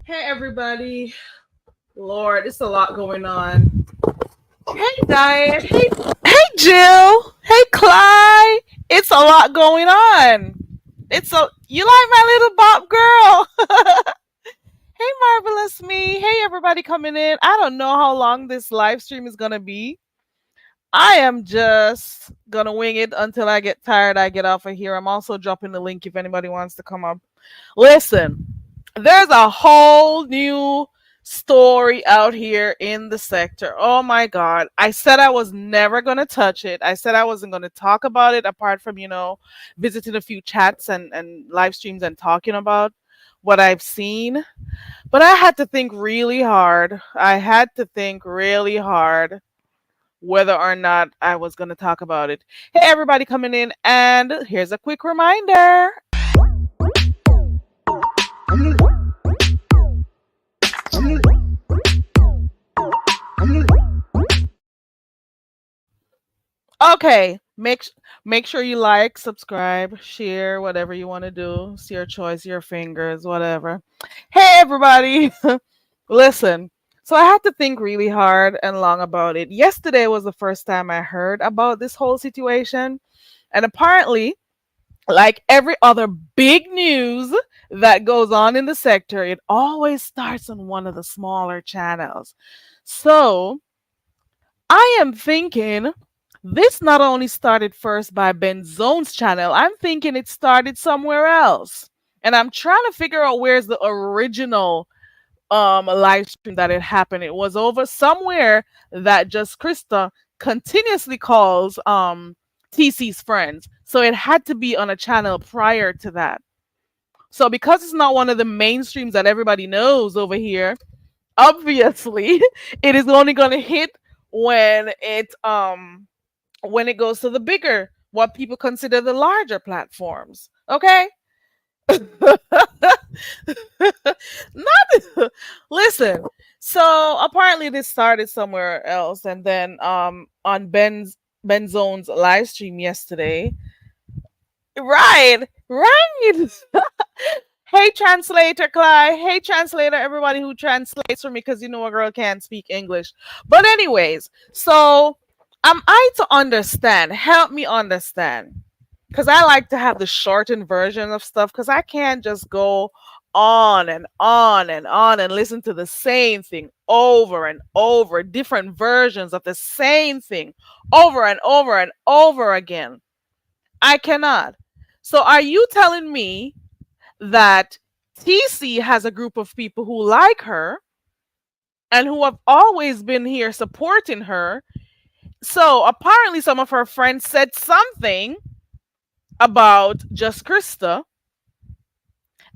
Hey everybody. Lord, it's a lot going on. Hey Diane. Hey Jill. Hey Clyde. It's a lot going on. You like my little bop girl. Hey Marvelous Me. Hey everybody coming in. I don't know how long this live stream is gonna be. I am just gonna wing it until I get tired. I get off of here. I'm also dropping the link if anybody wants to come up. Listen, there's a whole new story out here in the sector. Oh my God. I said I was never going to touch it. I said I wasn't going to talk about it apart from, visiting a few chats and live streams and talking about what I've seen. But I had to think really hard. Whether or not I was going to talk about it. Hey, everybody coming in. And here's a quick reminder. Okay, make sure you like, subscribe, share, whatever you want to do. It's your choice, your fingers, whatever. Hey, everybody. Listen, so I had to think really hard and long about it. Yesterday was the first time I heard about this whole situation. And apparently, like every other big news that goes on in the sector, it always starts on one of the smaller channels. So I am thinking this not only started first by Ben Zone's channel, I'm thinking it started somewhere else. And I'm trying to figure out where's the original live stream that it happened. It was over somewhere that Just Krista continuously calls TC's friends. So it had to be on a channel prior to that. So because it's not one of the mainstreams that everybody knows over here, obviously it is only going to hit when it goes to the bigger, what people consider the larger platforms. Okay? Not listen. So apparently this started somewhere else, and then on Ben Zone's live stream yesterday. Right. Hey translator Clyde. Hey translator, everybody who translates for me, because a girl can't speak English. But anyways, so am I to understand? Help me understand. Because I like to have the shortened version of stuff, because I can't just go on and on and on and listen to the same thing over and over, different versions of the same thing over and over and over again. I cannot. So are you telling me that TC has a group of people who like her and who have always been here supporting her? So apparently some of her friends said something about Just Krista,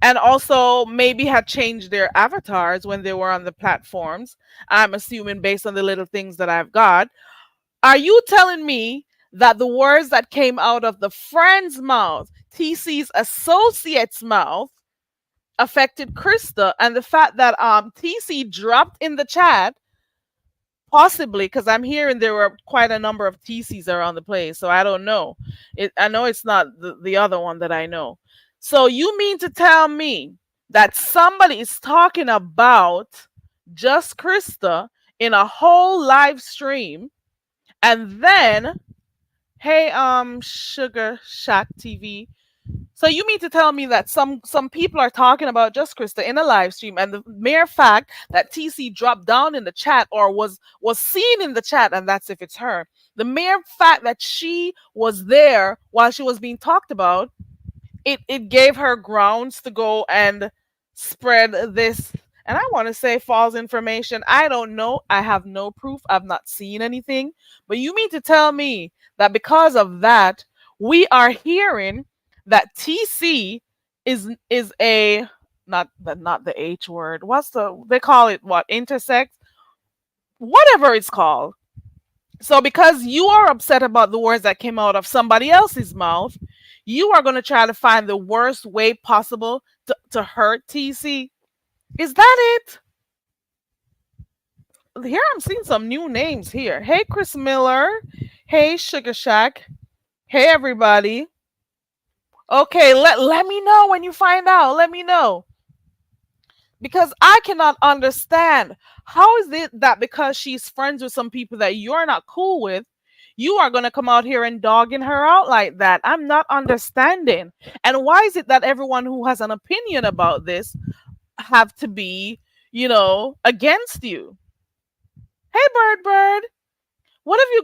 and also maybe had changed their avatars when they were on the platforms. I'm assuming based on the little things that I've got. Are you telling me that the words that came out of the friend's mouth, TC's associate's mouth, affected Krista, and the fact that TC dropped in the chat, possibly because I'm hearing there were quite a number of TCs around the place, so I don't know. I know it's not the other one that I know. So you mean to tell me that somebody is talking about just Krista in a whole live stream, and then, hey, Sugar Shack TV, so you mean to tell me that some people are talking about just Krista in a live stream, and the mere fact that TC dropped down in the chat or was seen in the chat, and that's if it's her, the mere fact that she was there while she was being talked about, it gave her grounds to go and spread this, and I want to say false information. I don't know. I have no proof. I've not seen anything. But you mean to tell me that because of that, we are hearing that TC is a, not the H word. What's they call it, what, intersex? Whatever it's called. So because you are upset about the words that came out of somebody else's mouth, you are going to try to find the worst way possible to hurt TC. Is that it? Here I'm seeing some new names here. Hey, Chris Miller. Hey, Sugar Shack. Hey, everybody. Okay, let me know when you find out. Let me know. Because I cannot understand, how is it that because she's friends with some people that you're not cool with, you are going to come out here and dogging her out like that? I'm not understanding. And why is it that everyone who has an opinion about this have to be, against you? Hey, Bird. What are you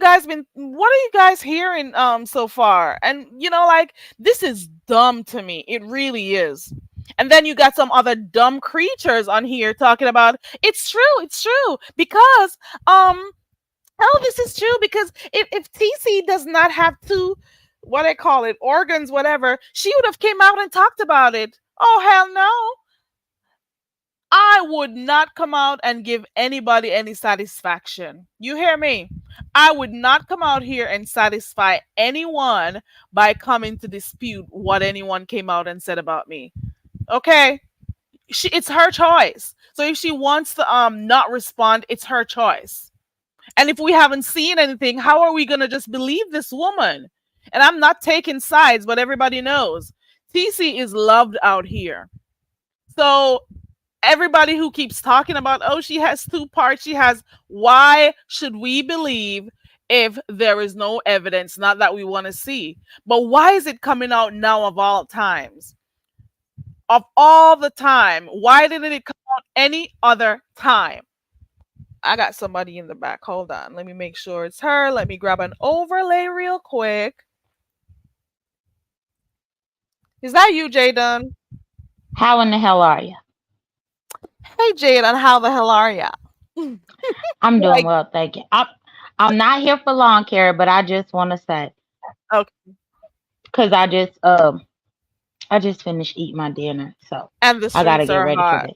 guys hearing so far? And like, this is dumb to me. It really is. And then you got some other dumb creatures on here talking about it's true because oh, this is true because if TC does not have two, what I call it, organs, whatever, she would have came out and talked about it. Oh, hell no. I would not come out and give anybody any satisfaction. You hear me? I would not come out here and satisfy anyone by coming to dispute what anyone came out and said about me. Okay? It's her choice. So if she wants to not respond, it's her choice. And if we haven't seen anything, how are we going to just believe this woman? And I'm not taking sides, but everybody knows TC is loved out here. So everybody who keeps talking about, oh, she has two parts, why should we believe if there is no evidence? Not that we want to see, but why is it coming out now of all times? Of all the time, why didn't it come out any other time? I got somebody in the back. Hold on. Let me make sure it's her. Let me grab an overlay real quick. Is that you, Jaden? How in the hell are you? Hey, Jaden, how the hell are ya? I'm doing Like, well, thank you. I'm not here for long, Carrie, but I just want to say, okay. because I just finished eating my dinner, so And the I gotta streets get are ready for hot. bed.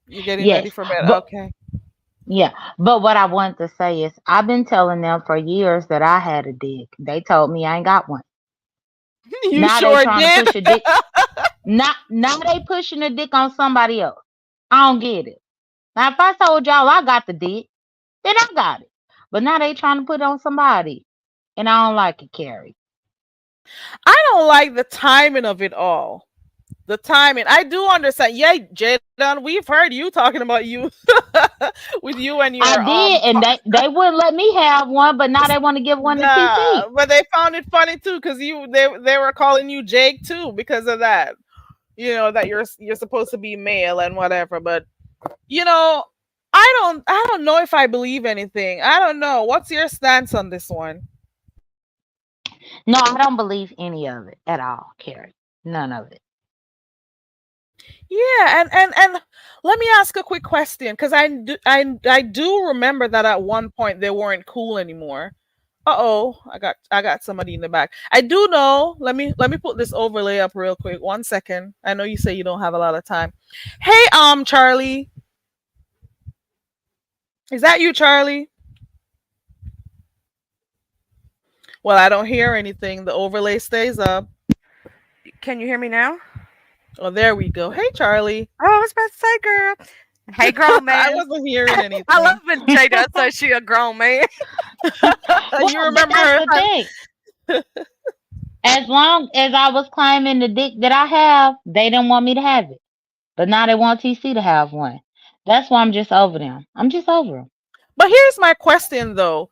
You're getting ready Yes, for bed. but Okay. yeah, but what I wanted to say is, I've been telling them for years that I had a dick. They told me I ain't got one. You Now they sure trying to did. push a dick. Now they pushing a dick on somebody else. I don't get it. Now if I told y'all I got the dick, then I got it. But now they trying to put it on somebody, and I don't like it, Carrie. I don't like the timing of it all. The timing. I do understand. Yeah, Jaden, we've heard you talking about you with you and your I did, and they wouldn't let me have one, but now they want to give one to TC. nah, but they found it funny too because they were calling you Jake too because of that. That you're supposed to be male and whatever, but you know, I don't know if I believe anything. I don't know. What's your stance on this one? No, I don't believe any of it at all, Carrie. None of it. Yeah, and let me ask a quick question because I do remember that at one point they weren't cool anymore. Uh-oh, I got somebody in the back. I do know. Let me put this overlay up real quick. 1 second. I know you say you don't have a lot of time. Hey, Charlie. Is that you, Charlie? Well, I don't hear anything. The overlay stays up. Can you hear me now? Oh, there we go. Hey, Charlie. Oh, I was about to say, girl. Hey, grown I man. wasn't hearing anything. I love when Jay does say she a grown man. Well, You remember that's her? the thing. As long as I was claiming the dick that I have, they didn't want me to have it. But now they want TC to have one. That's why I'm just over them. I'm just over them. But here's my question though.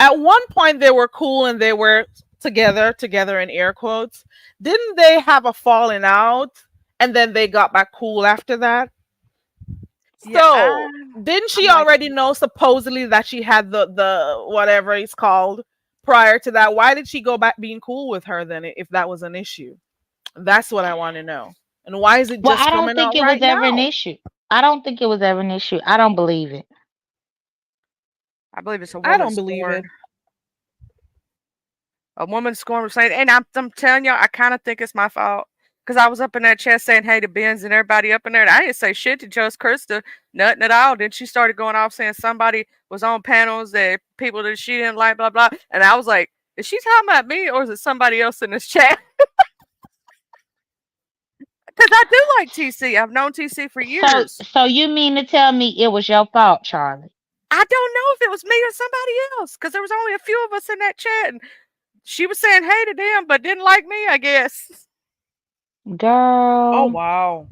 At one point they were cool and they were together in air quotes. Didn't they have a falling out and then they got back cool after that? Yeah, So didn't she I'm like, already know supposedly that she had the whatever it's called prior to that? Why did she go back being cool with her then if that was an issue? That's what I want to know. And why is it Well, just I don't coming think out it was right ever an now? issue. I don't think it was ever an issue. I don't believe it. I believe it's a I woman don't believe it. scorn. A woman scorn was saying, and I'm telling y'all, I kind of think it's my fault. Because I was up in that chat saying hey to Benz and everybody up in there, and I didn't say shit to just Krista, nothing at all. Then she started going off saying somebody was on panels that people that she didn't like, blah, blah. And I was like, is she talking about me or is it somebody else in this chat? Because I do like TC. I've known TC for So, years. so you mean to tell me it was your fault, Charlie? I don't know if it was me or somebody else because there was only a few of us in that chat. And she was saying hey to them, but didn't like me, I guess. Oh Girl, wow.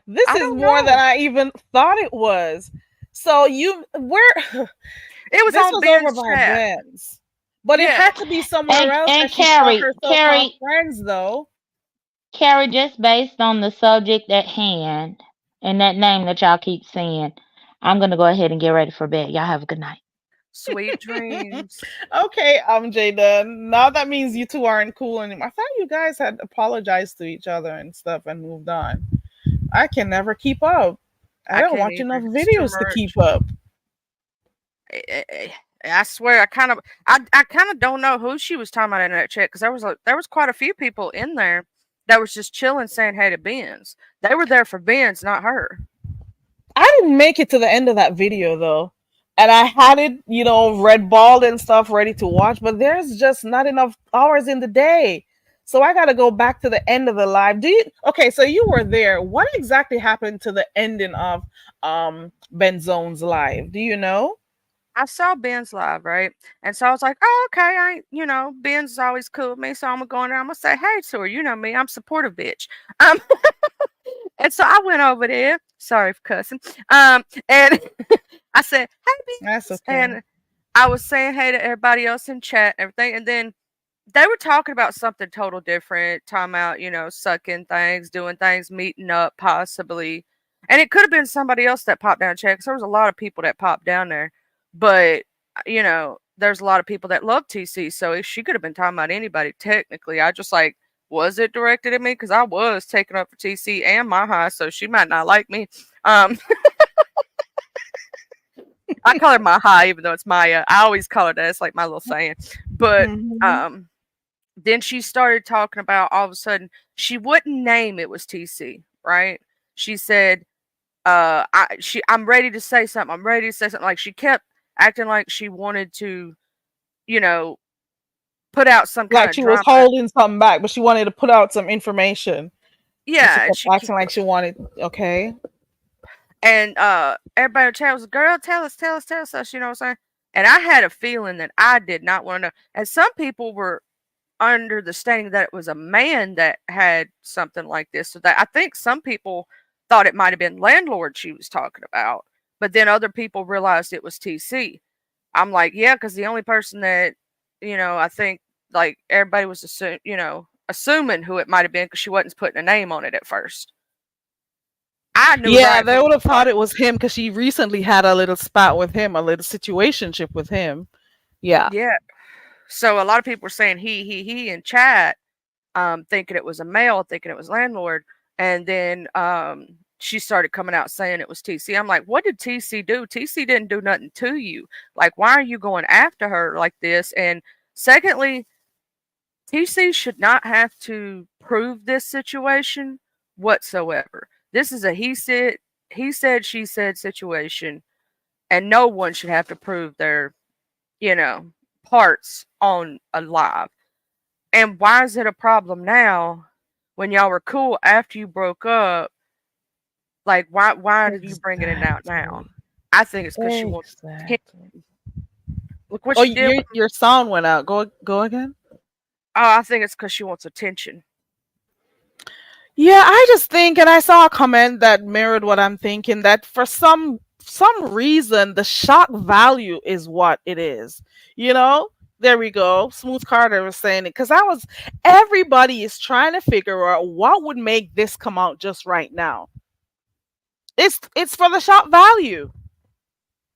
This I is don't more than know. I even thought it was. So you where It was this on was over Ben's by chat. Ben's. But it Yeah. had to be somewhere else and that she saw Carrie, her so-called Carrie, friends though. Carrie, just based on the subject at hand and that name that y'all keep saying, I'm gonna go ahead and get ready for bed. Y'all have a good night. Sweet dreams. Okay, Jada. Now that means you two aren't cool anymore. I thought you guys had apologized to each other and stuff and moved on. I can never keep up. I I don't can't watch enough either. It's too videos to keep much. up. I swear, I kind of don't know who she was talking about in that chat because there was quite a few people in there that was just chilling, saying hey to Benz. They were there for Benz, not her. I didn't make it to the end of that video though. And I had it, red balled and stuff ready to watch, but there's just not enough hours in the day. So I gotta go back to the end of the live. Okay, so you were there. What exactly happened to the ending of Benzone's live? Do you know? I saw Ben's live, right? And so I was like, oh, okay, Ben's is always cool with me, so I'm gonna go in there. I'm gonna say hey to her. You know me, I'm supportive, bitch. Um, and so I went over there. Sorry for cussing. And I said, hey, That's Ben's, okay. and I was saying hey to everybody else in chat and everything, and then they were talking about something total different, talking about, sucking things, doing things, meeting up, possibly. And it could have been somebody else that popped down and checked. There was a lot of people that popped down there. But, there's a lot of people that love TC. So she could have been talking about anybody, technically. I just like, was it directed at me? Because I was taking up for TC and my high, so she might not like me. I call her my high, even though it's Maya. I always call her that. It's like my little saying. But Mm-hmm. then she started talking about all of a sudden she wouldn't name it was TC, right? She said, I'm ready to say something. I'm ready to say something. Like she kept acting like she wanted to, you know, put out some kind Like of she was drama. holding something back, but she wanted to put out some information. And she Yeah, kept acting like she wanted. Okay. and everybody in the chat was, girl, tell us, tell us, tell us, you know what I'm saying? And I had a feeling that I did not want to know. And some people were under the standing that it was a man that had something like this. So that I think some people thought it might have been landlord she was talking about, but then other people realized it was TC. I'm like, yeah, because the only person that I think like everybody was assuming who it might have been because she wasn't putting a name on it at first. I knew Yeah, right they from would the have thought start. it was him because she recently had a little spat with him, a little situationship with him. Yeah. Yeah. So a lot of people were saying he in chat, thinking it was a male, thinking it was landlord, and then she started coming out saying it was TC. I'm like, what did TC do? TC didn't do nothing to you. Like, why are you going after her like this? And secondly, TC should not have to prove this situation whatsoever. This is a he said, she said situation, and no one should have to prove their, you know, parts on a live. And why is it a problem now when y'all were cool after you broke up? Like, why are you bringing it out now? Exactly. I think it's because she wants attention. Exactly. Look what Oh, she did. your sound went out. Go again. Oh, I think it's because she wants attention. Yeah, I just think, and I saw a comment that mirrored what I'm thinking, that for some reason the shock value is what it is. You know, there we go. Smooth Carter was saying it because I was. Everybody is trying to figure out what would make this come out just right now. It's for the shock value.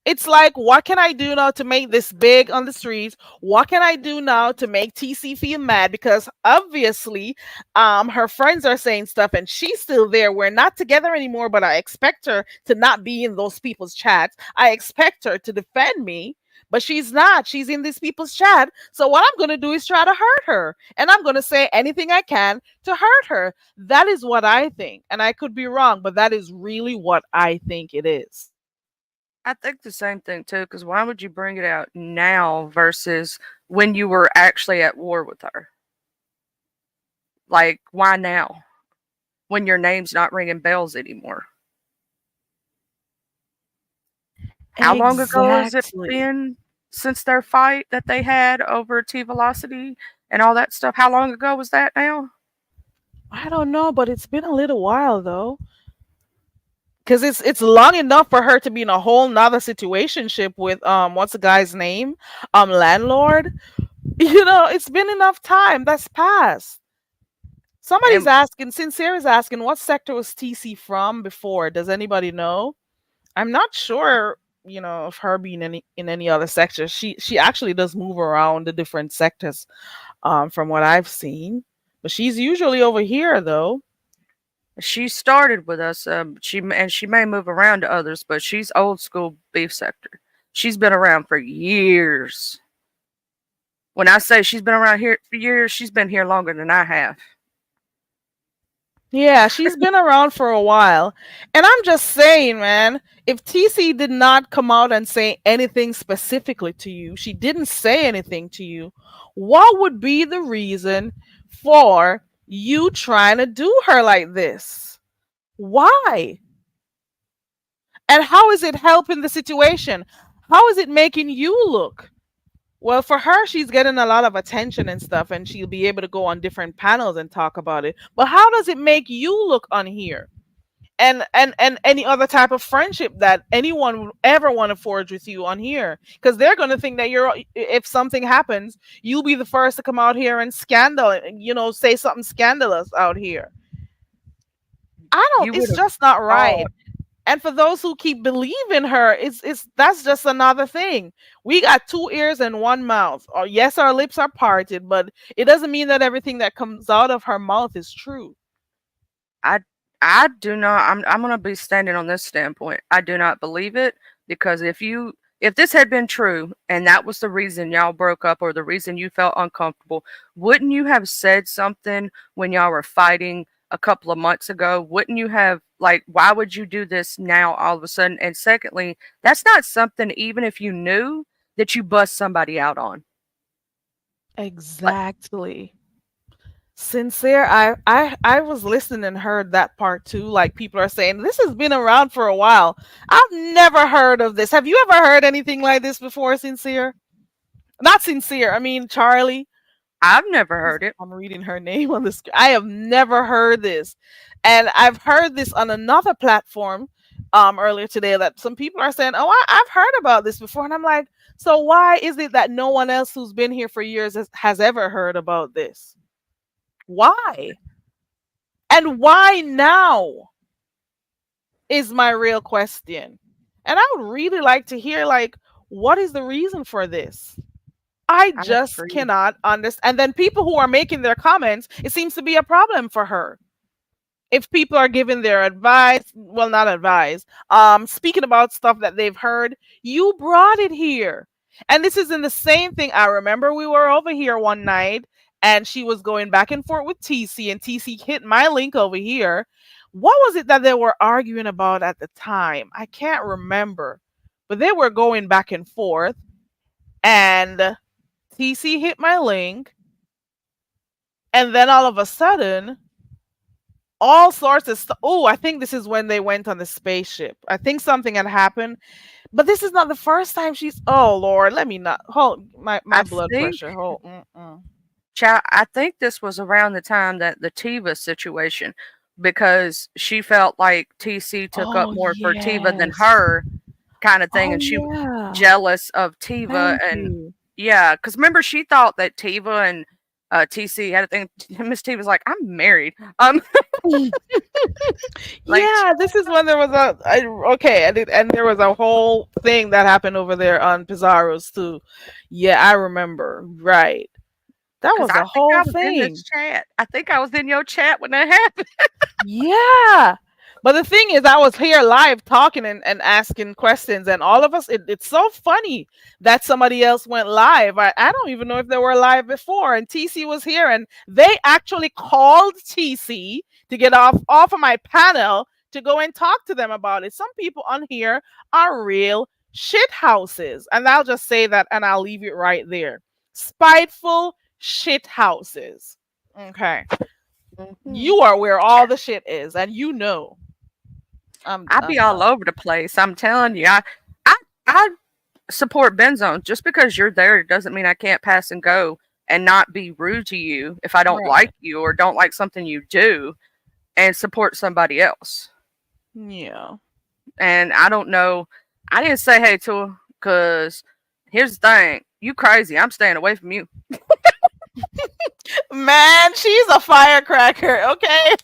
It's like, what can I do now to make this big on the streets? What can I do now to make TC feel mad? Because obviously, her friends are saying stuff and she's still there. We're not together anymore, but I expect her to not be in those people's chats. I expect her to defend me, but she's not. She's in these people's chat. So what I'm going to do is try to hurt her. And I'm going to say anything I can to hurt her. That is what I think. And I could be wrong, but that is really what I think it is. I think the same thing too, because why would you bring it out now versus when you were actually at war with her? Like, why now? When your name's not ringing bells anymore. How long ago has it Exactly. been since their fight that they had over T Velocity and all that stuff? How long ago was that now? I don't know, but it's been a little while though. Because it's long enough for her to be in a whole nother situationship with what's the guy's name? Landlord. You know, it's been enough time that's passed. Somebody's And asking, Sincere is asking, what sector was TC from before? Does anybody know? I'm not sure, you know, of her being in any other sector. She actually does move around the different sectors, from what I've seen. But she's usually over here though. she started with us. She may move around to others, but she's old school beef sector. She's been around for years. When I say she's been around here for years, she's been here longer than I have. Yeah, she's been around for a while. And I'm just saying, man, if TC did not come out and say anything specifically to you, she didn't say anything to you, what would be the reason for you trying to do her like this? Why? And how is it helping the situation? How is it making you look? Well, for her, she's getting a lot of attention and stuff, and she'll be able to go on different panels and talk about it. But how does it make you look on here? And any other type of friendship that anyone would ever want to forge with you on here, because they're going to think that you're, if something happens, you'll be the first to come out here and scandal, you know, say something scandalous out here. I don't. You would It's have just not right. thought. And for those who keep believing her, it's that's just another thing. We got two ears and one mouth. Or yes, our lips are parted, but it doesn't mean that everything that comes out of her mouth is true. I I do not. I'm gonna be standing on this standpoint. I do not believe it because if this had been true and that was the reason y'all broke up or the reason you felt uncomfortable, wouldn't you have said something when y'all were fighting a couple of months ago? Wouldn't you have, like, why would you do this now all of a sudden? And secondly, that's not something, even if you knew, that you bust somebody out on. Like, Exactly. Sincere, I was listening and heard that part too. Like people are saying, this has been around for a while. I've never heard of this. Have you ever heard anything like this before, Sincere? Not Sincere. I mean Charlie. I've never heard it. I'm reading her name on the screen. I have never heard this. And I've heard this on another platform earlier today that some people are saying, "Oh, I've heard about this before." And I'm like, "So why is it that no one else who's been here for years has ever heard about this? Why? And why now?" Is my real question. And I would really like to hear, like, what is the reason for this? I I just agree. cannot understand. And then people who are making their comments, it seems to be a problem for her. if people are giving their advice, well, not advice, speaking about stuff that they've heard, you brought it here. And this is in the same thing. I remember we were over here one night and she was going back and forth with TC, and TC hit my link over here. What was it that they were arguing about at the time? I can't remember, but they were going back and forth, and TC hit my link, and then all of a sudden, all sorts of stuff. Oh, I think this is when they went on the spaceship. I think something had happened, but this is not the first time she's. Oh Lord, let me not hold my I blood think, pressure. Hold. Mm-mm. child, I think this was around the time that the Tiva situation, because she felt like TC took up Oh more for Tiva than yes. her, kind of thing, Oh and she yeah. jealous of Tiva. Thank And you. yeah, because remember she thought that Tiva and TC had a thing. Miss Tiva's like, I'm married. Like, Yeah, this is when there was okay, and there was a whole thing that happened over there on Pizarro's too. Yeah, I remember. Right. That because was I a think whole I was in this thing. chat. I think I was in your chat when that happened. Yeah. But the thing is, I was here live talking and asking questions, and all of us, it's so funny that somebody else went live. I don't even know if they were live before, and TC was here, and they actually called TC to get off of my panel to go and talk to them about it. Some people on here are real shit houses, and I'll just say that, and I'll leave it right there. Spiteful shit houses. Okay. Mhm. You are where all the shit is, and you know. I be I'm all done. over the place. I'm telling you, I support Benzone. Just because you're there doesn't mean I can't pass and go and not be rude to you if I don't Right. like you or don't like something you do, and support somebody else. Yeah. And I don't know. I didn't say hey to her because here's the thing: you crazy. I'm staying away from you. Man, she's a firecracker, okay?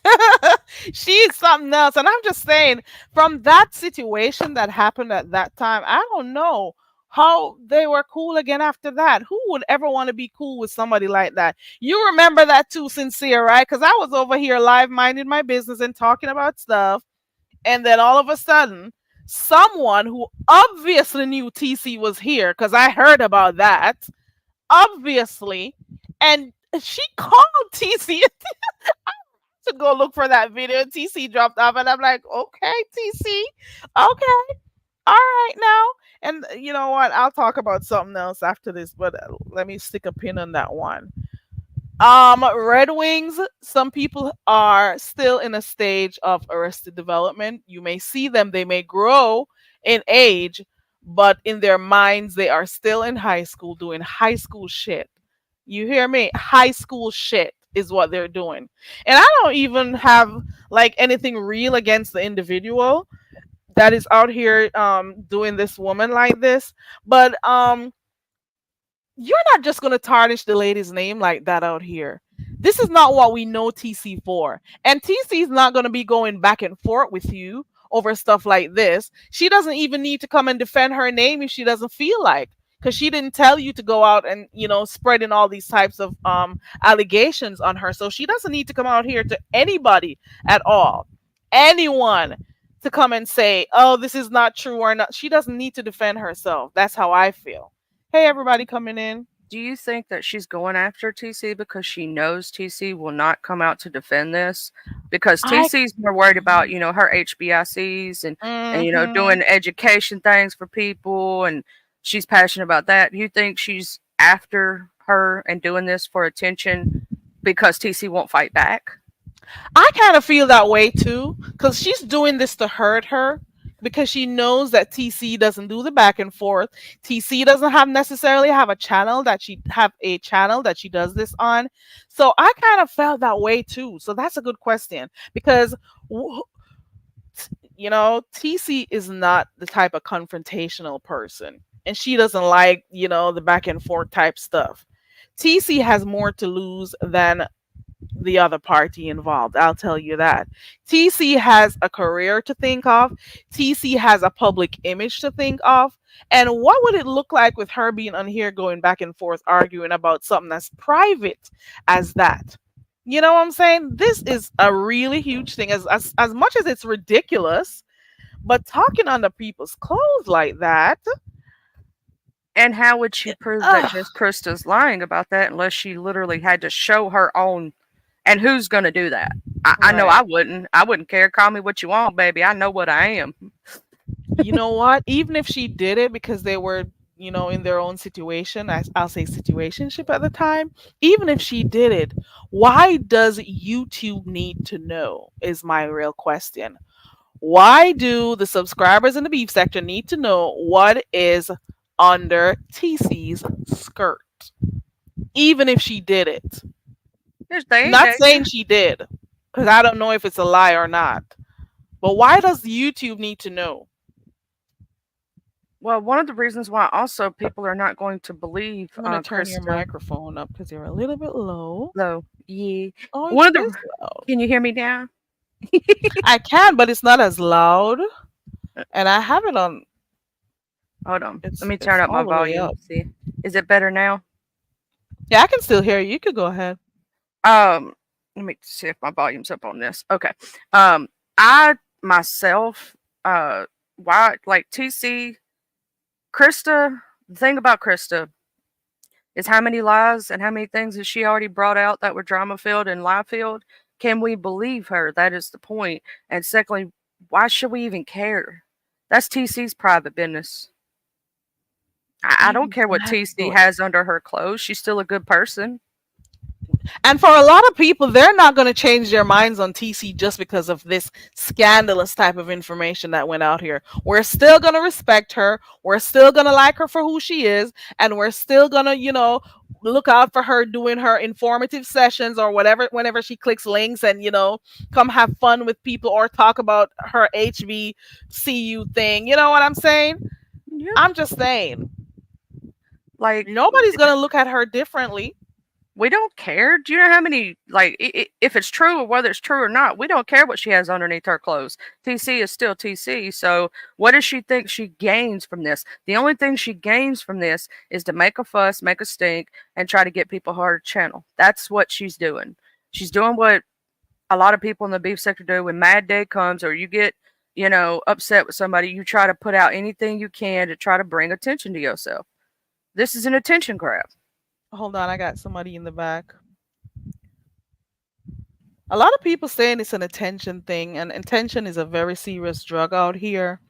She's something else. And I'm just saying, from that situation that happened at that time, I don't know how they were cool again after that. Who would ever want to be cool with somebody like that? You remember that too, Sincere, right? Because I was over here live minding my business and talking about stuff. And then all of a sudden, someone who obviously knew TC was here, because I heard about that, obviously, and she called TC to go look for that video. TC dropped off, and I'm like, okay, TC, okay, all right now. And you know what? I'll talk about something else after this, but let me stick a pin on that one. Red Wings, some people are still in a stage of arrested development. You may see them, they may grow in age, but in their minds, they are still in high school doing high school shit. You hear me? High school shit is what they're doing. And I don't even have like anything real against the individual that is out here doing this woman like this, but you're not just going to tarnish the lady's name like that out here. This is not what we know TC for. And TC is not going to be going back and forth with you over stuff like this. She doesn't even need to come and defend her name if she doesn't feel like, because she didn't tell you to go out and, spreading all these types of allegations on her. So she doesn't need to come out here to anybody at all. Anyone to come and say, oh, this is not true or not. She doesn't need to defend herself. That's how I feel. Hey, everybody coming in. Do you think that she's going after TC because she knows TC will not come out to defend this? Because I TC's more worried about, her HBICs and hmm doing education things for people, and she's passionate about that. Do you think she's after her and doing this for attention because TC won't fight back? I kind of feel that way too, because she's doing this to hurt her, because she knows that TC doesn't do the back and forth. TC doesn't have necessarily have a channel that she does this on. So I kind of felt that way too. So that's a good question, because w- TC is not the type of confrontational person, and she doesn't like, the back and forth type stuff. TC has more to lose than the other party involved. I'll tell you that. TC has a career to think of. TC has a public image to think of. And what would it look like with her being on here going back and forth arguing about something as private as that? You know what I'm saying? This is a really huge thing. As much as it's ridiculous, but talking under people's clothes like that, And how would she prove that ugh, just Krista's lying about that unless she literally had to show her own? And who's going to do that? I know right. I wouldn't. I wouldn't care. Call me what you want, baby. I know what I am. You know what? Even if she did it because they were, in their own situation, I'll say situationship at the time, even if she did it, why does YouTube need to know? Is my real question. Why do the subscribers in the beef sector need to know what is under TC's skirt? Even if she did it. There's they, Not they. saying she did, because I don't know if it's a lie or not. But why does YouTube need to know? Well, one of the reasons why also people are not going to believe I'm gonna turn your Krista, microphone up because you're a little bit low. though, yeah. Oh, One it of the. is loud. Can you hear me now? I can, but it's not as loud. And I have it on. Hold on. Let It's me it's turn up my all the way volume. up. See, is it better now? Yeah, I can still hear you. You could go ahead. Um, let me see if my volume's up on this. Okay. I myself, why like TC Krista? The thing about Krista is how many lies and how many things has she already brought out that were drama filled and lie filled? Can we believe her? That is the point. And secondly, why should we even care? That's TC's private business. I don't care what TC Exactly. has under her clothes. She's still a good person. And for a lot of people, they're not going to change their minds on TC just because of this scandalous type of information that went out here. We're still going to respect her. We're still going to like her for who she is. And we're still going to, look out for her doing her informative sessions or whatever, whenever she clicks links and, come have fun with people or talk about her HBCU thing. You know what I'm saying? Yep. I'm just saying. Like, Nobody's going to look at her differently. we don't care. Do you know how many, like, if it's true or whether it's true or not, we don't care what she has underneath her clothes. TC is still TC. So, what does she think she gains from this? The only thing she gains from this is to make a fuss, make a stink, and try to get people to her channel. That's what she's doing. She's doing what a lot of people in the beef sector do when Mad Day comes or you get, upset with somebody. You try to put out anything you can to try to bring attention to yourself. This is an attention grab. Hold on, I got somebody in the back. A lot of people saying it's an attention thing, and attention is a very serious drug out here.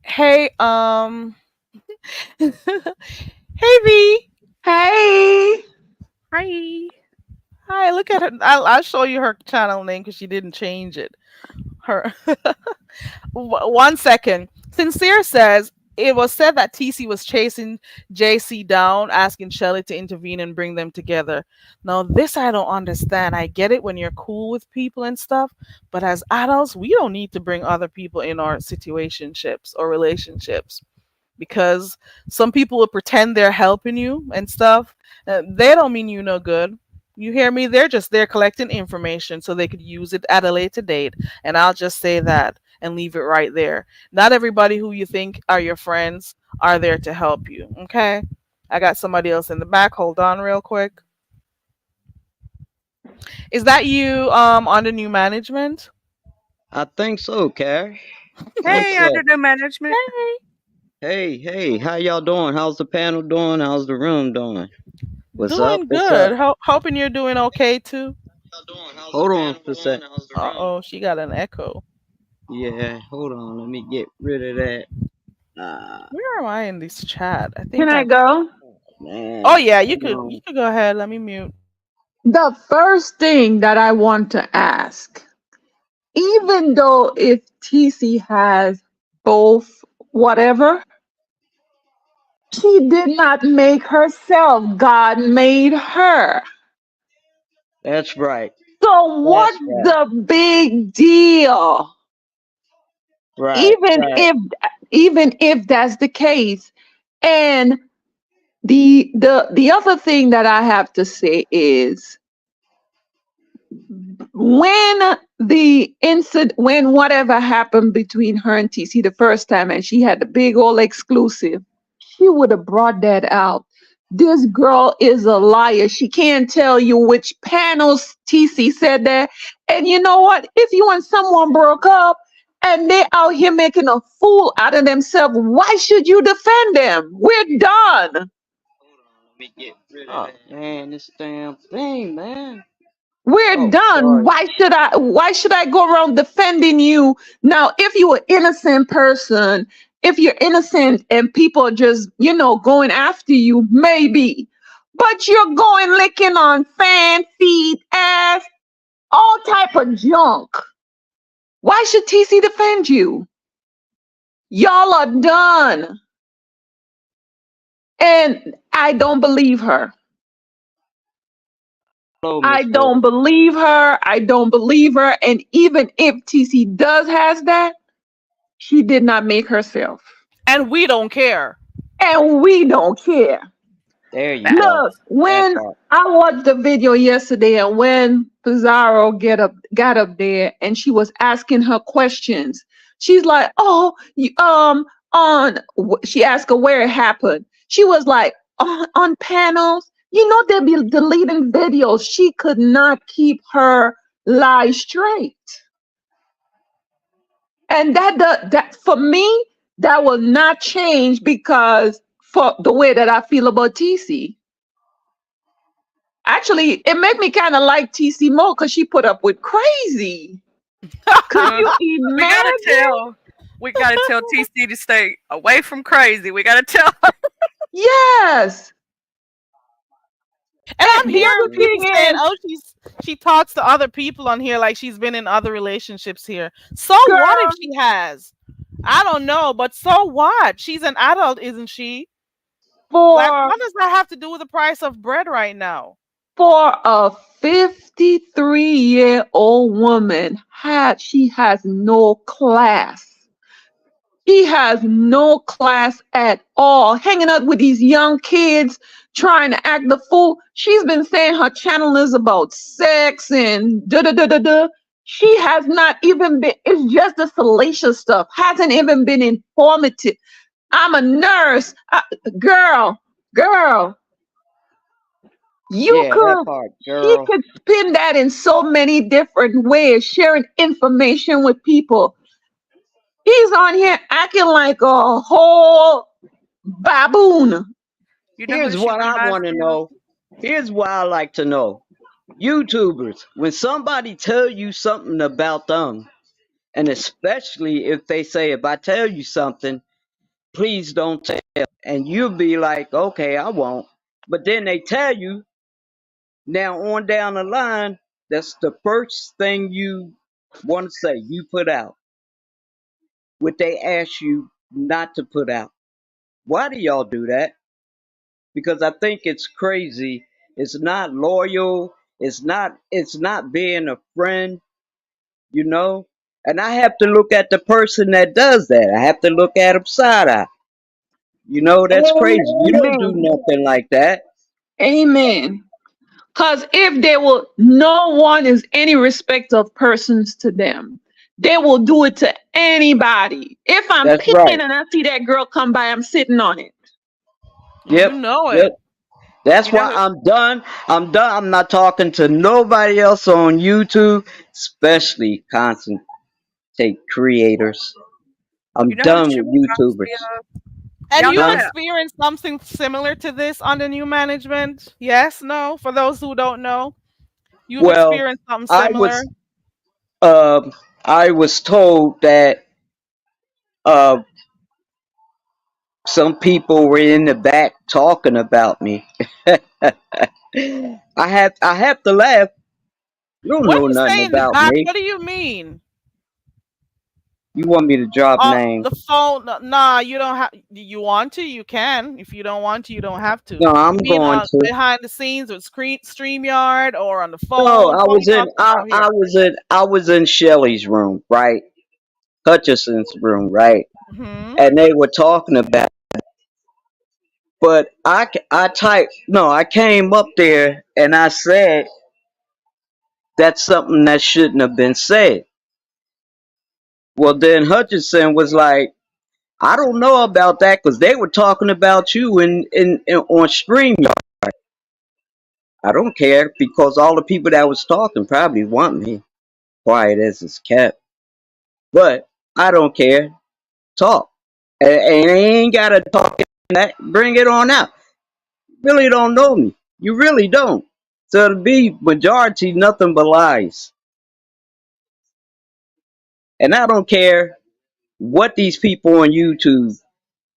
Hey, hey V. Hey, Hi. Hi, look at her. I'll show you her channel name because she didn't change it. Her. 1 second. Sincere says it was said that TC was chasing JC down, asking Shelly to intervene and bring them together. Now, this I don't understand. I get it when you're cool with people and stuff, but as adults, we don't need to bring other people in our situationships or relationships because some people will pretend they're helping you and stuff. They don't mean you no good. You hear me? They're just there collecting information so they could use it at a later date. And I'll just say that and leave it right there. Not everybody who you think are your friends are there to help you. Okay? I got somebody else in the back. Hold on real quick. Is that you on the new management? I think so, Carrie. Hey, What's up? under new management. Hey, how y'all doing? How's the panel doing? How's the room doing? What's up? Doing What's good. up? Hoping you're doing okay too. Hold on for a sec. Oh, she got an echo. Yeah, hold on. Let me get rid of that. Where am I in this chat? I think can I I'm. go? Man. Oh yeah, you hold could on. go ahead. Let me mute. The first thing that I want to ask, even though if TC has both whatever, she did not make herself. God made her. That's right. So what's That's right. the big deal? Right. Even Right. if that's the case. And the other thing that I have to say is when whatever happened between her and TC the first time and she had the big old exclusive, she would have brought that out This girl is a liar. She can't tell you which panels TC said that. And you know what? If you and someone broke up and they out here making a fool out of themselves, why should you defend them? We're done. Hold on, let me get rid of that. Man, this damn thing, man. We're Oh, done. sorry. Why should I go around defending you? Now, if you're an innocent person, if you're innocent and people are just, going after you, maybe. But you're going licking on fan, feet, ass, all type of junk. Why should TC defend you? Y'all are done. And I don't believe her. Hello, I Miss don't Rose. believe her. I don't believe her. And even if TC does has that, she did not make herself. And we don't care. And we don't care. There you That- go. Look, That when part. I watched the video yesterday and when Pizarro got up there and she was asking her questions, she's like, "Oh, she asked her where it happened. She was like, on panels. They'd be deleting videos. She could not keep her lie straight. And that for me, that will not change because for the way that I feel about TC. Actually, it made me kind of like TC more because she put up with crazy. Could you we gotta imagine? tell TC to stay away from crazy. We gotta tell her. Yes. And I'm The hearing other people thing saying, is, "Oh, she talks to other people on here like she's been in other relationships here." So what if girl, she has? I don't know, but so what? She's an adult, isn't she? Like, for what does that have to do with the price of bread right now? for a 53-year-old woman, she has no class. She has no class at all. Hanging out with these young kids, trying to act the fool. She's been saying her channel is about sex and da da da da da. She has not even been, it's just the salacious stuff, hasn't even been informative. I'm a nurse. Girl, girl, you Yeah, that could, part, she girl. could spin that in so many different ways, sharing information with people. He's on here acting like a whole baboon. You know who Here's she what I reminds want to me of? know. Here's what I like to know. YouTubers, when somebody tell you something about them, and especially if they say, if I tell you something, please don't tell. And you'll be like, okay, I won't. But then they tell you, now on down the line, that's the first thing you want to say, you put out. What they ask you not to put out. Why do y'all do that? Because I think it's crazy. It's not loyal. It's not being a friend, you know? And I have to look at the person that does that. I have to look at them side eye. You know, that's crazy. You don't do Amen. nothing like that. Amen. Because if they will, no one is any respect of persons to them. They will do it to anybody. If I'm That's peeing right. and I see that girl come by, I'm sitting on it. You Yep. know Yep. it. That's You know why who I'm done. I'm done. I'm not talking to nobody else on YouTube, especially content creators. I'm you know who done she with reminds YouTubers. me of? And Y'all know you've Huh? that experienced something similar to this under new management? Yes, no? For those who don't know, you've Well, experienced something I similar? was um I was told that uh some people were in the back talking about me. I have to laugh. You don't When know you nothing say in the about back, me. what do you mean? You want me to drop names? The phone? Nah, you don't have. You want to? You can. If you don't want to, you don't have to. No, I'm You mean going to. behind the scenes with StreamYard or on the No, phone? What are we talking about here? I was in Shelly's room, right? Hutchison's room, right? Hmm. And they were talking about, but I typed, no, I came up there and I said that's something that shouldn't have been said. Well, then Hutchison was like, I don't know about that because they were talking about you in on StreamYard. I don't care because all the people that was talking probably want me quiet as it's kept. But I don't care. Talk. And they ain't gotta talk that. Bring it on out. Really don't know me. You really don't. So to be majority, nothing but lies. And I don't care what these people on YouTube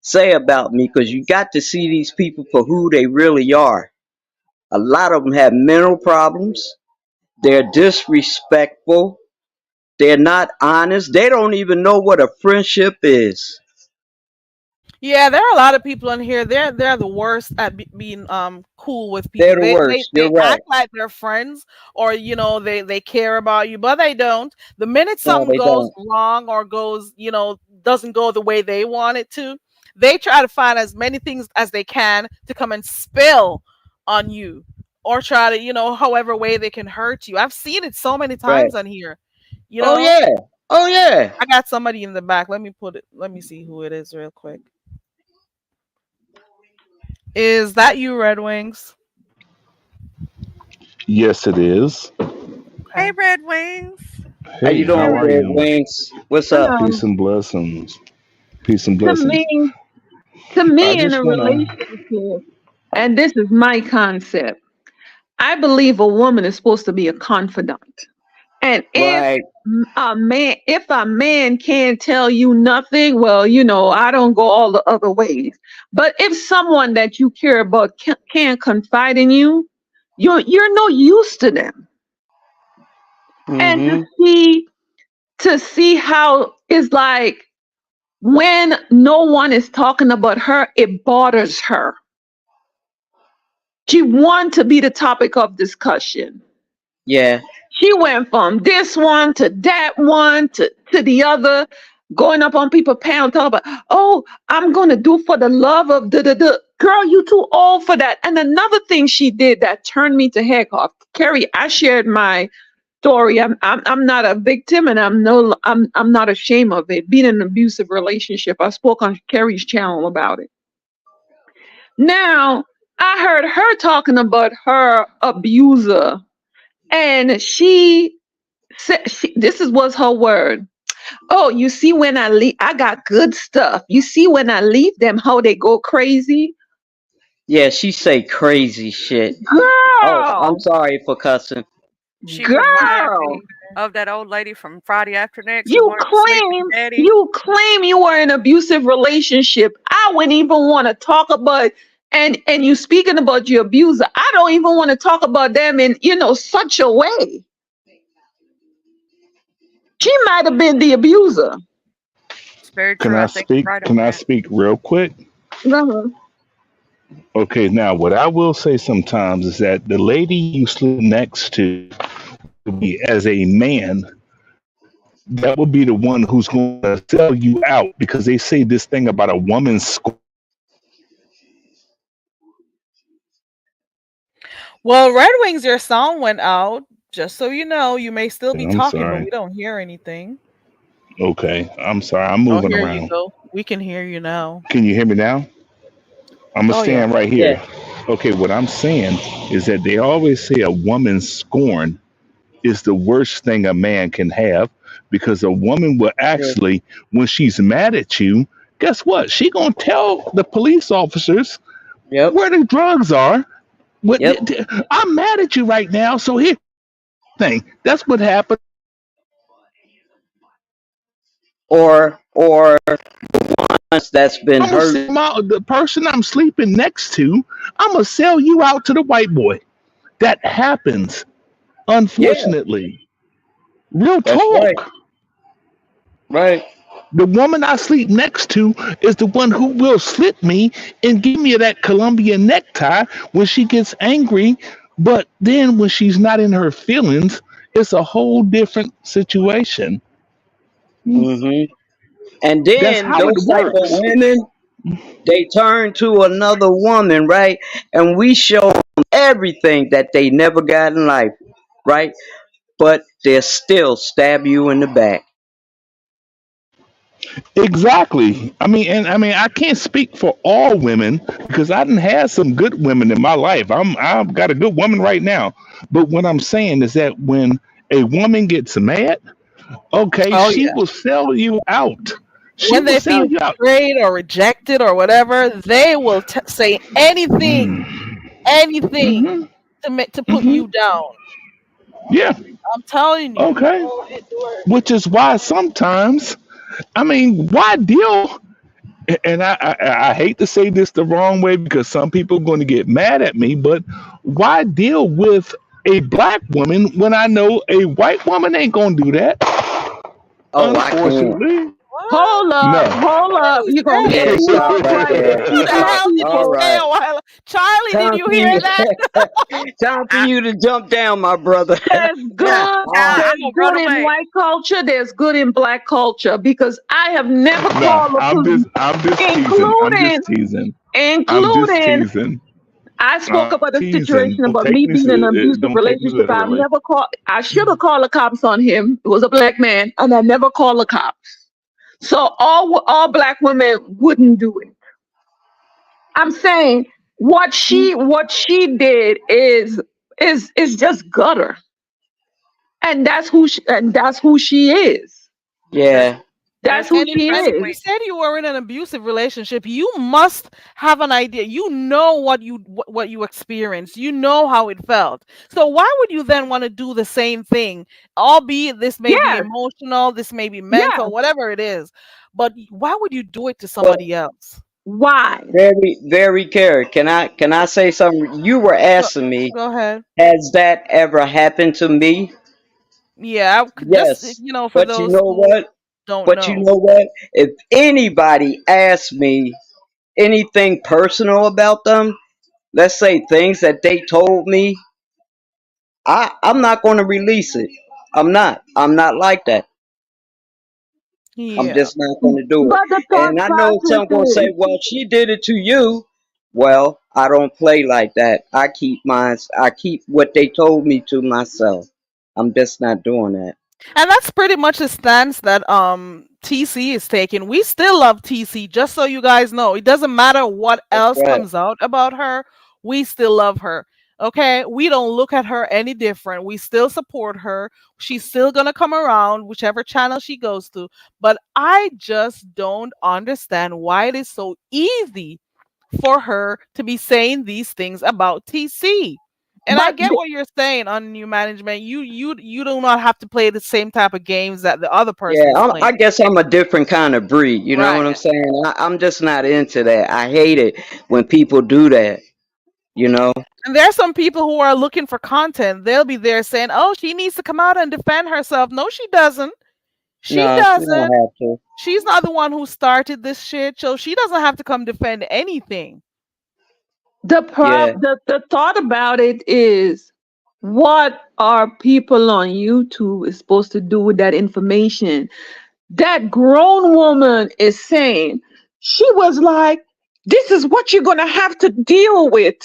say about me because you got to see these people for who they really are. A lot of them have mental problems. They're disrespectful. They're not honest. They don't even know what a friendship is. Yeah, there are a lot of people in here. They're the worst at being cool with They're people. the They worst. they You're right. act like they're friends, or they care about you, but they don't. The minute No, something they goes don't. wrong or goes, doesn't go the way they want it to, they try to find as many things as they can to come and spill on you, or try to, however way they can hurt you. I've seen it so many Right. times on here. You Oh know, yeah. Oh yeah. I got somebody in the back. Let me see who it is real quick. Is that you, Red Wings? Yes, it is. Hey, Okay. Red Wings. How you Hey, Hey, how doing, are Red you? Wings? What's up? hello. Peace and blessings. Peace and To blessings. me, to I me, in a just want to, relationship, and this is my concept, I believe a woman is supposed to be a confidant. And Right. if a man can't tell you nothing, well, I don't go all the other ways. But if someone that you care about can't confide in you, you're no use to them. And Mm-hmm. to see how it's like when no one is talking about her, it bothers her. She wants to be the topic of discussion. Yeah. She went from this one to that one to the other, going up on people's panel talking about, oh, I'm gonna do for the love of the girl, you too old for that. And another thing she did that turned me to heck off. Carrie, I shared my story. I'm not a victim, and I'm not ashamed of it. Being in an abusive relationship, I spoke on Carrie's channel about it. Now I heard her talking about her abuser, and she said, this was her word. Oh, you see, when I leave, I got good stuff. You see, when I leave them, how they go crazy. Yeah, she say crazy shit. Oh, I'm Girl, sorry for cussing. She reminds girl, me of that old lady from Friday After Next who you wanted to sleep with claim your daddy. you claim you were in an abusive relationship. I wouldn't even want to talk about, and you speaking about your abuser. I don't even want to talk about them in such a way. She might have been the abuser. It's very can true. I I think you're speak? right Can on I that. speak real quick? Uh-huh. Okay, now what I will say sometimes is that the lady you sleep next to, be as a man, that will be the one who's going to sell you out because they say this thing about a woman's scorn. Well, Red Wings, your sound went out. Just so you know, you may still be I'm talking, but sorry. we don't hear anything. Okay, I'm sorry. I'm Oh, moving here you around. go. We can hear you now. Can you hear me now? I'm gonna Oh yeah. stand right Yeah. here. Okay, what I'm saying is that they always say a woman's scorn is the worst thing a man can have because a woman will Yeah. actually, when she's mad at you, guess what? She gonna tell the police officers Yep. where the drugs are. Yep. I'm mad at you right now, so here thing. That's what happened. Or once that's been I'm gonna hurt. sell the person I'm sleeping next to. I'm gonna sell you out to the white boy. That happens, Yeah, unfortunately. Real that's right. talk. Right. The woman I sleep next to is the one who will slip me and give me that Colombian necktie when she gets angry. But then when she's not in her feelings, it's a whole different situation. Mm-hmm. And That's then how it those type of works. women, they turn to another woman, right? And we show them everything that they never got in life, right? But they'll still stab you in the back. Exactly. I mean, I can't speak for all women because I didn't have some good women in my life. I've got a good woman right now. But what I'm saying is that when a woman gets mad, okay, Oh she yeah. will sell you out. She When will they sell feel you out. betrayed or rejected or whatever, they will say anything, anything Hmm. to put Hmm. you down. Yeah. I'm telling you. Okay. Which is why sometimes, I mean, why deal? And I hate to say this the wrong way because some people are going to get mad at me, but why deal with a black woman when I know a white woman ain't going to do that? Oh, I can't. Unfortunately, What? no. Hold What up. did You're he gonna get Yeah, say? me stop all right right. there. Who the People are hell did he All people. say right. a while? Charlie, did Time you for hear you. that? Time for I, you to jump down, my brother. There's yeah, good, Ah, I'm there's gonna run good in away. white culture, there's good in black culture because I have never Nah, called a police, I'm just teasing. I'm including, just teasing. I'm just including, teasing. I spoke I'm about a teasing. situation about me being in an abusive Don't take me relationship. I've literally. never called, I should have called the cops on him. It was a black man, and I never called the cops. So all black women wouldn't do it. I'm saying what she did is just gutter, and that's who she is. There's yeah. That's there's who And a if she difference and is. you between said you were in an abusive relationship, you must have an idea. You know what you experienced. You know how it felt. So why would you then want to do the same thing? Albeit this may be Yes, emotional, this may be mental, yes. whatever it is. But why would you do it to But somebody else? Why? very, very care. Can I say something? You were Go, asking me, go ahead. has that ever happened to me? Yeah, I could just Yes. for But you those know who what? don't But you know. know what? If anybody asks me anything personal about them, let's say things that they told me, I'm not going to release it. I'm not. I'm not like that. I'm Yeah. just not going to do it. But the thought And I know process some going to say, is, well, she did it to you. Well, I don't play like that. I keep mine. I keep what they told me to myself. I'm just not doing that. And that's pretty much the stance that TC is taking. We still love TC, just so you guys know. It doesn't matter what That's else right. comes out about her. We still love her. Okay? We don't look at her any different. We still support her. She's still going to come around whichever channel she goes to. But I just don't understand why it is so easy for her to be saying these things about TC. And I but get what you're saying on new management. You do not have to play the same type of games that the other person Yeah, is I playing. guess I'm a different kind of breed. You know what I'm Right. saying? I'm just not into that. I hate it when people do that. You know? And there are some people who are looking for content. They'll be there saying, "Oh, she needs to come out and defend herself." No, she doesn't. She No, she don't doesn't. have to. She's not the one who started this shit, so she doesn't have to come defend anything. Yeah. the thought about it is, what are people on YouTube is supposed to do with that information? That grown woman is saying, she was like, this is what you're gonna have to deal with.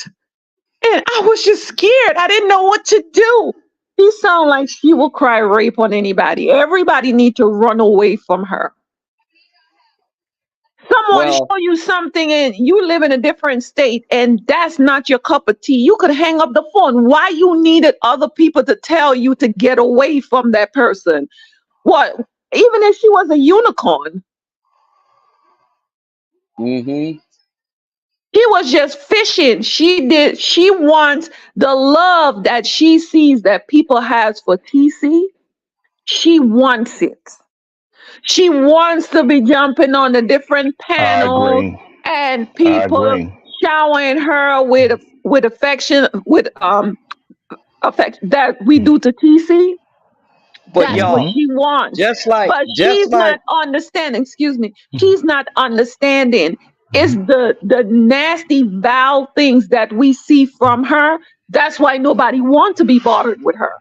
And I was just scared. I didn't know what to do. She sound like she will cry rape on anybody. Everybody need to run away from her. Someone Well, show you something and you live in a different state and that's not your cup of tea. You could hang up the phone. Why you needed other people to tell you to get away from that person? What? Even if she was a unicorn, mm-hmm. she was just fishing. She wants the love that she sees that people has for TC. She wants it. She wants to be jumping on the different I panels agree. and I people agree. showering her with affection, with affection that we do to TC. But That's what Mm-hmm. y'all, she wants. just like, But just she's like, not understanding. Excuse me. She's not understanding. It's the nasty, vile things that we see from her. That's why nobody wants to be bothered with her.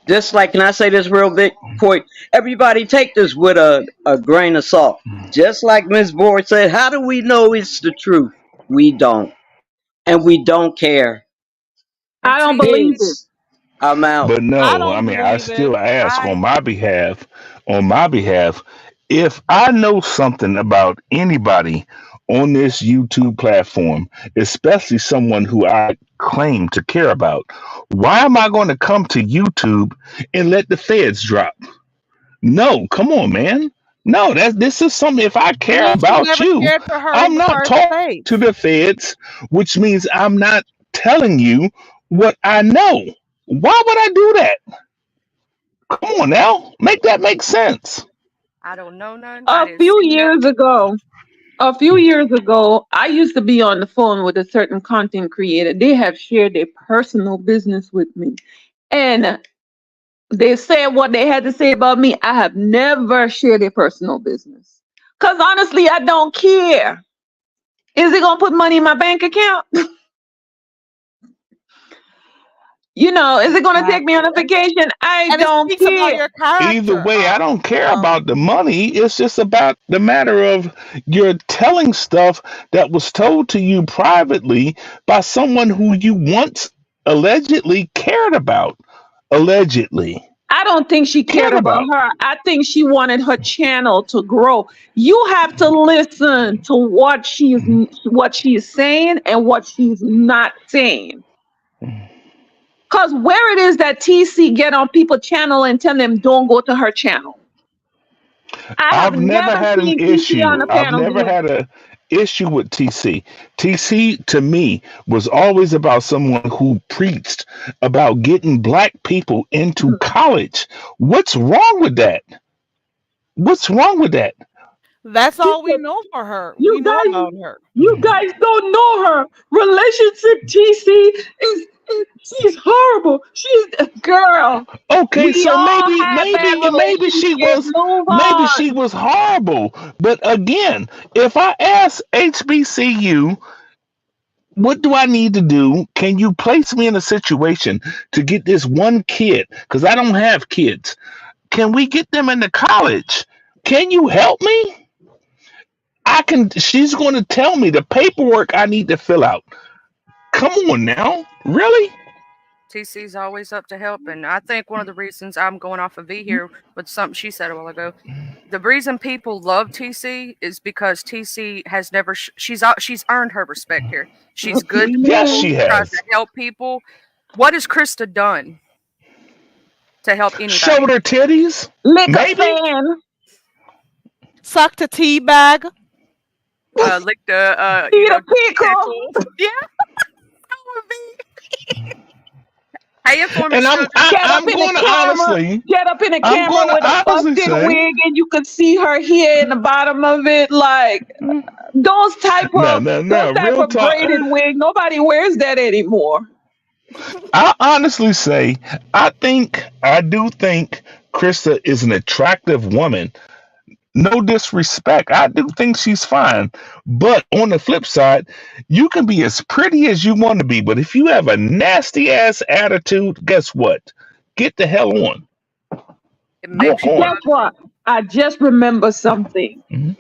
just like, can I say this real big quick? Everybody take this with a grain of salt. Just like Miss Boyd said, how do we know it's the truth? We don't. And we don't care. and I don't see, believe it. Peace. I'm out. But I no, I don't mean, I believe it. still ask I on my behalf, on my behalf, if I know something about anybody on this YouTube platform, especially someone who I claim to care about, why am I going to come to YouTube and let the feds drop? No, come on, man. No, this is something. If I It care means you about never you, cared for her in I'm the not first talking place. to the feds, which means I'm not telling you what I know. Why would I do that? Come on now, make that make sense. I don't know none. I A didn't few see years none. ago, I used to be on the phone with a certain content creator. They have shared their personal business with me. And they said what they had to say about me. I have never shared their personal business. Because honestly, I don't care. Is it going to put money in my bank account? Is it going to take me on a Exactly. vacation? I And it don't speaks about care. your Either character. way, I don't care Um, about the money. It's just about the matter of you're telling stuff that was told to you privately by someone who you once allegedly cared about. Allegedly I don't think she cared cared about about. her. I think she wanted her channel to grow. You have to listen to what she's saying and what she's not saying. Because where it is that TC get on people's channel and tell them don't go to her channel. I have I've never never had an seen TC on issue. the I've panel never doing had a issue with TC. TC to me was always about someone who preached about getting black people into that. college. What's wrong with that? What's wrong with that? that's She all we said, know for her. We you know guys, about her. you guys don't know her. Relationship TC she's horrible. She's a girl. Okay, We so all maybe have bad maybe she relationships. was Move maybe on. she was horrible. But again, if I ask HBCU, what do I need to do? Can you place me in a situation to get this one kid? Because I don't have kids. Can we get them into college? Can you help me? I can. She's going to tell me the paperwork I need to fill out. Come on now, really? TC's always up to help, and I think one of the reasons I'm going off of V here with something she said a while ago, the reason people love TC is because TC has never she's earned her respect here. She's good to Yes, people. Amen. she She tries has. to help people. What has Krista done to help anybody? Showed her titties, Lick a maybe. fan. Sucked a tea bag. Like the Eat a pickle. yeah. Paying for me, And sugar. Get up I'm in the going to camera. honestly, Get up in the I'm camera going to with a honestly busted say, wig, and you could see her here in the bottom of it, like those type no, of no, those no, type real of talk. braided wig. Nobody wears that anymore. I honestly say, I do think Krista is an attractive woman. No disrespect. I do think she's fine. But on the flip side, you can be as pretty as you want to be. But if you have a nasty ass attitude, guess what? Get the hell on. It Walk makes you on. Guess what? I just remember something. Mhm.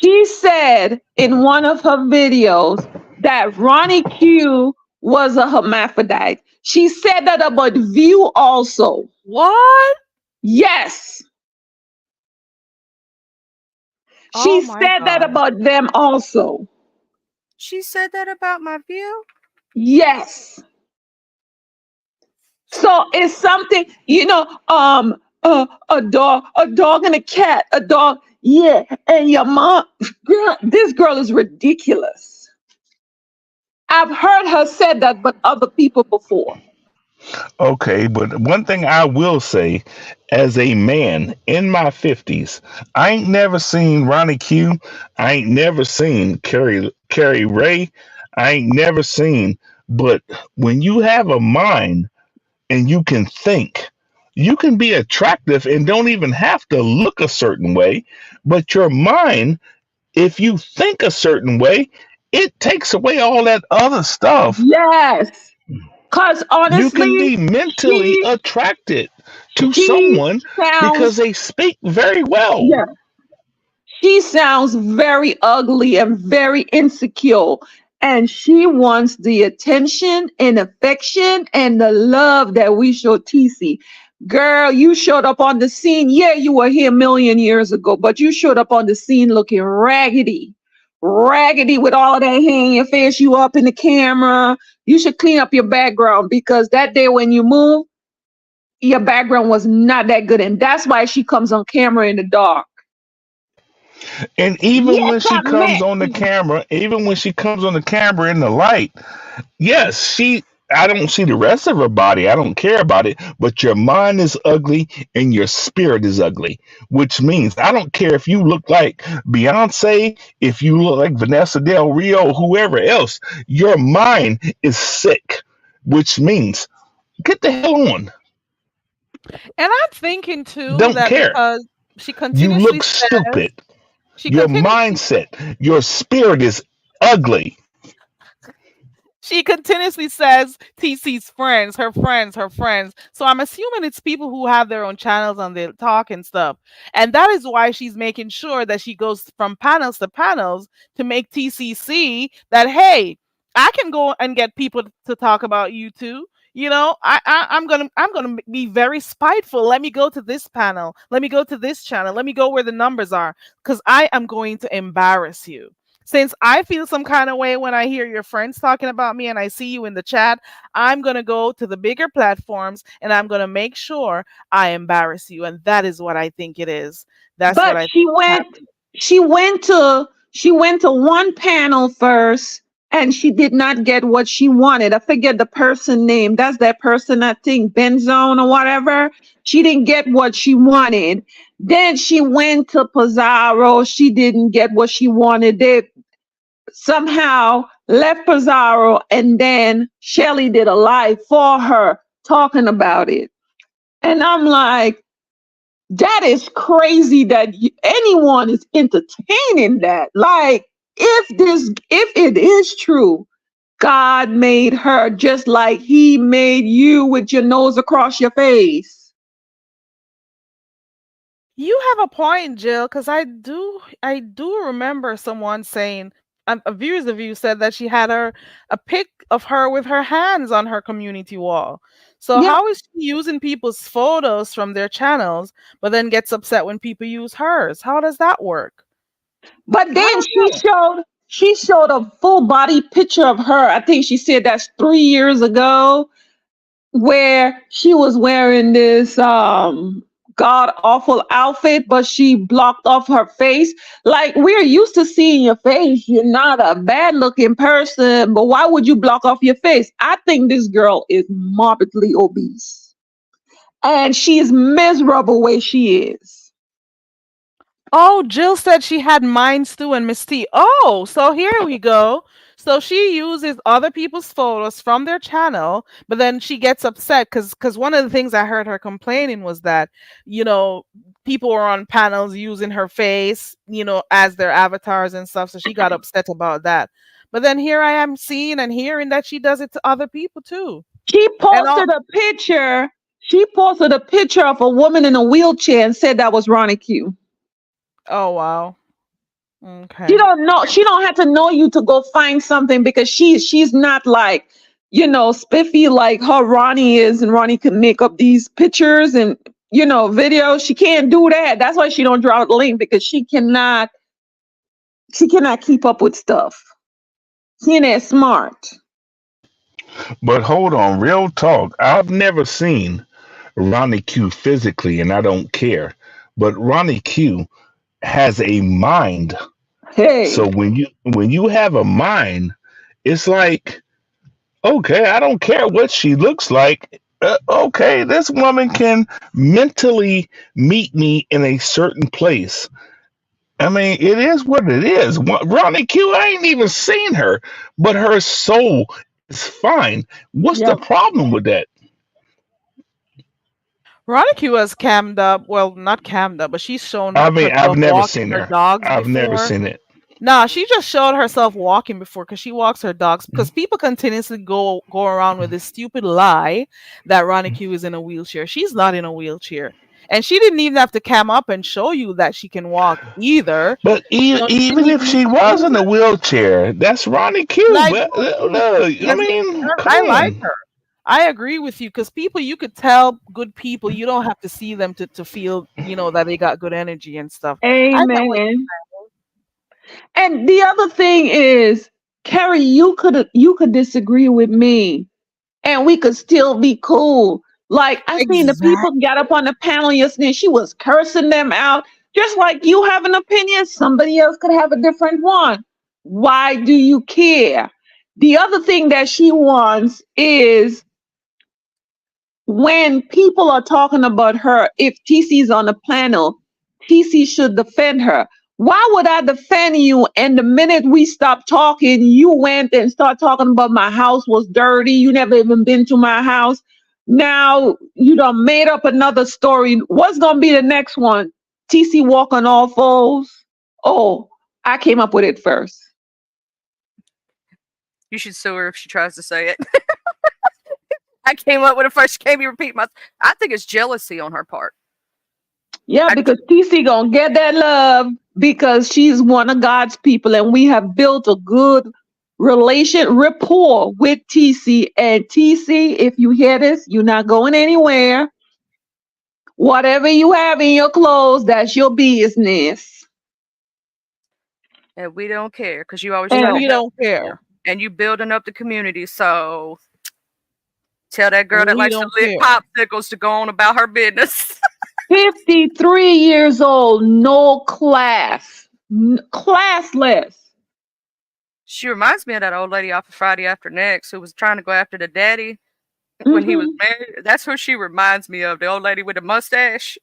She said in one of her videos that Ronnie Q was a hermaphrodite. She said that about View also. What? Yes. Oh She my said that god. about them also. She said that about my view. Yes. So it's something, a dog and a cat, a dog, yeah, and your mom, girl, this girl is ridiculous. I've heard her say that, but other people before. Okay, but one thing I will say, as a man in my 50s, I ain't never seen Ronnie Q. I ain't never seen Carrie Ray. I ain't never seen. But when you have a mind and you can think, you can be attractive and don't even have to look a certain way. But your mind, if you think a certain way, it takes away all that other stuff. Yes. Because You can honestly, be mentally she attracted to she someone because sounds, they speak very well. yeah, she sounds very ugly and very insecure. And she wants the attention and affection and the love that we show TC. Girl, you showed up on the scene. Yeah, you were here a million years ago, but you showed up on the scene looking raggedy. Raggedy with all that hair in your face. You up in the camera. You should clean up your background because that day when you move, your background was not that good. And that's why she comes on camera in the dark. And even Yes, when I she comes met on the you. camera, even when she comes on the camera in the light, yes, I don't see the rest of her body. I don't care about it. But your mind is ugly and your spirit is ugly, which means I don't care if you look like Beyonce, if you look like Vanessa Del Rio, whoever else. Your mind is sick, which means get the hell on. And I'm thinking too Don't that care. because she You continuously look says stupid. she Your continuously mindset, your spirit is ugly. she continuously says TC's friends, her friends, her friends. So I'm assuming it's people who have their own channels and they talk and stuff. And that is why she's making sure that she goes from panels to panels to make TC see that, hey, I can go and get people to talk about you too. You know, I'm gonna be very spiteful. Let me go to this panel. Let me go to this channel. Let me go where the numbers are, because I am going to embarrass you. Since I feel some kind of way when I hear your friends talking about me and I see you in the chat, I'm going to go to the bigger platforms and I'm going to make sure I embarrass you. And that is what I think it is. That's what But I think is happening. she went to one panel first and she did not get what she wanted. I forget the person name. That's that person, I think, Benzone or whatever. She didn't get what she wanted. Then she went to Pizarro. She didn't get what she wanted. They somehow left Pizarro and then Shelly did a live for her talking about it. And I'm like, that is crazy that anyone is entertaining that. Like, if it is true, God made her just like he made you with your nose across your face. You have a point, Jill, because I do remember someone saying a viewers of you said that she had a pic of her with her hands on her community wall. So Yep. how is she using people's photos from their channels, but then gets upset when people use hers? How does that work? But I then don't know. she showed a full body picture of her. I think she said that's 3 years ago, where she was wearing this god awful outfit, but she blocked off her face. Like, we're used to seeing your face. You're not a bad looking person, but why would you block off your face? I think this girl is morbidly obese and she's miserable where she is. Oh, Jill said she had Mind Stew and Miss T. Oh, so here we go. So she uses other people's photos from their channel, but then she gets upset because one of the things I heard her complaining was that, you know, people were on panels using her face, as their avatars and stuff. So she got upset about that. But then here I am seeing and hearing that she does it to other people too. She And all, posted a picture. She posted a picture of a woman in a wheelchair and said that was Ronnie Q. oh wow. She Okay. don't know. She don't have to know you to go find something because she's not like, spiffy like how Ronnie is, and Ronnie can make up these pictures and videos. She can't do that. That's why she don't draw the link, because she cannot keep up with stuff. She ain't that smart. But hold on, real talk. I've never seen Ronnie Q physically, and I don't care. But Ronnie Q has a mind. So Hey, when you have a mind, it's like, okay, I don't care what she looks like. Okay, this woman can mentally meet me in a certain place. I mean, it is what it is. Ronnie Q, I ain't even seen her, but her soul is fine. What's the yep. problem with that? Veronica was cammed up. Well, not cammed up, but she's shown I mean, I've herself never walking seen her her. dogs I've never before. seen it. Nah, she just showed herself walking before because she walks her dogs. Because people continuously go around with this stupid lie that Ronnie Q is in a wheelchair. She's not in a wheelchair, and she didn't even have to cam up and show you that she can walk either. But She didn't even if even need she to was use in a it. wheelchair, that's Ronnie Q. Like, But look, I yes, mean, come I like on. her. I agree with you because people, you could tell good people, you don't have to see them to feel, that they got good energy and stuff. I get what Amen. And the other thing is, Carrie, you could disagree with me, and we could still be cool. Like I seen the people exactly. got up on the panel yesterday, she was cursing them out. Just like you have an opinion, somebody else could have a different one. Why do you care? The other thing that she wants is when people are talking about her, if TC's on the panel, TC should defend her. Why would I defend you? And the minute we stopped talking, you went and start talking about my house was dirty. You never even been to my house. Now you done made up another story. What's gonna be the next one? TC walk on all fours? Oh, I came up with it first. You should sue her if she tries to say it. I came up with it first. She can't be repeat my. I think it's jealousy on her part. Yeah, I, because TC gonna get that love because she's one of God's people, and we have built a good rapport with TC. And TC, if you hear this, you're not going anywhere. Whatever you have in your clothes, that's your business. and we don't care because you always And try to we And help don't people, care. and you building up the community. So tell that girl And that we likes to don't lick care. popsicles to go on about her business. 53 years old, no class, classless. She reminds me of that old lady off of Friday After Next who was trying to go after the daddy when he was Mhm. married. That's who she reminds me of, the old lady with the mustache.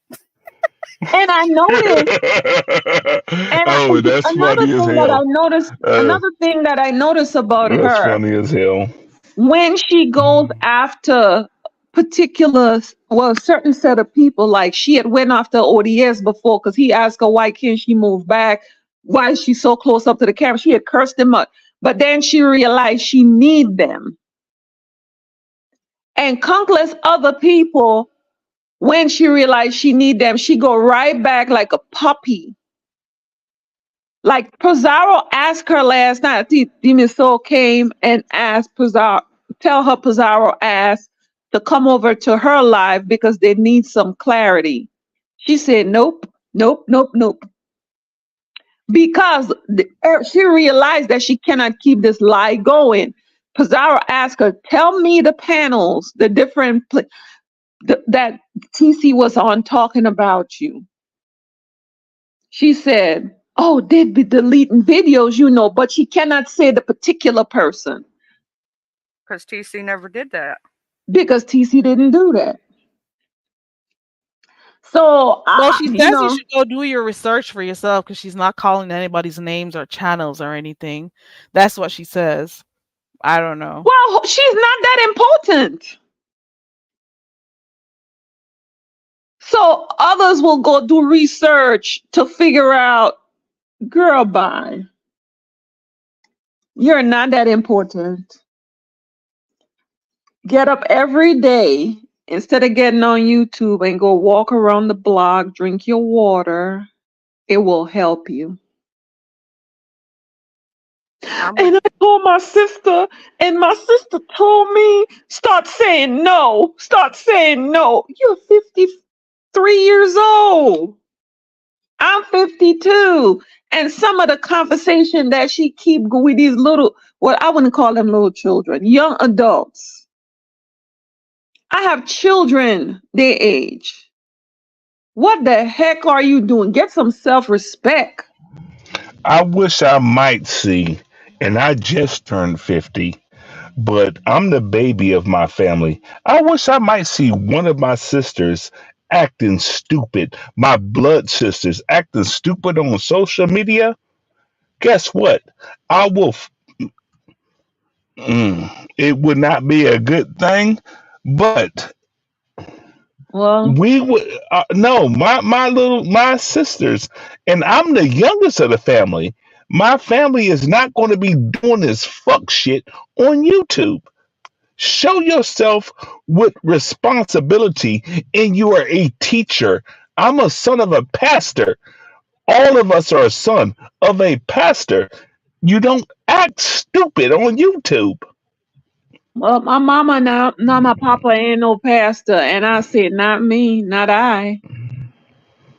And I noticed, and Oh, that's another funny as thing that I hell. noticed, Uh, another thing that I noticed about that's her, funny as hell. when she goes after particular, well, certain set of people, like she had went after ODS before because he asked her why can't she move back, why is she so close up to the camera, she had cursed him out, but then she realized she need them. And countless other people, when she realized she need them, she go right back like a puppy. Like Pizarro asked her last night, Demon Soul came and asked Pizarro, tell her Pizarro asked to come over to her live because they need some clarity. She said, nope, nope, nope, nope. Because she realized that she cannot keep this lie going. Pizarro asked her, tell me the panels, the different that TC was on talking about you. She said, oh, they'd be deleting videos, but she cannot say the particular person Because TC never did that. because TC didn't do that. So, Well, she says you should go do your research for yourself because she's not calling anybody's names or channels or anything. That's what she says. I don't know. well, she's not that important. So others will go do research to figure out, girl, bye. You're not that important. Get up every day instead of getting on YouTube and go walk around the block, drink your water. It will help you. I'm with And I told my sister, and my sister told me, start saying no. Start saying no. You're 53 years old. I'm 52. And some of the conversation that she keep with these little, well, I wouldn't call them little children, young adults. I have children their age. What the heck are you doing? Get some self-respect. I wish I might see, and I just turned 50, but I'm the baby of my family. I wish I might see one of my sisters acting stupid, my blood sisters acting stupid on social media. Guess what? I will. It would not be a good thing, but Well, we would no my sisters, and I'm the youngest of the family. My family is not going to be doing this fuck shit on YouTube. Show yourself with responsibility, and you are a teacher. I'm a son of a pastor. All of us are a son of a pastor. You don't act stupid on YouTube. Well, my mama now my papa ain't no pastor, and I said, not me, not I.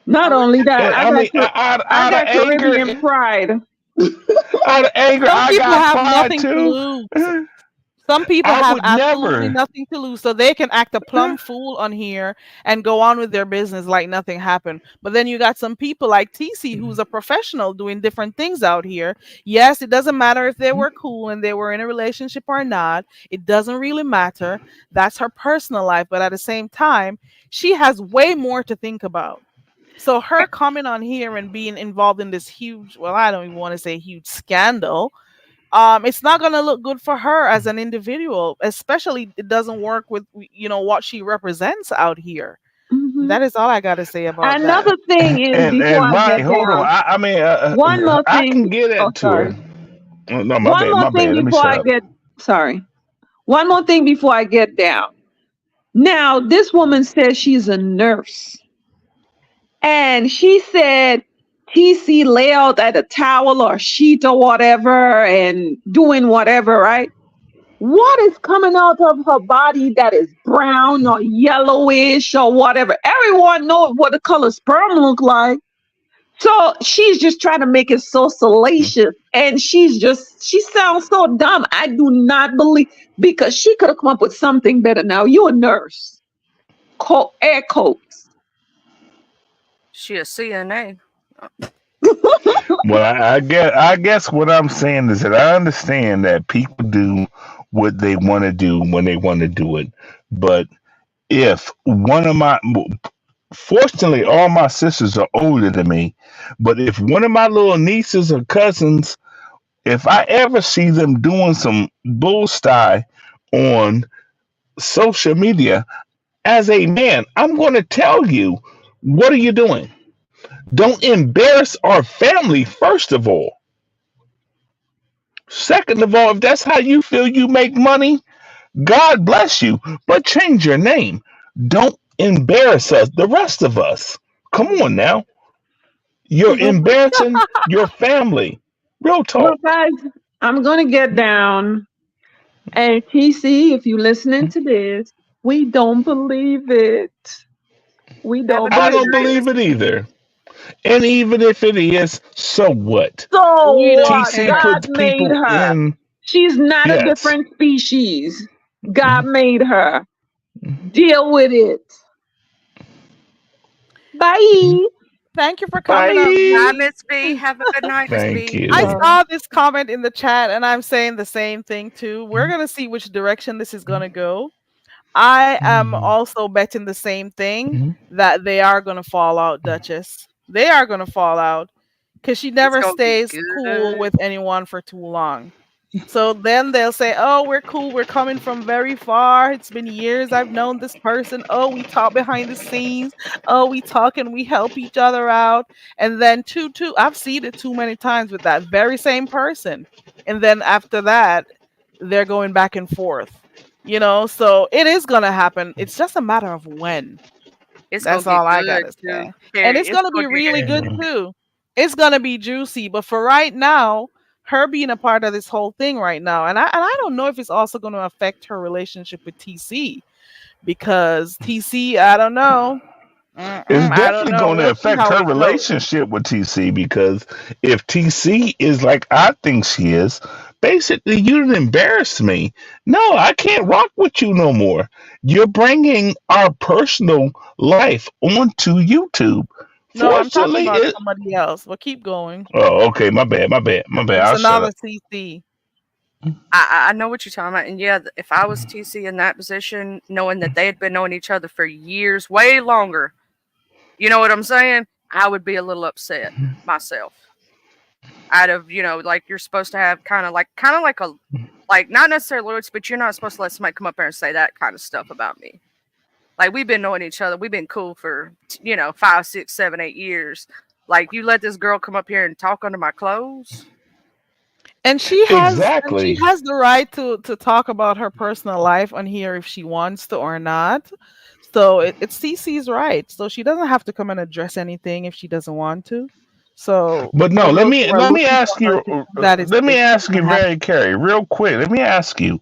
Not Oh, only that, And I mean, I out of got anger, Caribbean pride. out of anger, Some I people got have pride nothing to too. lose. Some people I have would absolutely never. nothing to lose, so they can act a plumb fool on here and go on with their business like nothing happened. But then you got some people like TC who's a professional doing different things out here. Yes, it doesn't matter if they were cool and they were in a relationship or not. It doesn't really matter. That's her personal life. But at the same time, she has way more to think about. So her coming on here and being involved in this huge, well, I don't even want to say huge scandal, it's not going to look good for her as an individual, especially it doesn't work with what she represents out here. Hmm. That is all I got to say about that. Another thing is, before And I right, get hold on. down, I mean, one more I can thing. get Oh, it to her. sorry. Oh, no, my One bad, more my thing bad. Let me before shut I up. get. Sorry. One more thing before I get down. Now, this woman says she's a nurse. And she said TC lay out at a towel or sheet or whatever and doing whatever, right? What is coming out of her body that is brown or yellowish or whatever? Everyone knows what the color sperm look like. So she's just trying to make it so salacious. And she sounds so dumb. I do not believe, because she could have come up with something better. Now, you're a nurse. Air quotes. she a CNA. Well, I guess what I'm saying is that I understand that people do what they want to do when they want to do it. But if one of my, fortunately, all my sisters are older than me, but if one of my little nieces or cousins, if I ever see them doing some bull style on social media, as a man, I'm going to tell you, what are you doing? Don't embarrass our family, first of all. Second of all, if that's how you feel you make money, God bless you, but change your name. Don't embarrass us, the rest of us. Come on now. You're embarrassing your family. Real Well, talk. guys, I'm going to get down. And TC, if you're listening to this, we don't believe it. We Have a don't I good don't believe night, it. Miss believe it B. either. And even if it is, so what? So We don't what? TC care. God puts made people her. in, She's not a yes. different species. God made her. Deal with it. Bye. Thank you for coming up, Bye, Bye. B. Miss B. Have a good night, Miss Thank B. I you. saw this comment in the chat and I'm saying the same thing too. We're going to see which direction this is going to go. I am also betting the same thing, that they are going to fall out, Duchess. They are going to fall out because she It's never gonna be stays cool good. with anyone for too long. So then they'll say, "Oh, we're cool. We're coming from very far. It's been years I've known this person. Oh, we talk behind the scenes. Oh, we talk and we help each other out." And then two, I've seen it too many times with that very same person. And then after that, they're going back and forth. So it is gonna happen. It's just a matter of when. It's gonna That's get all I good gotta too. say. And Carrie, it's it's gonna gonna be get really good. good too. It's gonna be juicy. But for right now, her being a part of this whole thing right now, and I don't know if it's also gonna affect her relationship with TC, because TC, I don't know. It's I don't definitely know. going to We'll see affect how her it goes. relationship with TC, because if TC is like I think she is, basically you done embarrassed me. No, I can't rock with you no more. You're bringing our personal life onto YouTube. No, I'm talking Fortunately, about it. somebody else. But keep going. Oh, okay. My bad. It's I'll shut another up. CC. I know what you're talking about, and yeah, if I was TC in that position, knowing that they had been knowing each other for years, way longer, you know what I'm saying? I would be a little upset myself. Out of like you're supposed to have kind of like a like not necessarily loyalty, but you're not supposed to let somebody come up there and say that kind of stuff about me. Like we've been knowing each other, we've been cool for 5, 6, 7, 8 years. Like you let this girl come up here and talk under my clothes. Exactly. She has the right to talk about her personal life on here if she wants to or not. So it's CC's right. So she doesn't have to come and address anything if she doesn't want to. So But for no, those who are let me looking for ask her you. to do that, Let me it's not ask you gonna happen. very, Carrie, real quick. Let me ask you.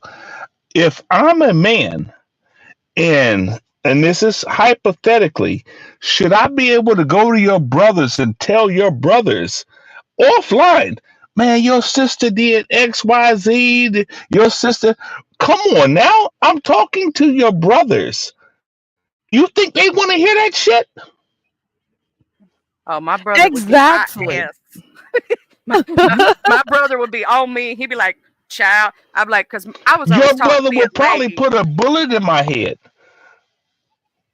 If I'm a man and this is hypothetically, should I be able to go to your brothers and tell your brothers offline, man, your sister did XYZ, your sister, come on now. I'm talking to your brothers. You think they want to hear that shit? Oh, my brother would get my Exactly. ass. My brother would be on me. He'd be like, "Child," I'm like, because I was always Your taught to brother be a would probably lady. put a bullet in my head.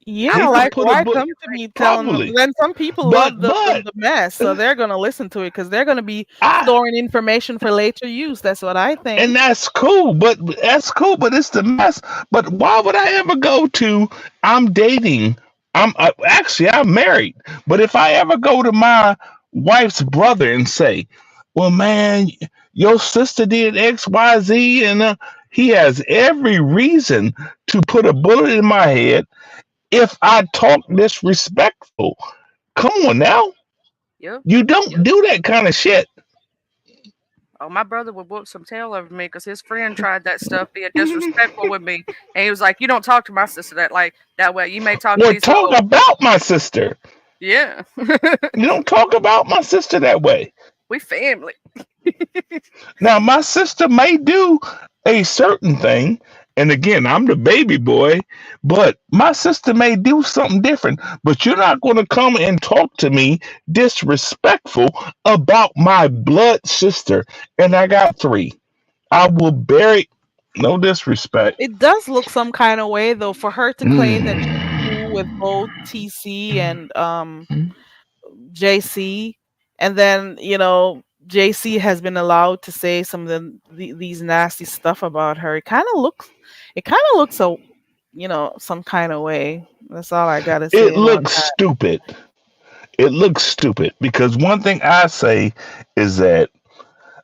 Yeah, I He was could like always put a why taught to bullet, come be to a lady. me telling them? probably. Then some people But love the, but the mess, so they're gonna listen to it because they're gonna be I storing information for later use. That's what I and think. that's cool, but that's cool, but it's the mess. But why would I ever go to? I'm dating. Actually I'm married. But if I ever go to my wife's brother and say, "Well, man, your sister did X, Y, Z," and he has every reason to put a bullet in my head if I talk disrespectful. Come on now, Yep. you don't do that kind of shit. Oh, my brother would whoop some tail over me because his friend tried that stuff, being disrespectful with me, and he was like, "You don't talk to my sister that way. You may talk to Or these talk hoes." about my sister. Yeah, You don't talk about my sister that way. we family. Now, my sister may do a certain thing, and again, I'm the baby boy, but my sister may do something different. But you're not going to come and talk to me disrespectful about my blood sister. And I got three. I will bury, no disrespect. It does look some kind of way though for her to claim that she's Mm. cool with both TC and JC, and then JC has been allowed to say some of these nasty stuff about her. It kind of looks so some kind of way. That's all I gotta It say about looks that. stupid. It looks stupid because one thing I say is that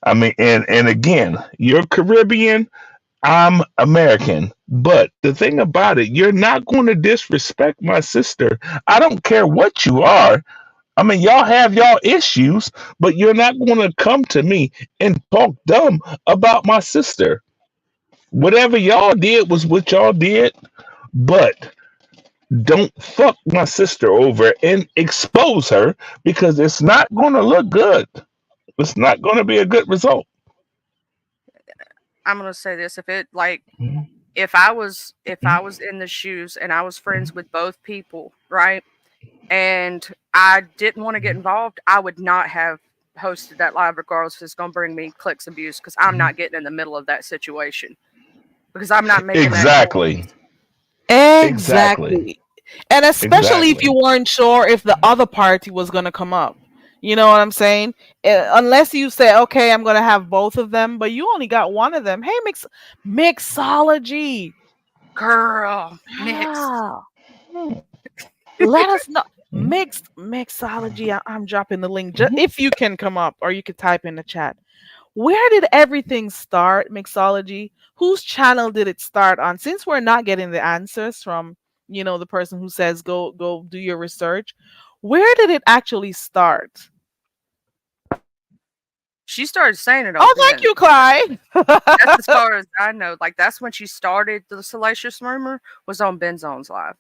I mean, and again, you're Caribbean, I'm American. But the thing about it, you're not going to disrespect my sister. I don't care what you are. I mean, y'all have y'all issues, but you're not going to come to me and talk dumb about my sister. Whatever y'all did was what y'all did, but don't fuck my sister over and expose her because it's not going to look good. It's not going to be a good result. I'm gonna say this: Mhm. if I was in the shoes and I was friends with both people, right, and I didn't want to get involved, I would not have hosted that live regardless if it's gonna bring me clicks and views because I'm not getting in the middle of that situation because I'm not making that Exactly. choice. Exactly. Exactly. And especially if you Exactly. weren't sure if the other party was going to come up. You know what I'm saying? Unless you say, okay, I'm going to have both of them, but you only got one of them. Hey, mixology. Girl, mixed. Ah, let us know. Mixology. I'm dropping the link. Just, if you can come up or you could type in the chat. Where did everything start, mixology? Whose channel did it start on? Since we're not getting the answers from, the person who says go do your research, where did it actually start? She started saying it on Oh, thank Ben. you, Clyde. That's as far as I know. Like that's when she started the Salacious Rumor was on Ben Zone's live.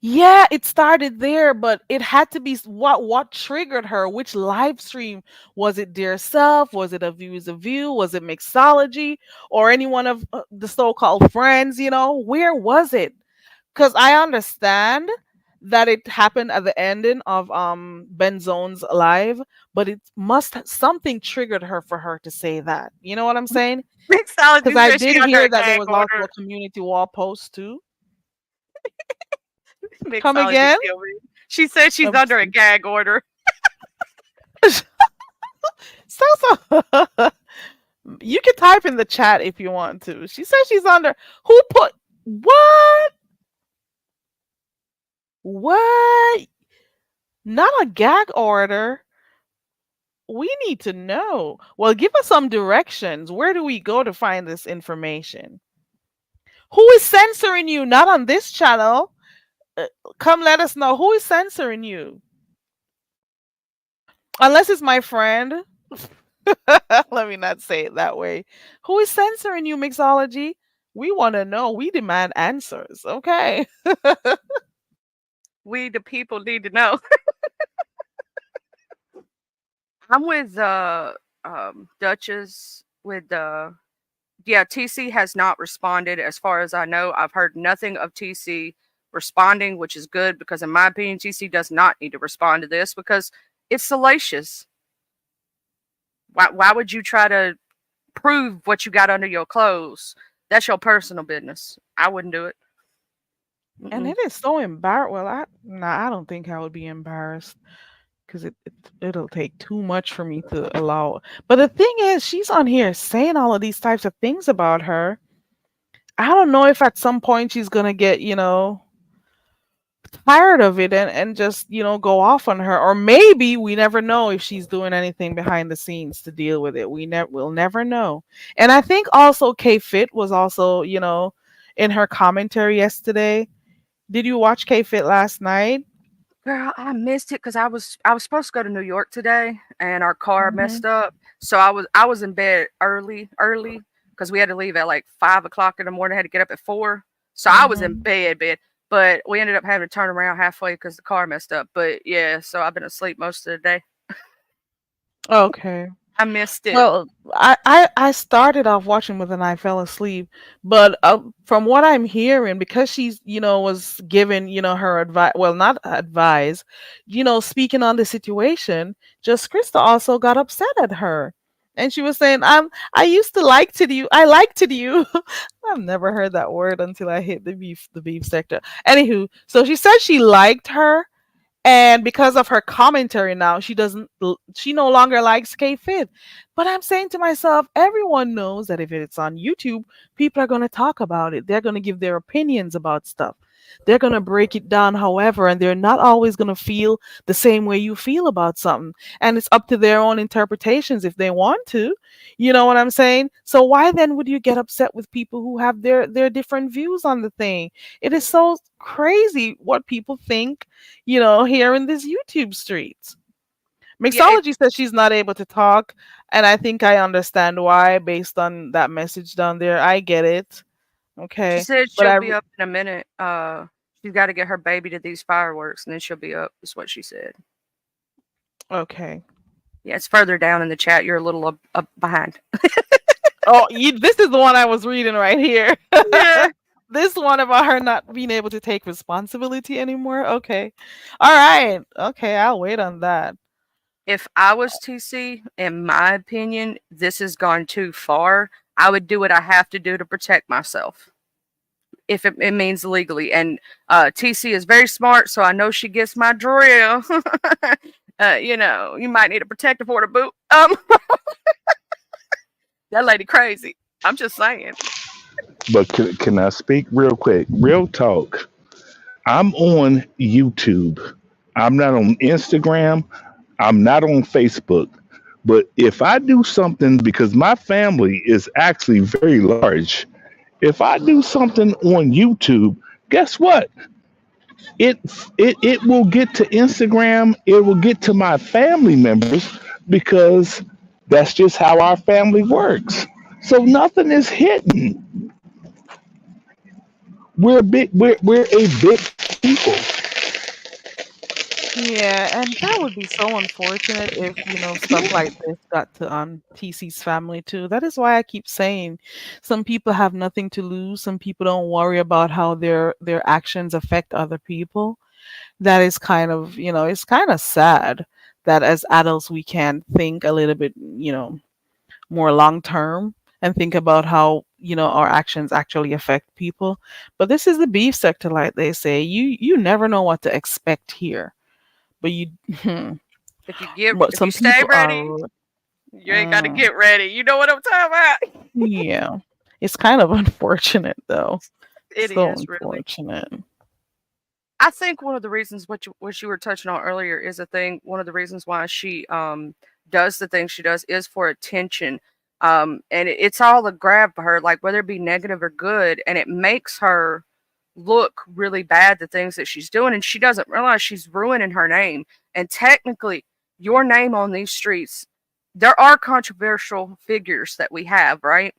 Yeah, it started there, but it had to be what triggered her. Which live stream was it? Dear Self? Was it A View is a View? Was it Mixology or any one of the so-called friends? Where was it? Because I understand that it happened at the ending of Ben Zone's live, but it something triggered her for her to say that. You know what I'm saying? Because Mixology I said she did under hear a that there gag was also order. a community wall post too. Come Mixology again? killed me. She said she's Um, under a gag order. so you can type in the chat if you want to. She says she's under. Who put what? What? Not a gag order. We need to know. Well, give us some directions. Where do we go to find this information? Who is censoring you? Not on this channel. Come let us know. Who is censoring you? Unless it's my friend. Let me not say it that way. Who is censoring you, Mixology? We want to know. We demand answers. Okay. We the people need to know. I'm with Duchess with yeah, TC has not responded as far as I know. I've heard nothing of TC responding, which is good because in my opinion TC does not need to respond to this because it's salacious. Why would you try to prove what you got under your clothes? That's your personal business. I wouldn't do it. And it is so embarrassed. Well, I don't think I would be embarrassed because it'll take too much for me to allow. But the thing is, she's on here saying all of these types of things about her. I don't know if at some point she's gonna get, tired of it and just, go off on her. Or maybe we never know if she's doing anything behind the scenes to deal with it. We'll never know. And I think also K Fit was also, in her commentary yesterday. Did you watch K Fit last night? Girl, I missed it because I was supposed to go to New York today and our car Mhm. messed up. So I was in bed early because we had to leave at like 5 o'clock in the morning. I had to get up at 4. So I was in Mhm. bed. But we ended up having to turn around halfway because the car messed up. But yeah, so I've been asleep most of the day. Okay. I missed it. Well, I started off watching with and I fell asleep, but from what I'm hearing, because she's was given her advice, well, not advise, speaking on the situation, just Krista also got upset at her, and she was saying, I used to like to you, I liked to you. I've never heard that word until I hit the beef sector. Anywho, so she said she liked her, and because of her commentary now, she no longer likes K-Fit. But I'm saying to myself, everyone knows that if it's on YouTube, people are going to talk about it. They're going to give their opinions about stuff. They're going to break it down however, and they're not always going to feel the same way you feel about something. And it's up to their own interpretations if they want to. You know what I'm saying? So why then would you get upset with people who have their different views on the thing? It is so crazy what people think, here in these YouTube streets. Yeah, Mixology says she's not able to talk, and I think I understand why based on that message down there. I get it. she Okay. said But she'll I be up in a minute. She's got to get her baby to these fireworks and then she'll be up, is what she said. okay. Yeah, it's further down in the chat. You're a little up behind. Oh, this is the one I was reading right here. Yeah. This one about her not being able to take responsibility anymore. Okay. All right. Okay, I'll wait on that. If I was TC, in my opinion, this has gone too far. I would do what I have to do to protect myself. If it means legally. And TC is very smart, so I know she gets my drill. You might need a protective order, boo. That lady crazy. I'm just saying. But can I speak real quick? Real talk. I'm on YouTube. I'm not on Instagram. I'm not on Facebook. But if I do something, because my family is actually very large, if I do something on YouTube, guess what? It will get to Instagram. It will get to my family members because that's just how our family works. So nothing is hidden. We're a big people. Yeah, and that would be so unfortunate if, stuff like this got to TC's family too. That is why I keep saying some people have nothing to lose. Some people don't worry about how their actions affect other people. That is kind of, it's kind of sad that as adults we can't think a little bit, more long term and think about how, our actions actually affect people. But this is the beef sector, like they say. You never know what to expect here. But but If you some stay people ready, are, you ain't got to get ready. You know what I'm talking about? yeah. It's kind of unfortunate though. It So is really. unfortunate. I think one of the reasons what you were touching on earlier is a thing. One of the reasons why she does the things she does is for attention. And it's all a grab for her, like whether it be negative or good, and it makes her look really bad, the things that she's doing, and she doesn't realize she's ruining her name. And technically, your name on these streets, there are controversial figures that we have, right?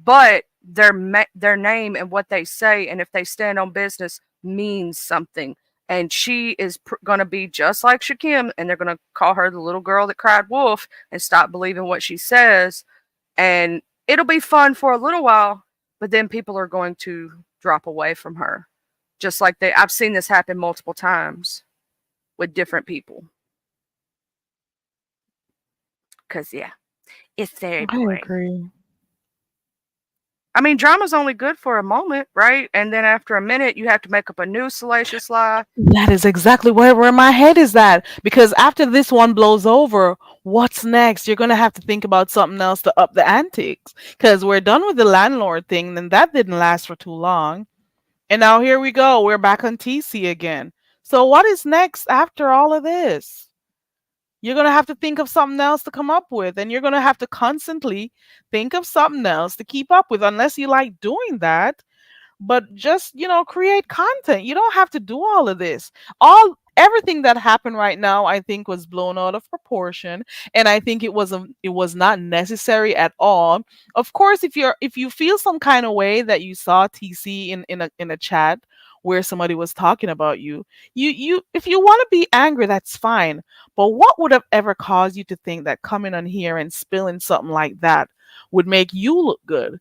but their name and what they say, and if they stand on business, means something. And she is going to be just like Shakim, and they're going to call her the little girl that cried wolf and stop believing what she says. And it'll be fun for a little while, but then people are going to drop away from her. Just like I've seen this happen multiple times with different people. Because, yeah, it's very I boring. agree. I mean, drama's only good for a moment, right? And then after a minute, you have to make up a new salacious lie. That is exactly where my head is at. Because after this one blows over, what's next? You're gonna have to think about something else to up the antics. Because we're done with the landlord thing, and that didn't last for too long. And now here we go. We're back on TC again. So what is next after all of this? You're going to have to think of something else to come up with, and you're going to have to constantly think of something else to keep up with, unless you like doing that. But just, create content. You don't have to do all of this. Everything that happened right now, I think, was blown out of proportion, and I think it was not necessary at all. Of course, if you feel some kind of way that you saw TC in a chat where somebody was talking about you if you want to be angry, that's fine. But what would have ever caused you to think that coming on here and spilling something like that would make you look good?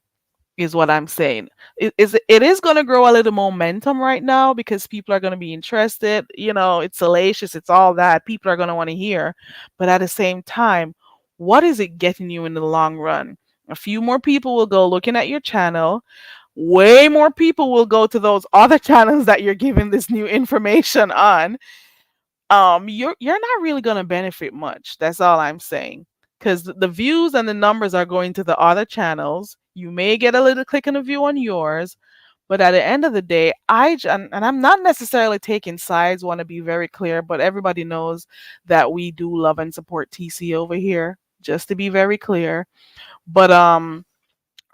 Is what I'm saying. It is going to grow a little momentum right now because people are going to be interested. It's salacious, it's all that. People are going to want to hear. But at the same time, what is it getting you in the long run? A few more people will go looking at your channel. Way more people will go to those other channels that you're giving this new information on. You're not really going to benefit much. That's all I'm saying. Because the views and the numbers are going to the other channels. You may get a little click and a view on yours, but at the end of the day, and I'm not necessarily taking sides, want to be very clear, but everybody knows that we do love and support TC over here, just to be very clear. But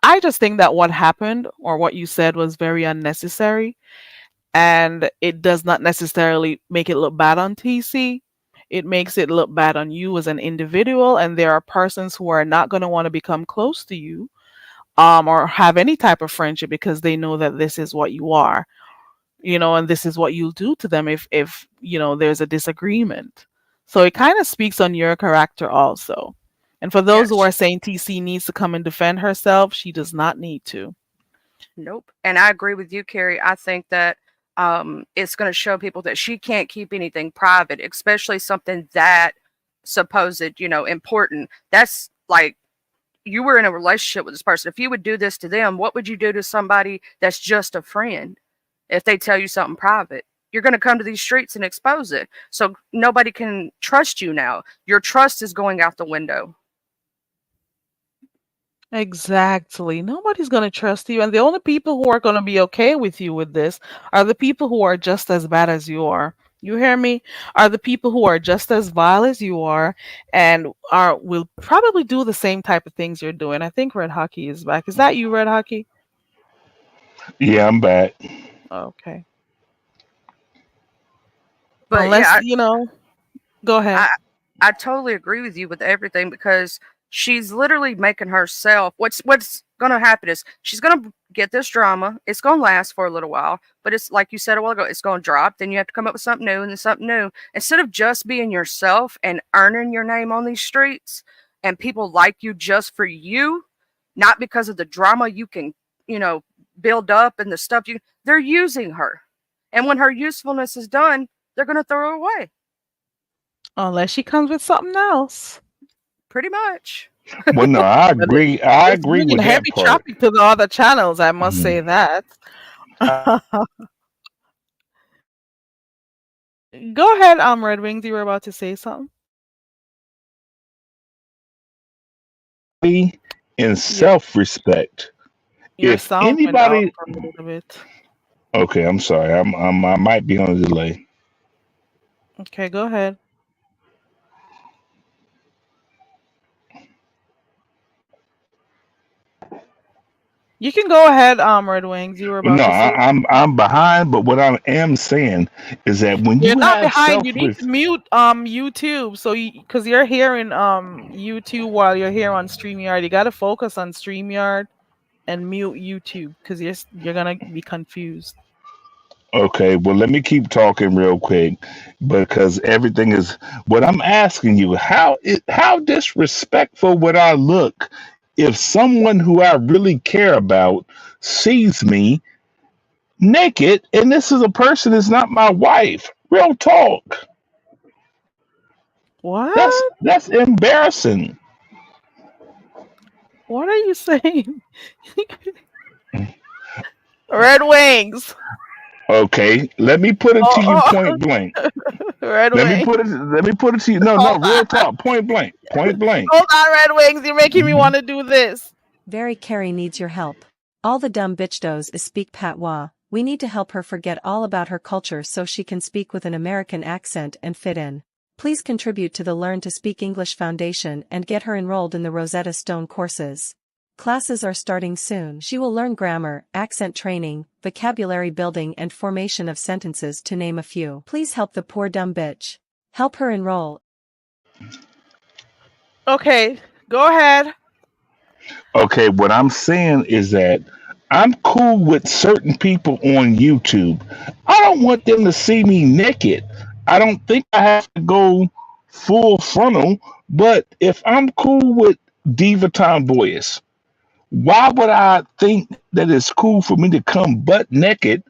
I just think that what happened or what you said was very unnecessary, and it does not necessarily make it look bad on TC. It makes it look bad on you as an individual, and there are persons who are not going to want to become close to you or have any type of friendship because they know that this is what you are, and this is what you'll do to them if there's a disagreement. So it kind of speaks on your character also. And for those who Yes. are saying TC needs to come and defend herself, she does not need to. Nope. And I agree with you, Carrie. I think that it's going to show people that she can't keep anything private, especially something that supposed, important. That's like you were in a relationship with this person. If you would do this to them, what would you do to somebody that's just a friend if they tell you something private? You're going to come to these streets and expose it. So nobody can trust you now. Your trust is going out the window. Exactly. Nobody's going to trust you. And the only people who are going to be okay with you with this are the people who are just as bad as you are. You hear me? Are the people who are just as vile as you are and will probably do the same type of things you're doing. I think Red Hockey is back. Is that you, Red Hockey? Yeah, I'm back. Okay. But Unless, go ahead. I totally agree with you with everything because she's literally making herself. What's going to happen is she's going to get this drama. It's going to last for a little while, but it's like you said a while ago. It's going to drop. Then you have to come up with something new and then something new. Instead of just being yourself and earning your name on these streets, and people like you just for you, not because of the drama you can, build up and the stuff they're using her, and when her usefulness is done, they're going to throw her away. Unless she comes with something else. Pretty much. Well, no, I agree. I It's agree bringing with that heavy part. traffic to the other channels, I must Mhm. say that. Go ahead, Red Wings. You were about to say something. In self-respect. Your If sound went out anybody, for a little bit. okay, I'm sorry. I might be on a delay. Okay, go ahead. You can go ahead, Red Wings. You were No, about to say. I'm behind. But what I am saying is that when You're you not have behind. You need to self-respect, mute YouTube so because you're hearing YouTube while you're here on StreamYard. You got to focus on StreamYard. and mute YouTube because you're gonna be confused. Okay, well, let me keep talking real quick because everything is what I'm asking you. How disrespectful would I look if someone who I really care about sees me naked and this is a person that's not my wife? Real talk. That's What? that's embarrassing. What are you saying? Red Wings. Okay, let me put it to you Oh, point blank. Red Let me Wings. put it. Let me put it to you. No, no, Hold real on. talk. Point blank. Point blank. Hold on, Red Wings. You're making me want to do this. Very Carrie needs your help. All the dumb bitch does is speak patois. We need to help her forget all about her culture so she can speak with an American accent and fit in. Please contribute to the Learn to Speak English Foundation and get her enrolled in the Rosetta Stone courses. Classes are starting soon. She will learn grammar, accent training, vocabulary building and formation of sentences to name a few. Please help the poor dumb bitch. Help her enroll. Okay, go ahead. Okay, what I'm saying is that I'm cool with certain people on YouTube. I don't want them to see me naked. I don't think I have to go full frontal, but if I'm cool with Diva Tomboyous, why would I think that it's cool for me to come butt naked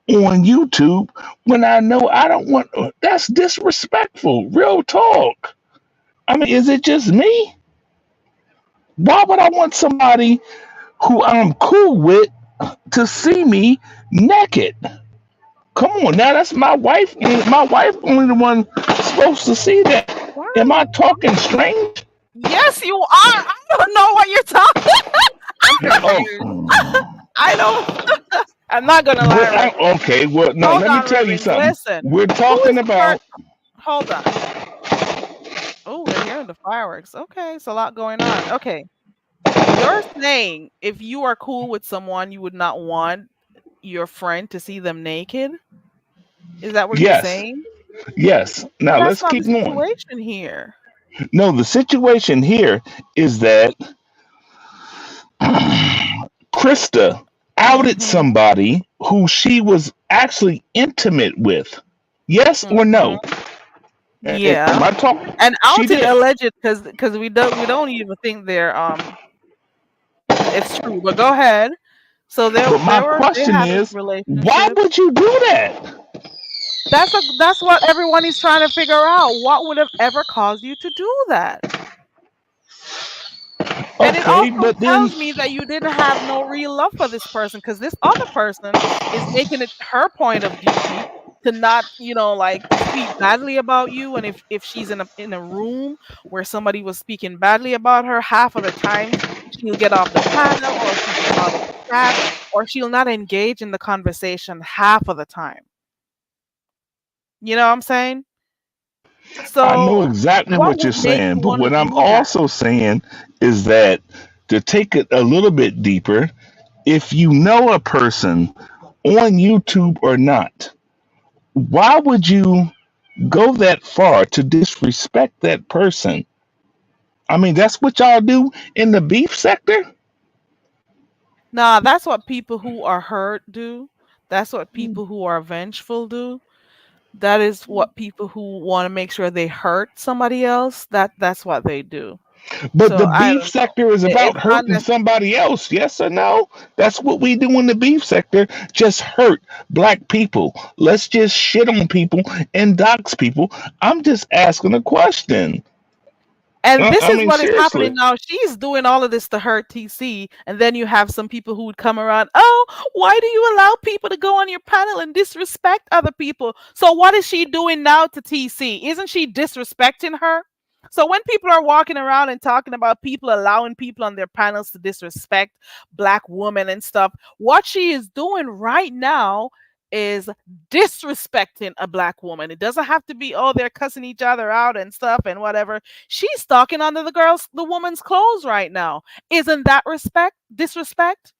on YouTube when I know I don't want that's disrespectful. Real talk. I mean, is it just me? Why would I want somebody who I'm cool with to see me naked? Come on, now that's my wife. My wife only the one supposed to see that. Why are Am I you? talking strange? Yes, you are. I don't know what you're talking. I'm confused. Oh, I don't. I'm not gonna lie, Red Wings. okay. Well, no. Hold Let me on, tell Red you Wings. something. Listen. We're Who is talking the person? about. Hold on. Oh, they're hearing the fireworks. Okay, it's a lot going on. Okay. You're saying if you are cool with someone, you would not want your friend to see them naked? Is that what you're Yes, saying? yes. But Now that's let's not the keep going. situation here. No, the situation here is that Krista outed Mm-hmm. somebody who she was actually intimate with. Yes or Mm-hmm. no? Am Yeah. I talking? And She outed did. alleged because we don't even think they're it's true. But go ahead. So But my they question had this is, why relationship. would you do that? That's what everyone is trying to figure out. What would have ever caused you to do that? And it Okay, also but then tells me that you didn't have no real love for this person because this other person is making it her point of duty to not, like speak badly about you. And if she's in a room where somebody was speaking badly about her, half of the times she'll get off the panel or she'll come out of the chat or she'll not engage in the conversation half of the time. You know what I'm saying? I know So exactly what what you're would make saying. you But want to what I'm do that? also saying is that to take it a little bit deeper, if you know a person on YouTube or not, why would you go that far to disrespect that person? I mean, that's what y'all do in the beef sector? Nah, that's what people who are hurt do. That's what people who are vengeful do. That is what people who want to make sure they hurt somebody else, that's what they do. But So the I beef don't know. sector is about It's not hurting somebody else, yes or no? That's what we do in the beef sector. Just hurt black people. Let's just shit on people and dox people. I'm just asking a question. And this I is mean, what is seriously. happening now. She's doing all of this to hurt TC, and then you have some people who would come around. Oh, why do you allow people to go on your panel and disrespect other people? So what is she doing now to TC? Isn't she disrespecting her? So when people are walking around and talking about people allowing people on their panels to disrespect black women and stuff, what she is doing right now is disrespecting a black woman. It doesn't have to be, oh, they're cussing each other out and stuff and whatever. She's stalking under the woman's clothes right now. Isn't that disrespect?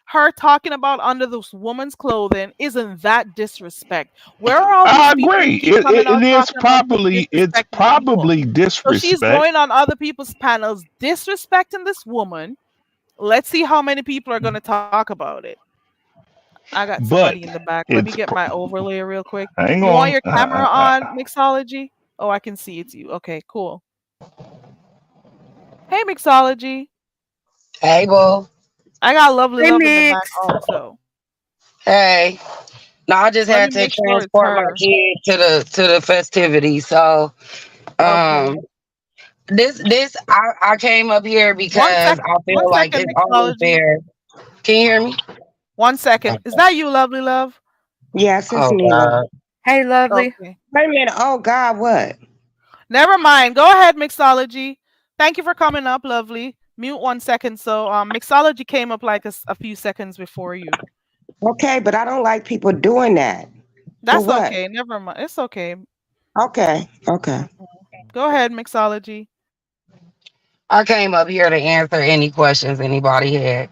Her talking about under this woman's clothing, isn't that disrespect? Where are all these I people who agree. keep coming out talking about you It's disrespecting people? probably So she's disrespect. going on other people's panels disrespecting this woman, Let's see how many people are gonna talk about it. I got But somebody in the back. Let me it's get my overlay real quick. hang You want on. your camera on, Mixology? Oh, I can see it's you. Okay, cool. Hey, Mixology. Hey, boo. I got Lovely Hey, Love in the back Mix. also. Hey. No, I just Let me had to make sure it's transport my her. kid to the festivities. So, Okay. um, I came up here because I One feel like second, it's only Mixology. fair. Can you hear me? 1 second. Is that you, Lovely Love? Yes, it's Oh me, love. God. Hey, lovely. Okay. Wait a minute. Oh God, what? Never mind. Go ahead, Mixology. Thank you for coming up, Lovely. Mute 1 second. So, Mixology came up like a few seconds before you. Okay, but I don't like people doing that. For That's what? okay. Never mind. It's okay. Okay, okay. Mhm. Go ahead, Mixology. I came up here to answer any questions anybody had.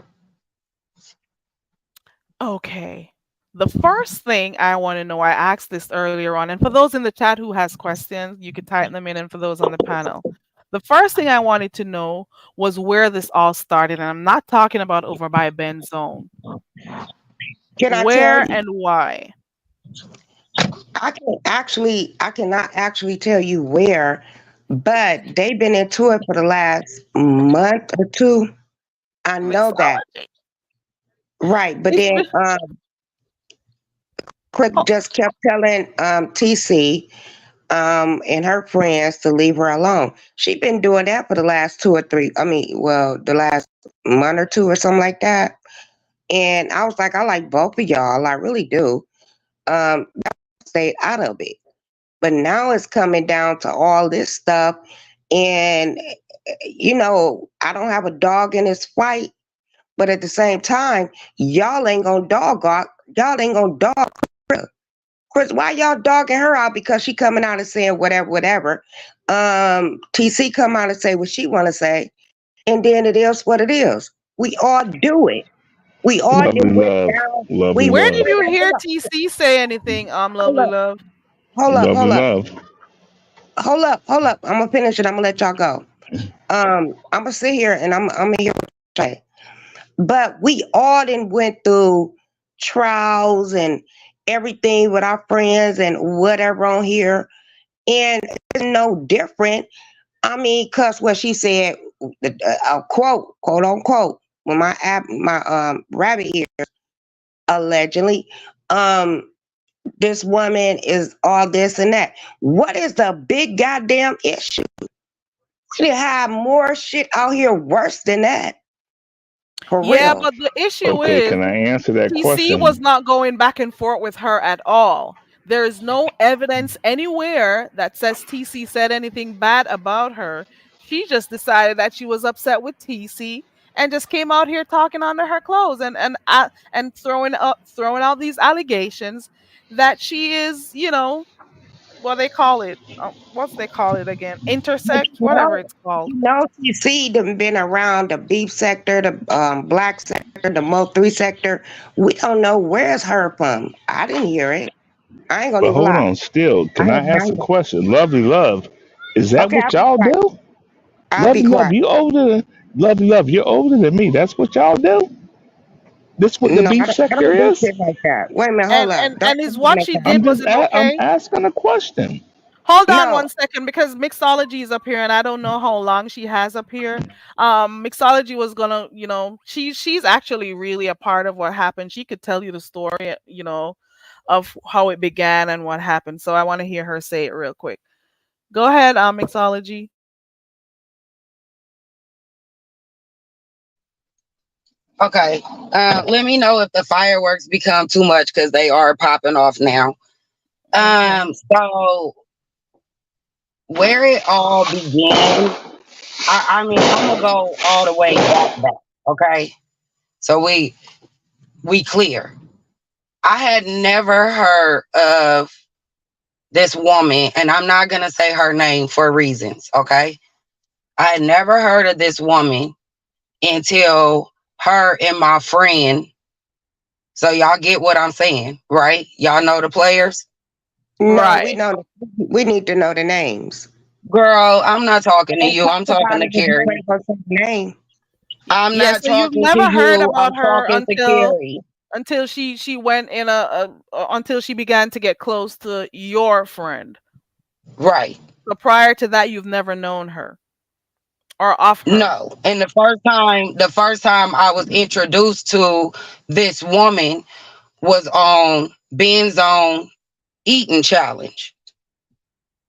Okay. The first thing I want to know, I asked this earlier on, and for those in the chat who has questions, you could type them in, and for those on the panel. The first thing I wanted to know was where this all started, and I'm not talking about over by Ben Zone. Can I tell Where you? and why? I cannot actually tell you where, but they've been into it for the last month or two. I know that. Mixology. Right. But It's then been- Quick oh, just kept telling TC and her friends to leave her alone. She been doing that for the last two or three. I mean, well, the last month or two or something like that. And I was like, I like both of y'all. I really do. Stayed out of it. But now it's coming down to all this stuff. And, I don't have a dog in this fight. But at the same time, y'all ain't gonna y'all ain't gonna dog her. Chris, why y'all dogging her out because she coming out and saying whatever, whatever. TC come out and say what she wanna say, and then it is what it is. We all do it. We all Lovely did went love. down. Lovely We where love. did wait, you hold hear up, TC say anything, hold Lovely up, Love? hold up, Lovely hold up, love. hold up, hold up. I'm gonna finish it. I'm gonna let y'all go. I'm gonna sit here and I'm gonna hear what you say. But we all done went through trials and everything with our friends and whatever on here, and it's no different. I mean, cause what she said, quote unquote, when my rabbit ears allegedly, um, this woman is all this and that. What is the big goddamn issue? We have more shit out here worse than that. For Yeah, real. but the issue Okay, is can I answer that TC was question? not going back and forth with her at all. There is no evidence anywhere that says TC said anything bad about her. She just decided that she was upset with TC and just came out here talking under her clothes and throwing out these allegations that she is, what they call it. What's they call it again? But Intersex, whatever it's called. you see them been around the beef sector, the black sector, the Mo3 sector. We don't know where's her from. I didn't hear it. I ain't gonna But even hold lie. on, still, I can have I ask not. a question? Lovely love. Is that Okay, what y'all do? I'll be Lovely love, quiet. you older than Lovely love, you're older than me. That's what y'all do? This what the No, beef I don't sector do is? shit like that. Wait a minute, hold And up. and Don't and put is me in what no she corner. did, was it I'm okay? asking a question. Hold on No, 1 second because Mixology is up here and I don't know how long she has up here. Mixology was gonna, she's actually really a part of what happened. She could tell you the story, of how it began and what happened. So I want to hear her say it real quick. Go ahead, Mixology. Okay. Let me know if the fireworks become too much because they are popping off now. Okay. So where it all began, I mean, I'm gonna go all the way back. Okay. So we clear. I had never heard of this woman, and I'm not gonna say her name for reasons, okay? I had never heard of this woman until her and my friend. So y'all get what I'm saying, right? Y'all know the players? no, we Right. know. We need to know the names. Girl, I'm not talking to Don't you. talk I'm talking about to it if you Carrie. ain't gonna say the name. I'm Yeah, not so you've talking to never heard you. I'm about her talking to Carrie. until she went in until she began to get close to your friend. Right. So prior to that, you've never known her or of her. No. And the first time I was introduced to this woman was on Ben's own eating challenge.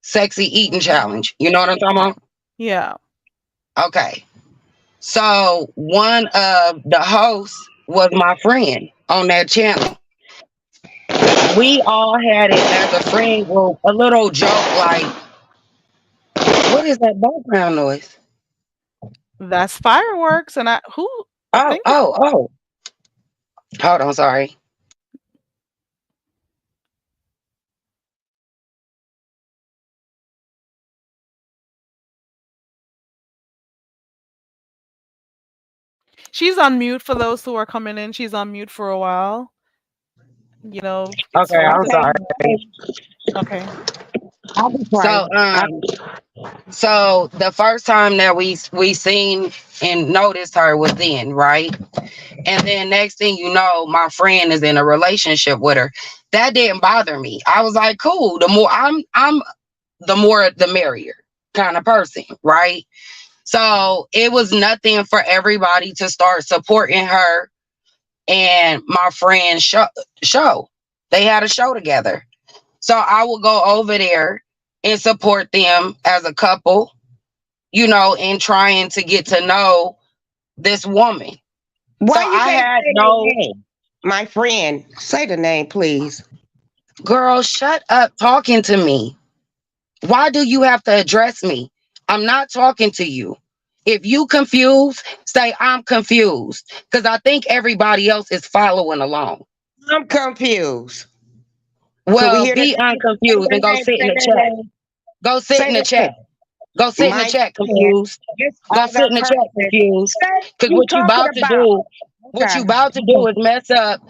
Sexy eating Hmm. challenge. You know what I'm talking about? Yeah. Okay. So one of the hosts was my friend on that channel. We all had it as a friend group, a little joke like, what is that background noise? That's fireworks, and I Oh, think oh, oh. Hold on, sorry. she's on mute for those who are coming in. She's on mute for a while. You know, it's Okay, fine I'm to sorry. okay. I'll be quiet. So the first time that we seen and noticed her was then, right? And then next thing you know, my friend is in a relationship with her. That didn't bother me. I was like, cool. The more I'm the more the merrier kind of person, right? So it was nothing for everybody to start supporting her and my friend's show. They had a show together. So I would go over there and support them as a couple, you know, and trying to get to know this woman. Why So you I can't had say no the name? My friend, say the name, please. girl, shut up talking to me. Why do you have to address me? I'm not talking to you. If you confused, say I'm confused. Because I think everybody else is following along. I'm confused. Could we Well, hear the be name? Say unconfused and the go name. sit in Say the the chat. name. Go sit Say in the the chat. name. Go sit in the My chat, friend. confused. That's Go all sit in I've the heard. chat, confused. Say Because you what you talking about to about? do, what Okay. you about to do is mess up.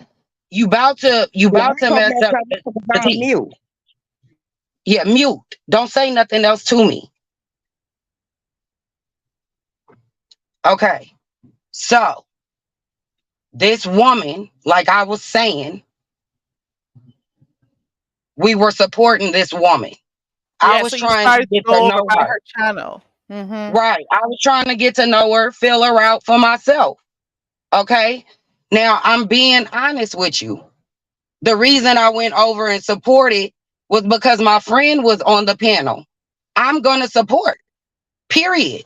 You about to Well, I ain't gonna mess mess up up the because the I'm tea. mute. Yeah, mute. Don't say nothing else to me. Okay. So this woman, like I was saying, we were supporting this woman. I Yeah, was so you trying to started to get to go over know by her. her channel. Mm-hmm. Right. I was trying to get to know her, feel her out for myself. Okay. Now I'm being honest with you. The reason I went over and supported was because my friend was on the panel. I'm going to support, period.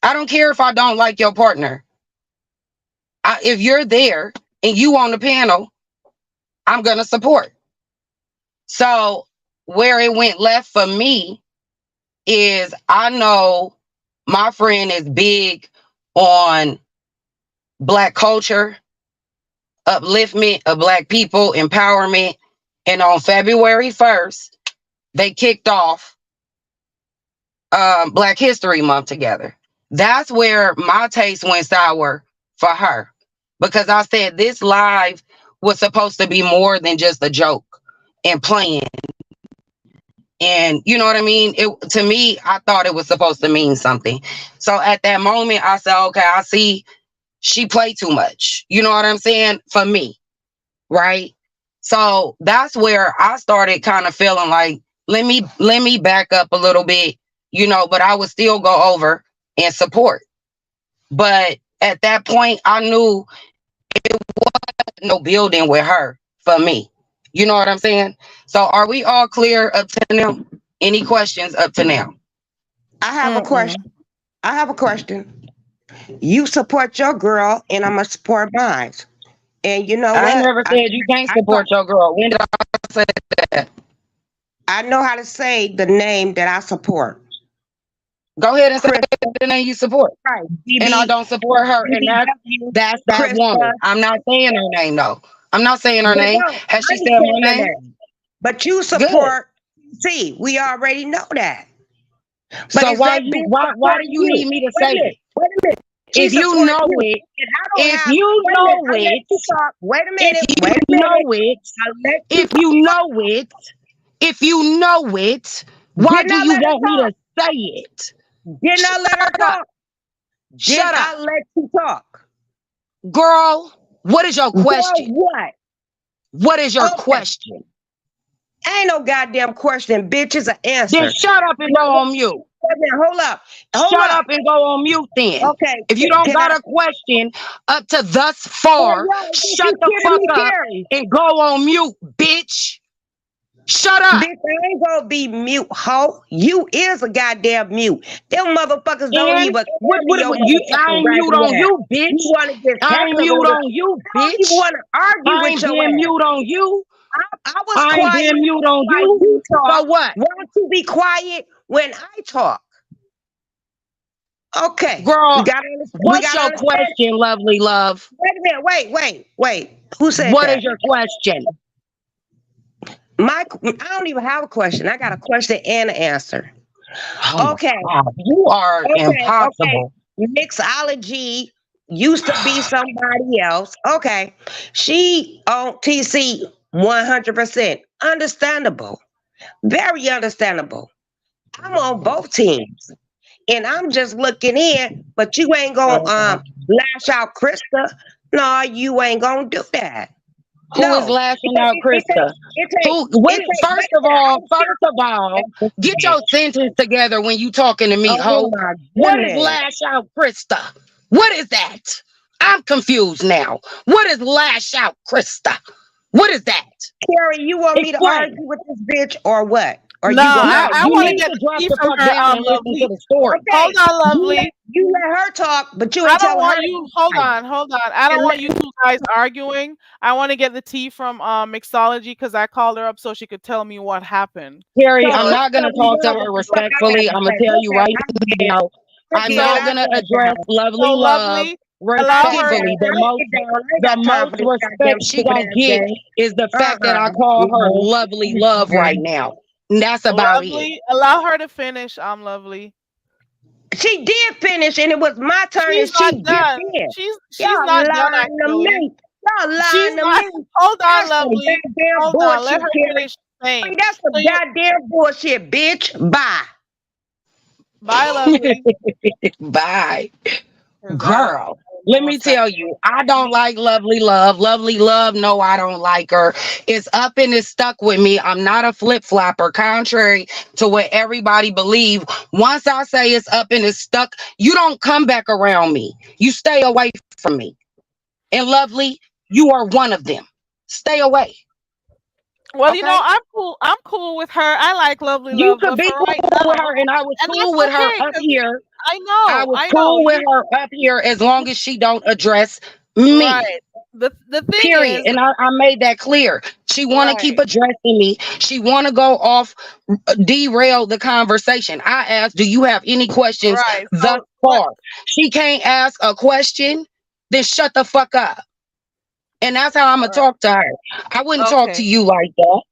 I don't care if I don't like your partner. If you're there and you on the panel, I'm going to support. So where it went left for me is I know my friend is big on Black culture, upliftment of Black people, empowerment. And on February 1st, they kicked off Black History Month together. That's where my taste went sour for her, because I said this live was supposed to be more than just a joke and playing. And you know what I mean? To me, I thought it was supposed to mean something. So at that moment, I said, okay, I see she played too much. You know what I'm saying? For me, right? So that's where I started kind of feeling like, let me back up a little bit, you know, but I would still go over and support. But at that point, I knew it wasn't no building with her for me. You know what I'm saying? So are we all clear up to now? Any questions up to now? I have a question. I have a question. You support your girl, and I'm gonna support mine. And you know I what? never said you can't support your girl. When did I say that? I know how to say the name that I support. Go ahead and say the name you support. Right. And I don't support her. And that's that woman. I'm not saying her name though. I'm not saying her name. Has she said my name? But you support. See, we already know that. But so why do you need me to say it? Wait a minute. If you know it, if you know it, wait a minute. If you know it, if you know it, if you know it, why do you want me to say it? Did not let her talk. Shut up. I let you talk? Girl, what is your Girl, question? what? What is your Okay. question? Ain't no goddamn question, bitch. It's an answer. Then shut up and go on mute. Hold up. Shut up and go on mute then. Okay. If you don't got a question up to thus far, shut the fuck up and go on mute, bitch. Shut up. Bitch, I ain't gonna be mute, hoe. You is a goddamn mute. Them motherfuckers don't And even. I ain't mute on you, bitch. You wanna get I ain't mute on you, bitch. You wanna argue I with ain't your being ass. mute on you. I was I ain't quiet. being mute on while you. talk. So what? Why don't you be quiet when I talk? Okay. Girl, we what's gotta your understand. question, lovely love? Wait a minute. Wait. Who said What that? is your question? I don't even have a question. I got a question and an answer. Oh Okay. God, you are impossible. Mixology used to be somebody else. Okay. She on TC 100%. Understandable. Very understandable. I'm on both teams. And I'm just looking in, but you ain't gonna lash out Krista. No, you ain't gonna do that. Who is lashing out Krista? First of all, get your sentence together when you talking to me, ho. What is lash out Krista? What is that? I'm confused now. What is lash out Krista? What is that? Carrie, you want me to argue with this bitch or what? Or No, you I you want to need get to drop the the from fuck her. down and listen to the story. Okay. Hold on, lovely. You let her talk, but you I ain't don't telling want her. you. Hold on. I don't want you two guys arguing. I want to get the tea from Mixology because I called her up so she could tell me what happened. Carrie, I'm not gonna talk to her respectfully. I'm gonna tell you right now. I'm not gonna address lovely love respectfully. The most respect she gonna get is the fact that I call her lovely love right now. And that's about Lovely, allow her to finish. I'm Lovely. She did finish, and it was my turn, She's and she not done. did. She's Y'all not done lying to actually. me. Y'all lying She's to not. me. Hold on, That's some Lovely. goddamn Hold on. Let bullshit, her Carrie. finish saying. That's some goddamn bullshit, bitch. Bye. Bye, Lovely. Bye. Girl, let me tell you, I don't like lovely love. Lovely love, no, I don't like her. It's up and it's stuck with me. I'm not a flip-flopper, contrary to what everybody believe. Once I say it's up and it's stuck, you don't come back around me. You stay away from me. And lovely, you are one of them. Stay away. Well, Okay? you know, I'm cool. I'm cool with her. I like Lovely You Love, could but be for cool right with now, her, and I was and cool that's with her okay, up 'cause here. I know. I was cool with her up here as long as she don't address me. Right. The thing Period. is, And I made that clear. She want to keep addressing me. She want to go off, derail the conversation. I asked, do you have any questions thus far? She can't ask a question, then shut the fuck up. And that's how I'm going to talk to her. I wouldn't talk to you like that.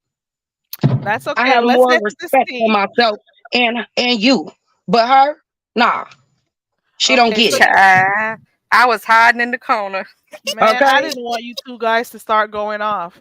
That's okay. I have Let's more get to this respect tea. for myself and you. But her, nah. She don't get it. I was hiding in the corner. Man, I didn't want you two guys to start going off.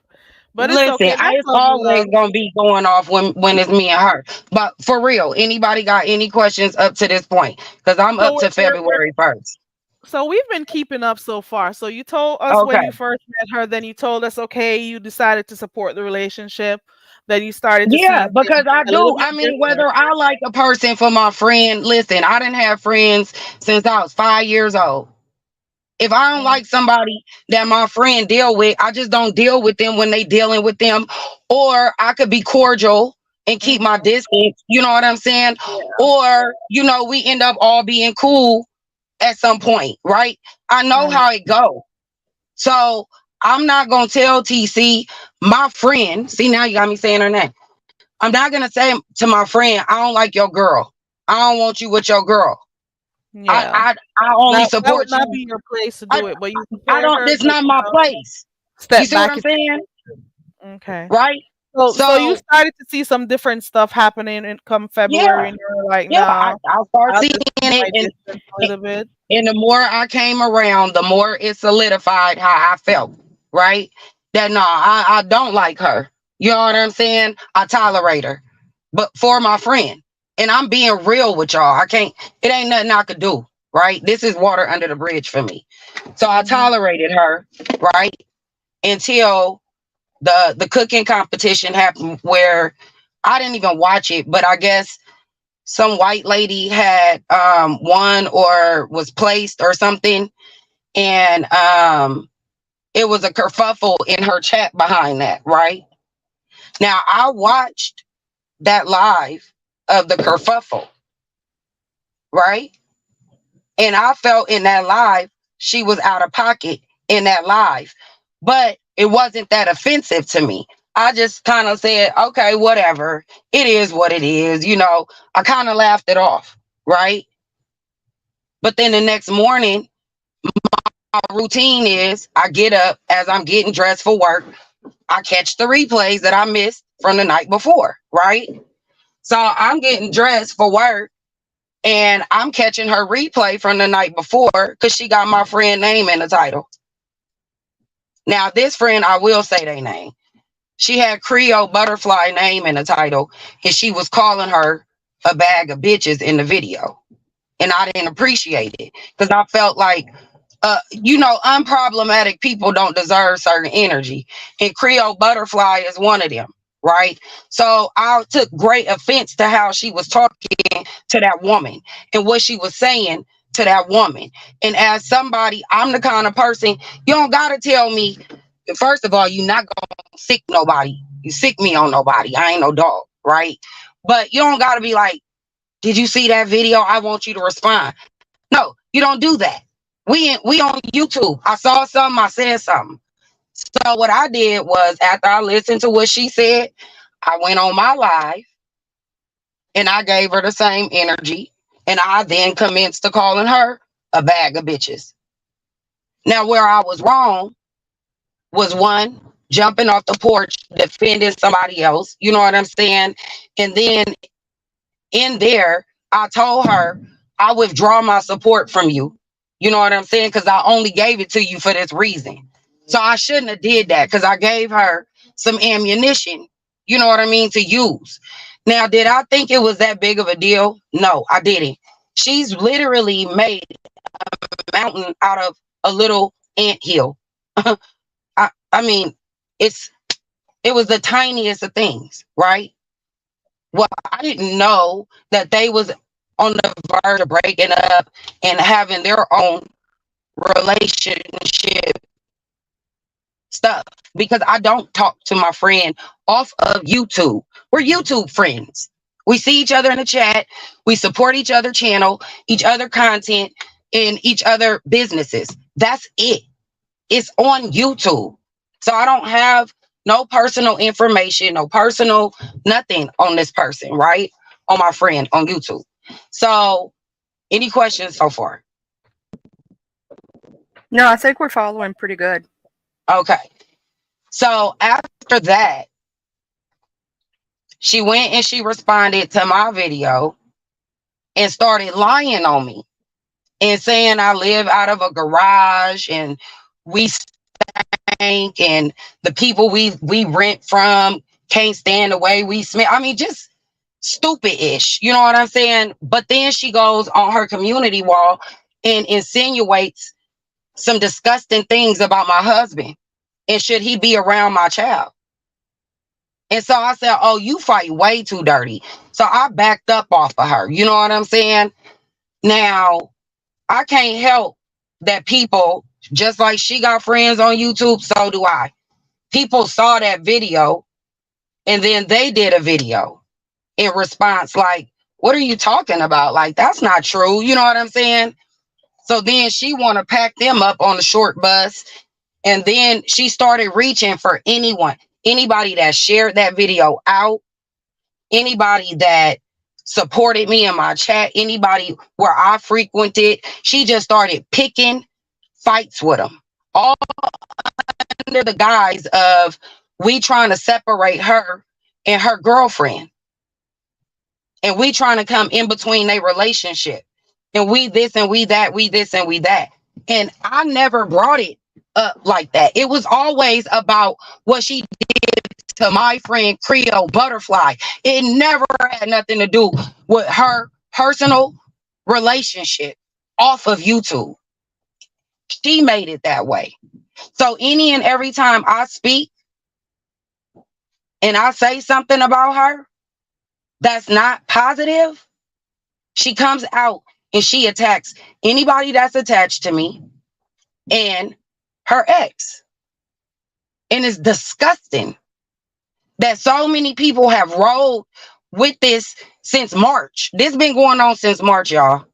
But it's Listen, okay. That's it's Lovely always Love. gonna be going off when it's me and her. But for real, anybody got any questions up to this point? Because I'm up to February 1st. So we've been keeping up so far. So you told us when you first met her, then you told us, okay, you decided to support the relationship. Then you started to see because I a little do. bit I mean, different. whether I like a person for my friend, listen, I didn't have friends since I was 5 years old. If I don't like somebody that my friend deal with, I just don't deal with them when they dealing with them. Or I could be cordial and keep my distance. You know what I'm saying? Or, we end up all being cool at some point, right? I know how it goes. So I'm not going to tell TC, my friend, see, now you got me saying her name. I'm not going to say to my friend, I don't like your girl. I don't want you with your girl. Yeah. I only support that would not you. be your place to do it, but you I don't. It's not my place. Step You see what back I'm saying? Okay. Right. So you started to see some different stuff happening in come February, and you're like, no, I start seeing it, a little bit. And the more I came around, the more it solidified how I felt. Right. That I don't like her. You know what I'm saying? I tolerate her, but for my friend. And I'm being real with y'all. It ain't nothing I could do. right? This is water under the bridge for me. So I tolerated her, right? Until the cooking competition happened, where I didn't even watch it, but I guess some white lady had won or was placed or something, and it was a kerfuffle in her chat behind that, right? Now I watched that live of the kerfuffle, right? And I felt in that live she was out of pocket in that live, but it wasn't that offensive to me. I just kind of said, okay, whatever. It is what it is. You know, I kind of laughed it off, right? But then the next morning, my routine is I get up as I'm getting dressed for work. I catch the replays that I missed from the night before, right? So I'm getting dressed for work and I'm catching her replay from the night before because she got my friend name in the title. Now, this friend, I will say their name. She had Creole Butterfly name in the title, and she was calling her a bag of bitches in the video. And I didn't appreciate it because I felt like, unproblematic people don't deserve certain energy. And Creole Butterfly is one of them, right? So I took great offense to how she was talking to that woman and what she was saying to that woman. And as somebody, I'm the kind of person, you don't got to tell me, first of all, you're not going to sick nobody. You sick me on nobody. I ain't no dog, right? But you don't got to be like, did you see that video? I want you to respond. No, you don't do that. We on YouTube. I saw something, I said something. So what I did was, after I listened to what she said, I went on my live and I gave her the same energy. And I then commenced to calling her a bag of bitches. Now, where I was wrong was, one, jumping off the porch, defending somebody else. You know what I'm saying? And then in there, I told her, I withdraw my support from you. You know what I'm saying? Because I only gave it to you for this reason. So I shouldn't have did that because I gave her some ammunition, you know what I mean, to use. Now, did I think it was that big of a deal? No, I didn't. She's literally made a mountain out of a little anthill. I mean, it was the tiniest of things, right? Well, I didn't know that they was on the verge of breaking up and having their own relationship stuff, because I don't talk to my friend off of YouTube. We're YouTube friends. We see each other in the chat. We support each other channel, each other content, and each other businesses. That's it. It's on YouTube. So I don't have no personal information, no personal nothing on this person, right? On my friend on YouTube. So any questions so far? No, I think we're following pretty good. Okay. So after that, she went and she responded to my video and started lying on me and saying I live out of a garage and we stank and the people we rent from can't stand the way we smell. I mean, just stupid-ish, you know what I'm saying? But then she goes on her community wall and insinuates some disgusting things about my husband and should he be around my child. And so I said, oh, you fight way too dirty. So I backed up off of her. You know what I'm saying? Now, I can't help that people, just like she got friends on YouTube, so do I. People saw that video and then they did a video in response, like, what are you talking about? Like, that's not true. You know what I'm saying? So then she want to pack them up on the short bus. And then she started reaching for anybody that shared that video out, anybody that supported me in my chat, anybody where I frequented. She just started picking fights with them, all under the guise of we trying to separate her and her girlfriend. And we trying to come in between their relationship. And we this and we that, we this and we that. And I never brought it up like that. It was always about what she did to my friend Creole Butterfly. It never had nothing to do with her personal relationship off of YouTube. She made it that way. So any and every time I speak and I say something about her that's not positive, she comes out and she attacks anybody that's attached to me and her ex. And it's disgusting that so many people have rolled with this since March. This been going on since March, y'all.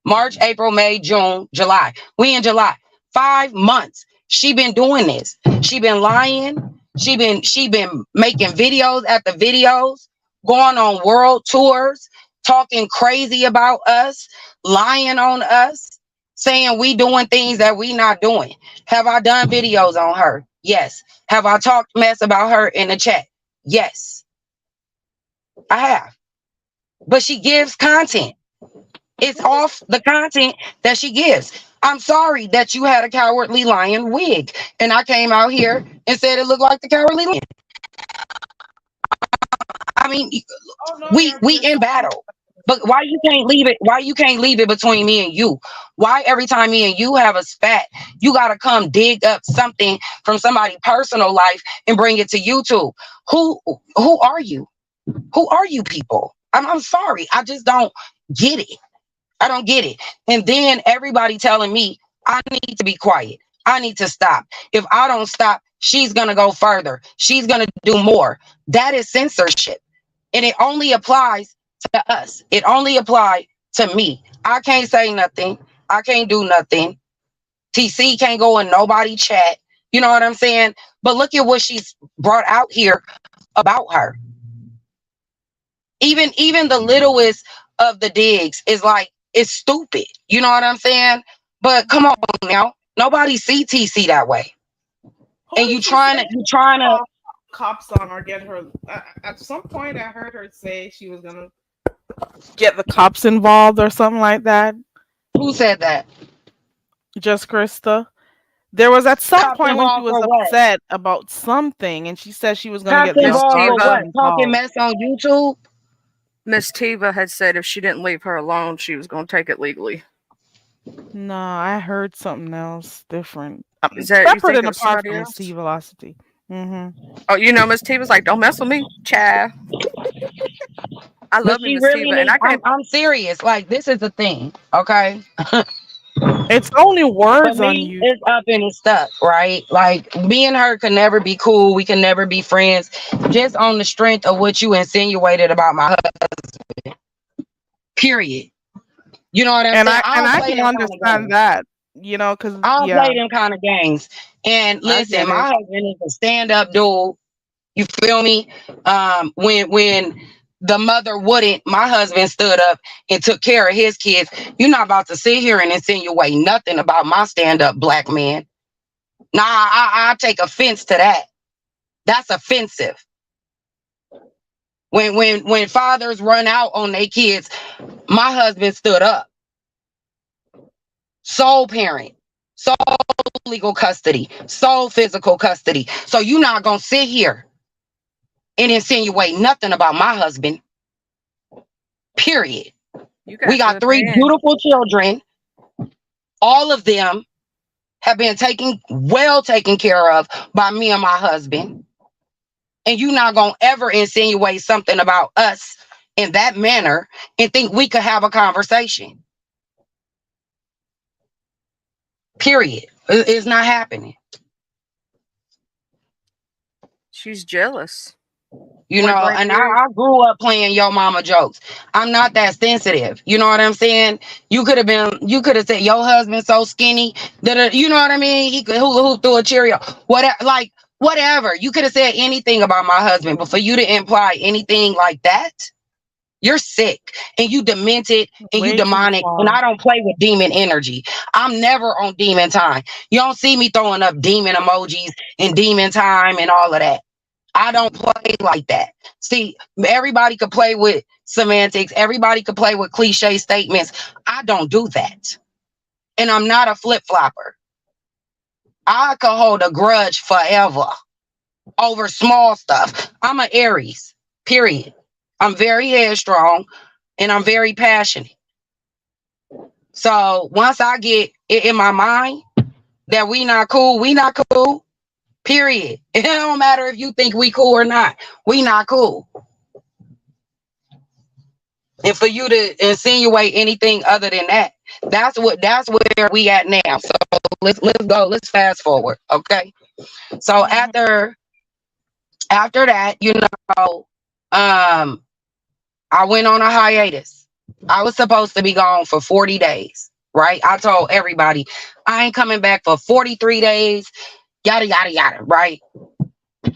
March, April, May, June, July. We in July. 5 months. She been doing this. She been lying. She been making videos after videos, going on world tours, talking crazy about us, lying on us, saying we doing things that we not doing. Have I done videos on her? Yes. Have I talked mess about her in the chat? Yes. I have. But she gives content. It's off the content that she gives. I'm sorry that you had a Cowardly Lion wig, and I came out here and said it looked like the Cowardly Lion. I mean, we in battle, but why you can't leave it? Why you can't leave it between me and you? Why every time me and you have a spat, you gotta come dig up something from somebody's personal life and bring it to YouTube? Who are you? Who are you people? I'm sorry, I just don't get it. I don't get it. And then everybody telling me I need to be quiet. I need to stop. If I don't stop, she's going to go further. She's going to do more. That is censorship. And it only applies to us. It only applies to me. I can't say nothing. I can't do nothing. TC can't go in nobody chat. You know what I'm saying? But look at what she's brought out here about her. Even the littlest of the digs is like, it's stupid. You know what I'm saying? But come on now. Nobody see TC that way. And you trying to cops on or get her at some point. I heard her say she was gonna get the cops involved or something like that. Who said that? Just Krista. There was at some Cops point when she involved was for what? upset about something, and she said she was gonna Cops get the involved for cops what? Talking involved. mess on YouTube? Miss Tiva had said if she didn't leave her alone, she was going to take it legally. No, I heard something else different. Is that you Separate think and it was apart somebody from else? Miss T Velocity. Mm-hmm. Oh, you know, Miss Tiva's like, don't mess with me, child. I But love me, she Miss really Tiva, and I can't. I'm serious. Like, this is the thing, okay? It's only For words on me, you. it's up and it's stuck, right? Like, me and her can never be cool. We can never be friends. Just on the strength of what you insinuated about my husband. Period. You know what I'm And saying? I can understand that, you know, because I don't yeah, play them kind of games. And I listen, get my it. husband is a stand-up dude. You feel me? When the mother wouldn't, my husband stood up and took care of his kids. You're not about to sit here and insinuate nothing about my stand-up black man. Nah, I take offense to that. That's offensive. When fathers run out on their kids, my husband stood up. Sole parent, sole legal custody, sole physical custody. So you're not gonna sit here and insinuate nothing about my husband. Period. We got 3 beautiful children. All of them have been well taken care of by me and my husband. And you're not gonna ever insinuate something about us in that manner and think we could have a conversation. Period. It's not happening. She's jealous. You know, and I grew up playing Yo Mama jokes. I'm not that sensitive. You know what I'm saying? You could have said your husband's so skinny that you know what I mean? He could who threw a Cheerio. Whatever. You could have said anything about my husband, but for you to imply anything like that, you're sick and you demented and you demonic. And I don't play with demon energy. I'm never on demon time. You don't see me throwing up demon emojis and demon time and all of that. I don't play like that. See, everybody could play with semantics. Everybody could play with cliche statements. I don't do that. And I'm not a flip-flopper. I could hold a grudge forever over small stuff. I'm an Aries, period. I'm very headstrong and I'm very passionate. So once I get it in my mind that we not cool, we not cool. Period. It don't matter if you think we cool or not. We not cool. And for you to insinuate anything other than that, that's where we at now. So let's go. Let's fast forward. Okay. So after that, you know, I went on a hiatus. I was supposed to be gone for 40 days, right? I told everybody I ain't coming back for 43 days, yada, yada, yada, right?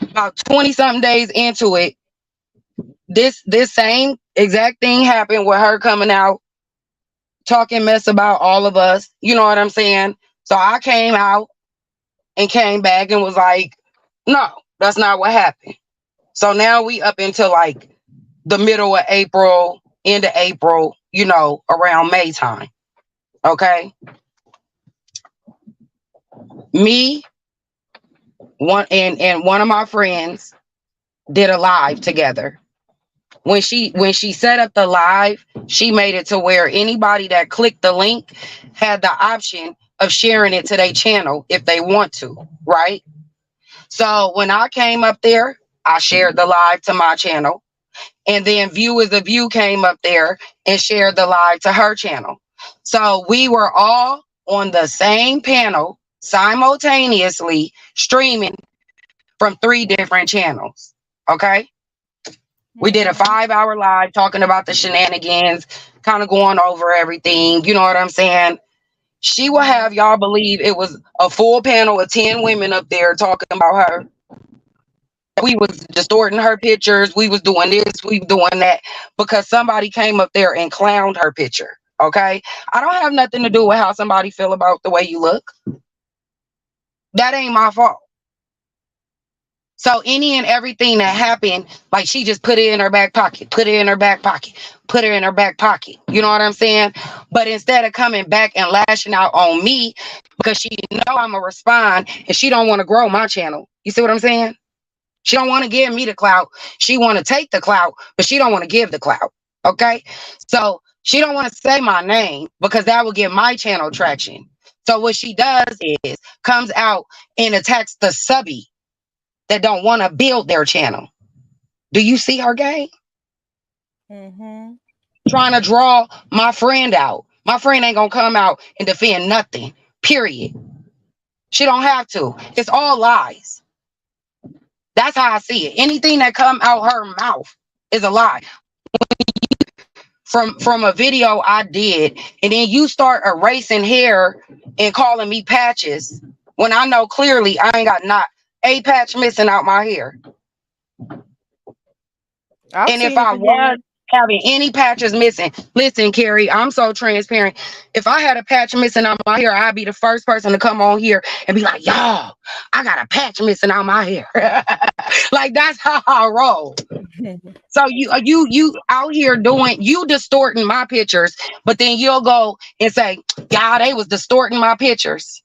About 20 something days into it, this same exact thing happened with her coming out, talking mess about all of us. You know what I'm saying? So I came out and came back and was like, no, that's not what happened. So now we up until like the middle of April, end of April, you know, around May time. Okay. Me, one of my friends did a live together. When she set up the live, she made it to where anybody that clicked the link had the option of sharing it to their channel if they want to, right? So when I came up there, I shared the live to my channel, and then View is a View came up there and shared the live to her channel. So we were all on the same panel simultaneously streaming from 3 different channels. Okay. We did a 5-hour live talking about the shenanigans, kind of going over everything. You know what I'm saying? She will have y'all believe it was a full panel of 10 women up there talking about her. We was distorting her pictures. We was doing this, we was doing that, because somebody came up there and clowned her picture. Okay. I don't have nothing to do with how somebody feel about the way you look. That ain't my fault. So any and everything that happened, like she just put it in her back pocket, put it in her back pocket, put it in her back pocket. You know what I'm saying? But instead of coming back and lashing out on me because she know I'm going to respond and she don't want to grow my channel. You see what I'm saying? She don't want to give me the clout. She want to take the clout, but she don't want to give the clout. Okay? So she don't want to say my name because that will give my channel traction. So what she does is comes out and attacks the subby that don't want to build their channel. Do you see her game? Mm-hmm. Trying to draw my friend out. My friend ain't gonna come out and defend nothing. Period. She don't have to. It's all lies. That's how I see it. Anything that come out her mouth is a lie. From a video I did, and then you start erasing hair and calling me patches when I know clearly I ain't got not a patch missing out my hair. And if I was having any patches missing, listen, Carrie, I'm so transparent. If I had a patch missing out my hair, I'd be the first person to come on here and be like, y'all, I got a patch missing out my hair. Like, that's how I roll. So you out here doing, you distorting my pictures, but then you'll go and say, y'all, they was distorting my pictures.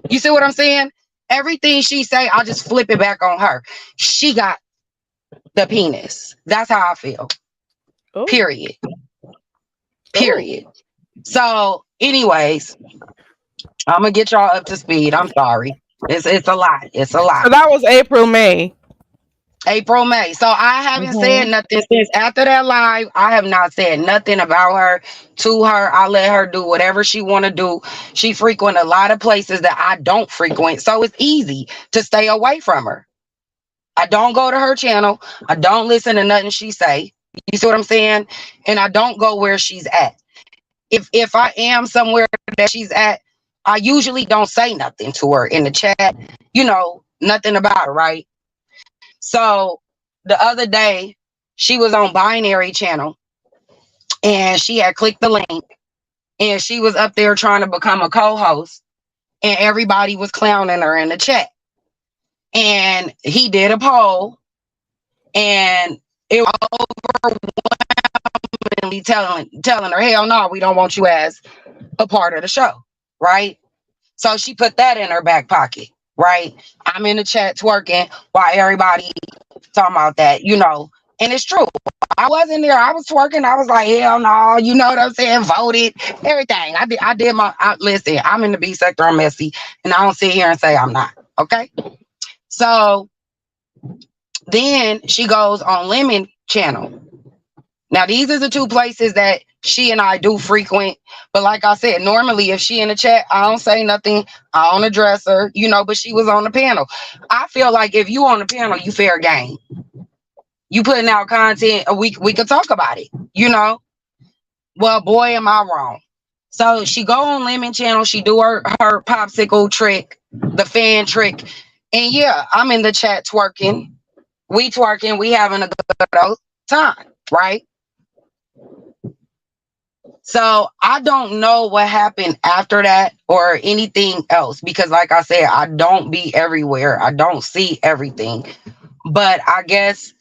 You see what I'm saying? Everything she say, I'll just flip it back on her. She got the penis. That's how I feel. Ooh. Period. Period. Ooh. So, anyways, I'm gonna get y'all up to speed. I'm sorry. It's a lot. It's a lot. So that was April, May. April, May. So I haven't said nothing since after that live. I have not said nothing about her to her. I let her do whatever she want to do. She frequent a lot of places that I don't frequent. So it's easy to stay away from her. I don't go to her channel. I don't listen to nothing she say. You see what I'm saying? And I don't go where she's at. If I am somewhere that she's at, I usually don't say nothing to her in the chat. You know, nothing about her, right? So the other day, she was on Binary channel and she had clicked the link and she was up there trying to become a co-host and everybody was clowning her in the chat. And he did a poll and it was overwhelmingly telling her, hell no, we don't want you as a part of the show, right? So she put that in her back pocket, right? I'm in the chat twerking while everybody talking about that, you know, And it's true. I wasn't there. I was twerking. I was like, hell no. You know what I'm saying? Voted. Everything. I did my, listen, I'm in the B sector. I'm messy. And I don't sit here and say I'm not. Okay. So then she goes on Lemon Channel. Now, these are the two places that she and I do frequent. But like I said, normally if she in the chat, I don't say nothing. I don't address her, you know, but she was on the panel. I feel like if you on the panel, you fair game. You putting out content, we could talk about it, you know? Well, boy, am I wrong. So she go on Lemon Channel. She do her popsicle trick, the fan trick. And yeah, I'm in the chat twerking. We twerking. We having a good old time, right? So I don't know what happened after that or anything else because like I said, I don't be everywhere. I don't see everything. But I guess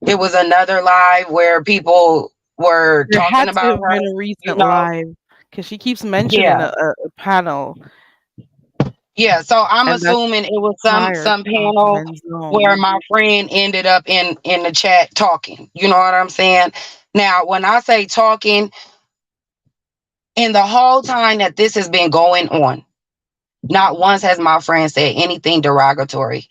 it was another live where people were There talking had to about have her, been a you recent know. live because she keeps mentioning Yeah. a panel, Yeah. So I'm and that's assuming it was prior some to panel Ben's where Zone. my friend ended up in the chat talking. You know what I'm saying? Now, when I say talking, in the whole time that this has been going on, not once has my friend said anything derogatory.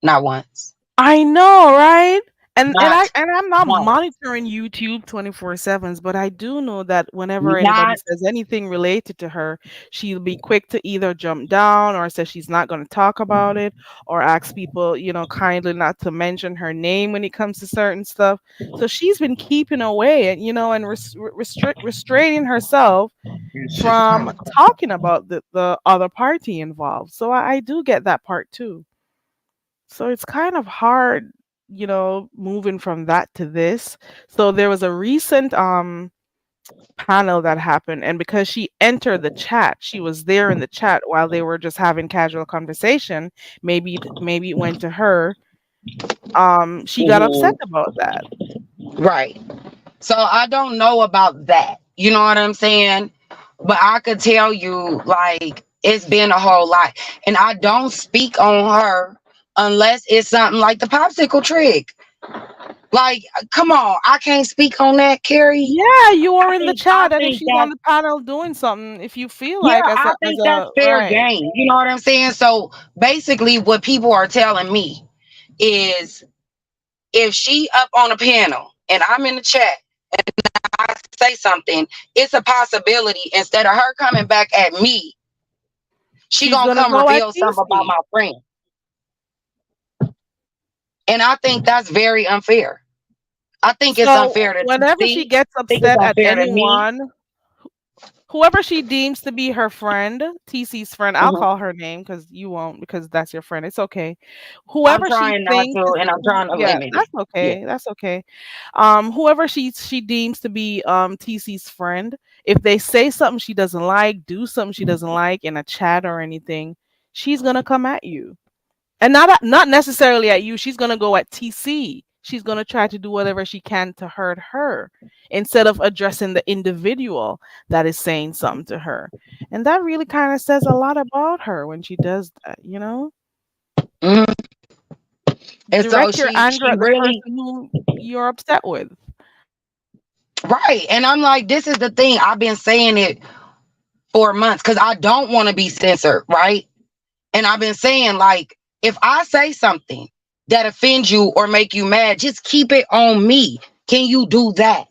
Not once. I know, right? And Not I'm not once. monitoring YouTube 24/7, but I do know that whenever anybody Not says anything related to her, she'll be quick to either jump down or say she's not going to talk about it or ask people, you know, kindly not to mention her name when it comes to certain stuff. So she's been keeping away and, you know, and restraining herself from talking about the other party involved. So I do get that part too. So it's kind of hard, you know, moving from that to this. So there was a recent panel that happened, and because she entered the chat, she was there in the chat while they were just having casual conversation. Maybe it went to her. She got upset about that. right. So I don't know about that. You know what I'm saying? But I could tell you, like, it's been a whole lot. And I don't speak on her unless it's something like the popsicle trick. Like, come on, I can't speak on that, Carrie. Yeah, you are in the I chat, and if think she's that on the panel doing something, if you feel yeah, like I as think that's a fair right. game. You know what I'm saying? So basically, what people are telling me is if she up on a panel and I'm in the chat and I say something, it's a possibility instead of her coming back at me, she She's gonna gonna come go at reveal something about TC. my friend. And I think that's very unfair. I think it's So unfair to whenever she TC. gets I think it's upset at unfair to me. anyone, whoever she deems to be her friend, TC's friend, I'll Mhm. call her name because you won't, because that's your friend. It's okay. I'm Whoever she trying not thinks to, is and I'm trying to yeah, limit it. that's Yeah. okay. That's okay. Whoever she deems to be TC's friend, if they say something she doesn't like, do something she doesn't like in a chat or anything, she's gonna come at you. And not necessarily at you. She's gonna go at TC. She's gonna try to do whatever she can to hurt her instead of addressing the individual that is saying something to her. And that really kind of says a lot about her when she does that, you know? Mhm. And so Direct your she anger at the person really who you're upset with. right. And I'm like, this is the thing. I've been saying it for months because I don't want to be censored, right? And I've been saying, like, if I say something that offends you or make you mad, just keep it on me. Can you do that?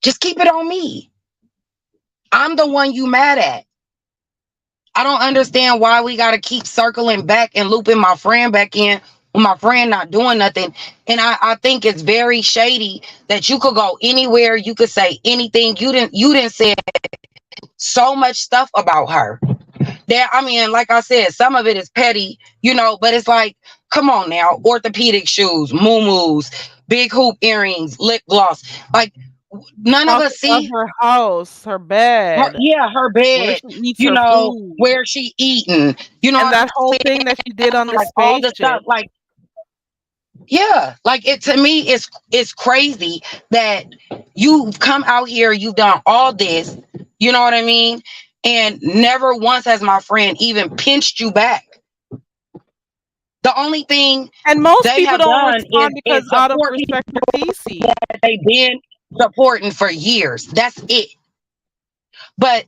Just keep it on me. I'm the one you mad at. I don't understand why we got to keep circling back and looping my friend back in when my friend not doing nothing. And I think it's very shady that you could go anywhere, you could say anything. You didn't say so much stuff about her. There, I mean, like I said, some of it is petty, you know, but it's like, come on now, orthopedic shoes, moo-moos, big hoop earrings, lip gloss. Like, none of Talk us about see her house, her bed, her where bed, she eats you her know, food, where she eating, you know and what I'm that whole saying? thing that she did on the Like all space the stuff, ship. like, yeah, like it to me, it's crazy that you've come out here, you've done all this, you know what I mean? And never once has my friend even pinched you back. The only thing And most they people have don't done respond is because out of support people respect for TC. that they've been supporting for years. That's it. But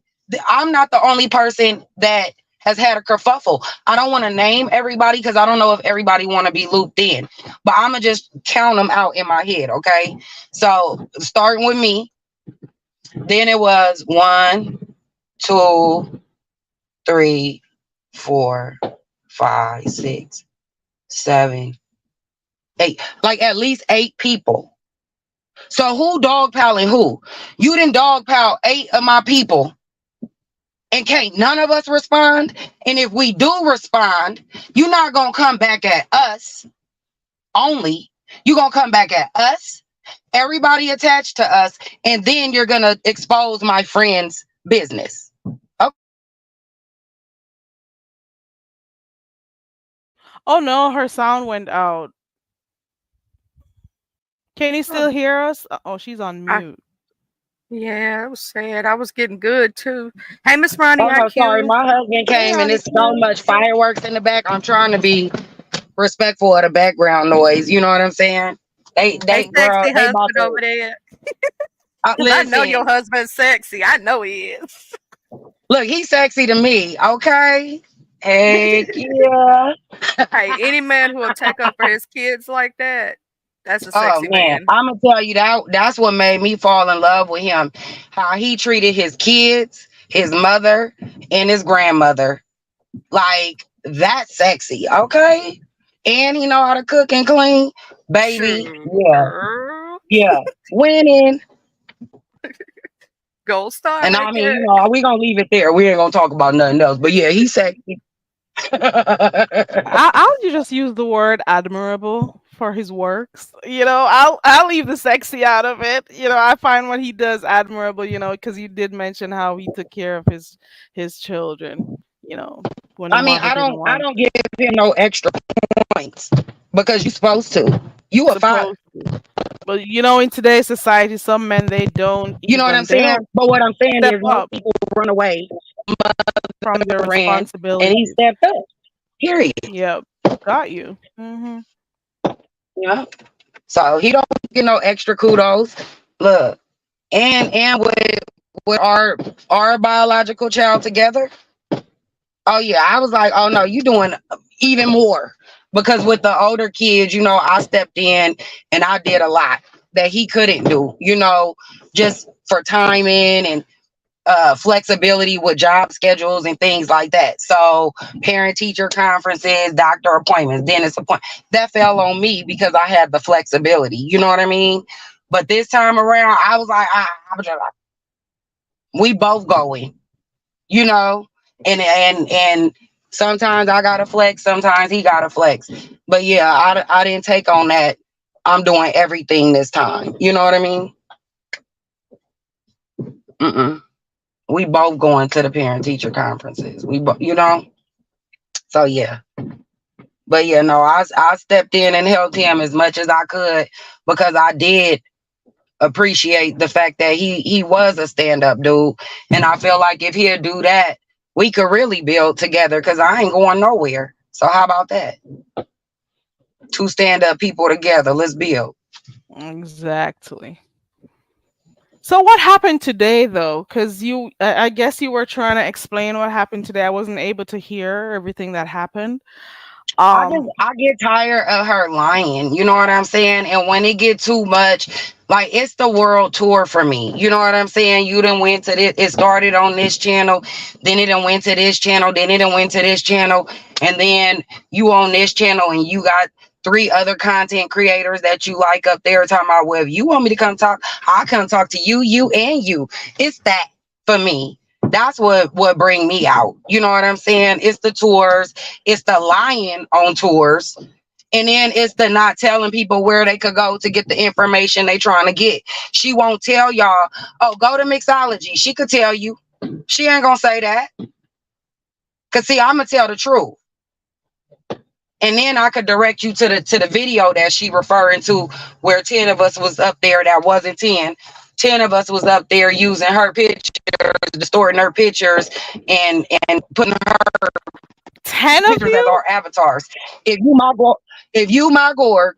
I'm not the only person that has had a kerfuffle. I don't want to name everybody because I don't know if everybody want to be looped in. But I'm going to just count them out in my head, okay? So starting with me, then it was 1, 2, 3, 4, 5, 6, 7, 8. Like at least 8 people. So who dogpiling who? You didn't dogpile 8 of my people. And can't none of us respond? And if we do respond, you're not going to come back at us only. You're going to come back at us, everybody attached to us, and then you're going to expose my friend's business. Okay. Oh no, her sound went out. Can you still hear us? Oh, she's on I, mute. yeah, it was sad. I was getting good too. Hey, Miss Ronnie Oh, no, sorry. IQ. My husband Hey, came and Ronnie it's so Q. much fireworks in the back. I'm trying to be respectful of the background noise. You know what I'm saying? Hey, Girl, sexy they about husband to over there. I know your listen. husband's sexy. I know he is. Look, he's sexy to me. Okay. Heck yeah. Hey, any man who will take up for his kids like that, that's a Oh sexy man, man. I'm gonna tell you that's what made me fall in love with him. How he treated his kids, his mother, and his grandmother. Like that's sexy, okay? And he know how to cook and clean, baby. Shoot, Yeah, girl. yeah, winning. Gold star And right I mean, there. you know, we gonna leave it there. We ain't gonna talk about nothing else. But yeah, he's sexy. I'll just use the word admirable for his works. I'll leave the sexy out of it. I find what he does admirable. Because you did mention how he took care of his children. When the I mean, mother didn't I want don't give him no extra points because you're supposed to. You a father. supposed to. But in today's society, some men You know what I'm they saying? don't But what I'm saying step is most up people run away, from their ran, and he responsibilities. stepped up. Period. Yep, got you. Hmm. Yeah. So he don't get no extra kudos. Look, and with our biological child together. Oh yeah, I was like, oh no, you doing even more. Because with the older kids, I stepped in and I did a lot that he couldn't do, just for timing and flexibility with job schedules and things like that. So parent teacher conferences, doctor appointments, dentist appointments, that fell on me because I had the flexibility. You know what I mean? But this time around, I was like, we both going, and sometimes I gotta flex, sometimes he gotta flex. But yeah, I didn't take on that. I'm doing everything this time. You know what I mean? We both going to the parent teacher conferences. So yeah. But yeah, no, I stepped in and helped him as much as I could because I did appreciate the fact that he was a stand-up dude. And I feel like if he'll do that, we could really build together because I ain't going nowhere. So how about that? 2 stand-up people together. Let's build. Exactly. So what happened today, though? Because I guess you were trying to explain what happened today. I wasn't able to hear everything that happened. I get tired of her lying. You know what I'm saying? And when it get too much, like it's the world tour for me. You know what I'm saying? You done went to this. It started on this channel, then it done went to this channel, then it done went to this channel, and then you on this channel and you got 3 other content creators that you like up there talking about, well, if you want me to come talk, I'll come talk to you, and you. It's that for me. That's what bring me out. You know what I'm saying? It's the tours, it's the lying on tours, and then it's the not telling people where they could go to get the information they trying to get. She won't tell y'all, oh, go to Mixology. She could tell you. She ain't gonna say that. Cause see, I'm gonna tell the truth. And then I could direct you to the video that she referring to where 10 of us was up there that wasn't 10. 10 of us was up there using her pictures, distorting her pictures and putting her 10 of pictures as you? our avatars. If you my Gorg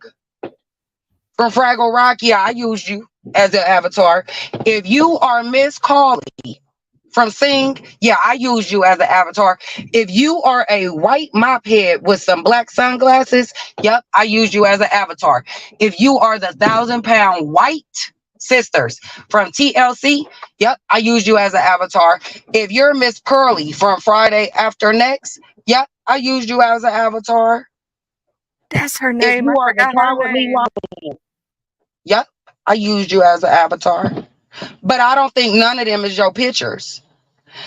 from Fraggle Rock, yeah, I used you as an avatar. If you are Miss Carly from Sing, yeah, I used you as an avatar. If you are a white mop head with some black sunglasses, yep, I used you as an avatar. If you are the 1,000-pound white sisters from TLC, yep, I used you as an avatar. If you're Miss Pearly from Friday After Next, yep, I used you as an avatar. That's her If name. you I are the forgot her Cowardly name. Lion, yep, I used you as an avatar. But I don't think none of them is your pictures.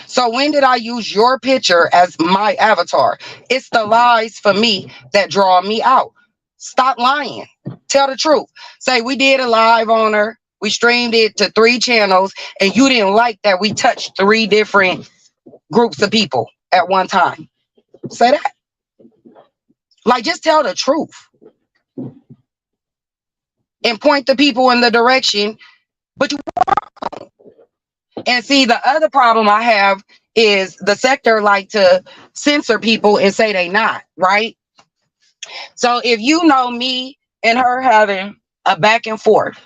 So when did I use your picture as my avatar? It's the lies for me that draw me out. Stop lying. Tell the truth. Say we did a live on her. We streamed it to 3 channels, and you didn't like that we touched 3 different groups of people at one time. Say that. Like, just tell the truth. And point the people in the direction. But you and see, the other problem I have is the sector like to censor people and say they not, right? So if you know me and her having a back and forth,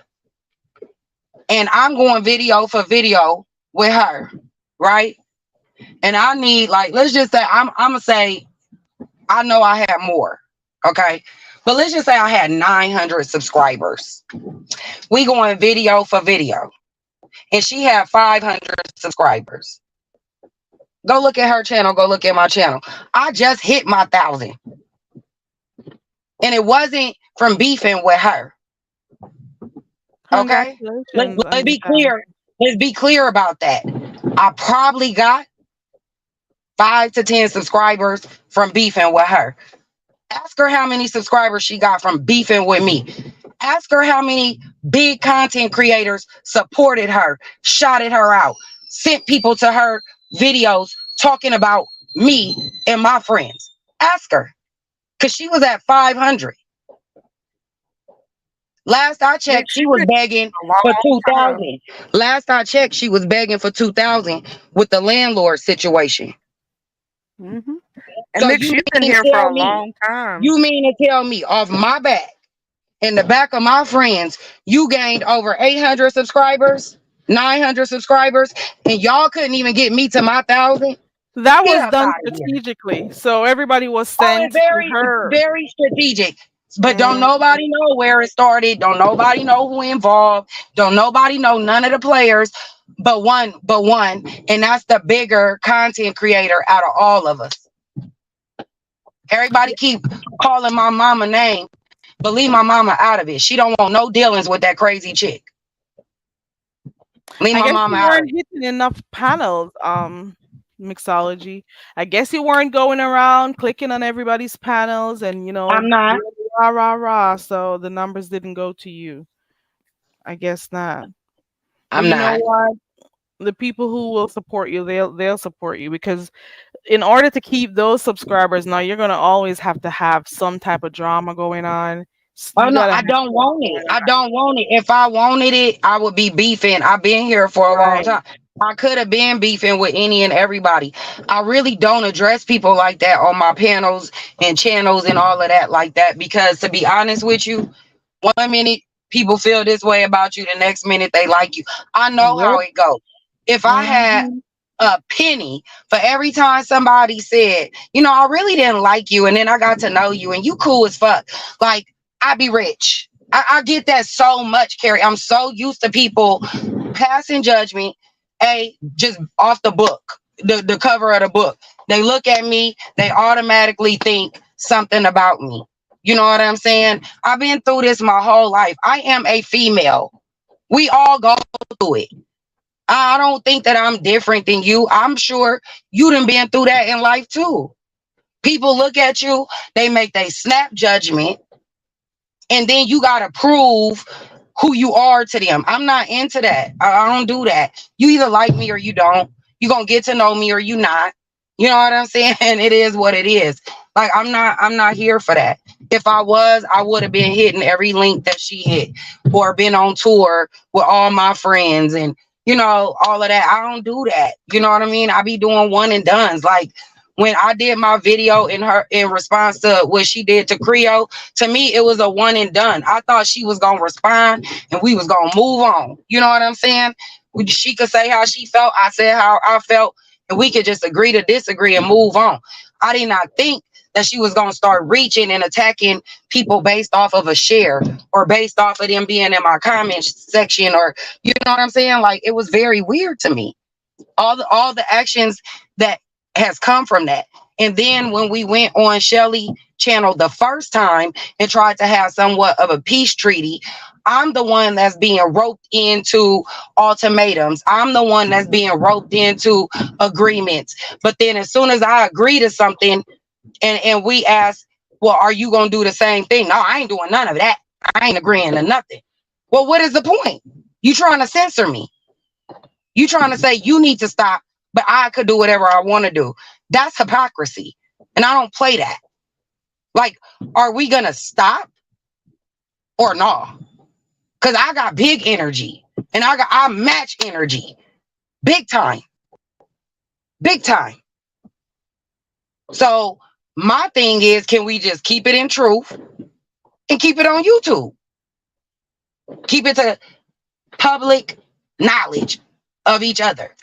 and I'm going video for video with her, right? And I need, like, let's just say I'm gonna say I know I had more, okay? But let's just say I had 900 subscribers. We going video for video, and she had 500 subscribers. Go look at her channel. Go look at my channel. I just hit my 1,000. And it wasn't from beefing with her. Okay? Congratulations Let's on be your clear. Let's be clear about that. I probably got 5 to 10 subscribers from beefing with her. Ask her how many subscribers she got from beefing with me. Ask her how many big content creators supported her, shouted her out, sent people to her videos talking about me and my friends. Ask her, because she was at 500. Last I checked, she was begging for 2,000. Last I checked, she was begging for 2,000 with the landlord situation. Mm-hmm. And So Mix, you you've been mean here to for a tell me, long time. you mean to tell me off my back, in the back of my friends, you gained over 800 subscribers, 900 subscribers, and y'all couldn't even get me to my 1,000? That Get was up done out of here. strategically. So everybody was Oh, it's sent to her. very strategic. But don't Mhm. nobody know where it started. Don't nobody know who involved. Don't nobody know none of the players but one, and that's the bigger content creator out of all of us. Everybody keep calling my mama name, but leave my mama out of it. She don't want no dealings with that crazy chick. Leave I my guess mama you out of weren't it. hitting enough panels, mixology. I guess you weren't going around clicking on everybody's panels and I'm not. doing rah rah rah. So the numbers didn't go to you. I guess not. But I'm you know not. what? The people who will support you, they'll support you, because in order to keep those subscribers, now you're gonna always have to have some type of drama going on. Oh You no, gotta I have don't stuff want it. going I on. don't want it. If I wanted it, I would be beefing. I've been here for a long Right. time. I could have been beefing with any and everybody. I really don't address people like that on my panels and channels and all of that like that, because to be honest with you, one minute people feel this way about you, the next minute they like you. I know how Yep. it goes. If I had Mhm. a penny for every time somebody said, you know, I really didn't like you, and then I got to know you and you cool as fuck, like, I'd be rich. I get that so much, Carrie. I'm so used to people passing judgment, just off the book, the cover of the book. They look at me, they automatically think something about me. You know what I'm saying? I've been through this my whole life. I am a female. We all go through it. I don't think that I'm different than you. I'm sure you done been through that in life too. People look at you, they make they snap judgment, and then you gotta prove who you are to them. I'm not into that. I don't do that. You either like me or you don't. You're gonna get to know me or you not. You know what I'm saying? It is what it is. Like, I'm not here for that. If I was, I would have been hitting every link that she hit, or been on tour with all my friends and, you know, all of that. I don't do that. You know what I mean? I be doing one and dones. Like, when I did my video in response to what she did to Creole, to me it was a one and done. I thought she was gonna respond and we was gonna move on. You know what I'm saying? She could say how she felt, I said how I felt, and we could just agree to disagree and move on. I did not think that she was gonna start reaching and attacking people based off of a share or based off of them being in my comment section, or you know what I'm saying? Like, it was very weird to me. All the actions that has come from that. And then when we went on Shelly channel the first time and tried to have somewhat of a peace treaty, I'm the one that's being roped into ultimatums. I'm the one that's being roped into agreements. But then as soon as I agree to something and we ask, well, are you going to do the same thing? No, I ain't doing none of that. I ain't agreeing to nothing. Well, what is the point? You trying to censor me? You trying to say you need to stop, but I could do whatever I want to do. That's hypocrisy. And I don't play that. Like, are we going to stop or no? Because I got big energy and I match energy. Big time. Big time. So my thing is, can we just keep it in truth and keep it on YouTube? Keep it to public knowledge of each other.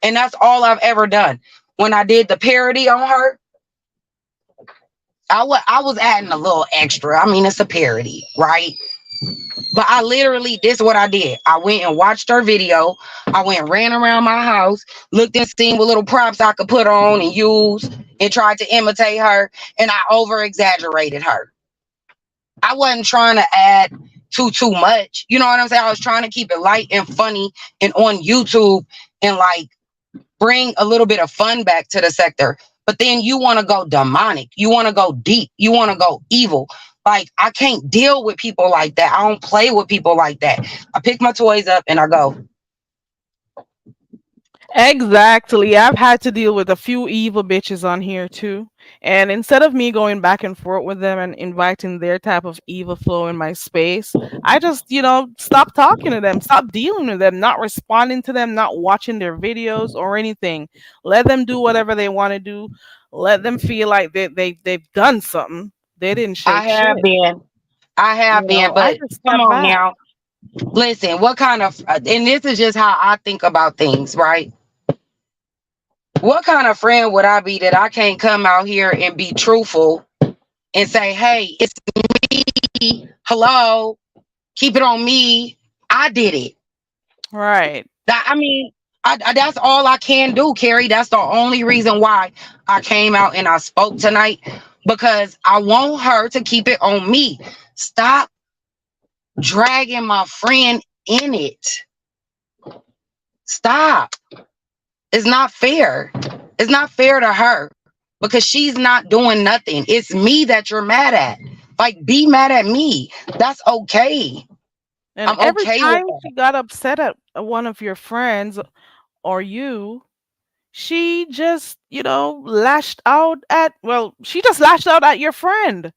And that's all I've ever done. When I did the parody on her, I was adding a little extra. I mean, it's a parody, right? But I literally, this is what I did. I went and watched her video. I went and ran around my house, looked and seen what little props I could put on and use, and tried to imitate her. And I over exaggerated her. I wasn't trying to add too much. You know what I'm saying? I was trying to keep it light and funny and on YouTube and like bring a little bit of fun back to the sector. But then you want to go demonic. You want to go deep. You want to go evil. Like, I can't deal with people like that. I don't play with people like that. I pick my toys up and I go. Exactly. I've had to deal with a few evil bitches on here too. And instead of me going back and forth with them and inviting their type of evil flow in my space, I just, stop talking to them, stop dealing with them, not responding to them, not watching their videos or anything. Let them do whatever they want to do. Let them feel like they've done something. They didn't shake I have shit. been. I have been, I but just come step on back. now. Listen, what kind of, and this is just how I think about things, right? What kind of friend would I be that I can't come out here and be truthful and say, hey, it's me. Hello. Keep it on me. I did it. Right. I mean, that's all I can do, Carrie. That's the only reason why I came out and I spoke tonight, because I want her to keep it on me. Stop dragging my friend in it. Stop. It's not fair. It's not fair to her because she's not doing nothing. It's me that you're mad at. Like, be mad at me. That's okay. And I'm every okay time with that. she got upset at one of your friends or you, she just, lashed out at, she just lashed out at your friend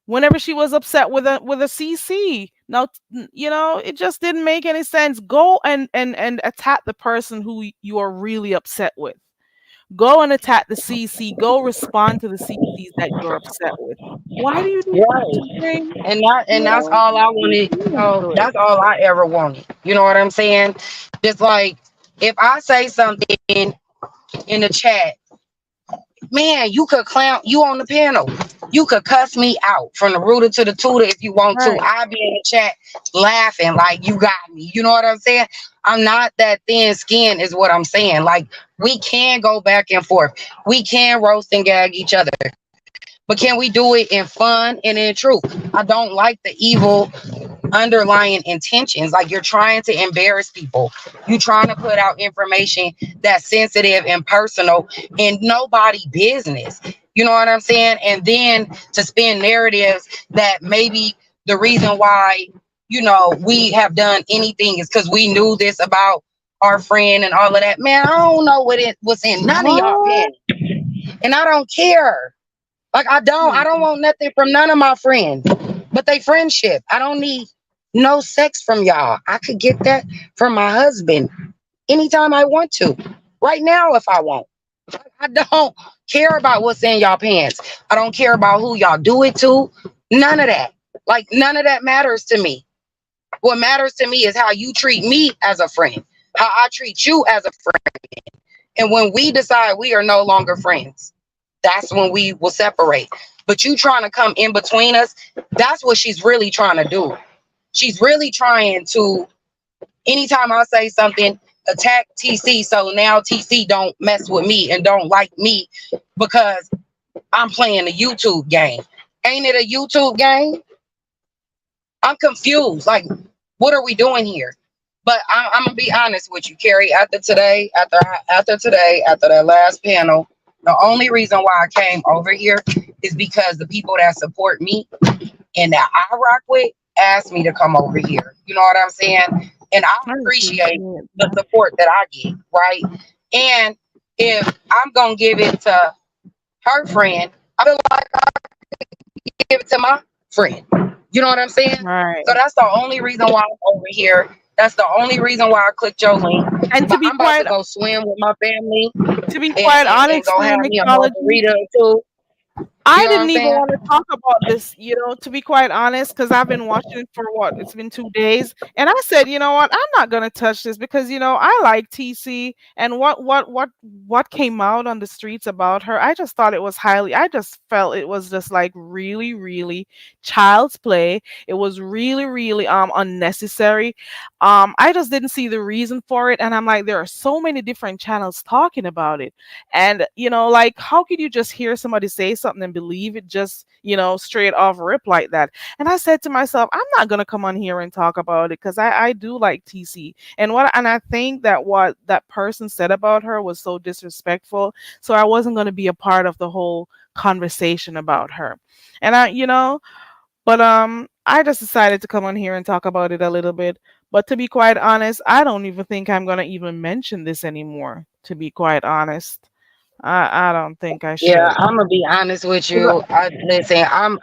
whenever she was upset with a CC. Now, it just didn't make any sense. Go and attack the person who you are really upset with. Go and attack the CC. Go respond to the CCs that you're upset with. Why do you need to Right. bring, And that's all I wanted. into it? That's all I ever wanted. You know what I'm saying? Just like, if I say something in the chat, man, you could clown you on the panel. You could cuss me out from the rooter to the tutor if you want to. Right. I'll be in the chat laughing like you got me. You know what I'm saying? I'm not that thin skin is what I'm saying. Like, we can go back and forth. We can roast and gag each other. But can we do it in fun and in truth? I don't like the evil underlying intentions. Like, you're trying to embarrass people. You're trying to put out information that's sensitive and personal and nobody business. You know what I'm saying? And then to spin narratives that maybe the reason why, we have done anything is because we knew this about our friend and all of that. Man, I don't know what's in none of y'all What? pen. And I don't care. Like, I don't want nothing from none of my friends, but they friendship. I don't need no sex from y'all. I could get that from my husband anytime I want to, right now if I want. I don't care about what's in y'all pants. I don't care about who y'all do it to. None of that. Like, none of that matters to me. What matters to me is how you treat me as a friend, how I treat you as a friend. And when we decide we are no longer friends, that's when we will separate. But you trying to come in between us, that's what she's really trying to do. She's really trying to, anytime I say something, attack TC, so now TC don't mess with me and don't like me because I'm playing a YouTube game. Ain't it a YouTube game? I'm confused. Like, what are we doing here? But I'm gonna be honest with you, Carrie. After that last panel, the only reason why I came over here is because the people that support me and that I rock with asked me to come over here. You know what I'm saying? And I appreciate the support that I get, right? And if I'm gonna give it to her friend, I feel like I give it to my friend. You know what I'm saying? Right. So that's the only reason why I'm over here. That's the only reason why I clicked your link. And to But be I'm about quite to go swim with my family quite and honest, go have me a margarita or two. I You know what I'm didn't even saying? want to talk about this, to be quite honest, because I've been watching it for it's been 2 days. And I said, you know what, I'm not gonna touch this because I like TC and what came out on the streets about her. I just thought it was I just felt it was just like really, really child's play. It was really, really unnecessary. I just didn't see the reason for it. And I'm like, there are so many different channels talking about it. And like, how could you just hear somebody say something and believe it just straight off rip like that? And I said to myself, I'm not gonna come on here and talk about it because I do like TC, and I think that what that person said about her was so disrespectful, so I wasn't gonna be a part of the whole conversation about her. And but I just decided to come on here and talk about it a little bit. But to be quite honest, I don't even think I'm gonna even mention this anymore, to be quite honest. I don't think I Yeah, should. I'm gonna be honest with you. Listen, I'm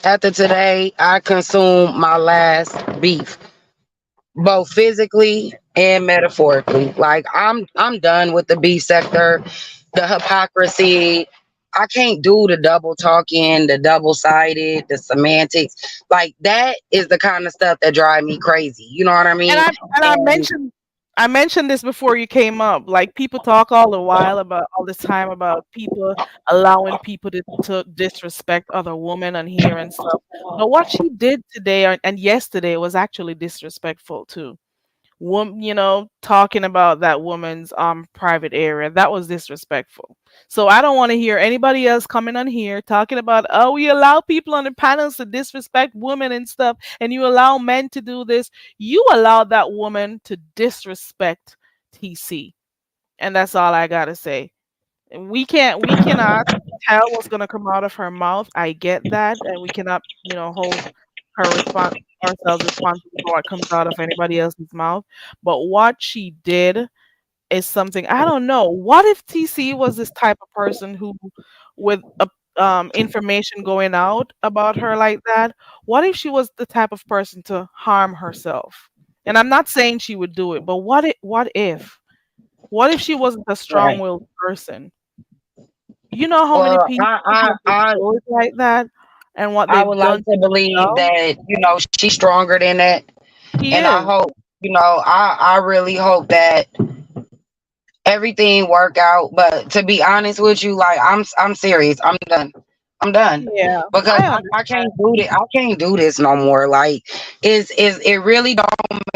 after today. I consumed my last beef, both physically and metaphorically. Like, I'm done with the beef sector, the hypocrisy. I can't do the double talking, the double sided, the semantics. Like, that is the kind of stuff that drive me crazy. You know what I And mean? I And mentioned this before you came up. Like, people talk all this time about people allowing people to disrespect other women on here and stuff. But what she did today and yesterday was actually disrespectful too. Talking about that woman's private area, that was disrespectful. So I don't want to hear anybody else coming on here talking about, oh, we allow people on the panels to disrespect women and stuff, and you allow men to do this. You allowed that woman to disrespect TC, and that's all I gotta say. We cannot tell what's gonna come out of her mouth. I get that, and we cannot hold her response ourselves responsible for what comes out of anybody else's mouth. But what she did is something, I don't know. What if TC was this type of person who, with information going out about her like that, what if she was the type of person to harm herself? And I'm not saying she would do it, but what if she wasn't a right. strong-willed person? You know how many Well, people have been killed like that and what I they've would done like to to believe themselves? that she's stronger than that, She and I is. hope I really hope that everything work out. But to be honest with you, like, I'm serious. I'm done. I'm done Yeah, because I I understand. can't do this. I can't do this no more. Like, is it really don't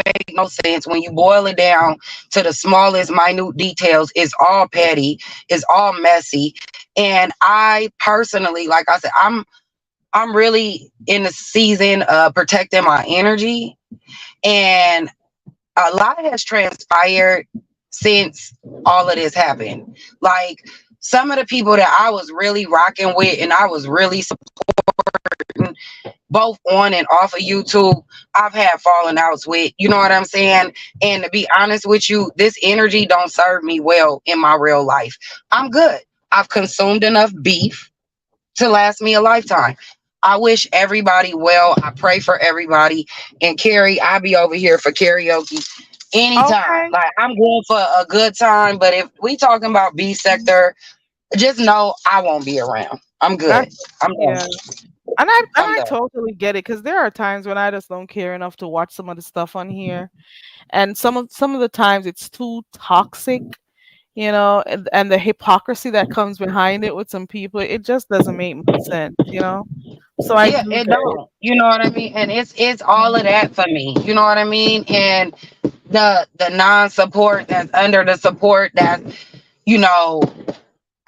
make no sense when you boil it down to the smallest minute details. It's all petty. It's all messy. And I personally, like I said, I'm really in the season of protecting my energy, and a lot has transpired since all of this happened. Like, some of the people that I was really rocking with and I was really supporting both on and off of YouTube, I've had falling outs with, you know what I'm saying? And to be honest with you, this energy don't serve me well in my real life. I'm good. I've consumed enough beef to last me a lifetime. I wish everybody well. I pray for everybody. And Carrie, I'll be over here for karaoke anytime. Okay. Like, I'm going for a good time. But if we talking about B sector, just know I won't be around. I'm I good. I'm yeah. done. And I'm I done. totally get it because there are times when I just don't care enough to watch some of the stuff on here, and some of the times it's too toxic, and the hypocrisy that comes behind it with some people, it just doesn't make much sense. So I Yeah, do it get it. don't. You know what I mean? And it's all of that for me. You know what I mean? And the non-support that's under the support that, you know,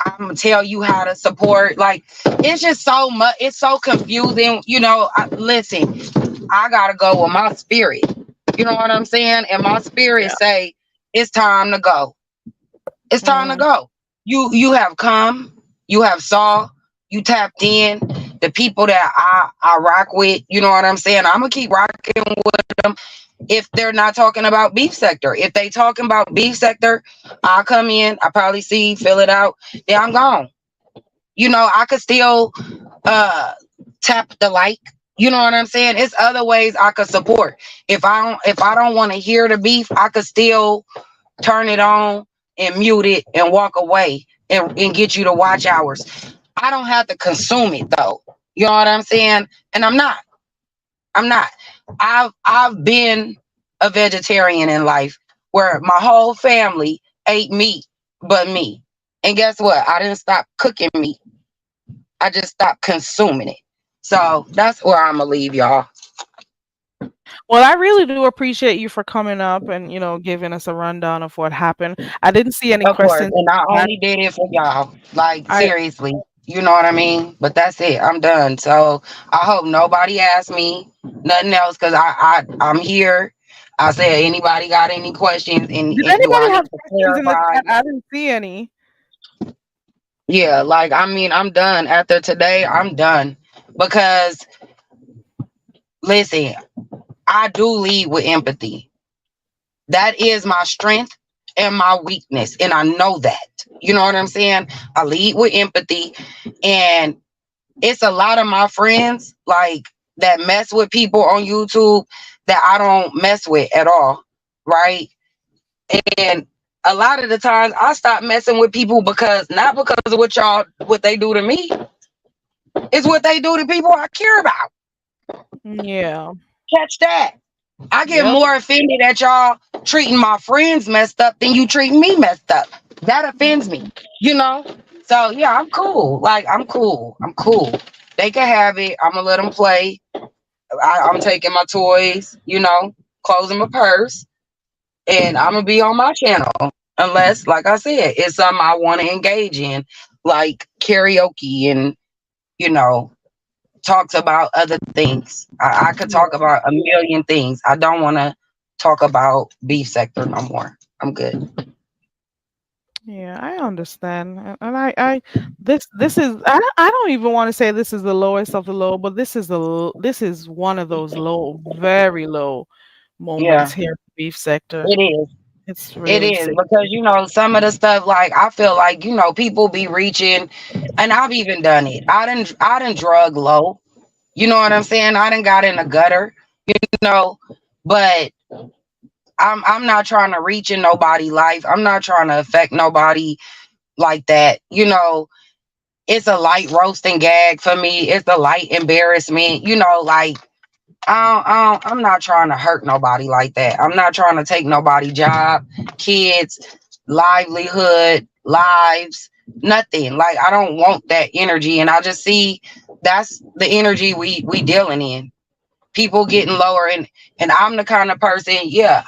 I'm gonna tell you how to support. Like, it's just so much. It's so confusing. Listen, I gotta go with my spirit. You know what I'm saying? And my spirit Yeah. say it's time to go. It's time to Hmm. go. You have come. You have saw. You tapped in. The people that I rock with. You know what I'm saying? I'm gonna keep rocking with them. If they're not talking about beef sector, if they talking about beef sector, I'll come in. I probably see, fill it out. Then I'm gone. I could still tap the like. You know what I'm saying? It's other ways I could support. If I don't want to hear the beef, I could still turn it on and mute it and walk away and get you to watch hours. I don't have to consume it though. You know what I'm saying? And I'm not. I'm not. I've been a vegetarian in life where my whole family ate meat but me. And guess what? I didn't stop cooking meat. I just stopped consuming it. So that's where I'm gonna leave y'all. Well, I really do appreciate you for coming up and giving us a rundown of what happened. I didn't see any Of course. questions. And I I only did it for y'all. Like I seriously. You know what I mean? But that's it. I'm done. So I hope nobody asks me nothing else because I'm here. I said anybody got any questions Did and do anybody I need have to questions in the clarify? chat? I didn't see any. Yeah, like I mean, I'm done. After today, I'm done. Because listen, I do lead with empathy. That is my strength and my weakness. And I know that. You know what I'm saying? I lead with empathy. And it's a lot of my friends like that mess with people on YouTube that I don't mess with at all. Right. And a lot of the times I stop messing with people because not because of what they do to me. It's what they do to people I care about. Yeah. Catch that. I get Yep. more offended at y'all treating my friends messed up than you treating me messed up. That offends me, you know? So yeah, I'm cool. Like I'm cool. I'm cool. They can have it. I'm gonna let them play. I'm taking my toys, closing my purse, and I'm gonna be on my channel. Unless, like I said, it's something I want to engage in, like karaoke and you know, talks about other things. I could talk about a million things. I don't want to talk about beef sector no more. I'm good. Yeah, I understand. And this is I don't even want to say this is the lowest of the low, but this is one of those low, very low moments Yeah, here in the beef sector. it is. It's It really is sick. because some of the stuff like I feel like people be reaching, and I've even done it. I didn't drug low. You know what I'm saying? I didn't got in the gutter. You know, but I'm not trying to reach in nobody's life. I'm not trying to affect nobody like that. It's a light roasting gag for me. It's a light embarrassment. Like I'm not trying to hurt nobody like that. I'm not trying to take nobody job, kids, livelihood, lives, nothing. Like I don't want that energy, and I just see that's the energy we dealing in. People getting lower, and I'm the kind of person. Yeah,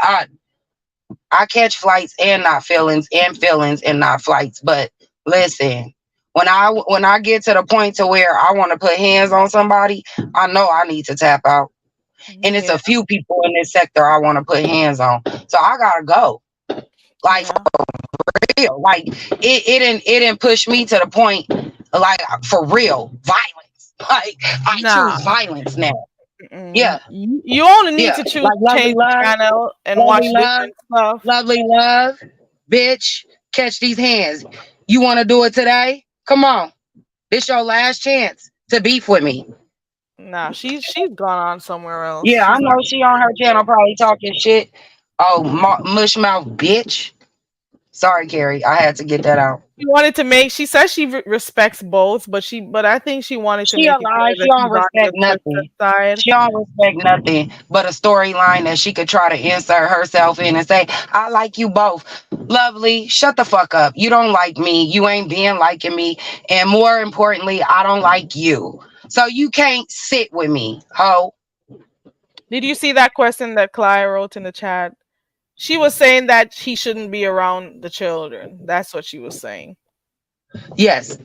I catch flights and not feelings, and feelings and not flights. But listen, when I get to the point to where I want to put hands on somebody, I know I need to tap out. And it's Yeah, a few people in this sector I want to put hands on. So I gotta go. Like yeah. for real. Like it didn't push me to the point like for real violence. Like I Nah. choose violence now. Mm-mm. Yeah, You only need yeah. to Like change the channel and watch different stuff. lovely love, bitch. Catch these hands. You want to do it today? Come on. This your last chance to beef with me. Nah, she's gone on somewhere else. Yeah, I She's not. know she on her channel probably talking shit. Oh, mush mouth bitch. Sorry, Carrie. I had to get that out. She wanted to make. She says she respects both, but I think she wanted to She make it clear alive. She that don't she's on the respect Kristen nothing. side. She don't respect nothing but a storyline that she could try to insert herself in and say, I like you both. Lovely, shut the fuck up. You don't like me. You ain't being liking me. And more importantly, I don't like you. So you can't sit with me, ho. Did you see that question that Clyde wrote in the chat? She was saying that he shouldn't be around the children. That's what she was saying. Yes.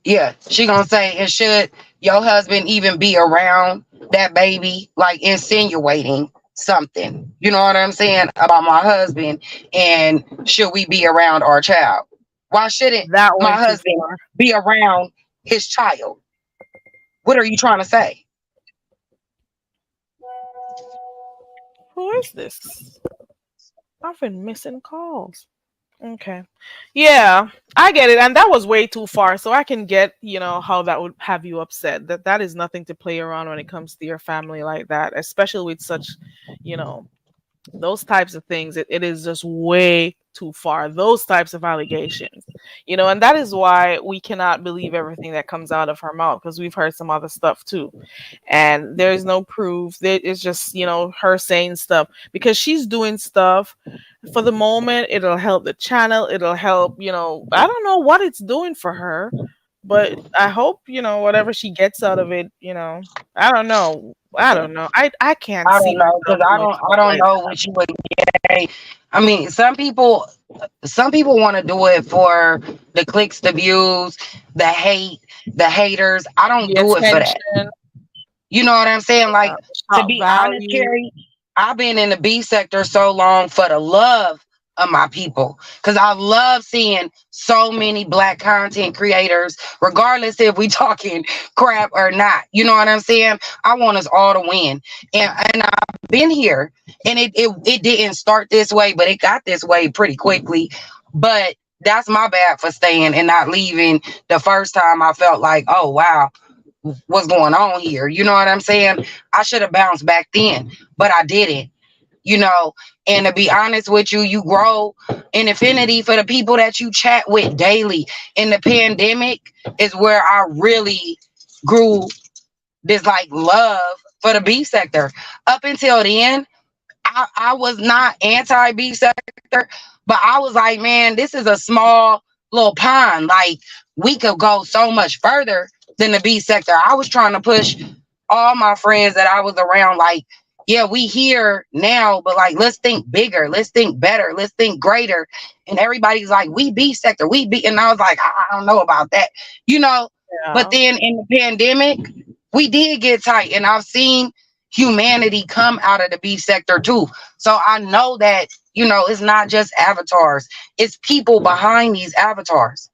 Yeah. She gonna say, and should your husband even be around that baby? Like insinuating something. You know what I'm saying? About my husband, and should we be around our child? Why shouldn't That my went too husband far. be around his child? What are you trying to say? Who is this? I've been missing calls. Okay. Yeah, I get it. And that was way too far. So I can get, how that would have you upset. That is nothing to play around when it comes to your family like that, especially with such, you know, those types of things. It is just way too far. Those types of allegations, and that is why we cannot believe everything that comes out of her mouth, because we've heard some other stuff too. And there's no proof. It's just, her saying stuff because she's doing stuff for the moment. It'll help the channel. It'll help, I don't know what it's doing for her, but I hope, whatever she gets out of it, I don't know. I can't I see don't know, because myself I doing don't stuff I don't like know that. what you would get. I mean, some people want to do it for the clicks, the views, the hate, the haters. I don't The do it for that. attention, You know what I'm saying? Like, the to shock be honest, value. Carrie, I've been in the B sector so long for the love of my people. Because I love seeing so many Black content creators, regardless if we talking crap or not. You know what I'm saying? I want us all to win. And I've been here. And it didn't start this way, but it got this way pretty quickly. But that's my bad for staying and not leaving the first time. I felt like, oh, wow, what's going on here? You know what I'm saying? I should have bounced back then, but I didn't, you know. And to be honest with you, you grow in affinity for the people that you chat with daily. In the pandemic is where I really grew this like love for the B sector. Up until then, I was not anti B sector, but I was like, man, this is a small little pond. Like, we could go so much further than the B sector. I was trying to push all my friends that I was around, like, yeah, we here now, but like, let's think bigger, let's think better, let's think greater. And everybody's like, we B sector, we B. And I was like, I don't know about that, you know. But Yeah. then in the pandemic, we did get tight, and I've seen humanity come out of the B sector too. So I know that, you know, it's not just avatars, it's people behind these avatars.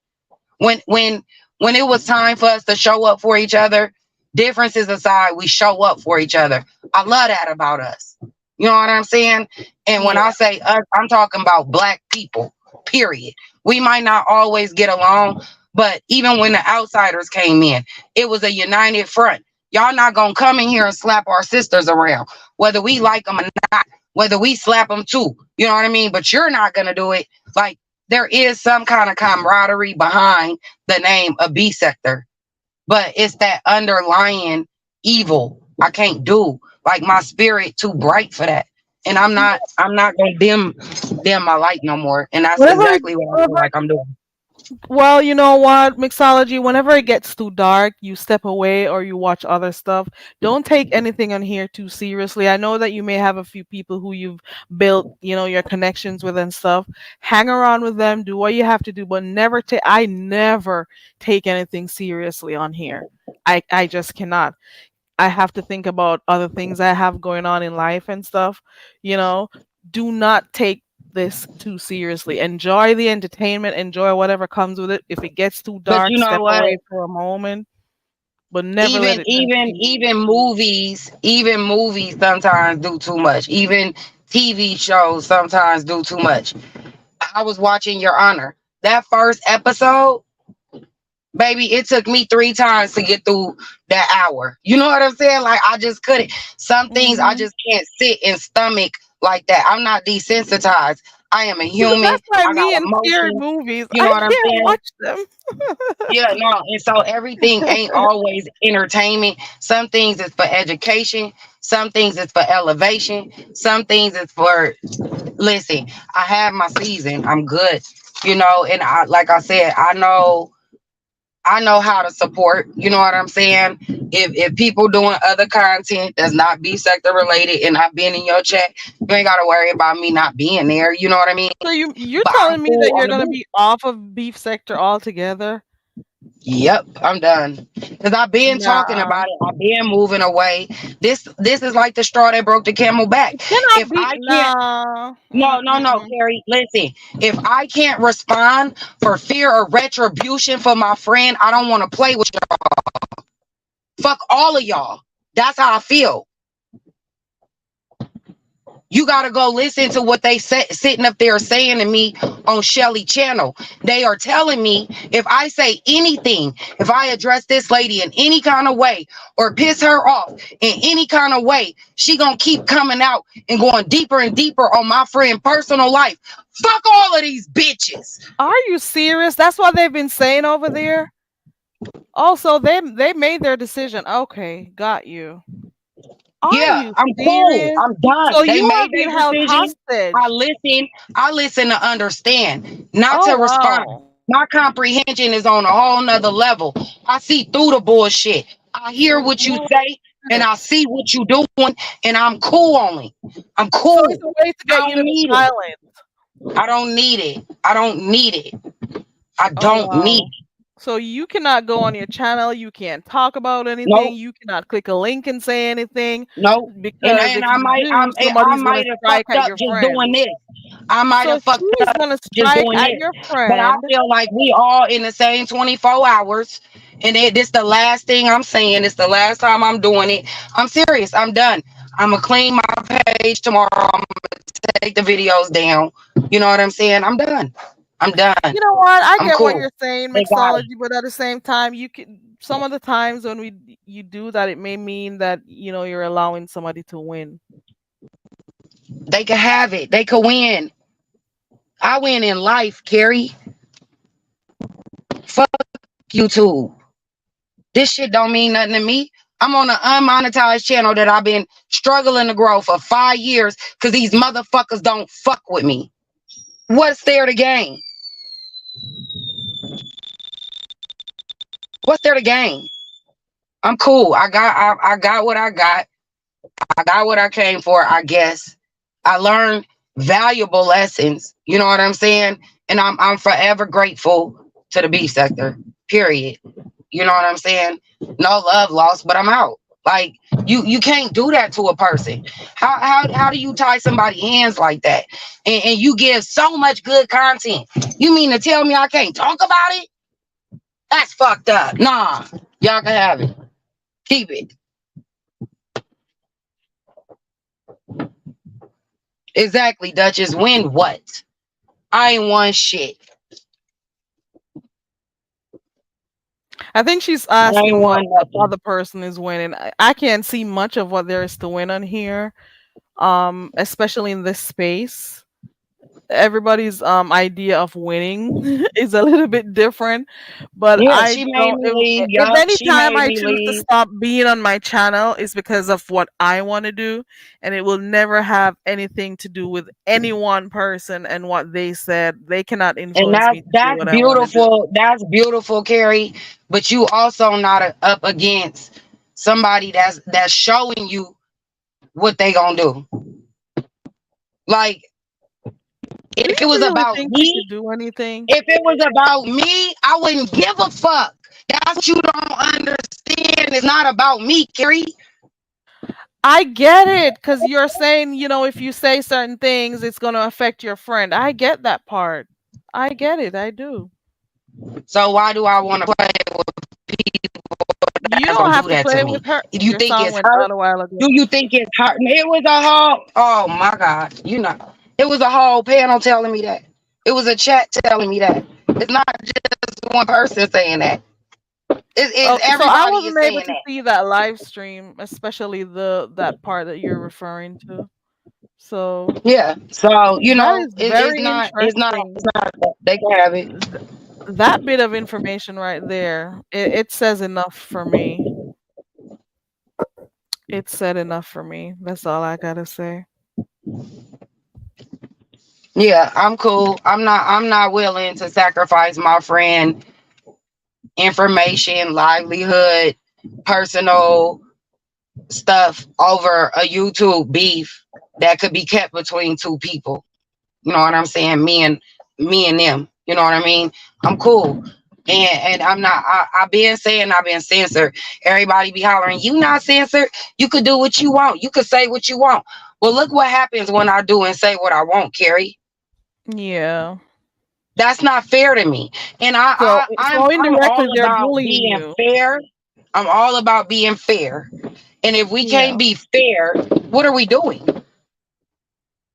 When it was time for us to show up for each other, differences aside, we show up for each other. I love that about us. You know what I'm saying? And when Yeah. I say us, I'm talking about Black people, period. We might not always get along, but even when the outsiders came in, it was a united front. Y'all not gonna come in here and slap our sisters around, whether we like them or not, whether we slap them too. You know what I mean? But you're not gonna do it. Like, there is some kind of camaraderie behind the name of B sector, but it's that underlying evil I can't do. Like, my spirit too bright for that. And I'm not gonna dim my light no more. And that's Whatever, exactly what I feel like I'm doing. well, you know what, mixology, whenever it gets too dark, you step away or you watch other stuff. Don't take anything on here too seriously. I know that you may have a few people who you've built, your connections with and stuff. Hang around with them, do what you have to do, but I never take anything seriously on here. I just cannot. I have to think about other things I have going on in life and stuff. Do not take this too seriously. Enjoy the entertainment, enjoy whatever comes with it. If it gets too But dark, you know step what? away for a moment, but never let it consume. Even movies sometimes do too much. Even TV shows sometimes do too much. I was watching Your Honor. That first episode, baby, it took me 3 times to get through that hour. You know what I'm saying? Like, I just couldn't. Some things I Hmm. just can't sit and stomach like that. I'm not desensitized. I am a Because human. that's why I got me and scary emotions. movies, You know I what I'm can't saying? watch them. Yeah, no. And so everything ain't always entertainment. Some things is for education. Some things is for elevation. Some things is for, listen, I have my season. I'm good. You know, and I, like I said, I know how to support, you know what I'm saying? If people doing other content that's not B sector related and I've been in your chat, you ain't gotta worry about me not being there, you know what I mean? So you're But I'm telling me cool that on you're the gonna boot. be off of beef sector altogether? Yep, I'm done. Cause I've been talking Nah. about it. I've been moving away. This is like the straw that broke the camel back. It cannot If be I can't nah. no, Mm-mm. Carrie. Listen, if I can't respond for fear or retribution for my friend, I don't want to play with y'all. Fuck all of y'all. That's how I feel. You gotta go listen to what they sitting up there saying to me on Shelly channel. They are telling me if I say anything, if I address this lady in any kind of way or piss her off in any kind of way, she gonna keep coming out and going deeper and deeper on my friend personal life. Fuck all of these bitches. Are you serious? That's what they've been saying over there? Also, they made their decision. Okay, got you. Are Yeah, you I'm cool. serious? I'm done. So They you are made being their held decision. hostage. I listen to understand, not Oh to respond. wow. My comprehension is on a whole nother level. I see through the bullshit. I hear what you say and I see what you doing, and I'm cool on it. I'm So it's cool. a way to I get you don't to be need it. silent. I don't need it. I don't need it. I Oh don't need wow. it. So you cannot go on your channel, you can't talk about anything, Nope. you cannot click a link and say anything Nope. because And if I you might do, I somebody's gonna might have strike fucked at up your just friend. doing this. I might So have fucked she's up gonna just strike doing at this. your But I friend. feel like we all in the same 24 hours. And this the last thing I'm saying. It's the last time I'm doing it. I'm serious. I'm done. I'm gonna clean my page tomorrow. I'm gonna take the videos down. You know what I'm saying? I'm done. I'm done. You know what? I I'm get what cool. you're saying, They got it. mixology, but at the same time, you can some of the times when you do that, it may mean that you're allowing somebody to win. They can have it. They can win. I win in life, Carrie. Fuck YouTube. This shit don't mean nothing to me. I'm on an unmonetized channel that I've been struggling to grow for 5 years because these motherfuckers don't fuck with me. What's there to gain? What's there to gain? I'm cool. I got what I got. I got what I came for, I guess. I learned valuable lessons. You know what I'm saying? And I'm forever grateful to the B sector. Period. You know what I'm saying? No love lost, but I'm out. Like you can't do that to a person. How do you tie somebody's hands like that? And you give so much good content. You mean to tell me I can't talk about it? That's fucked up. Nah, y'all can have it. Keep it. Exactly, Duchess. Win what? I ain't won shit. I think she's I ain't asking what won nothing. other person is winning. I can't see much of what there is to win on here, especially in this space. Everybody's idea of winning is a little bit different, but Yeah, I she made don't me if, leave. if Yup, any she time made I me choose to leave. stop being on my channel is because of what I want to do, and it will never have anything to do with any one person and what they said. They cannot And influence me to do that's what I want to do. beautiful. That's beautiful, Carrie. But you also not up against somebody that's showing you what they gonna do. Like Do if you it was really about think she me, could do anything? if it was about me, I wouldn't give a fuck. That's what you don't understand. It's not about me, Carrie. I get it, because you're saying, if you say certain things, it's going to affect your friend. I get that part. I get it. I do. So why do I want to play with people You that's don't gonna have do to that to play with me? her. Do you Your think song it's went hurt? out a while ago. Do you think it's hurt? It was a whole, oh my God, it was a whole panel telling me that. It was a chat telling me that. It's not just one person saying that. It's Okay, so I everybody is wasn't able saying to that. see that live stream, especially that part that you're referring to. So Yeah. So that is very interesting. it's not they can have it. That bit of information right there, it says enough for me. It said enough for me. That's all I gotta say. Yeah, I'm cool. I'm not willing to sacrifice my friend information, livelihood, personal stuff over a YouTube beef that could be kept between two people. You know what I'm saying? Me and them. You know what I mean? I'm cool. And I'm not I've been saying I've been censored. Everybody be hollering, you not censored. You could do what you want. You could say what you want. Well, look what happens when I do and say what I want, Carrie. Yeah. That's not fair to me. And So I'm indirectly all they're about bullying being you. fair. I'm all about being fair. And if we Yeah. can't be fair, what are we doing?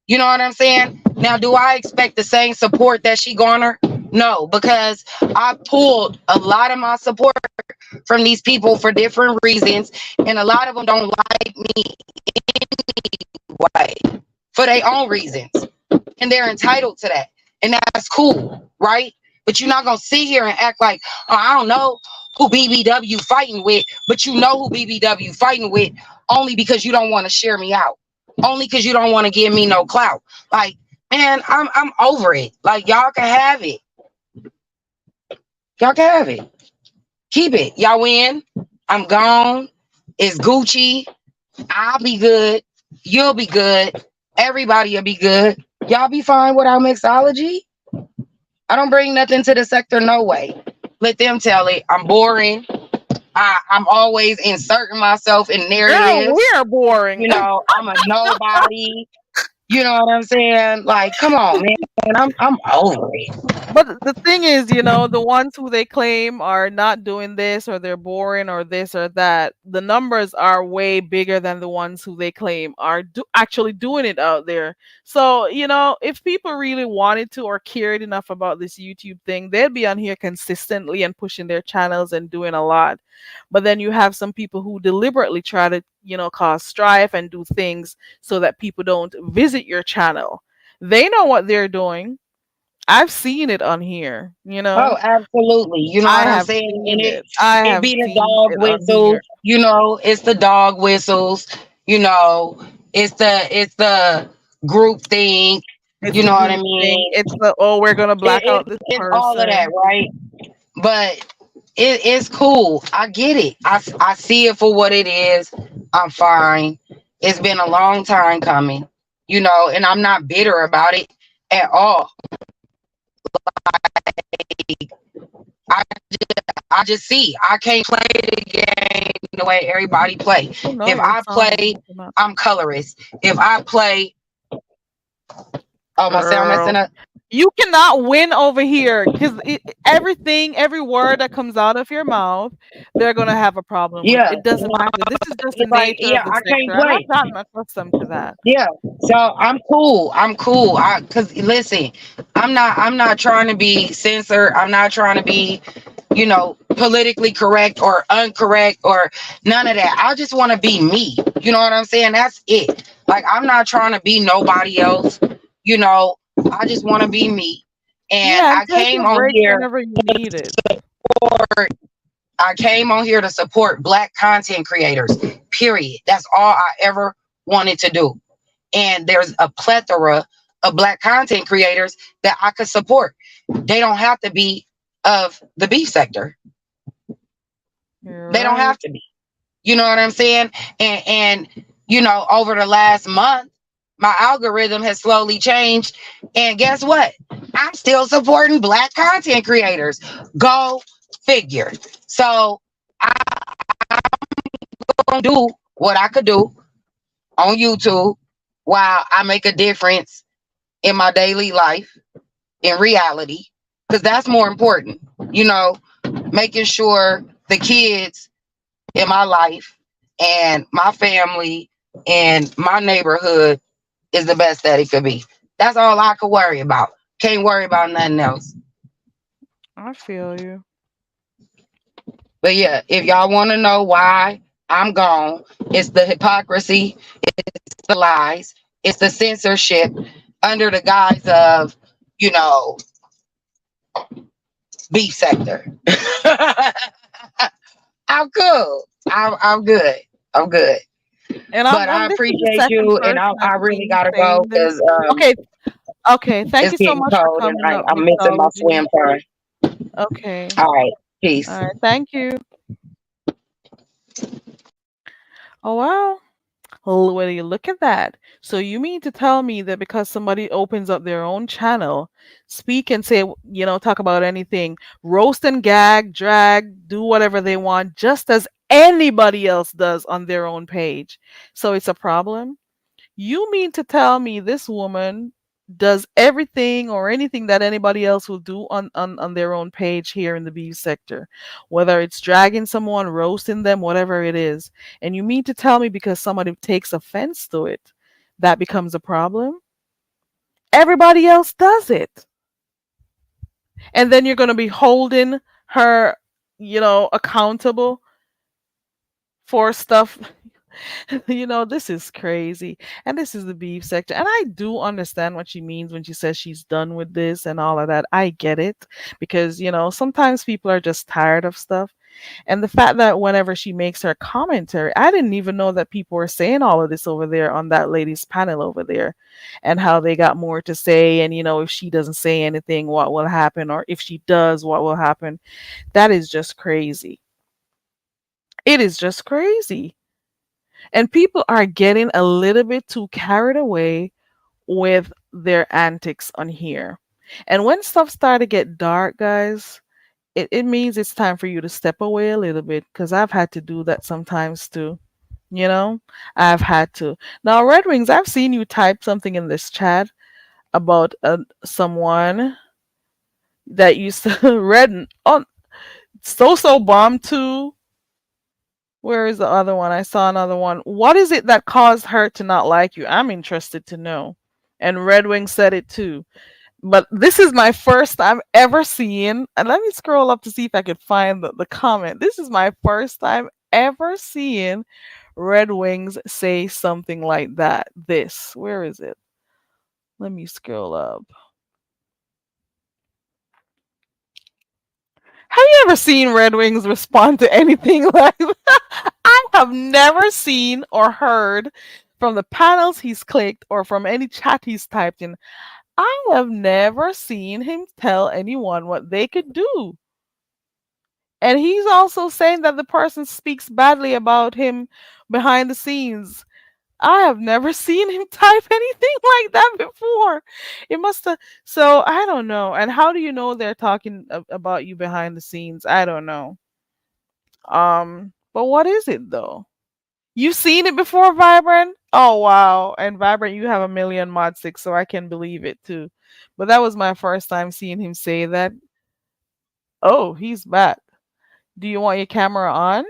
You know what I'm saying? Now, do I expect the same support that she garner? No, because I pulled a lot of my support from these people for different reasons, and a lot of them don't like me anyway for their own reasons, and they're entitled to that, and that's cool, right? But you're not gonna sit here and act like, oh, I don't know who BBW fighting with, but you know who BBW fighting with only because you don't want to share me out, only because you don't want to give me no clout. Like, man, I'm over it. Like, y'all can have it. Y'all can have it. Keep it. Y'all win. I'm gone. It's Gucci. I'll be good. You'll be good. Everybody will be good. Y'all be fine without mixology. I don't bring nothing to the sector, no way. Let them tell it. I'm boring. I'm always inserting myself in Girl, narratives. we are boring. You know, I'm a nobody. You know what I'm saying? Like, come on, man. I'm over it. But the thing is, you know, the ones who they claim are not doing this or they're boring or this or that, the numbers are way bigger than the ones who they claim are actually doing it out there. So, you know, if people really wanted to or cared enough about this YouTube thing, they'd be on here consistently and pushing their channels and doing a lot. But then you have some people who deliberately try to, you know, cause strife and do things so that people don't visit your channel. They know what they're doing. I've seen it on here, you Oh, know. absolutely. You know I what I'm have saying? And seen it. I it have be the seen dog it on whistles, here. you know, it's the dog whistles, you know, it's the group thing, It's you the know what I group thing. mean? It's the, oh, we're gonna black out this It's all of that, person. right? But it's cool. I get it. I see it for what it is. I'm fine. It's been a long time coming, you know, and I'm not bitter about it at all. I I just see I can't play the game the way everybody play. Oh no, If your I sound is play, messing up. I'm colorist. If I play, oh, my sound messing Girl. up. You cannot win over here because everything, every word that comes out of your mouth, they're gonna have a problem with. Yeah, It doesn't matter. This is just the it's like, nature yeah, of the I can't sector, and I've play. gotten accustomed to that. Yeah, so I'm cool. I'm cool. Cause listen, I'm not trying to be censored. I'm not trying to be, you know, politically correct or incorrect or none of that. I just want to be me. You know what I'm saying? That's it. Like, I'm not trying to be nobody else. You know, I just want to be me. And Yeah, and take your breaks whenever you need it. I came on here to support Black content creators. Period. That's all I ever wanted to do. And there's a plethora of Black content creators that I could support. They don't have to be of the beef sector. You're They don't right. have to be. You know what I'm saying? And you know, over the last month, my algorithm has slowly changed. And guess what? I'm still supporting Black content creators. Go figure. So I'm gonna do what I could do on YouTube while I make a difference in my daily life, in reality, because that's more important, you know, making sure the kids in my life and my family and my neighborhood is the best that it could be. That's all I could worry about. Can't worry about nothing else. I feel you. But yeah, if y'all want to know why I'm gone, it's the hypocrisy, it's the lies, It's the censorship under the guise of, you know, beef sector. I'm cool. I'm good. I'm good. And But I I'm this is the appreciate second you, and person I I've really seen gotta go saying this. because Okay, okay. Thank it's you so getting much for cold and coming up, I'm missing my mixology. swim turn. Okay. All right, All peace. right. Thank you. Oh wow. Well, when you look at that, so you mean to tell me that because somebody opens up their own channel, speak and say, talk about anything, roast and gag, drag, do whatever they want, just as anybody else does on their own page. So it's a problem? You mean to tell me this woman does everything or anything that anybody else will do on their own page here in the beef sector, whether it's dragging someone, roasting them, whatever it is. And you mean to tell me because somebody takes offense to it, that becomes a problem? Everybody else does it. And then you're going to be holding her, accountable for stuff. This is crazy. And this is the beef sector. And I do understand what she means when she says she's done with this and all of that. I get it because, sometimes people are just tired of stuff. And the fact that whenever she makes her commentary, I didn't even know that people were saying all of this over there on that lady's panel over there and how they got more to say. And, if she doesn't say anything, what will happen? Or if she does, what will happen? That is just crazy. It is just crazy. And people are getting a little bit too carried away with their antics on here. And when stuff start to get dark, guys, it means it's time for you to step away a little bit because I've had to do that sometimes too. I've had to. Now, Red Wings, I've seen you type something in this chat about someone that you read on So Bomb 2. Where is the other one? I saw another one. What is it that caused her to not like you? I'm interested to know. And Red Wing said it too. But this is my first time ever seeing, and let me scroll up to see if I could find the comment. This is my first time ever seeing Red Wings say something like that. Where is it? Let me scroll up. Have you ever seen Red Wings respond to anything like that? I have never seen or heard from the panels he's clicked or from any chat he's typed in. I have never seen him tell anyone what they could do. And he's also saying that the person speaks badly about him behind the scenes. I have never seen him type anything like that before. It must have. So I don't know. And how do you know they're talking about you behind the scenes? I don't know. But what is it though? You've seen it before, Vibrant? Oh wow. And Vibrant, you have a million mod 6, so I can believe it too. But that was my first time seeing him say that. Oh, he's back. Do you want your camera on?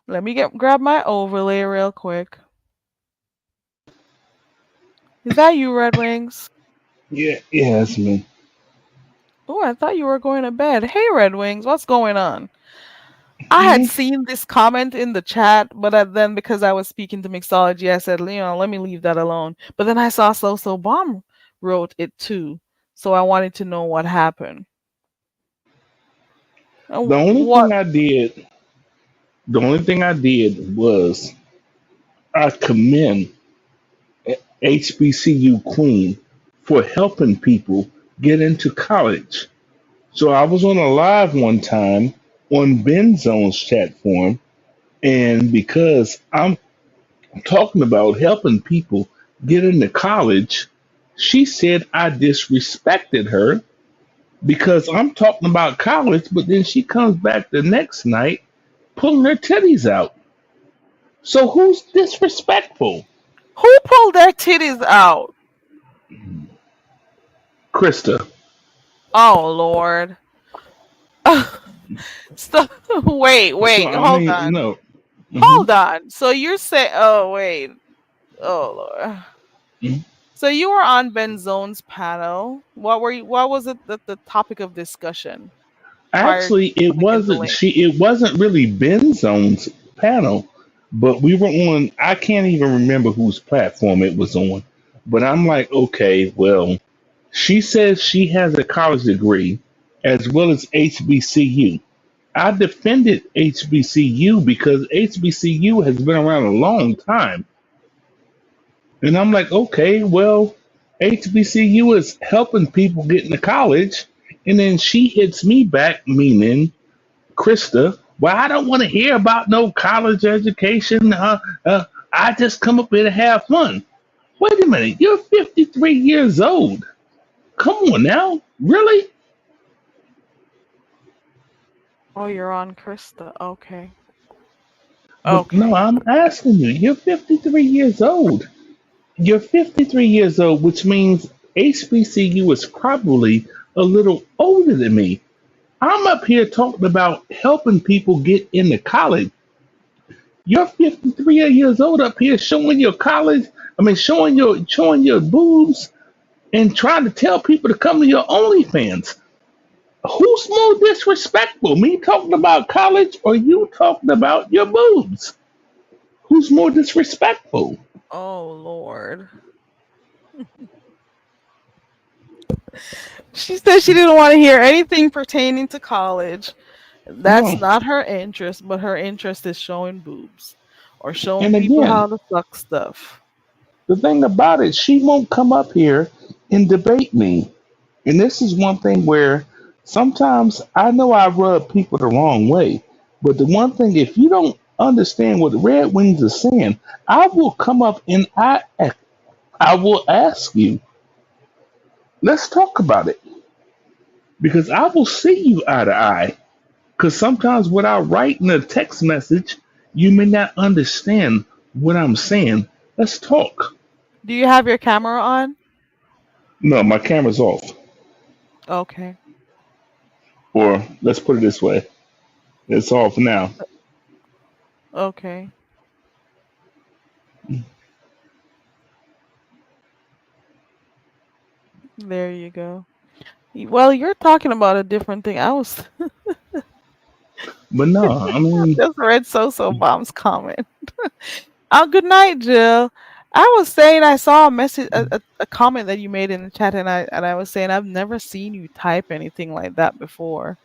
Let me grab my overlay real quick. Is that you, Red Wings? Yeah, it's me. Oh, I thought you were going to bed. Hey, Red Wings, what's going on? I had seen this comment in the chat, but then because I was speaking to Mixology, I said, let me leave that alone. But then I saw So Bomb wrote it too, so I wanted to know what happened. The only thing I did was I commend HBCU Queen for helping people get into college. So I was on a live one time on Ben Zone's chat forum, and because I'm talking about helping people get into college, she said I disrespected her because I'm talking about college, but then she comes back the next night pulling her titties out. So who's disrespectful? Who pulled their titties out? Krista. Oh Lord. So wait, hold on. No. Hold on. So you're saying, oh wait, oh Lord. Mhm. So you were on Ben Zone's panel. What was it the topic of discussion? Actually, it wasn't really Ben Zone's panel. but we were on, I can't even remember whose platform it was on. But I'm like, okay, well, she says she has a college degree as well as HBCU. I defended HBCU because HBCU has been around a long time. And I'm like, okay, well, HBCU is helping people get into college. And then she hits me back, meaning Krista, well, I don't want to hear about no college education. I just come up here to have fun. Wait a minute, you're 53 years old. Come on now, really? Oh, you're on Krista. Okay. But no, Okay. I'm asking you, you're 53 years old. You're 53 years old, which means HBCU is probably a little older than me. I'm up here talking about helping people get into college. You're 53 years old up here showing your college, showing your boobs and trying to tell people to come to your OnlyFans. Who's more disrespectful? Me talking about college or you talking about your boobs? Who's more disrespectful? Oh Lord. She said she didn't want to hear anything pertaining to college. That's No. not her interest, but her interest is showing boobs or showing And people how again, to suck stuff. the thing about it, she won't come up here and debate me. And this is one thing where sometimes I know I rub people the wrong way. But the one thing, if you don't understand what the Red Wings are saying, I will come up and I will ask you, let's talk about it. Because I will see you eye to eye. Because sometimes without writing a text message, you may not understand what I'm saying. Let's talk. Do you have your camera on? No, my camera's off. Okay. Or let's put it this way, it's off now. Okay. There you go. Well, you're talking about a different thing. I was But no, I mean, just read So Bomb's comment. Oh, good night, Jill. I was saying I saw a message, a comment that you made in the chat, and I was saying I've never seen you type anything like that before.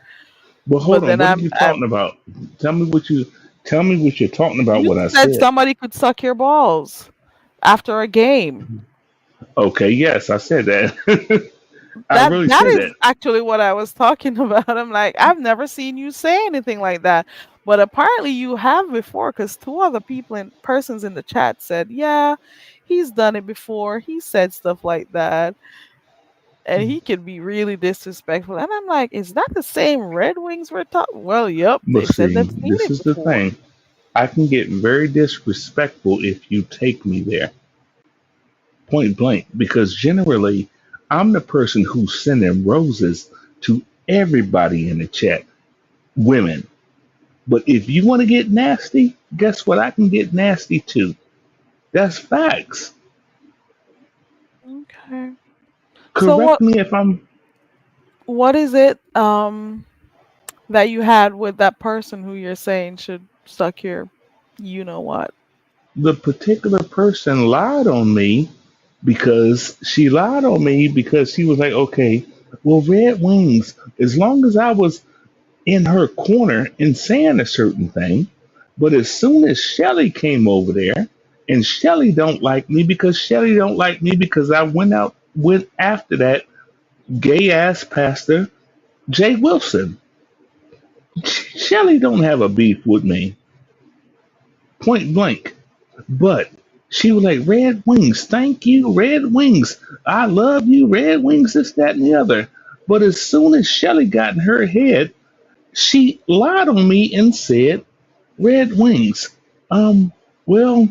but hold But on, then what are you talking about? Tell me what you tell me what you're talking about. you What I said said. somebody could suck your balls after a game. Okay, yes, I said that. I That really that said is that. actually what I was talking about. I'm like, I've never seen you say anything like that. But apparently you have before because two other people and persons in the chat said, yeah, he's done it before. He said stuff like that. And he can be really disrespectful. And I'm like, is that the same Red Wings we're talking? Well, yep, But they said see, they've seen this it is the before. thing. I can get very disrespectful if you take me there, point blank, because generally I'm the person who's sending roses to everybody in the chat, women. But if you want to get nasty, guess what? I can get nasty too. That's facts. Okay. So Correct me if I'm what is it that you had with that person who you're saying should suck your you know what? the particular person lied on me because she lied on me because she was like, okay, well, Red Wings, as long as I was in her corner and saying a certain thing, but as soon as Shelly came over there, and Shelly don't like me because Shelly don't like me because I went after that gay ass pastor Jay Wilson. Shelly don't have a beef with me, point blank. But she was like, Red Wings, thank you, Red Wings. I love you, Red Wings, this, that, and the other. But as soon as Shelly got in her head, she lied on me and said, Red Wings, um, well,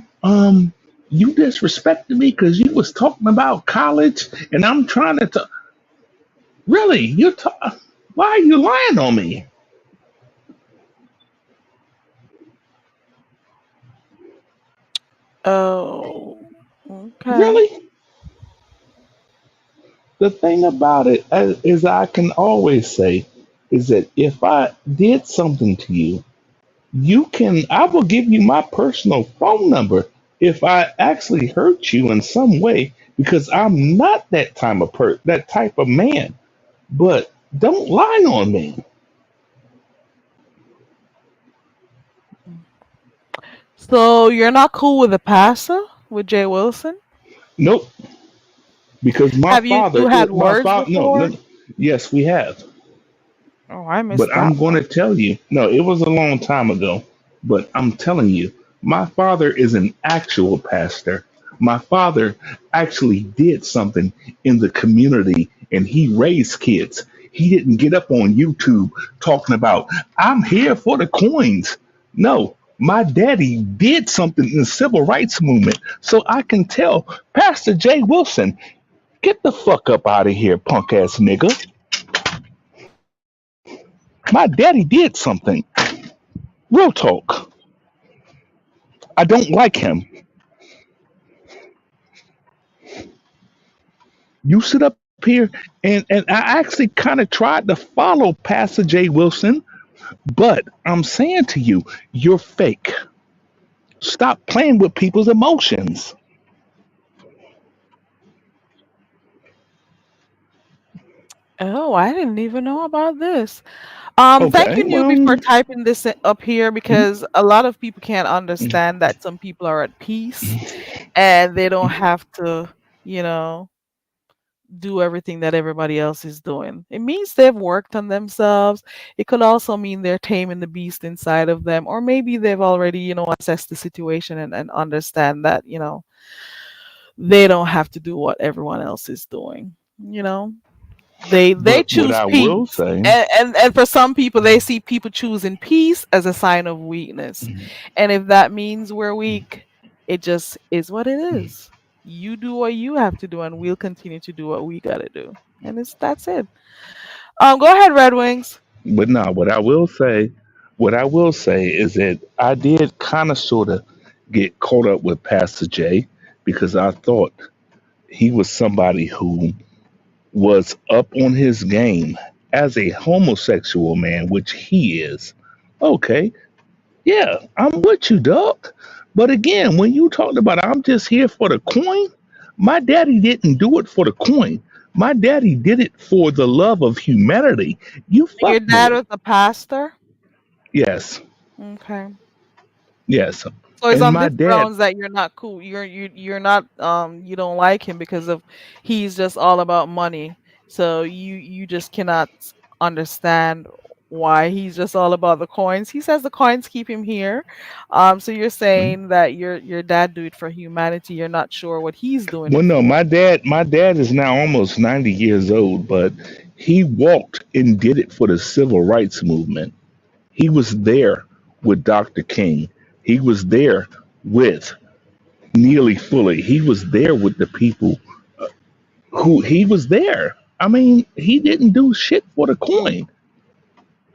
you disrespected me because you was talking about college and I'm trying to talk. Really? Why are you lying on me? Oh, okay. Really? The thing about it is I can always say is that if I did something to you I will give you my personal phone number if I actually hurt you in some way because I'm not that type of man. But don't lie on me. So you're not cool with the pastor, with Jay Wilson? Nope. Because Have you two had words no, no, before? yes, we have. Oh, I But missed that I'm going to part. tell you, no, it was a long time ago. But I'm telling you, my father is an actual pastor. My father actually did something in the community and he raised kids. He didn't get up on YouTube talking about, I'm here for the coins. No, my daddy did something in the civil rights movement. So I can tell Pastor Jay Wilson, get the fuck up out of here, punk ass nigga. My daddy did something. Real talk. I don't like him. You sit up here and I actually kind of tried to follow Pastor Jay Wilson, but I'm saying to you, you're fake. Stop playing with people's emotions. Oh, I didn't even know about this. Thank Okay, you, well, newbie, for typing this up here mm, because a lot of people can't mm, understand that some people are at peace and they don't have to, you know, do everything that everybody else is doing. It means they've worked on themselves. It could also mean they're taming the beast inside of them, or maybe they've already, assessed the situation and understand that, they don't have to do what everyone else is doing. You know, they but what choose I will peace, say, and for some people, they see people choosing peace as a sign of weakness, and if that means we're weak, it just is what it is. You do what you have to do, and we'll continue to do what we gotta do, and that's it. Go ahead, Red Wings. but no, what I will say is that I did kind of sort of get caught up with Pastor Jay because I thought he was somebody who was up on his game as a homosexual man, which he is. Okay, yeah, I'm with you, dog. But again, when you talked about I'm just here for the coin, my daddy didn't do it for the coin. My daddy did it for the love of humanity. You Your fuck dad boy. was a pastor. Yes, Okay. yes. So it's And on my this dad, grounds that you're not cool. You're not you don't like him because of he's just all about money. So you just cannot understand why he's just all about the coins. He says the coins keep him here. So you're saying that your dad do it for humanity. You're not sure what he's doing well, it no, for. my dad is now almost 90 years old, but he walked and did it for the civil rights movement. He was there with Dr. King. He was there with Neely Fully. He was there with the people who he was there. I mean, he didn't do shit for the coin.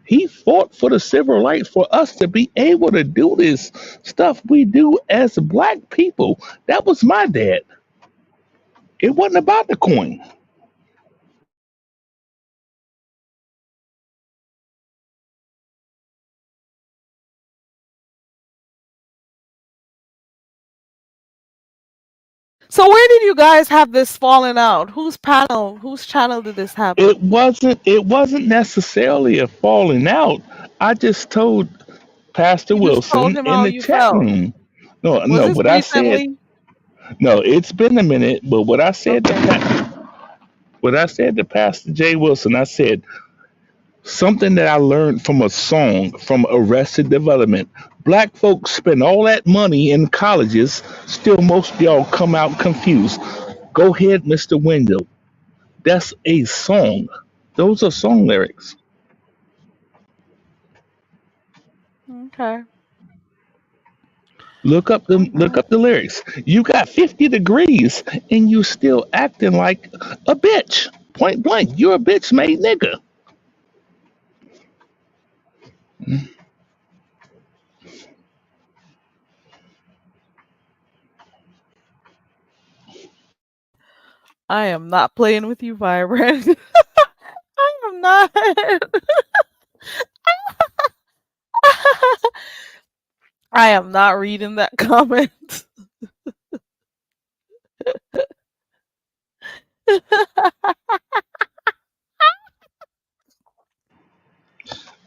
He fought for the civil rights for us to be able to do this stuff we do as black people. That was my dad. It wasn't about the coin. So where did you guys have this falling out? Whose channel did this happen? It wasn't necessarily a falling out. I just told Pastor You just told Wilson him in how the you chat felt. room. No, Was no, this what I said, recently? no, it's been a minute, but Okay. what I said to Pastor Jay Wilson, I said something that I learned from a song from Arrested Development. Black folks spend all that money in colleges, still most of y'all come out confused. Go ahead, Mr. Wendell. That's a song. Those are song lyrics. Okay. All Look right. up the lyrics. You got 50 degrees and you still acting like a bitch. Point blank, you're a bitch made nigga. I am not playing with you, Vibrant. I am not. I am not reading that comment.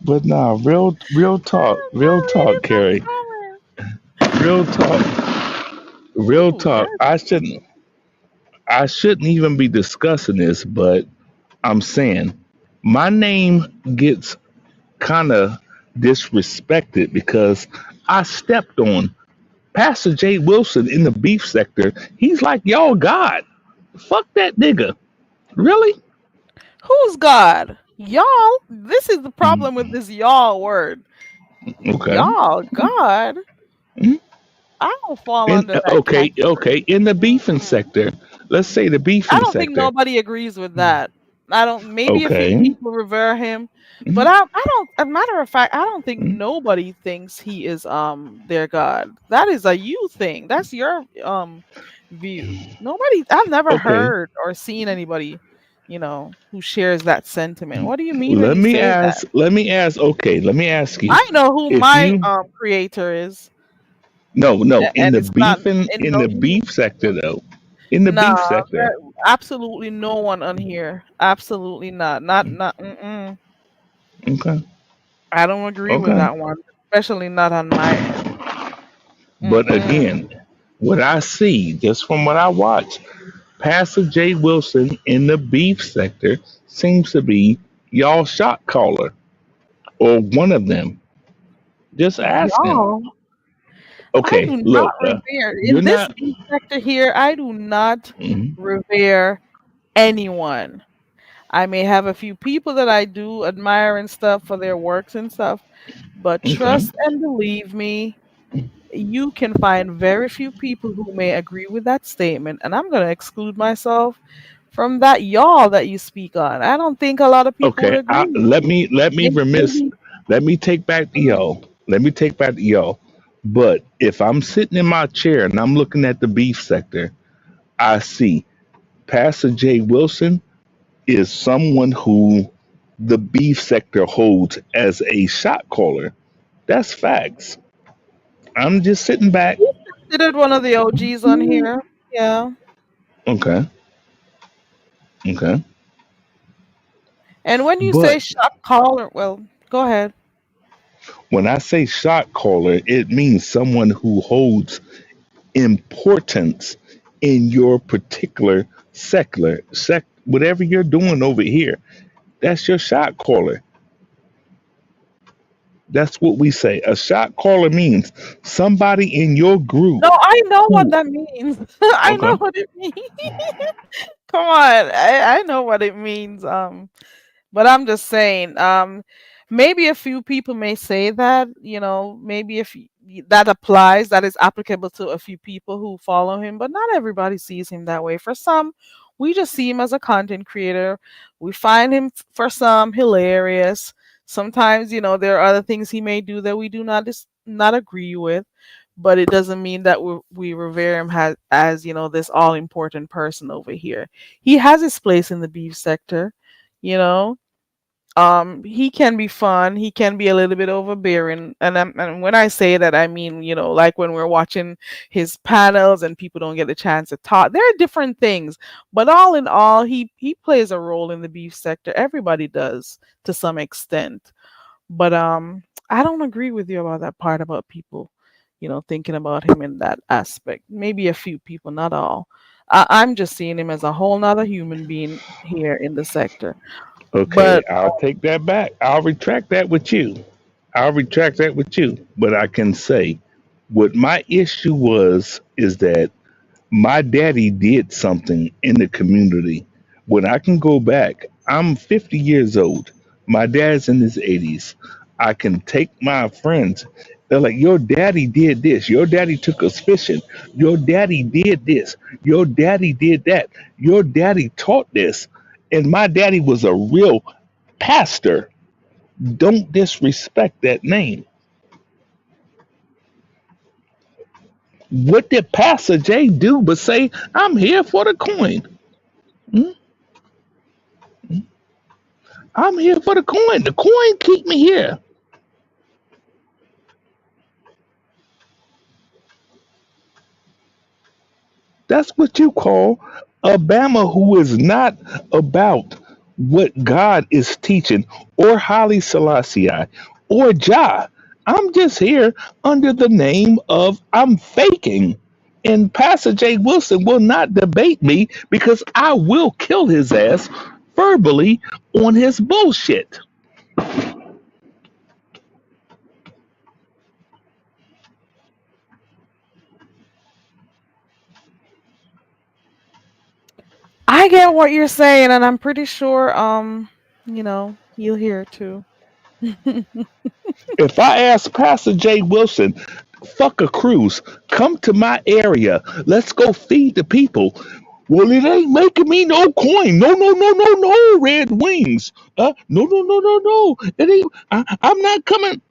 But nah, real I'm not talk, reading that Carrie. comment. Real talk, real Ooh, talk. that's I shouldn't even be discussing this, but I'm saying my name gets kind of disrespected because I stepped on Pastor Jay Wilson in the beef sector. He's like y'all God. Fuck that nigga. Really? who's God? Y'all. This is the problem with Mm, this y'all word. okay. Y'all, God. Mm. I don't fall In under that okay, category. okay. In the beefing Mm-mm. sector, let's say the I beefing don't think sector. nobody agrees with that. I don't. Maybe a few Okay. people revere him, but Mm, I don't. As a matter of fact, I don't think mm, nobody thinks he is their God. That is a you thing. That's your view. Nobody. I've never okay. heard or seen anybody, who shares that sentiment. What do you mean when Let you me say that? ask. Let me ask. Okay. Let me ask you. I know who If my you creator is, no in and the it's not. beefing And in no, the beef sector though, in the nah, beef sector. absolutely no one on here. Absolutely not. Not. Mm-mm. Okay. I don't agree with Okay. that one, especially not on my end. But Mm-mm. again, what I see just from what I watch, Pastor Jay Wilson in the beef sector seems to be y'all shot caller or one of them. Just asking. Y'all, I Okay, do not look, revere you're in this not. beef sector here. I do not Mhm. revere anyone. I may have a few people that I do admire and stuff for their works and stuff, but Okay, trust and believe me, you can find very few people who may agree with that statement, and I'm going to exclude myself from that y'all that you speak on. I don't think a lot of people would okay. agree. Let me remiss. Maybe. Let me take back the y'all. Let me take back the y'all. But if I'm sitting in my chair and I'm looking at the beef sector, I see Pastor Jay Wilson is someone who the beef sector holds as a shot caller. That's facts. I'm just sitting back. He's considered one of the OGs on here. Yeah. Okay, okay. And when you say But shot caller, well, go ahead. when I say shot caller, it means someone who holds importance in your particular whatever you're doing over here. That's your shot caller. That's what we say. A shot caller means somebody in your group No, I know what who. that means. I know Okay. what it means. Come on. I know what it means. But I'm just saying, maybe a few people may say that, maybe if that applies, that is applicable to a few people who follow him, but not everybody sees him that way. For some, we just see him as a content creator. We find him, for some, hilarious. Sometimes, there are other things he may do that we do not agree with, but it doesn't mean that we revere him as, this all important person over here. He has his place in the beef sector, you know he can be fun, he can be a little bit overbearing, and when I say that, I mean, like when we're watching his panels and people don't get the chance to talk. There are different things, but all in all, he plays a role in the beef sector. Everybody does, to some extent. But I don't agree with you about that part about people, thinking about him in that aspect. Maybe a few people, not all. I'm just seeing him as a whole nother human being here in the sector. Okay, But I'll take that back. I'll retract that with you. I'll retract that with you. But I can say what my issue was is that my daddy did something in the community. When I can go back, I'm 50 years old. My dad's in his 80s. I can take my friends. They're like, your daddy did this. Your daddy took us fishing. Your daddy did this. Your daddy did that. Your daddy taught this. And my daddy was a real pastor. Don't disrespect that name. What did Pastor J do but say, I'm here for the coin? Hmm? I'm here for the coin. The coin keep me here. That's what you call a Bama who is not about what God is teaching, or Haile Selassie, or Jah. I'm just here under the name of I'm faking. And Pastor Jay Wilson will not debate me because I will kill his ass verbally on his bullshit. I get what you're saying, and I'm pretty sure you'll hear too. If I ask Pastor Jay Wilson, fuck a cruise, come to my area, let's go feed the people. Well, it ain't making me no coin. No, no, no, no, no, Red Wings. No, no, no, no, no. It ain't. I'm not coming.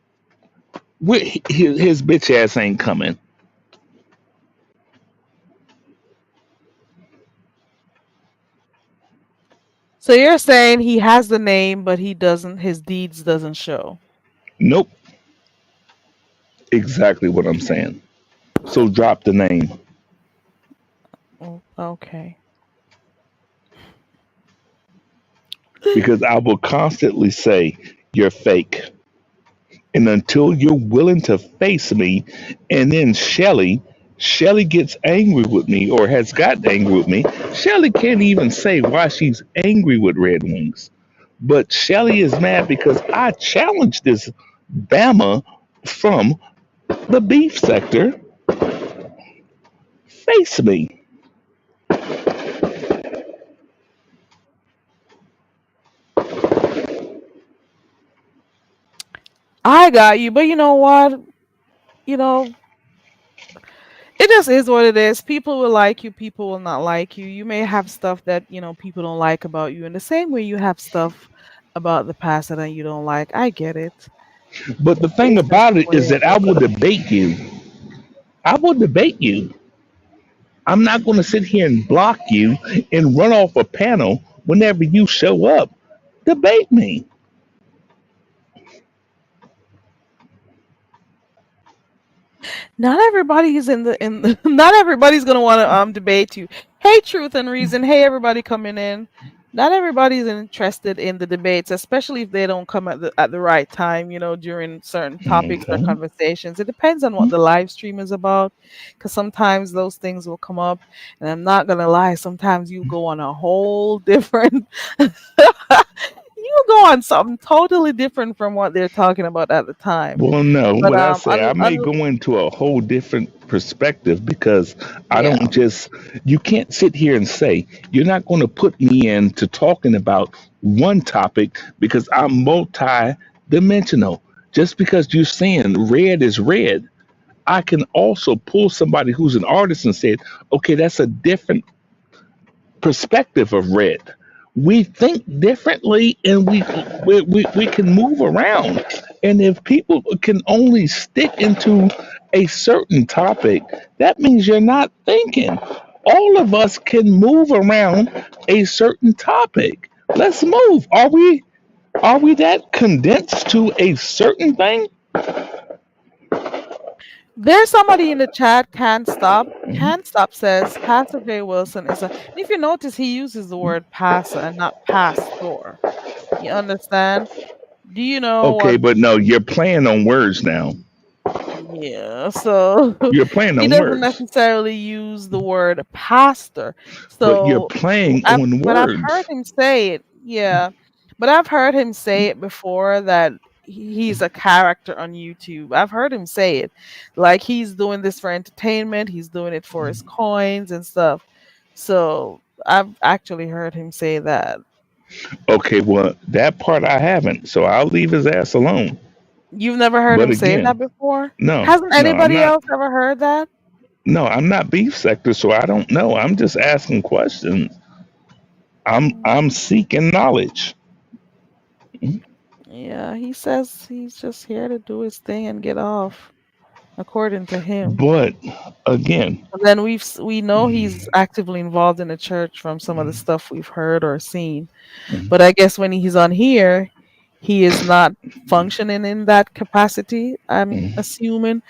His bitch ass ain't coming. So you're saying he has the name, but he doesn't. His deeds doesn't show. Nope. Exactly what I'm saying. So drop the name. Oh, okay. Because I will constantly say you're fake. And until you're willing to face me, and then Shelly gets angry with me or has gotten angry with me. Shelly can't even say why she's angry with Red Wings. But Shelly is mad because I challenged this Bama from the beef sector. Face me. I got you, but you know what? You know, it just is what it is. People will like you, people will not like you. You may have stuff that, people don't like about you. In the same way you have stuff about the past that you don't like. I get it. But the thing It's just about the it way is it that I will is. debate you. I will debate you. I'm not going to sit here and block you and run off a panel whenever you show up. Debate me. Not everybody's not everybody's gonna want to debate you. Hey, Truth and Reason. Hey, everybody coming in. Not everybody's interested in the debates, especially if they don't come at the right time. During certain topics or Okay. conversations. It depends on what the live stream is about, because sometimes those things will come up, and I'm not gonna lie. Sometimes you go on a whole different. You go on something totally different from what they're talking about at the time. Well, no, But what I say, I may go into a whole different perspective because I yeah. don't just, you can't sit here and say, you're not going to put me into talking about one topic because I'm multi dimensional. Just because you're saying red is red, I can also pull somebody who's an artist and say, okay, that's a different perspective of red. We think differently, and we can move around. And if people can only stick into a certain topic, that means you're not thinking. All of us can move around a certain topic. Let's move. Are we that condensed to a certain thing? There's somebody in the chat, Can't Stop. Mhm. Can't Stop says Pastor Jay Wilson is a. And if you notice, he uses the word pastor and not pastor. You understand? Do you know Okay, what? but no, you're playing on words now. Yeah, so You're playing he on doesn't words, necessarily use the word pastor. but you're So, playing I've on but I've heard words. him say it. Yeah, but I've heard him say it before that he's a character on YouTube. I've heard him say it, like he's doing this for entertainment. He's doing it for his coins and stuff. So I've actually heard him say that. Okay, well, that part I haven't, so I'll leave his ass alone. You've never heard But him say that again, before? no, Hasn't no, I'm anybody not. else ever heard that? No, I'm not beef sector, so I don't know. I'm just asking questions. I'm seeking knowledge. Yeah, he says he's just here to do his thing and get off, according to him. But again, And then we know he's actively involved in the church from some of the stuff we've heard or seen. But I guess when he's on here, he is not functioning in that capacity, I'm assuming.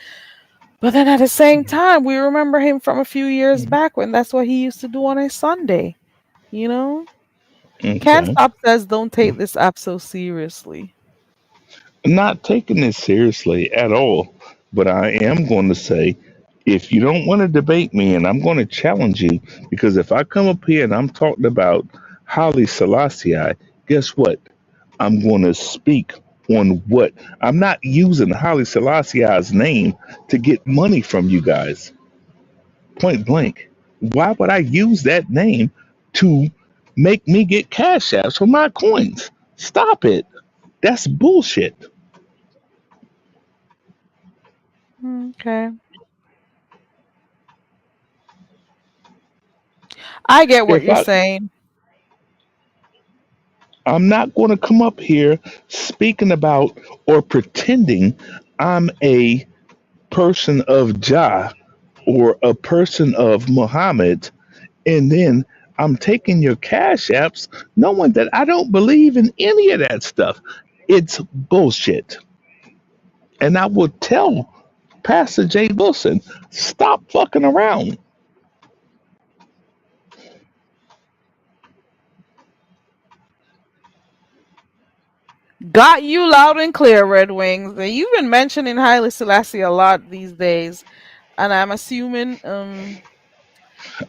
But then at the same time, we remember him from a few years back when that's what he used to do on a Sunday. You know? Can't Okay. Stop says don't take this app so seriously. Not taking this seriously at all, but I am going to say if you don't want to debate me, and I'm going to challenge you, because if I come up here and I'm talking about Haile Selassie, guess what? I'm going to speak on what I'm not using Haile Selassie's name to get money from you guys. Point blank. Why would I use that name to make me get cash apps for my coins? Stop it. That's bullshit. Okay. I get what If you're saying. I'm not going to come up here speaking about or pretending I'm a person of Jah or a person of Muhammad, and then I'm taking your cash apps knowing that I don't believe in any of that stuff. It's bullshit. And I will tell Pastor Jay Wilson, stop fucking around. Got you loud and clear, Red Wings. And you've been mentioning Haile Selassie a lot these days, and I'm assuming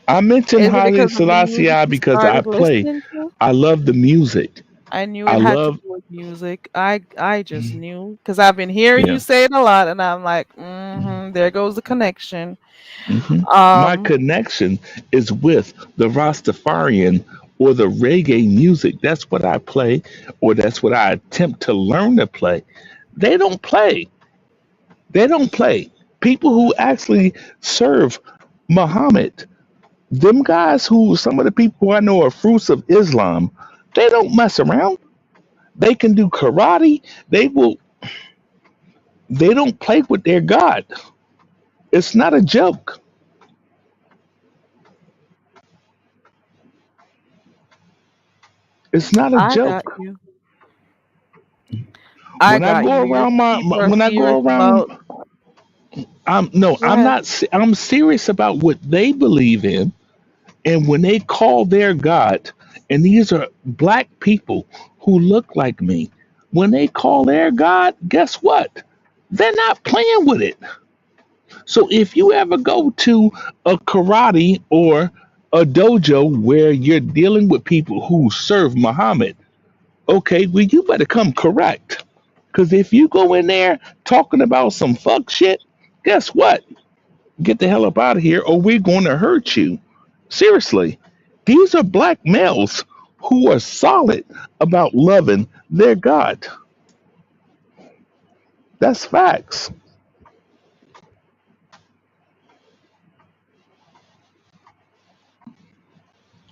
I mentioned is it Haile because of the music Selassie you because I started play. listening to? I love the music. I knew I it had to love, do with music. I just knew because I've been hearing you yeah. say it a lot, and I'm like, there goes the connection. My Um, connection is with the Rastafarian or the reggae music. That's what I play, or that's what I attempt to learn to play. They don't play. They don't play. People who actually serve Muhammad, them guys who, some of the people who I know are fruits of Islam, they don't mess around. They can do karate. They will, they don't play with their God. It's not a joke. It's not a I got joke. you. I When I got go you. Your around people are when I serious go around, about. Go I'm ahead. not, I'm serious about what they believe in. And when they call their God, and these are black people who look like me, when they call their God, guess what? They're not playing with it. So if you ever go to a karate or a dojo where you're dealing with people who serve Muhammad, okay, well, you better come correct. Because if you go in there talking about some fuck shit, guess what? Get the hell up out of here or we're going to hurt you. Seriously, these are black males who are solid about loving their God. That's facts.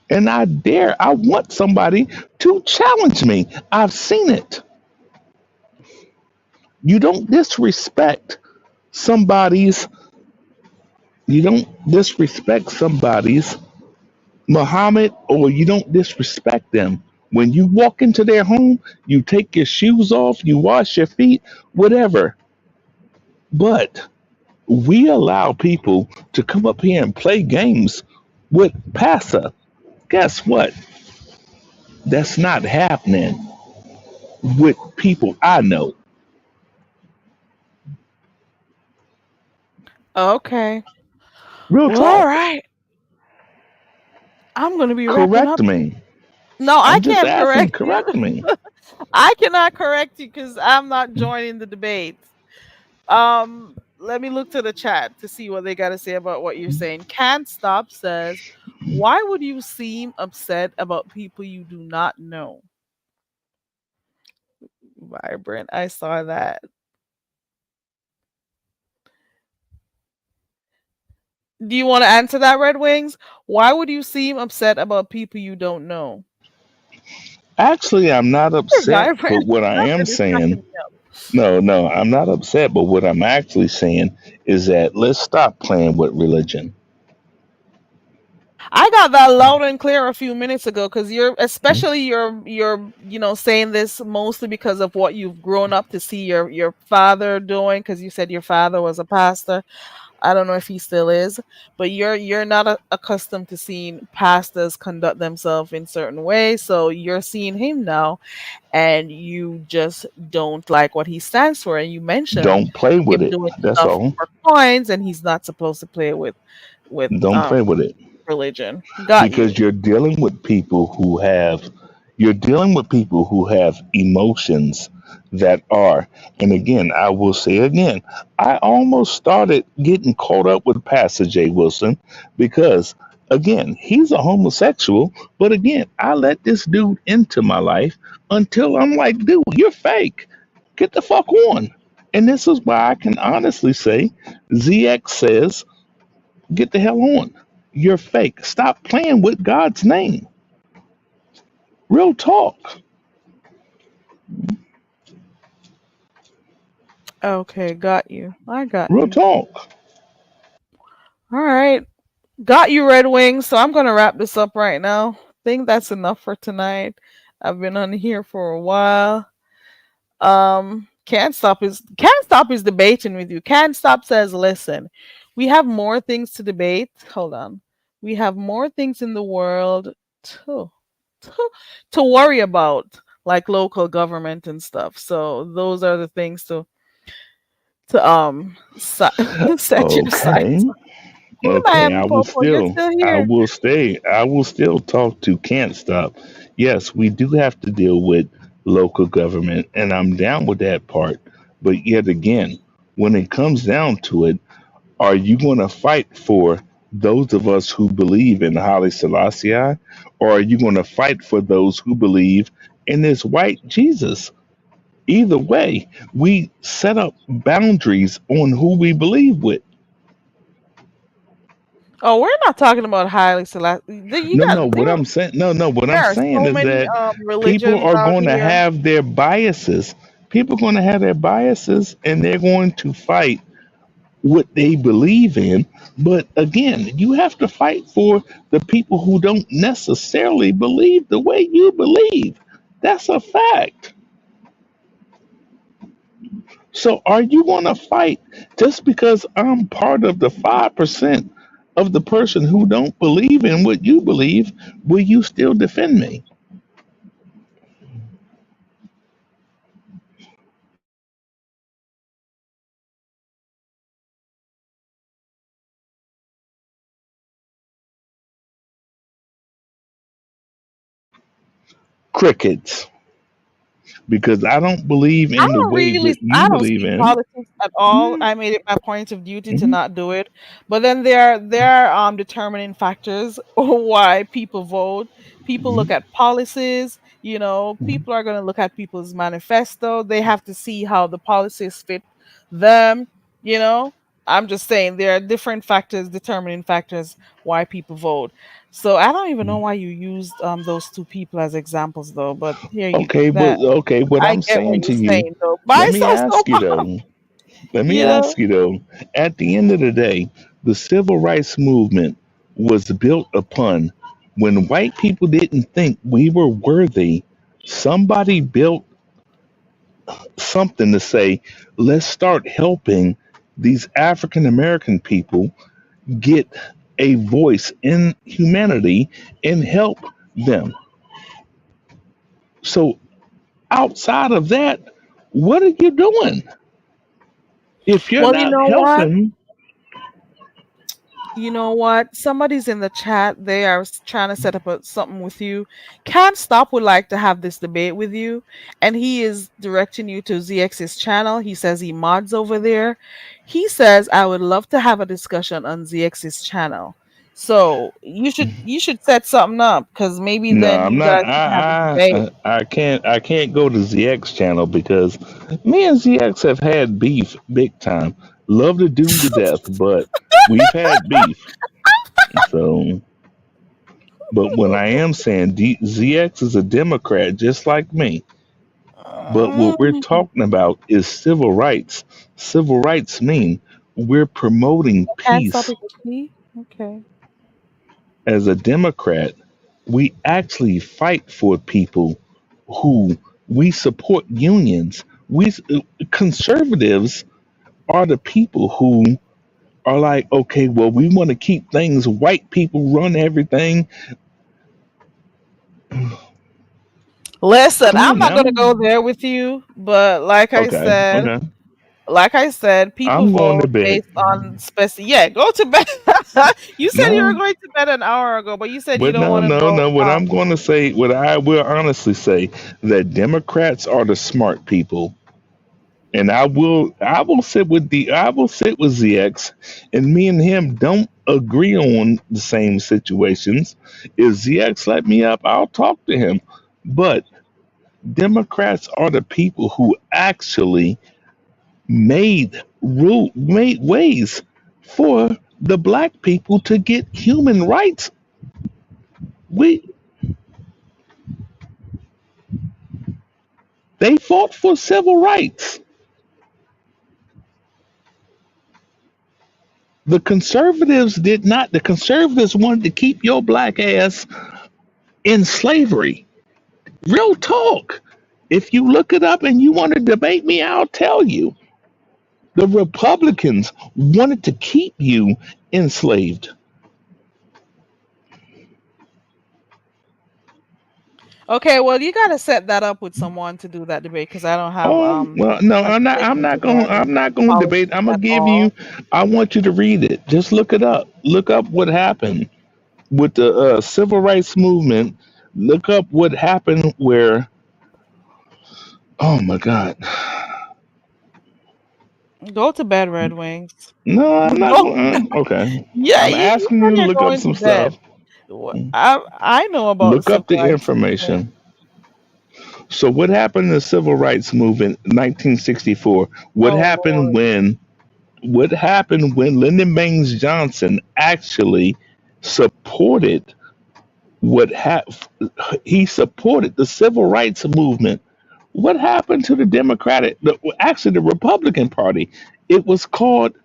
And I want somebody to challenge me. I've seen it. You don't disrespect somebody's, you don't disrespect somebody's Muhammad, or you don't disrespect them. When you walk into their home, you take your shoes off, you wash your feet, whatever. But we allow people to come up here and play games with Passa. Guess what? That's not happening with people I know. Okay. Real Well, all talk. right. I'm gonna be wrapping Correct up. me. No, I I'm just can't asking, correct you. correct me. I cannot correct you because I'm not joining the debate. Let me look to the chat to see what they got to say about what you're saying. Can't Stop says, "Why would you seem upset about people you do not know?" Vibrant, I saw that. Do you want to answer that, Red Wings? Why would you seem upset about people you don't know? Actually, I'm not upset, but Vibrant, what I am Vibrant is cracking saying, me up. no, I'm not upset, but what I'm actually saying is that let's stop playing with religion. I got that loud and clear a few minutes ago because especially you're saying this mostly because of what you've grown up to see your father doing because you said your father was a pastor. I don't know if he still is, but you're not accustomed to seeing pastors conduct themselves in certain ways, so you're seeing him now, and you just don't like what he stands for. And you mentioned Don't play with him it. doing That's stuff all. for coins, and he's not supposed to play with Don't play with it. religion. Got Because you. you're dealing with people who have emotions that are, and again, I will say again, I almost started getting caught up with Pastor Jay Wilson because again, he's a homosexual, but again, I let this dude into my life until I'm like, dude, you're fake. Get the fuck on. And this is why I can honestly say ZX says, get the hell on. You're fake. Stop playing with God's name. Real talk. Okay, got you. I got Real you. talk. All right. Got you, Red Wings. So I'm gonna wrap this up right now. Think that's enough for tonight. I've been on here for a while. Can't stop is debating with you. Can't stop says, listen, we have more things to debate. Hold on. We have more things in the world to to, to worry about, like local government and stuff. So those are the things to set your sights. Okay. Hey Okay. Miami Popo, you're still I here. will stay. I will still talk to Can't Stop. Yes, we do have to deal with local government, and I'm down with that part. But yet again, when it comes down to it, are you going to fight for those of us who believe in Haile Selassie, or are you going to fight for those who believe in this white Jesus? Either way, we set up boundaries on who we believe with. Oh, we're not talking about highly select. You No, got no, what I'm saying, no, what I'm there are saying so is many that people religions are out going to here. have their biases. People are going to have their biases, and they're going to fight what they believe in. But again, you have to fight for the people who don't necessarily believe the way you believe. That's a fact. So are you going to fight just because I'm part of the 5% of the person who don't believe in what you believe? Will you still defend me? Crickets. Because I don't believe in the way what you I don't believe speak in. politics at all. I made it my point of duty to Mhm. not do it. But then there are determining factors why people vote. People look Mhm. at policies, people are going to look at people's manifesto. They have to see how the policies fit them, you know. I'm just saying there are different factors, determining factors why people vote. So I don't even know why you used those two people as examples though, but here you Okay, that but okay, what I I'm get what saying you're to you, saying though. let Buy me so ask you though. Let me you know. ask you though. At the end of the day, the civil rights movement was built upon when white people didn't think we were worthy. Somebody built something to say, let's start helping these African American people get a voice in humanity and help them. So outside of that, what are you doing? If you're Well, you not know what? helping, You know what? Somebody's in the chat. They are trying to set up something with you. Can't Stop would like to have this debate with you, and he is directing you to ZX's channel. He says he mods over there. He says I would love to have a discussion on ZX's channel. So you should set something up because maybe no, then I'm you not. guys can have a debate. I can't go to ZX channel because me and ZX have had beef big time. Love the dude to death, but we've had beef. So, but what I am saying, ZX is a Democrat just like me. But what we're Mm, talking about is civil rights. Civil rights mean we're promoting Can't Stop peace. is a P. Okay. As a Democrat, we actually fight for people who we support unions. We conservatives are the people who are like, okay, well, we want to keep things, white people run everything. Listen, Come I'm on not now. gonna go there with you, but Okay, okay. like I said, people I'm going to vote bed. based on specific. Yeah, go to bed. You said you were No, going to bed an hour ago, but you said you but don't no, want to no, vote. no. What I'm going to say, what I will honestly say, that Democrats are the smart people, and I will sit with ZX, and me and him don't agree on the same situations. If ZX let me up, I'll talk to him. But Democrats are the people who actually made ways for the black people to get human rights. We They fought for civil rights. The conservatives did not. The conservatives wanted to keep your black ass in slavery. Real talk. If you look it up and you want to debate me, I'll tell you. The Republicans wanted to keep you enslaved. Okay, well, you gotta set that up with someone to do that debate because I don't have Oh well, no, a position I'm regarding not going to debate. politics I'm gonna at give you. all. I want you to read it. Just look it up. Look up what happened with the civil rights movement. Look up what happened where. Oh my God. Go to bed, Red Wings. No, I'm not Go. going. Okay, Yeah, I'm you asking said you to you're look up going to some bed. stuff. I know about the Look civil up the rights movement. information. So what happened in the civil rights movement, 1964? What Oh happened Lord. when? What happened when Lyndon Baines Johnson actually supported what he supported the civil rights movement? What happened to the actually the Republican Party? It was called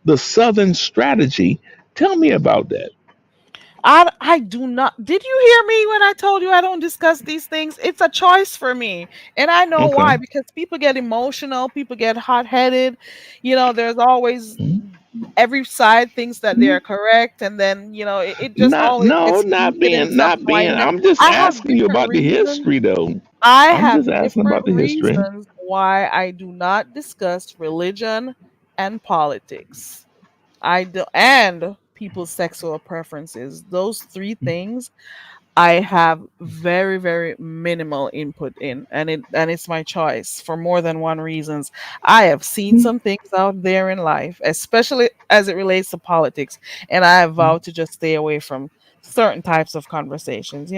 the Southern Strategy. Tell me about that. I do not. Did you hear me when I told you I don't discuss these things? It's a choice for me. And I know Okay. why, because people get emotional, people get hot-headed. There's always every side thinks that they're correct, and then it just Not always no, gets heated and stuff. not So I being. ne- I'm just I have asking you different about the reasons. history, though. I I'm have just asking different about the history. reasons why I do not discuss religion and politics. I do, and people's sexual preferences. Those three things I have very, very minimal input in, and it's my choice for more than one reasons. I have seen some things out there in life, especially as it relates to politics, and I have vowed to just stay away from certain types of conversations.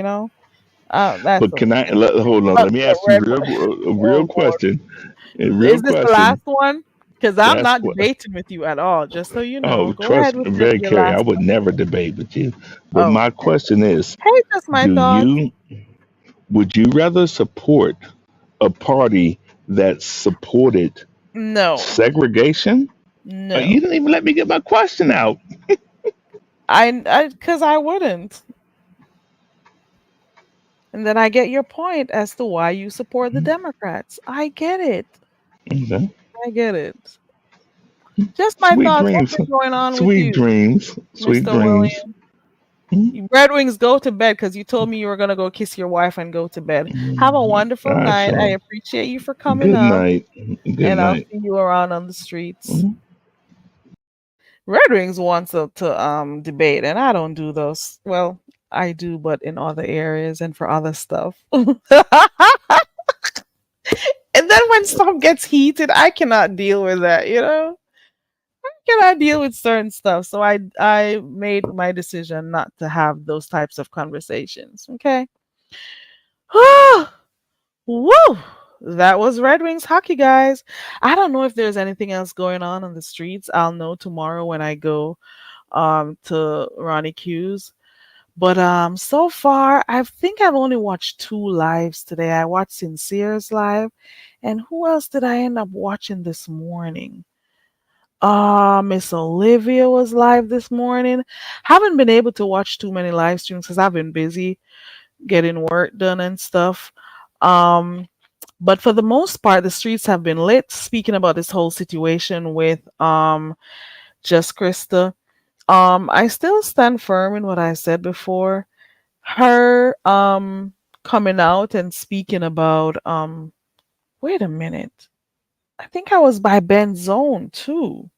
That's But all. hold on? But Let me the ask you red, a real oh Lord, question. A real is this the last question. one? Because I'm That's not what. debating with you at all. Just so you know, Oh, go ahead trust with me, very your Carrie. I last would one. never debate with you. But Oh, my okay. question is, Hey, just my do thoughts. you would you rather support a party that supported No, segregation? You no. didn't even let me get my question out. Because I wouldn't. And then I get your point as to why you support the Democrats. I get it. Okay. I get it. Just my Sweet thoughts. What's dreams. been going on with Sweet you, dreams. Sweet Mr. dreams. William? Red Wings, go to bed because you told me you were going to go kiss your wife and go to bed. Have a wonderful I night. I shall. appreciate you for coming Good up, night. Good and I'll night. see you around on the streets. Mhm. Red Wings wants to debate, and I don't do those. Well, I do, but in other areas and for other stuff. And then when stuff gets heated, I cannot deal with that, I cannot deal with certain stuff. So I made my decision not to have those types of conversations. Okay. Woo! That was Red Wings hockey, guys. I don't know if there's anything else going on the streets. I'll know tomorrow when I go to Ronnie Q's. But so far I think I've only watched two lives today. I watched Sincere's live, and who else did I end up watching this morning? Miss Olivia was live this morning. Haven't been able to watch too many live streams because I've been busy getting work done and stuff. Um but for the most part the streets have been lit, speaking about this whole situation with just Krista. I still stand firm in what I said before. Her coming out and speaking about wait a minute. I think I was by Ben Zone too.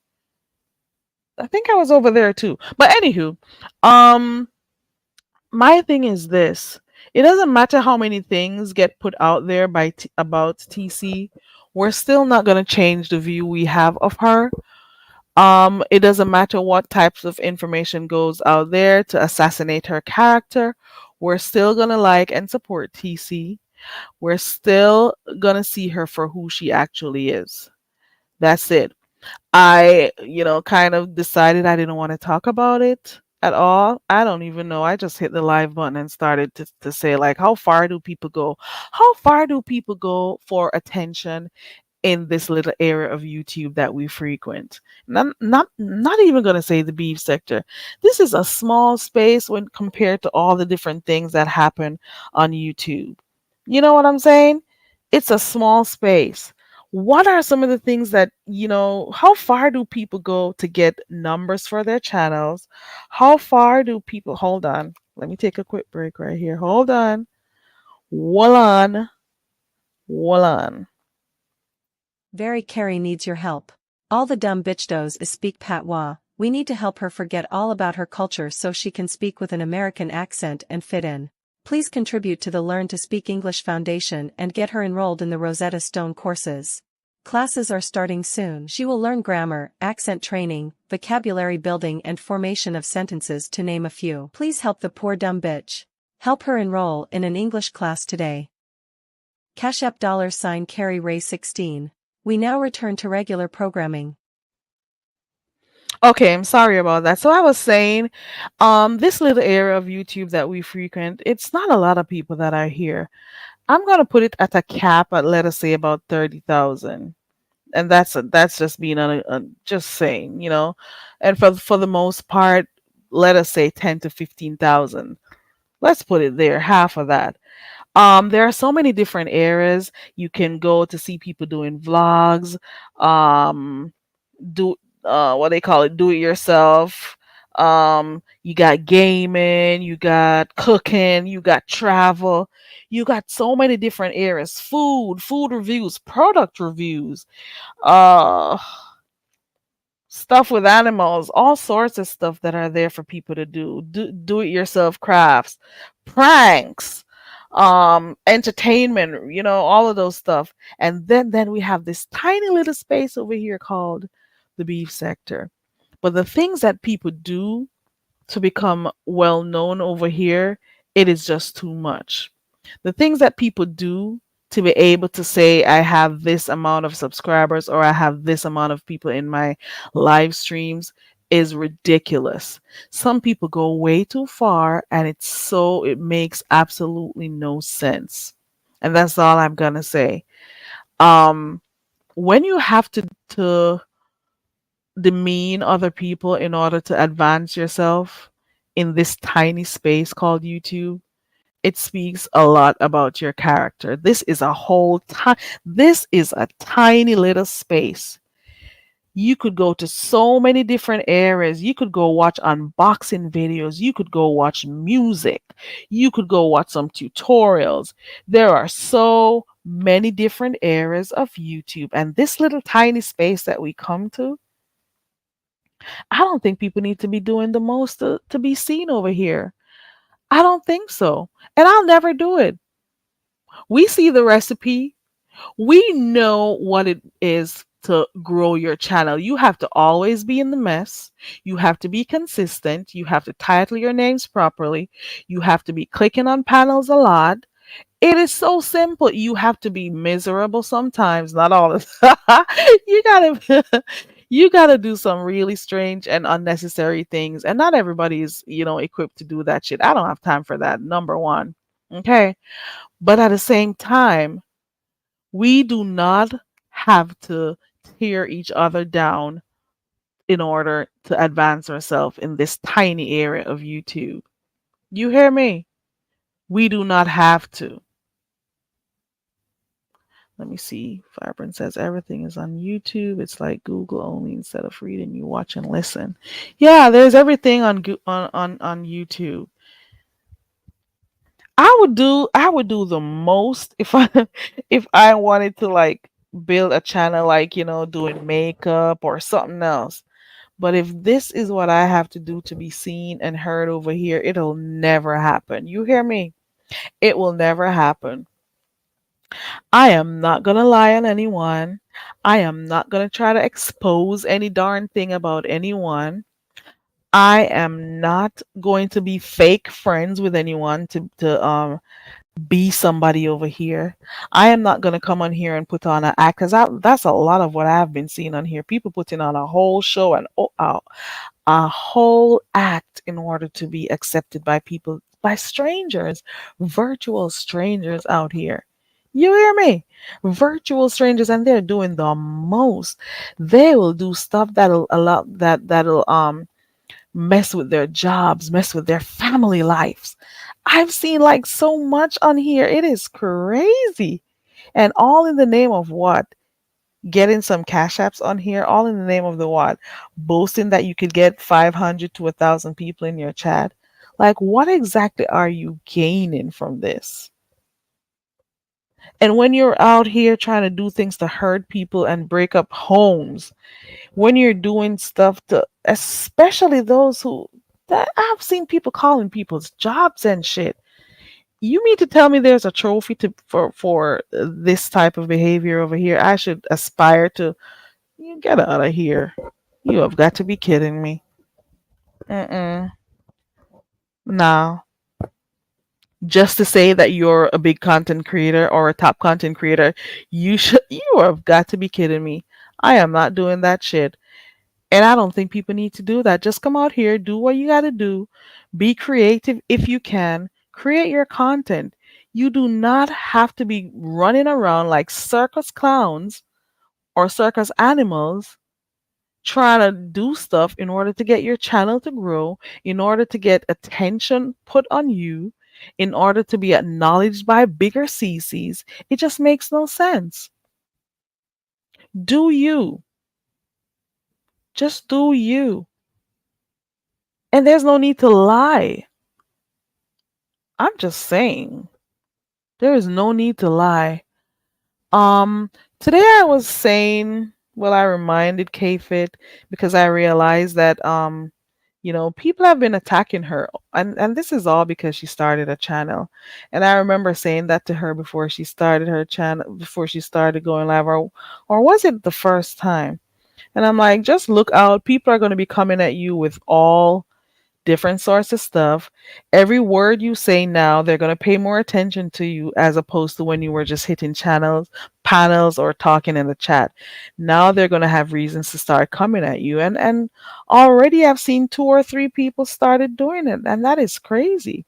I think I was over there too. But anywho, um my thing is this. It doesn't matter how many things get put out there about TC. We're still not going to change the view we have of her. It doesn't matter what types of information goes out there to assassinate her character. We're still going to like and support TC. We're still going to see her for who she actually is. That's it. I, kind of decided I didn't want to talk about it at all. I don't even know. I just hit the live button and started to say, like, how far do people go? How far do people go for attention in this little area of YouTube that we frequent? Not even going to say the beef sector. This is a small space when compared to all the different things that happen on YouTube. You know what I'm saying? It's a small space. What are some of the things that, how far do people go to get numbers for their channels? How far do people, hold on, let me take a quick break right here. Hold on. Hold on. Hold on. Very Carrie needs your help. All the dumb bitch does is speak patois. We need to help her forget all about her culture so she can speak with an American accent and fit in. Please contribute to the Learn to Speak English Foundation and get her enrolled in the Rosetta Stone courses. Classes are starting soon. She will learn grammar, accent training, vocabulary building and formation of sentences to name a few. Please help the poor dumb bitch. Help her enroll in an English class today. Cash App $Carrie Ray 16. We now return to regular programming. Okay, I'm sorry about that. So I was saying, this little area of YouTube that we frequent, it's not a lot of people that are here. I'm gonna put it at a cap at, let us say, about 30,000, and that's just being just saying, and for the most part, let us say 10 to 15,000. Let's put it there, half of that. There are so many different areas you can go to see people doing vlogs, um, do what they call it, do it yourself. You got gaming, you got cooking, you got travel, you got so many different areas, food reviews, product reviews, uh stuff with animals, all sorts of stuff that are there for people to do it yourself crafts, pranks, entertainment, all of those stuff. And then we have this tiny little space over here called the beef sector. But the things that people do to become well known over here, it is just too much. The things that people do to be able to say, I have this amount of subscribers or I have this amount of people in my live streams is ridiculous. Some people go way too far and it makes absolutely no sense. And that's all I'm gonna say. Um, when you have to demean other people in order to advance yourself in this tiny space called YouTube, it speaks a lot about your character. This is a tiny little space. You could go to so many different areas. You could go watch unboxing videos. You could go watch music. You could go watch some tutorials. There are so many different areas of YouTube. And this little tiny space that we come to, I don't think people need to be doing the most to be seen over here. I don't think so. And I'll never do it. We see the recipe. We know what it is to grow your channel. You have to always be in the mess. You have to be consistent. You have to title your names properly. You have to be clicking on panels a lot. It is so simple. You have to be miserable sometimes, not all the time. You gotta you gotta do some really strange and unnecessary things. And not everybody is, equipped to do that shit. I don't have time for that, number one. Okay. But at the same time, we do not have to tear each other down in order to advance ourselves in this tiny area of YouTube. You hear me? We do not have to. Let me see. Vibrant says everything is on YouTube. It's like Google only instead of reading, you watch and listen. Yeah, there's everything on on YouTube. I would do the most if I if I wanted to like build a channel like, doing makeup or something else. But if this is what I have to do to be seen and heard over here, it'll never happen. You hear me? It will never happen. I am not going to lie on anyone. I am not going to try to expose any darn thing about anyone. I am not going to be fake friends with anyone to be somebody over here. I am not going to come on here and put on an act because that's a lot of what I've been seeing on here. People putting on a whole show and a whole act in order to be accepted by people, by strangers, virtual strangers out here. You hear me? Virtual strangers, and they're doing the most. They will do stuff that'll allow that'll mess with their jobs, mess with their family lives. I've seen like so much on here. It is crazy. And all in the name of what? Getting some cash apps on here, all in the name of the what? Boasting that you could get 500 to 1,000 people in your chat. Like, what exactly are you gaining from this? And when you're out here trying to do things to hurt people and break up homes, when you're doing stuff to, especially those who, that I've seen people calling people's jobs and shit. You mean to tell me there's a trophy for this type of behavior over here? I should aspire to. You get out of here. You have got to be kidding me. Mm-mm. No. Just to say that you're a big content creator or a top content creator, you have got to be kidding me. I am not doing that shit. And I don't think people need to do that. Just come out here, do what you got to do, be creative if you can, create your content. You do not have to be running around like circus clowns or circus animals trying to do stuff in order to get your channel to grow, in order to get attention put on you, in order to be acknowledged by bigger CCs. It just makes no sense. Do you. Just do you. And there's no need to lie. I'm just saying. There is no need to lie. Today I was saying, well, I reminded K-Fit because I realized that people have been attacking her, and this is all because she started a channel. And I remember saying that to her before she started her channel, before she started going live, or was it the first time? And I'm like, just look out. People are going to be coming at you with all different sorts of stuff. Every word you say now, they're going to pay more attention to you as opposed to when you were just hitting panels, or talking in the chat. Now they're going to have reasons to start coming at you. And already I've seen 2 or 3 people started doing it. And that is crazy.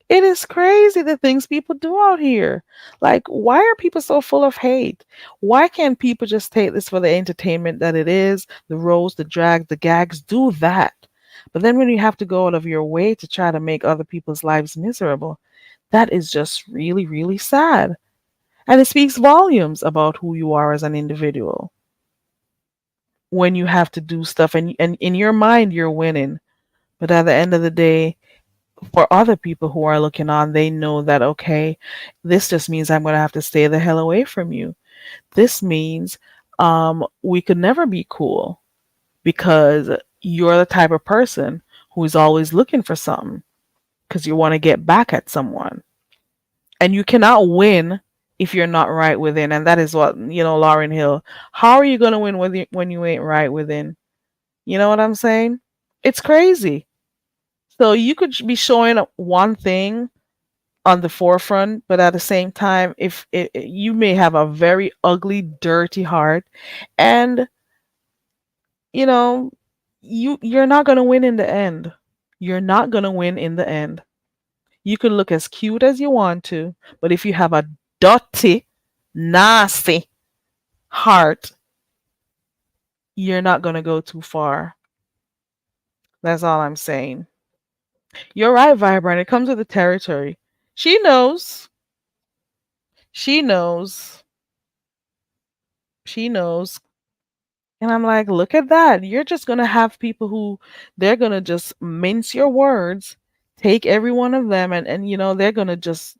It is crazy the things people do out here. Like, why are people so full of hate? Why can't people just take this for the entertainment that it is? The roast, the drag, the gags, do that. But then when you have to go out of your way to try to make other people's lives miserable, that is just really, really sad. And it speaks volumes about who you are as an individual. When you have to do stuff and in your mind you're winning, but at the end of the day, for other people who are looking on, they know that, okay, this just means I'm going to have to stay the hell away from you. This means we could never be cool because you're the type of person who's always looking for something because you want to get back at someone. And you cannot win if you're not right within. And that is what, Lauryn Hill, how are you going to win when you ain't right within? You know what I'm saying? It's crazy. So you could be showing one thing on the forefront, but at the same time, if you may have a very ugly, dirty heart, and you're not going to win in the end. You're not going to win in the end. You can look as cute as you want to, but if you have a dirty, nasty heart, you're not going to go too far. That's all I'm saying. You're right, Vibrant. It comes with the territory. She knows. She knows. She knows. And I'm like, look at that. You're just going to have people who they're going to just mince your words, take every one of them, and they're going to just,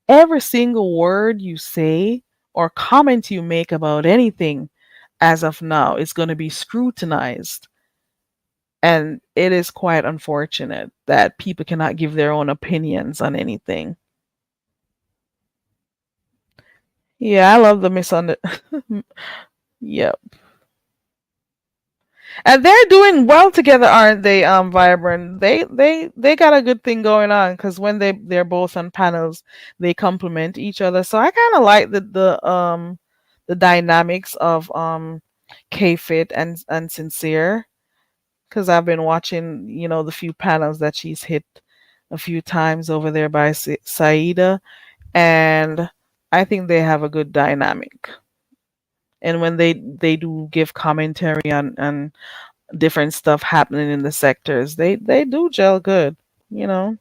every single word you say or comment you make about anything as of now is going to be scrutinized. And it is quite unfortunate that people cannot give their own opinions on anything. Yeah, I love the misunderstanding. Yep. And they're doing well together, aren't they? Vibrant. They got a good thing going on because when they're both on panels, they complement each other. So I kind of like the dynamics of K-Fit and Sincere because I've been watching the few panels that she's hit a few times over there by Saida, and I think they have a good dynamic. And when they do give commentary on different stuff happening in the sectors, they do gel good. You know,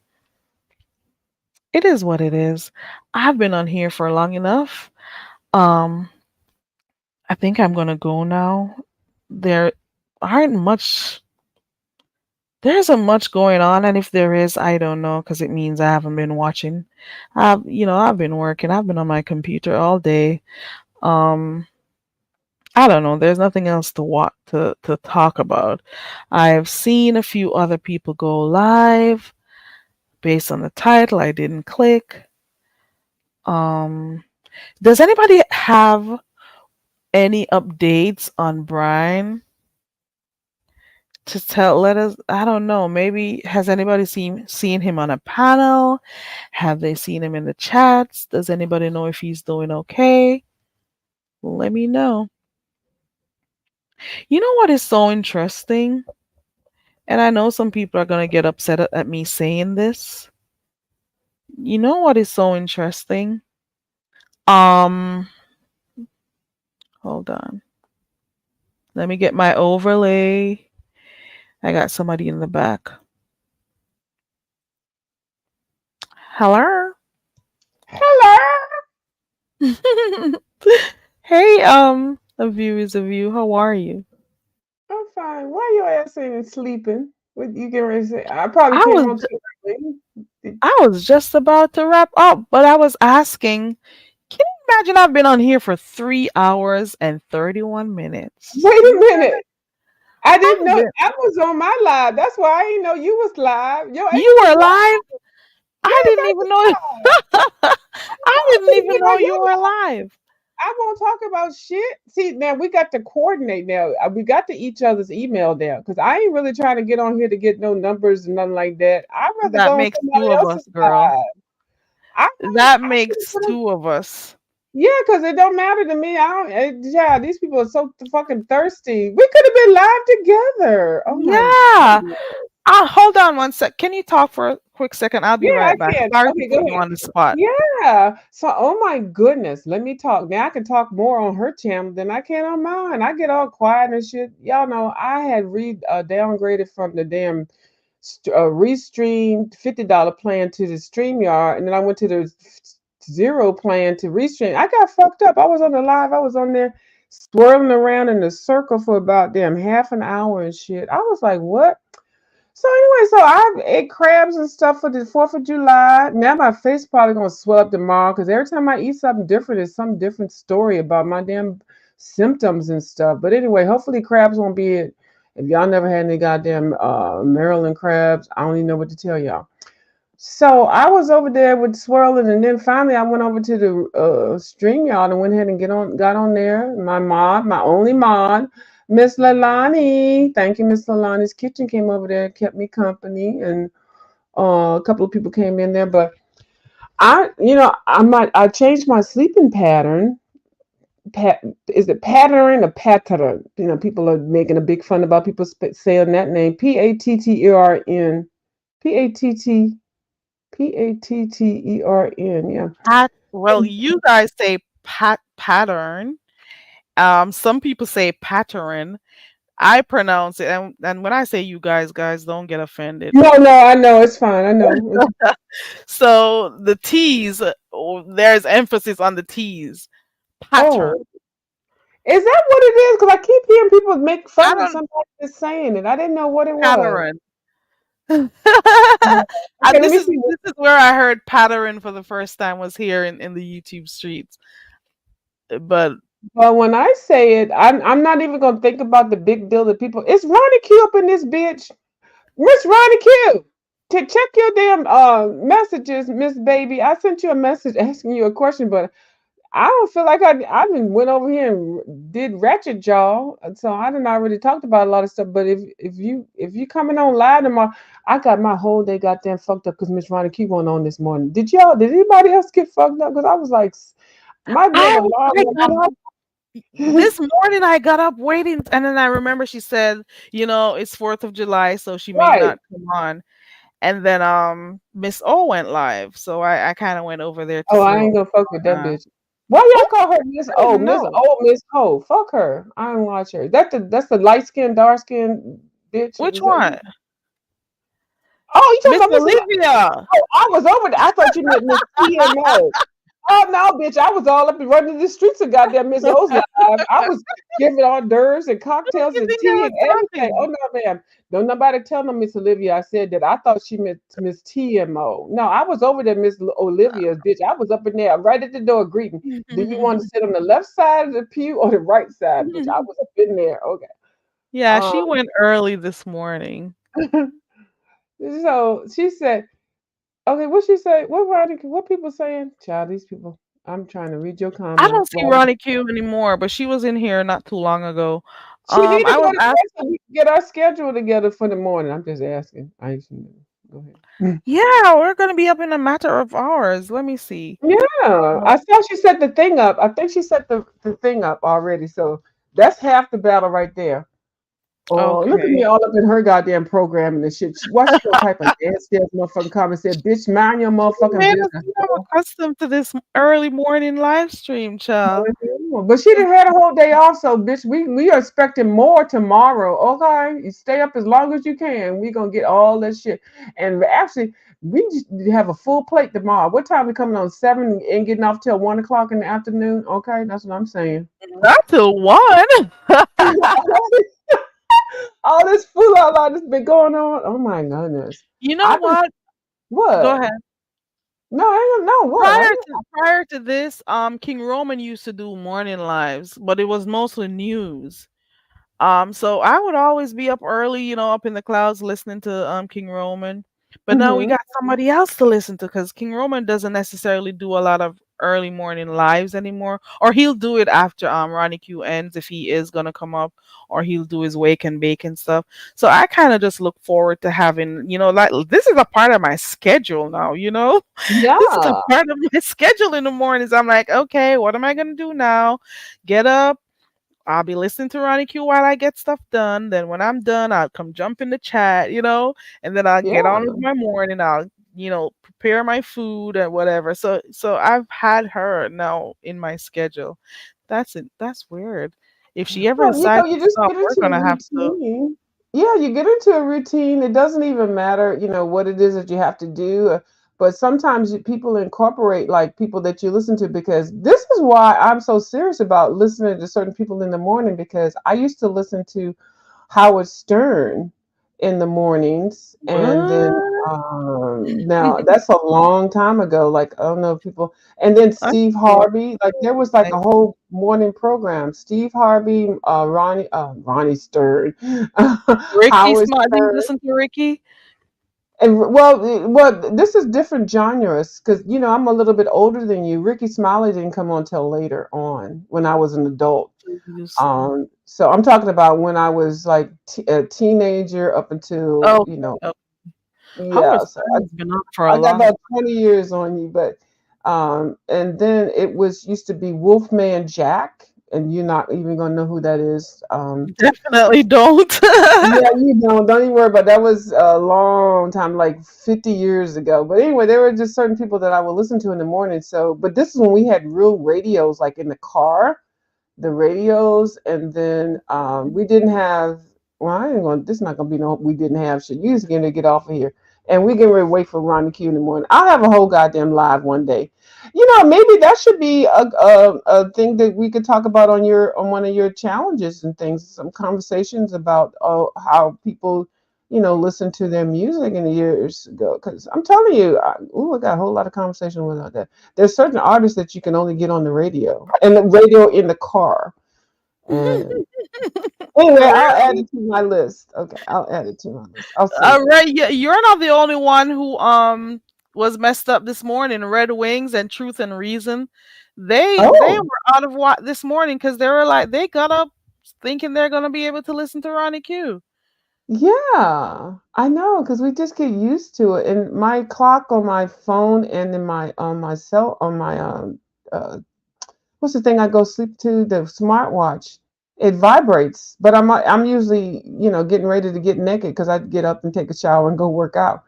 it is what it is. I've been on here for long enough. Um, I think I'm gonna go now. There aren't much. There isn't much going on, and if there is, I don't know because it means I haven't been watching. I've been working. I've been on my computer all day. Um, I don't know. There's nothing else to talk about. I've seen a few other people go live based on the title. I didn't click. Um, does anybody have any updates on Brian to tell? Let us. I don't know. Maybe has anybody seen him on a panel? Have they seen him in the chats? Does anybody know if he's doing okay? Let me know. You know what is so interesting? And I know some people are going to get upset at me saying this. You know what is so interesting? Um, hold on. Let me get my overlay. I got somebody in the back. Hello? Hello. Hey, a view is a view. How are you? I'm fine. Why your ass ain't sleeping? What you getting ready to say? I probably I came was home too early. I was just about to wrap up, but I was asking, can you imagine I've been on here for 3 hours and 31 minutes? Wait a minute. I didn't I've know been, I was on my live. That's why I didn't know you was live. Yo, ain't you you were live? live? I Yes, didn't I even was know. live. I I'm didn't even thinking know like you yo, were live. I won't talk about shit. See, now we got to coordinate now. We got to each other's email now because I ain't really trying to get on here to get no numbers and nothing like that. I'd rather That go on makes somebody two of us, else's girl. live. I That I should makes put on. two of us. Yeah, because it don't matter to me. I don't. Yeah, these people are so fucking thirsty. We could have been live together. Oh my Yeah. goodness. Hold on one sec. Can you talk for a quick second? I'll be Yeah, I right back. can. Sorry to Okay, put go you ahead. on the spot. Yeah. So, oh my goodness, let me talk. Now I can talk more on her channel than I can on mine. I get all quiet and shit. Y'all know I had downgraded from the damn restream $50 plan to the StreamYard, and then I went to the zero plan to restream. I got fucked up. I was on the live. I was on there swirling around in a circle for about damn half an hour and shit. I was like, what? So anyway, so I ate crabs and stuff for the 4th of July. Now my face probably gonna swell up tomorrow because every time I eat something different, it's some different story about my damn symptoms and stuff. But anyway, hopefully crabs won't be it. If y'all never had any goddamn Maryland crabs, I don't even know what to tell y'all. So I was over there with swirling, and then finally I went over to the StreamYard and went ahead and got on there. My only mod, Miss Lalani. Thank you, Miss Lalani's Kitchen came over there, kept me company, and a couple of people came in there. But I changed my sleeping pattern. Is it pattern or pattern? People are making a big fun about people saying that name. Pattern. Patt. Pattern. Yeah. Well, you guys say pattern. Some people say pattern. I pronounce it, and when I say you guys don't get offended. No, I know it's fine. I know. So the T's, there's emphasis on the T's. Pattern. Oh, Is that what it is? Because I keep hearing people make I fun of don't somebody that's saying it. I didn't know what it was. pattern. Uh, And Okay, let me see. this is where I heard pattern for the first time was here in the YouTube streets. But Well, when I say it, I'm not even gonna think about the big deal that people. It's Ronnie Q up in this bitch, Miss Ronnie Q. To check your damn messages, Miss Baby. I sent you a message asking you a question, but I don't feel like I done went over here and did ratchet jaw. So I done already talked about a lot of stuff. But if you coming on live tomorrow, I got my whole day goddamn fucked up because Miss Ronnie Q went on this morning. Did anybody else get fucked up? Because I was like, my damn alarm I went got off. up this morning. I got up waiting, and then I remember she said, it's 4th of July, so she may Right. not come on. And then Miss O went live, so I kind of went over there to Oh, see I what ain't was gonna fuck with going that on. bitch. Why y'all Oh, call her Miss I O? didn't Miss know. O, Miss Ho. Fuck her. I don't watch her. That's the light skinned, dark skinned bitch. Which Is that one? Oh, you talking Miss about Miss Olivia. Oh, I was over there. I thought you meant Miss TMO. Oh no, bitch! I was all up and running the streets of goddamn Miss O's live. I was giving hors d'oeuvres and Who do cocktails you and think I tea was and everything. Oh talking? no, ma'am! Don't nobody tell no Miss Olivia. I said that. I thought she meant Miss TMO. No, I was over there, Miss Olivia's bitch. I was up in there, right at the door, greeting. Do you want to sit on the left side of the pew or the right side, bitch? I was up in there. Okay. Yeah, Um. she went early this morning. So she said. Okay, what she say? What people saying? Child, these people. I'm trying to read your I don't comments. see Ronnie Q anymore, but she was in here not too long ago. She need to I go was to ask bed so we can get our schedule together for the morning. I'm just asking. I ain't seen it. Go ahead. Yeah, we're gonna be up in a matter of hours. Let me see. Yeah, Uh, I saw she set the thing up. I think she set the thing up already. So that's half the battle right there. Oh, look at me okay. all up in her goddamn programming and shit. Why she gonna type a nasty ass motherfucking comment? Said, "Bitch, mind your She motherfucking made us business." become accustomed to this early morning live stream, child. But she done had a whole day off, so bitch, we are expecting more tomorrow. Okay, you stay up as long as you can. We gonna get all that shit. And actually, we just have a full plate tomorrow. What time we coming on 7 and getting off till 1 o'clock in the afternoon? Okay, that's what I'm saying. Not till 1. All this fool out that's been going on. Oh my goodness. You know I've been what? Go what? ahead. No, I don't know what. Prior to this, King Roman used to do morning lives, but it was mostly news. So I would always be up early, up in the clouds listening to King Roman. But now we Mm-hmm. got somebody else to listen to because King Roman doesn't necessarily do a lot of early morning lives anymore. Or he'll do it after Ronnie Q ends if he is gonna come up, or he'll do his wake and bake and stuff. So I kind of just look forward to having, like this is a part of my schedule now. This is a Yeah. part of my schedule in the mornings. I'm like, okay, what am I gonna do now? Get up. I'll be listening to Ronnie Q while I get stuff done. Then when I'm done, I'll come jump in the chat, and then I'll get on Yeah. with my morning. I'll, prepare my food and whatever. So I've had her now in my schedule. That's it. That's weird. If she ever Well, decides you to just stop, get we're into a gonna have to. routine. Yeah, you get into a routine. It doesn't even matter, what it is that you have to do. But sometimes people incorporate like people that you listen to because this is why I'm so serious about listening to certain people in the morning because I used to listen to Howard Stern in the mornings, and then What? now that's a long time ago. Like I don't know if people, and then I Steve feel Harvey. Like there was like like a whole morning program. Steve Harvey, Ronnie Stern, Ricky Howard Smart. Do you Stern. listen to Ricky? And this is different genres because I'm a little bit older than you. Ricky Smiley didn't come on till later on when I was an adult. Jeez. So I'm talking about when I was like a teenager up until Okay. Okay. Howard yeah. So Stern's been up for a I got long. about 20 years on you, but and then it was used to be Wolfman Jack, and you're not even gonna know who that is. Definitely don't. Yeah, don't even worry about that. Was a long time, like 50 years ago. But anyway, there were just certain people that I would listen to in the morning. So, but this is when we had real radios, like in the car, the radios, and then we didn't have. Well, I ain't gonna. This is not gonna be no. We didn't have shit. You just gonna get off of here. And we get ready to wait for Ronnie Q in the morning. I'll have a whole goddamn live one day. Maybe that should be a thing that we could talk about on one of your challenges and things. Some conversations about how people, listen to their music in the years ago. Because I'm telling you, I got a whole lot of conversation without that. There's certain artists that you can only get on the radio, and the radio in the car. And anyway, I'll add it to my list. Okay, I'll add it to my list. I'll say Right, you're not the only one who was messed up this morning. Red Wings and Truth and Reason, they Oh, were out of what this morning because they were like they got up thinking they're gonna be able to listen to Ronnie Q. yeah, I know, because we just get used to it. And my clock on my phone and in my on my cell on my uh what's the thing I go sleep to, the smartwatch. It vibrates, but I'm usually getting ready to get naked because I get up and take a shower and go work out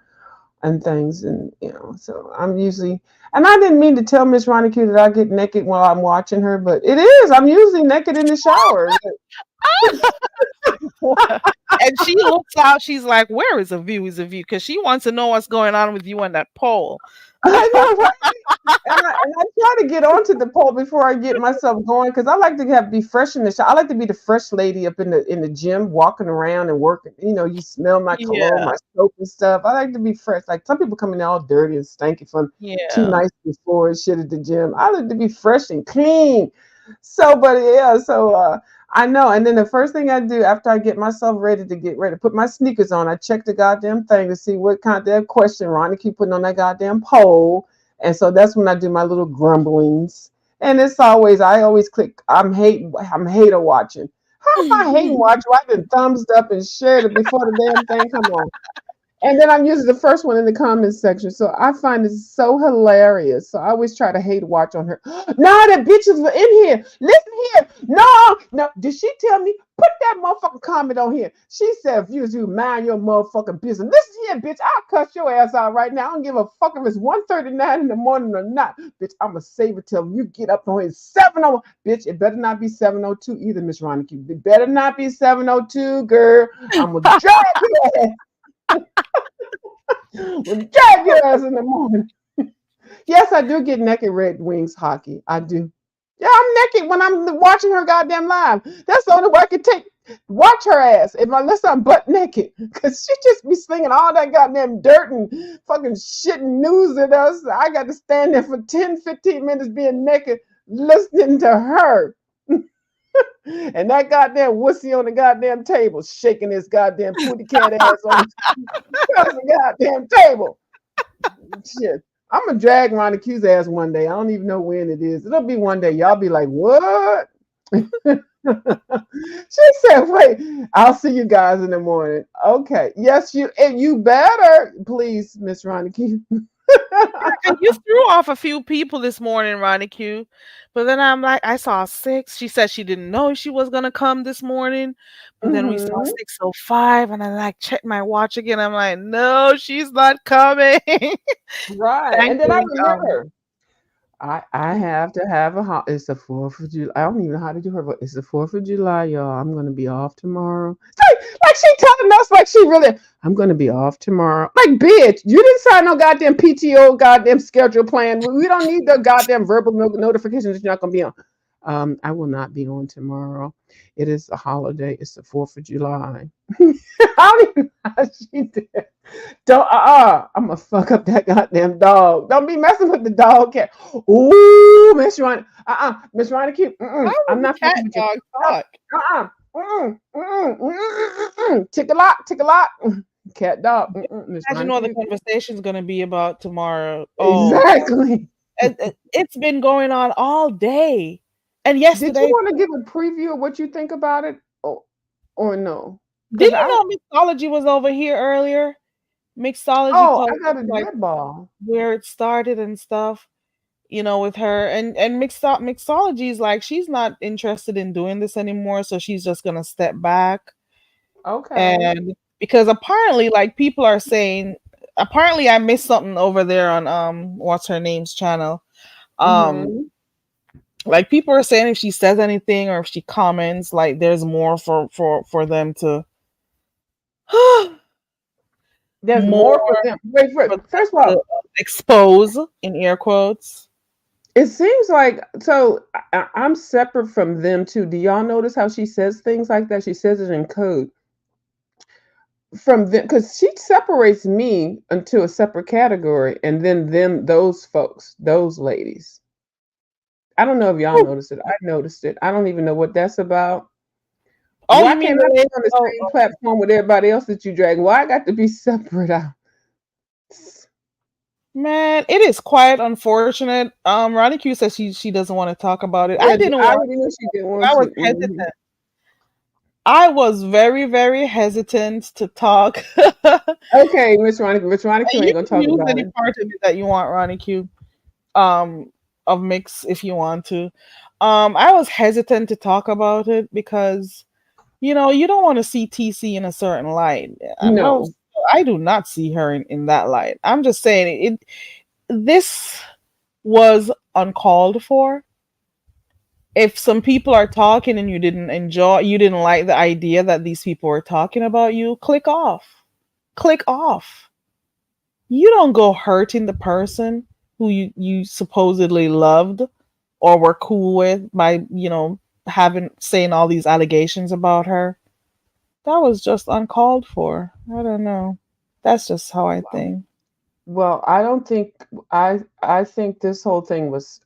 and things, and so I'm usually. And I didn't mean to tell Miss Ronnie Q that I get naked while I'm watching her, but it is. I'm usually naked in the shower. And she looks out, she's like, "Where is a view? Is a view?" Because she wants to know what's going on with you on that pole. I know, right? And I try to get onto the pole before I get myself going because I like to be fresh in the shower. I like to be the fresh lady up in the gym, walking around and working. You smell my cologne, Yeah, my soap and stuff. I like to be fresh. Like some people come in all dirty and stanky from 2 nights yeah. before and shit at the gym. I like to be fresh and clean. So, but yeah, so I know. And then the first thing I do after I get myself ready to put my sneakers on, I check the goddamn thing to see what kind of question Ronnie keep putting on that goddamn poll. And so that's when I do my little grumblings. And I always click, I'm hater watching. How am I hating watch? Well, I've been thumbs up and shared it before the damn thing come on. And then I'm usually the first one in the comments section. So I find it so hilarious. So I always try to hate watch on her. No, that bitch is in here. Listen here. No. Did she tell me? Put that motherfucking comment on here. She said, if you mind your motherfucking business. Listen here, bitch. I'll cuss your ass out right now. I don't give a fuck if it's 1:39 in the morning or not. Bitch, I'm going to save it till you get up on here. 7:00. Bitch, it better not be 7:02 either, Miss Ronnie. It better not be 7:02, girl. I'm going to drag your ass. We'll drag your ass in the morning. Yes, I do get naked Red Wings hockey. I do. Yeah, I'm naked when I'm watching her goddamn live. That's the only way I can watch her ass unless I'm butt naked. Because she just be slinging all that goddamn dirt and fucking shit and news at us. I got to stand there for 10, 15 minutes being naked listening to her. And that goddamn wussy on the goddamn table shaking his goddamn pooty cat ass on the goddamn table. Shit. I'm gonna drag Ronnie Q's ass one day. I don't even know when it is. It'll be one day. Y'all be like, what? She said, wait, I'll see you guys in the morning. Okay. Yes, you better, please, Miss Ronnie Q. And you threw off a few people this morning, Ronnie Q. But then I'm like, I saw 6. She said she didn't know she was gonna come this morning. But then we saw Mhm. 6:05, and I checked my watch again. I'm like, no, she's not coming. Right. And then I Thankfully, remember. I have to have it's the 4th of July. I don't even know how to do her, but it's the 4th of July, y'all. I'm gonna be off tomorrow. Like she telling us like she really, I'm gonna be off tomorrow. Like, bitch, you didn't sign no goddamn PTO goddamn schedule plan. We don't need the goddamn verbal notification that you're not gonna be on. I will not be on tomorrow. It is a holiday. It's the 4th of July. I don't even know how she did. Don't I'm gonna fuck up that goddamn dog. Don't be messing with the dog cat. Ooh, Miss Ronnie. Miss Ronnie Q. how I'm would the not cat fucking with you. dog talk? Tick a lot. Cat dog. Miss Imagine Ronnie what the Q. conversation's gonna be about tomorrow. Oh, Exactly. it's been going on all day, and Did you yesterday. want to give a preview of what you think about it, or no? Because Didn't you know mixology was over here earlier? Mixology I told got us a like dead ball. where it started and stuff, with her and mixology is like she's not interested in doing this anymore, so she's just gonna step back. Okay. And because apparently, like people are saying, apparently I missed something over there on what's her name's channel. Um, Mm-hmm. like people are saying if she says anything or if she comments, like there's more for them to There's more more for them. Wait, for them first of to all, expose in air quotes. it seems like so I'm separate from them too. Do y'all notice how she says things like that? She says it in code from them because she separates me into a separate category, and then them, those folks, those ladies. I don't know if y'all noticed it. I noticed it. I don't even know what that's about. Oh, Why you mean can't I the be lady? on the Oh, same platform with everybody else that you drag? Why I got to be separate out? man, it is quite unfortunate. Ronnie Q says she doesn't want to talk about it. I Yeah, didn't I want already knew she didn't I want was to. hesitant. I was very, very hesitant to talk. Okay, Miss Ronnie Q You ain't gonna can talk use about any it. part of it that you want, Ronnie Q. Of mix if you want to. I was hesitant to talk about it because you don't want to see TC in a certain light. No, No, I do not see her in that light. I'm just saying this was uncalled for. If some people are talking and you didn't like the idea that these people were talking about you, click off. Click off. You don't go hurting the person who you supposedly loved or were cool with by, having saying all these allegations about her. That was just uncalled for. I don't know. That's just how I think. well, I don't think I think this whole thing was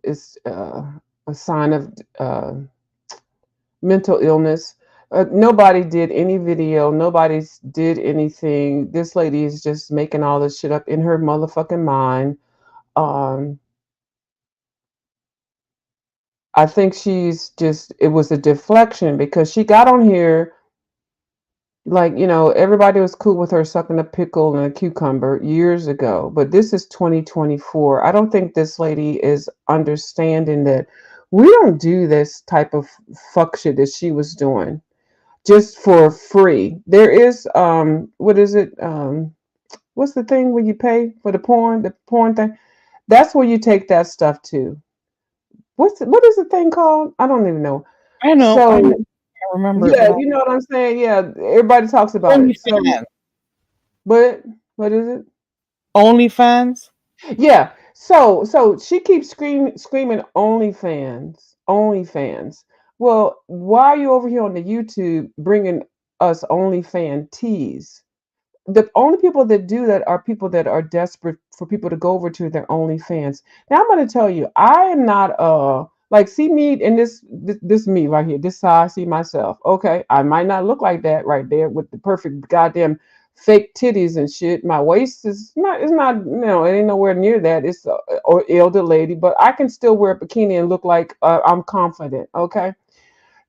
is a sign of mental illness. Nobody did any video. Nobody's did anything. This lady is just making all this shit up in her motherfucking mind. Um, I think it was a deflection because she got on here like, everybody was cool with her sucking a pickle and a cucumber years ago, but this is 2024. I don't think this lady is understanding that we don't do this type of fuck shit that she was doing just for free. There is what is it? What's the thing where you pay for the porn thing? That's where you take that stuff to. What is the thing called? I don't even know. I know, So I remember it, but yeah, you know what I'm saying? Yeah, everybody talks about it. So OnlyFans. but what is it? OnlyFans. Yeah. So she keeps screaming OnlyFans, OnlyFans. Well, why are you over here on the YouTube bringing us OnlyFan teas? The only people that do that are people that are desperate for people to go over to their OnlyFans. Now I'm going to tell you, I am not like see me in this me right here. This is how I see myself. Okay, I might not look like that right there with the perfect goddamn fake titties and shit. My waist is not. It's not. It ain't nowhere near that. It's or elder lady, but I can still wear a bikini and look like I'm confident. Okay,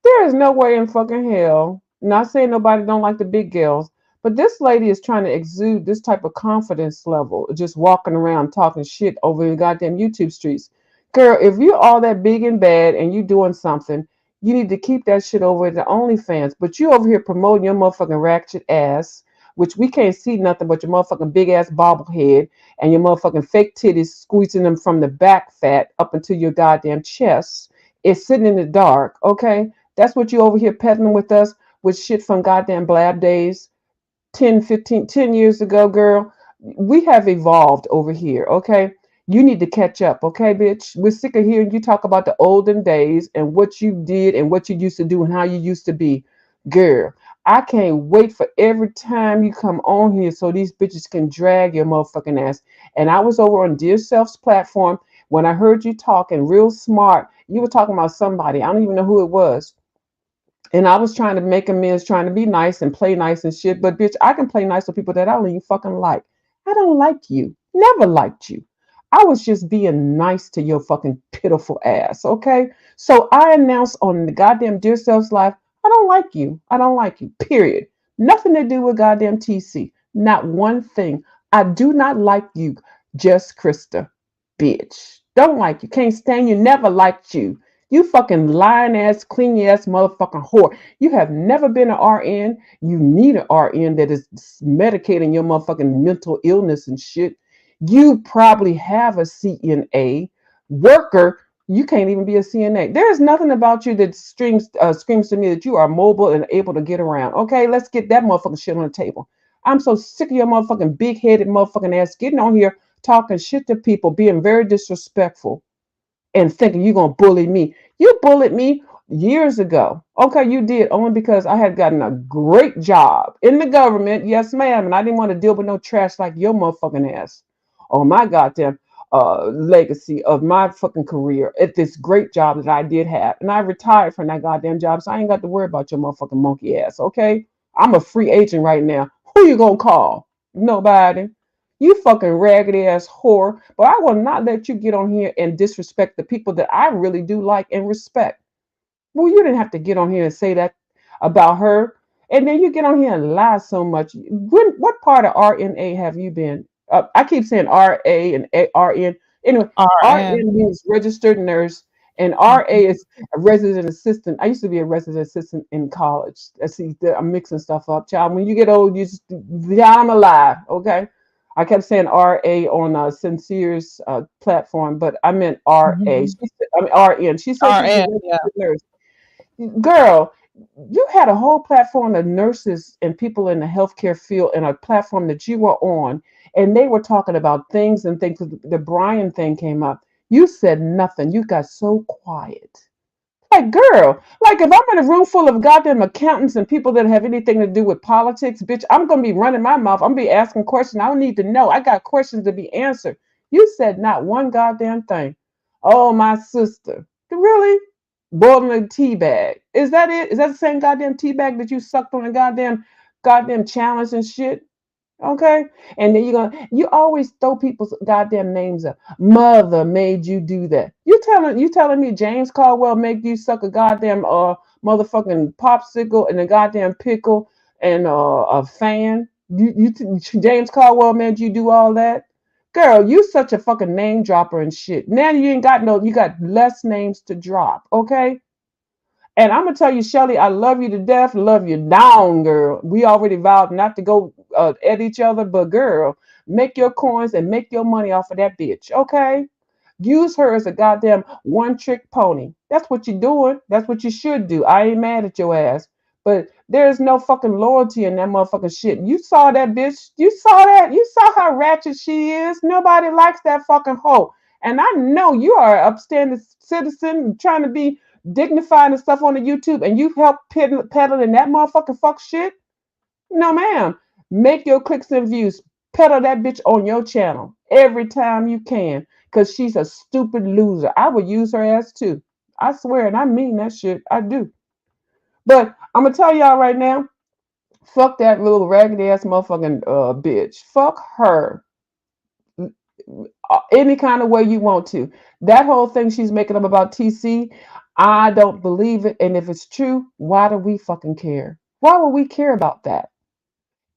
there is no way in fucking hell. Not saying nobody don't like the big girls, but this lady is trying to exude this type of confidence level, just walking around talking shit over the goddamn YouTube streets. Girl, if you're all that big and bad and you doing something, you need to keep that shit over at the OnlyFans. But you over here promoting your motherfucking ratchet ass, which we can't see nothing but your motherfucking big ass bobblehead and your motherfucking fake titties squeezing them from the back fat up into your goddamn chest. It's sitting in the dark, okay? That's what you over here peddling with us with shit from goddamn Blab days 10, 15, 10 years ago, girl. We have evolved over here, okay? You need to catch up, okay, bitch? We're sick of hearing you talk about the olden days and what you did and what you used to do and how you used to be. Girl, I can't wait for every time you come on here so these bitches can drag your motherfucking ass. And I was over on Dear Self's platform when I heard you talking real smart. You were talking about somebody. I don't even know who it was, and I was trying to make amends, trying to be nice and play nice and shit. But bitch, I can play nice with people that I don't even fucking like. I don't like you. Never liked you. I was just being nice to your fucking pitiful ass. Okay. So I announced on the goddamn Dear Self's life, I don't like you. I don't like you. Period. Nothing to do with goddamn TC. Not one thing. I do not like you. Just Krista. Bitch. Don't like you. Can't stand you. Never liked you. You fucking lying ass, clean ass motherfucking whore. You have never been an RN. You need an RN that is medicating your motherfucking mental illness and shit. You probably have a CNA worker. You can't even be a CNA. There is nothing about you that screams to me that you are mobile and able to get around. Okay, let's get that motherfucking shit on the table. I'm so sick of your motherfucking big headed motherfucking ass getting on here talking shit to people, being very disrespectful and thinking you're gonna bully me. You bullied me years ago. Okay, you did only because I had gotten a great job in the government. Yes, ma'am. And I didn't want to deal with no trash like your motherfucking ass. Oh my goddamn legacy of my fucking career at this great job that I did have. And I retired from that goddamn job, so I ain't got to worry about your motherfucking monkey ass, okay? I'm a free agent right now. Who you gonna call? Nobody. You fucking raggedy ass whore. But I will not let you get on here and disrespect the people that I really do like and respect. Well, you didn't have to get on here and say that about her. And then you get on here and lie so much. What part of RNA have you been? I keep saying RA and RN. Anyway, RN. RN means registered nurse, and RA is a resident assistant. I used to be a resident assistant in college. I see, I'm mixing stuff up, child. When you get old, you just, yeah, I'm alive, okay? I kept saying RA on Sincere's platform, but I meant RA. She said, I mean RN. She said she's a RN. Yeah. registered nurse. Girl, you had a whole platform of nurses and people in the healthcare field and a platform that you were on, and they were talking about things and things. The Brian thing came up. You said nothing. You got so quiet. Like, girl, like if I'm in a room full of goddamn accountants and people that have anything to do with politics, bitch, I'm gonna be running my mouth. I'm gonna be asking questions. I don't need to know. I got questions to be answered. You said not one goddamn thing. Oh, my sister. Really? Boiling a tea bag. Is that it? Is that the same goddamn tea bag that you sucked on a goddamn challenge and shit? Okay. And then you always throw people's goddamn names up. Mother made you do that. You telling me James Caldwell made you suck a goddamn motherfucking popsicle and a goddamn pickle and a fan? James Caldwell made you do all that? Girl, you such a fucking name dropper and shit. Now you ain't got no, you got less names to drop, okay? And I'm gonna tell you, Shelly, I love you to death, love you down, girl. We already vowed not to go at each other, but girl, make your coins and make your money off of that bitch, okay? Use her as a goddamn one trick pony. That's what you're doing. That's what you should do. I ain't mad at your ass. But there's no fucking loyalty in that motherfucking shit. You saw that bitch. You saw that. You saw how ratchet she is. Nobody likes that fucking hoe. And I know you are an upstanding citizen trying to be dignified and stuff on the YouTube, and you help peddle in that motherfucking fuck shit. No, ma'am. Make your clicks and views. Peddle that bitch on your channel every time you can, because she's a stupid loser. I would use her ass too. I swear, and I mean that shit. I do. But I'm gonna tell y'all right now, fuck that little raggedy ass motherfucking bitch. Fuck her. Any kind of way you want to. That whole thing she's making up about TC, I don't believe it. And if it's true, why do we fucking care? Why would we care about that?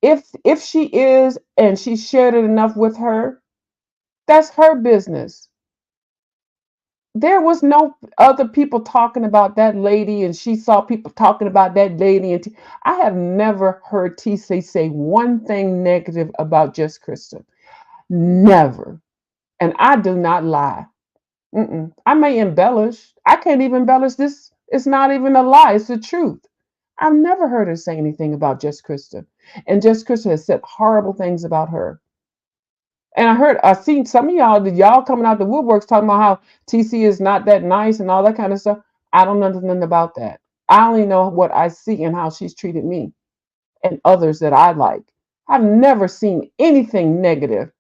If she is and she shared it enough with her, that's her business. There was no other people talking about that lady, and she saw people talking about that lady. And I have never heard TC say one thing negative about Just Krista. Never. And I do not lie. I may embellish. I can't even embellish this. It's not even a lie. It's the truth. I've never heard her say anything about Just Krista. And Just Krista has said horrible things about her. And I seen some of y'all coming out the woodworks talking about how TC is not that nice and all that kind of stuff. I don't know nothing about that. I only know what I see and how she's treated me and others that I like. I've never seen anything negative.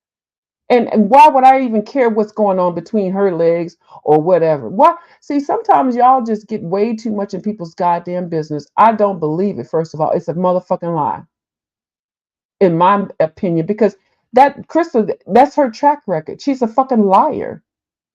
And why would I even care what's going on between her legs or whatever? Why? See, sometimes y'all just get way too much in people's goddamn business. I don't believe it, first of all. It's a motherfucking lie, in my opinion, because that Krista, that's her track record. She's a fucking liar.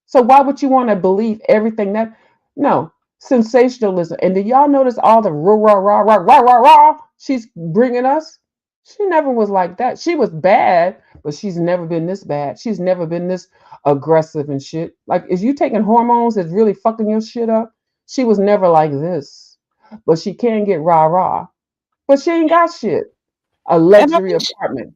So why would you want to believe everything that? No, sensationalism. And did y'all notice all the rah rah rah rah rah rah rah she's bringing us? She never was like that. She was bad, but she's never been this bad. She's never been this aggressive and shit. Like, is you taking hormones that's really fucking your shit up? She was never like this, but she can get rah rah. But she ain't got shit. A And I luxury think apartment.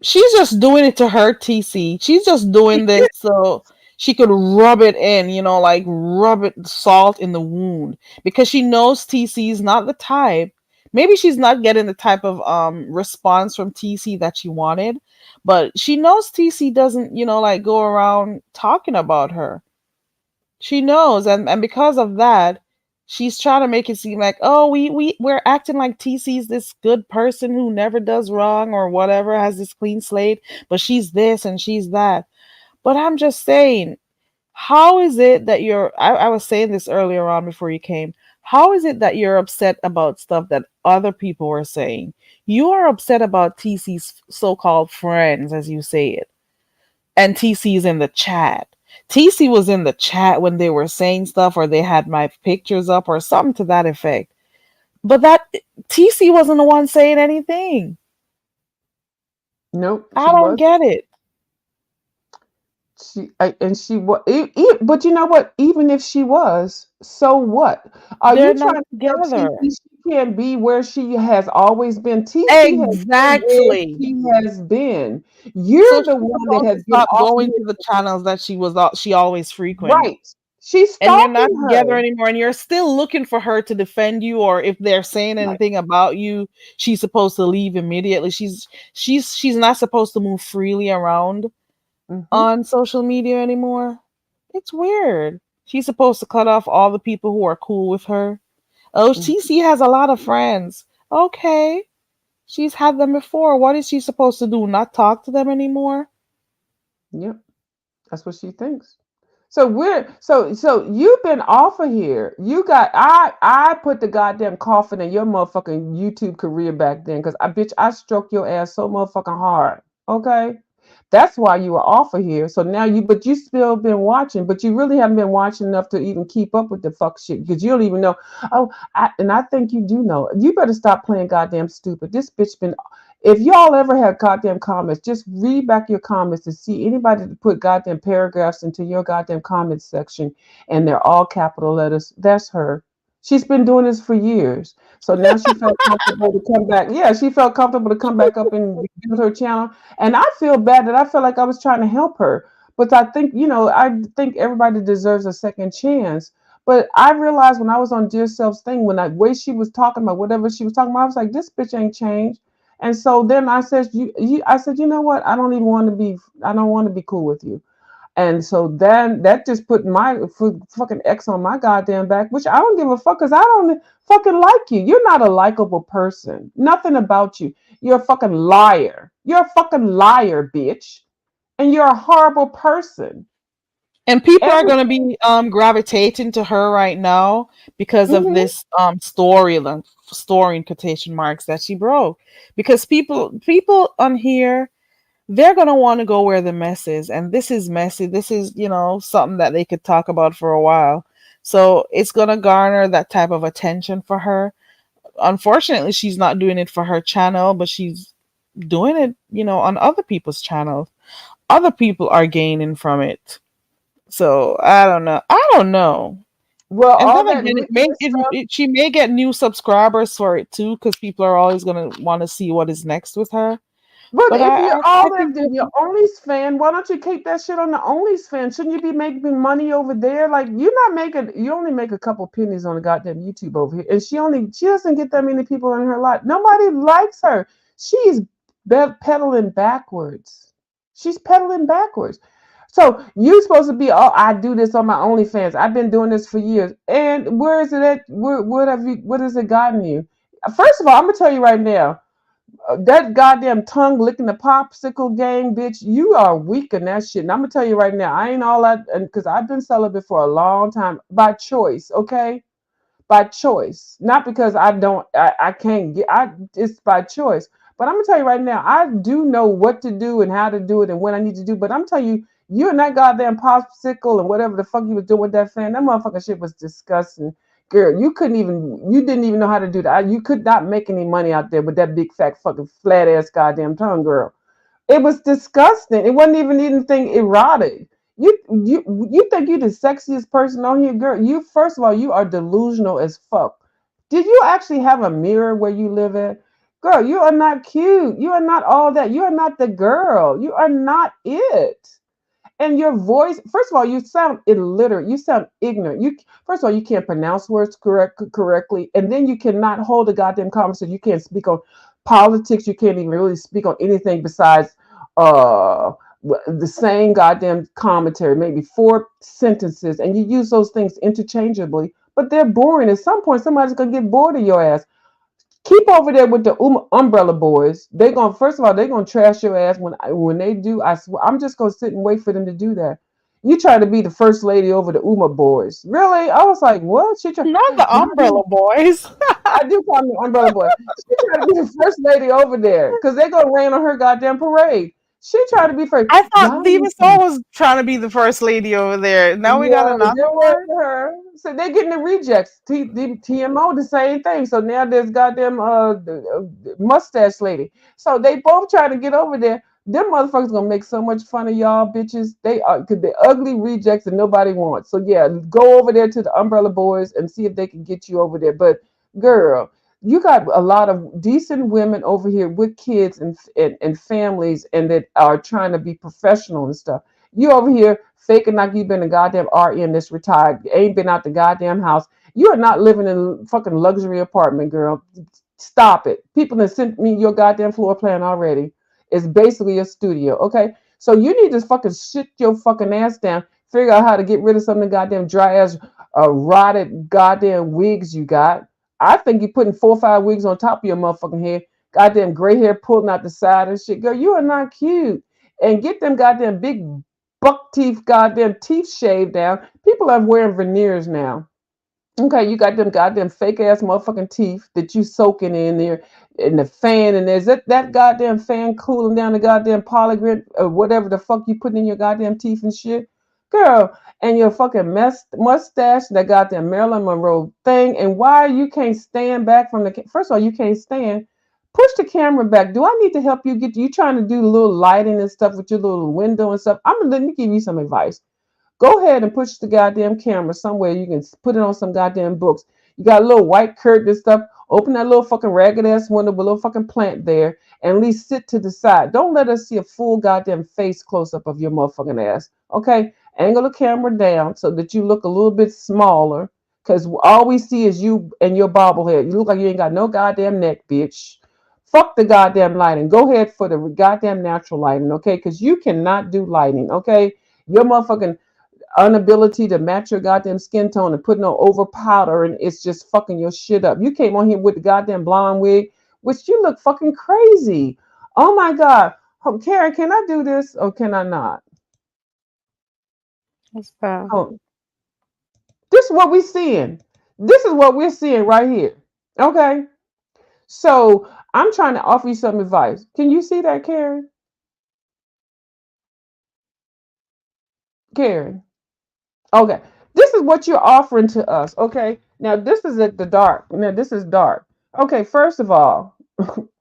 she's just doing it to hurt TC. She's just doing this so she could rub it in, like rub it salt in the wound, because she knows TC is not the type Maybe she's not getting the type of response from TC that she wanted, but she knows TC doesn't, like go around talking about her. She knows, and because of that, she's trying to make it seem like, oh, we're acting like TC's this good person who never does wrong or whatever, has this clean slate, but she's this and she's that. But I'm just saying, how is it that I was saying this earlier on before you came. How is it that you're upset about stuff that other people were saying? You are upset about TC's so-called friends, as you say it. And TC's in the chat. TC was in the chat when they were saying stuff, or they had my pictures up or something to that effect. But that TC wasn't the one saying anything. Nope. I don't get it. But you know what? Even if she was, so what? Are They're you not trying to tell together. TC she can't be where she has always been? TC Exactly. has been where she has been. You're So the she's one that supposed has to been stop off going here. to the channels that she always frequent. Right. She's And you're not stalking together her. anymore, and you're still looking for her to defend you, or if they're saying anything about you, she's supposed to leave immediately. She's not supposed to move freely around on social media anymore. It's weird. She's supposed to cut off all the people who are cool with her. Oh, TC has a lot of friends. Okay. She's had them before. What is she supposed to do? Not talk to them anymore? Yep. That's what she thinks. So you've been off of here. I put the goddamn coffin in your motherfucking YouTube career back then, because I stroked your ass so motherfucking hard. Okay? That's why you were off of here. So now but you still been watching, but you really haven't been watching enough to even keep up with the fuck shit, because you don't even know. I think you do know. You better stop playing goddamn stupid. This bitch been. If y'all ever have goddamn comments, just read back your comments to see anybody to put goddamn paragraphs into your goddamn comments section, and they're all capital letters. That's her. She's been doing this for years. So now she felt comfortable to come back. Yeah, she felt comfortable to come back up and build her channel. And I feel bad that I felt like I was trying to help her. But I think, I think everybody deserves a second chance. But I realized when I was on Dear Self's thing, when the way she was talking about whatever she was talking about, I was like, this bitch ain't changed. And so then I said, I said, you know what? I don't want to be cool with you. And so then that just put my fucking X on my goddamn back, which I don't give a fuck, because I don't fucking like you. You're not a likable person. Nothing about you. You're a fucking liar. You're a fucking liar, bitch. And you're a horrible person. And people are going to be gravitating to her right now because of this story in quotation marks that she broke. Because people on here, they're going to want to go where the mess is, and this is messy. This is, something that they could talk about for a while. So it's going to garner that type of attention for her. Unfortunately, she's not doing it for her channel, but she's doing it, on other people's channels. Other people are gaining from it. So I don't know. Well, and then again, she may get new subscribers for it too, because people are always gonna want to see what is next with her. But if you're Only's fan, why don't you keep that shit on the Only's fan? Shouldn't you be making money over there? Like, you only make a couple pennies on the goddamn YouTube over here, and she doesn't get that many people in her life. Nobody likes her. She's pedaling backwards. She's pedaling backwards. So you're supposed to be, I do this on my OnlyFans. I've been doing this for years. And where is it at? What has it gotten you? First of all, I'm gonna tell you right now, that goddamn tongue licking the popsicle game, bitch, you are weak in that shit. And I'm gonna tell you right now, I ain't all that, because I've been celibate for a long time by choice, okay? By choice, not because I can't get. It's by choice. But I'm gonna tell you right now, I do know what to do and how to do it and what I need to do. But I'm telling you, you and that goddamn popsicle and whatever the fuck you was doing with that fan, that motherfucking shit was disgusting. Girl, you didn't even know how to do that. You could not make any money out there with that big fat fucking flat ass goddamn tongue, girl. It was disgusting. It wasn't even anything erotic. You think you're the sexiest person on here, girl? You, first of all, you are delusional as fuck. Did you actually have a mirror where you live at? Girl, you are not cute. You are not all that. You are not the girl. You are not it. And your voice, first of all, you sound illiterate. You sound ignorant. First of all, you can't pronounce words correctly, and then you cannot hold a goddamn conversation. You can't speak on politics. You can't even really speak on anything besides uh the same goddamn commentary, maybe 4 sentences, and you use those things interchangeably. But they're boring. At some point, somebody's gonna get bored of your ass. Keep over there with the umbrella boys. They gonna first of all they gonna trash your ass when they do. I swear, I'm just gonna sit and wait for them to do that. You try to be the first lady over the Uma boys, really? I was like, what? She try. Not the Umbrella Boys. I do call me umbrella boy. She tried to be the first lady over there because they gonna rain on her goddamn parade. She tried to be first. I thought Y'all Diva listen. Soul was trying to be the first lady over there. Now we got Yeah, another there one. was her. So they're getting the rejects. TMO the same thing. So now there's goddamn mustache lady. So they both trying to get over there. Them motherfuckers gonna make so much fun of y'all bitches. They are cause they're ugly rejects that nobody wants. So yeah, go over there to the Umbrella Boys and see if they can get you over there. But girl, you got a lot of decent women over here with kids and families and that are trying to be professional and stuff. You over here faking like you've been a goddamn RN that's retired, ain't been out the goddamn house. You are not living in a fucking luxury apartment, girl. Stop it. People that sent me your goddamn floor plan already. It's basically a studio, okay? So you need to fucking shit your fucking ass down. Figure out how to get rid of some of the goddamn dry ass, rotted goddamn wigs you got. I think you're putting 4 or 5 wigs on top of your motherfucking head. Goddamn gray hair pulling out the side and shit. Girl, you are not cute. And get them goddamn big buck teeth, goddamn teeth shaved down. People are wearing veneers now. Okay, you got them goddamn fake ass motherfucking teeth that you soaking in there, and the fan, and there's that goddamn fan cooling down the goddamn polygraph or whatever the fuck you put in your goddamn teeth and shit, girl, and your fucking mustache, that goddamn Marilyn Monroe thing, and why you can't stand back from the first of all you can't stand. Push the camera back. Do I need to help you get you trying to do a little lighting and stuff with your little window and stuff? Let me give you some advice. Go ahead and push the goddamn camera somewhere. You can put it on some goddamn books. You got a little white curtain and stuff. Open that little fucking ragged ass window with a little fucking plant there and at least sit to the side. Don't let us see a full goddamn face close up of your motherfucking ass. Okay? Angle the camera down so that you look a little bit smaller. Because all we see is you and your bobblehead. You look like you ain't got no goddamn neck, bitch. Fuck the goddamn lighting. Go ahead for the goddamn natural lighting, okay? Because you cannot do lighting, okay? Your motherfucking inability to match your goddamn skin tone and putting on over powder and it's just fucking your shit up. You came on here with the goddamn blonde wig, which you look fucking crazy. Oh my god. Oh, Karen, can I do this or can I not? What's that? Oh, this is what we're seeing. This is what we're seeing right here. Okay. So I'm trying to offer you some advice. Can you see that, Karen? Karen. Okay. This is what you're offering to us. Okay. Now this is at the dark. Now this is dark. Okay. First of all,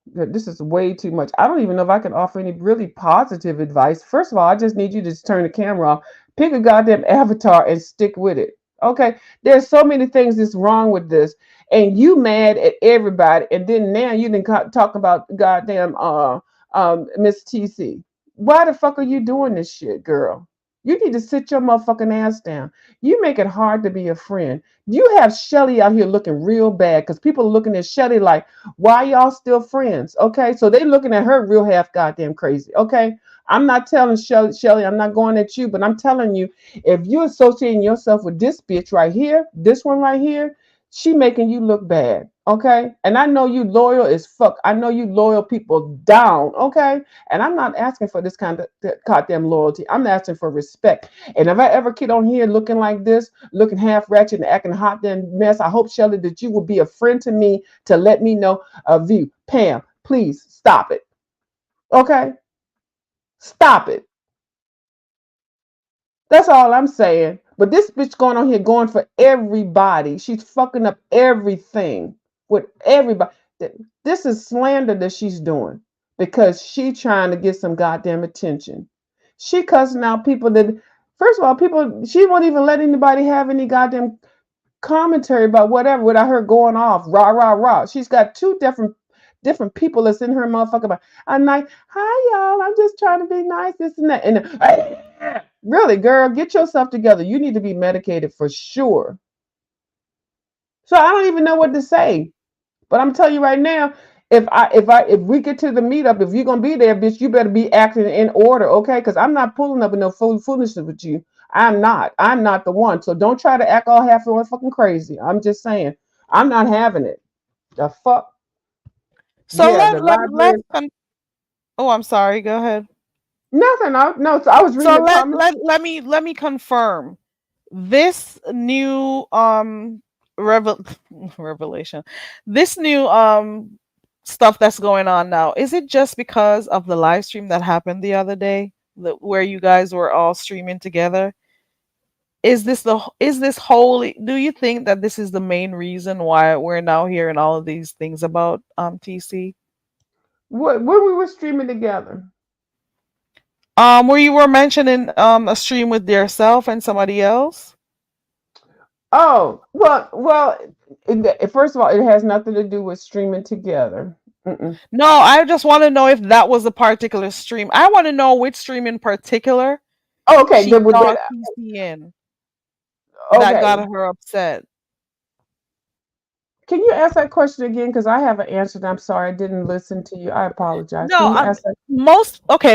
this is way too much. I don't even know if I can offer any really positive advice. First of all, I just need you to just turn the camera off, pick a goddamn avatar and stick with it. Okay. There's so many things that's wrong with this. And you mad at everybody. And then now you didn't talk about goddamn Miss TC. Why the fuck are you doing this shit, girl? You need to sit your motherfucking ass down. You make it hard to be a friend. You have Shelly out here looking real bad because people are looking at Shelly like, why y'all still friends? Okay, so they looking at her real half goddamn crazy. Okay, I'm not telling Shelly, I'm not going at you, but I'm telling you, if you're associating yourself with this bitch right here, this one right here, she making you look bad. Okay, and I know you loyal as fuck. I know you loyal people down. Okay, and I'm not asking for this kind of goddamn loyalty. I'm asking for respect. And if I ever get on here looking like this, looking half ratchet and acting hot then mess, I hope, Shelly, that you will be a friend to me to let me know of you. Pam, please stop it. Okay, stop it. That's all I'm saying. But this bitch going on here going for everybody. She's fucking up everything with everybody. This is slander that she's doing because she trying to get some goddamn attention. She cussing out people that, first of all, people, she won't even let anybody have any goddamn commentary about whatever without her going off. Rah, rah, rah. She's got two different people that's in her motherfucker. I'm like, hi, y'all. I'm just trying to be nice, this and that. And Really, girl, get yourself together. You need to be medicated for sure. So I don't even know what to say. But I'm telling you right now, if we get to the meetup, if you're gonna be there, bitch, you better be acting in order, okay? Because I'm not pulling up with no foolishness with you. I'm not. I'm not the one. So don't try to act all half and fucking crazy. I'm just saying. I'm not having it. The fuck? So Yeah, the let's library. oh, I'm sorry. Go ahead. Nothing. No, so I was reading So the comments. let me confirm this new revel revelation, this new stuff that's going on now. Is it just because of the live stream that happened the other day, where you guys were all streaming together? Is this wholly? Do you think that this is the main reason why we're now hearing all of these things about TC? What when we were streaming together? Where you were mentioning a stream with yourself and somebody else? Oh, well. First of all, it has nothing to do with streaming together. Mm-mm. No, I just want to know if that was a particular stream. I want to know which stream in particular Oh, okay. she brought TC in that Okay. got her upset. Can you ask that question again? Because I haven't answered. I'm sorry, I didn't listen to you. I apologize. No, Can you ask that?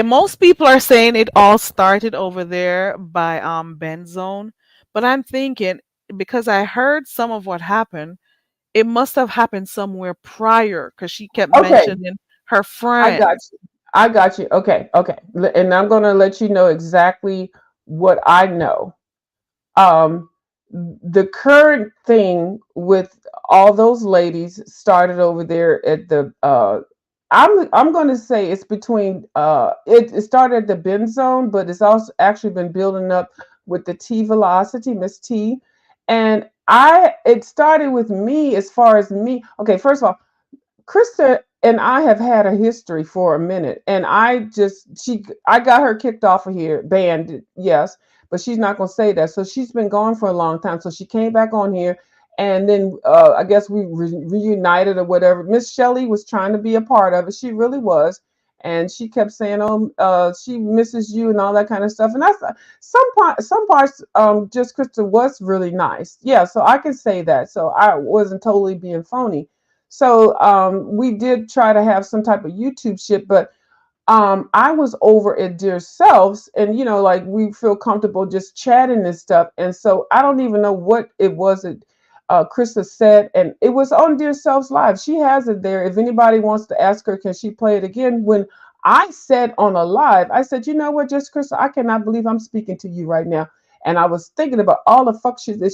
most people are saying it all started over there by Benzone, but I'm thinking, because I heard some of what happened, it must have happened somewhere prior, because she kept Okay, mentioning her I got friend. you. I got you. Okay, okay. And I'm gonna let you know exactly what I know. Um, the current thing with all those ladies started over there at the I'm gonna say it's between it started at the Ben Zone, but it's also actually been building up with the T Velocity, Miss T. And I it started with me as far as me. Okay, first of all, Krista and I have had a history for a minute, and I got her kicked off of here, banned, yes, but she's not gonna say that. So she's been gone for a long time. So she came back on here, and then I guess we reunited or whatever. Miss Shelley was trying to be a part of it. She really was, and she kept saying, "Oh, she misses you" and all that kind of stuff. And that's some parts. Just Krista was really nice, yeah. So I can say that. So I wasn't totally being phony. So we did try to have some type of YouTube shit, but I was over at Dear Selves, and like we feel comfortable just chatting and stuff. And so I don't even know what it was that Krista said, and it was on Dear Selves Live. She has it there. If anybody wants to ask her, can she play it again? When I said on a live, I said, you know what, just Krista, I cannot believe I'm speaking to you right now. And I was thinking about all the fuck shit that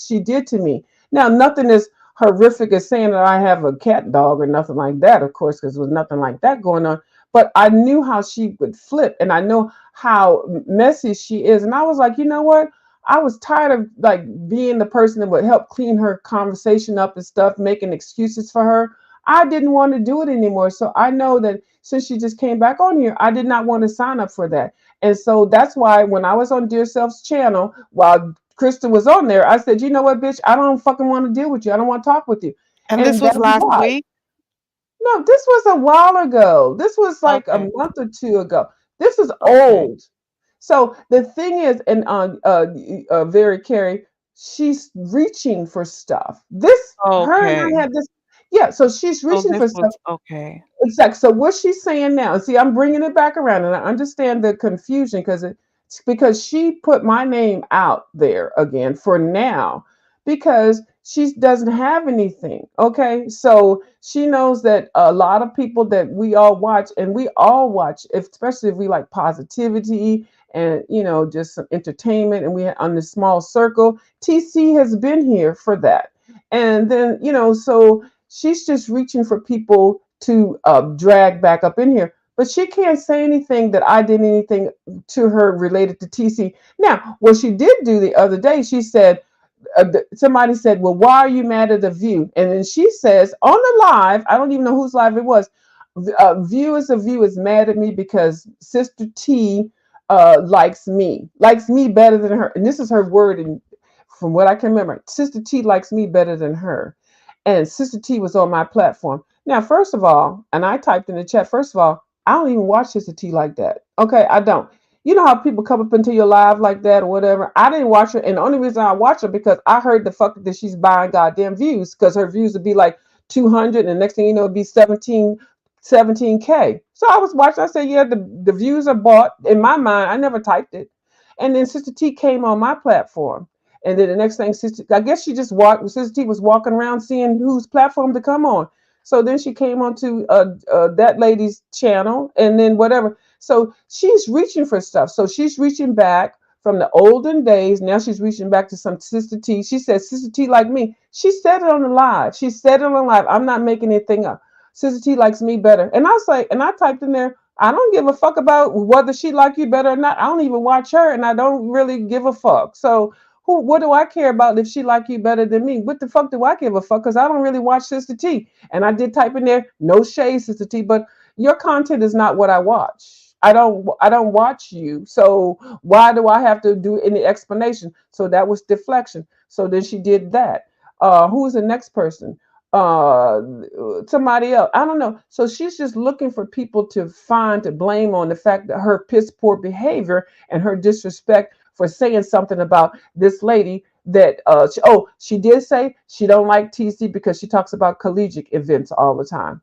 she did to me. Now, nothing is horrific as saying that I have a cat dog or nothing like that, of course, because there was nothing like that going on. But I knew how she would flip, and I know how messy she is. And I was like, you know what? I was tired of like being the person that would help clean her conversation up and stuff, making excuses for her. I didn't want to do it anymore. So I know that since she just came back on here, I did not want to sign up for that. And so that's why when I was on Dear Self's channel, while Krista was on there, I said, you know what, bitch, I don't fucking want to deal with you. I don't want to talk with you. And this And was that's last why. week? No, this was a while ago. This was like a Okay. month or two ago. This is Okay. old. So the thing is, and very Carrie, she's reaching for stuff. Her and I Okay. had this, yeah. So she's So reaching this for was stuff. okay. Exactly. So what she's saying now, see, I'm bringing it back around, and I understand the confusion because she put my name out there again for now because she doesn't have anything. Okay, so she knows that a lot of people that we all watch, and we all watch, especially if we like positivity and just some entertainment, and we on this small circle. TC has been here for that, and then so she's just reaching for people to drag back up in here. But she can't say anything that I did anything to her related to TC. Now, what she did do the other day, she said, somebody said, well, why are you mad at The View? And then she says on the live, I don't even know whose live it was, viewers of View is mad at me because Sister T likes me better than her. And this is her word. And from what I can remember, Sister T likes me better than her. And Sister T was on my platform. Now, first of all, and I typed in the chat, first of all, I don't even watch Sister T like that. Okay, I don't. you know how people come up into your live like that or whatever. I didn't watch her, and the only reason I watch her because I heard the fuck that she's buying goddamn views because her views would be like 200, and the next thing you know, it'd be 17K. So I was watching. I said, yeah, the views are bought. In my mind, I never typed it, and then Sister T came on my platform. And then the next thing, I guess she just walked. Sister T was walking around seeing whose platform to come on. So then she came onto that lady's channel, and then whatever. So she's reaching for stuff. So she's reaching back from the olden days. Now she's reaching back to some Sister T. She said, Sister T like me. She said it on the live. She said it on the live. I'm not making anything up. Sister T likes me better. And I was like, and I typed in there, I don't give a fuck about whether she like you better or not. I don't even watch her, and I don't really give a fuck. So what do I care about if she like you better than me? What the fuck do I give a fuck? Because I don't really watch Sister T. And I did type in there, no shade, Sister T, but your content is not what I watch. I don't watch you. So why do I have to do any explanation? So that was deflection. So then she did that. Who's the next person? uh Somebody else. I don't know. So she's just looking for people to blame on the fact that her piss poor behavior and her disrespect for saying something about this lady that she did say she don't like TC because she talks about collegiate events all the time.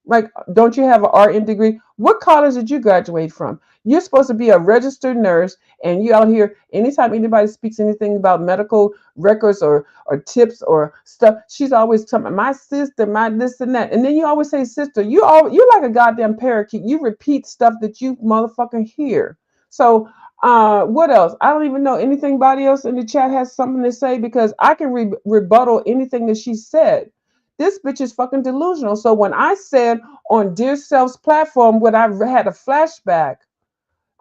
Like, don't you have an RN degree? What college did you graduate from? You're supposed to be a registered nurse, and you out here. Anytime anybody speaks anything about medical records or tips or stuff, she's always talking my sister, my this and that. And then you always say sister. You're like a goddamn parakeet. You repeat stuff that you motherfucking hear. So what else? I don't even know anything. Anybody else in the chat has something to say because I can rebuttal anything that she said. This bitch is fucking delusional. So when I said on Dear Self's platform when I had a flashback,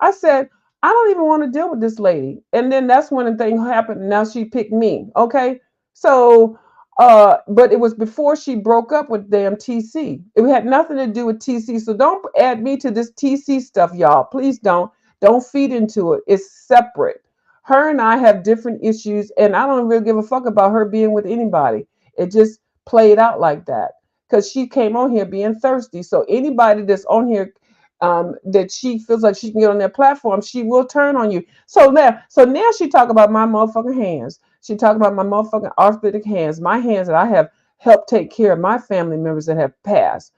I said, I don't even want to deal with this lady. And then that's when the thing happened. Now she picked me. Okay. So but it was before she broke up with damn TC. It had nothing to do with TC. So don't add me to this TC stuff, y'all. Please don't. Don't feed into it. It's separate. Her and I have different issues, and I don't really give a fuck about her being with anybody. It just played out like that because she came on here being thirsty. So anybody that's on here that she feels like she can get on their platform, she will turn on you. So now she talk about my motherfucking hands. She talk about my motherfucking arthritic hands, my hands that I have helped take care of my family members that have passed.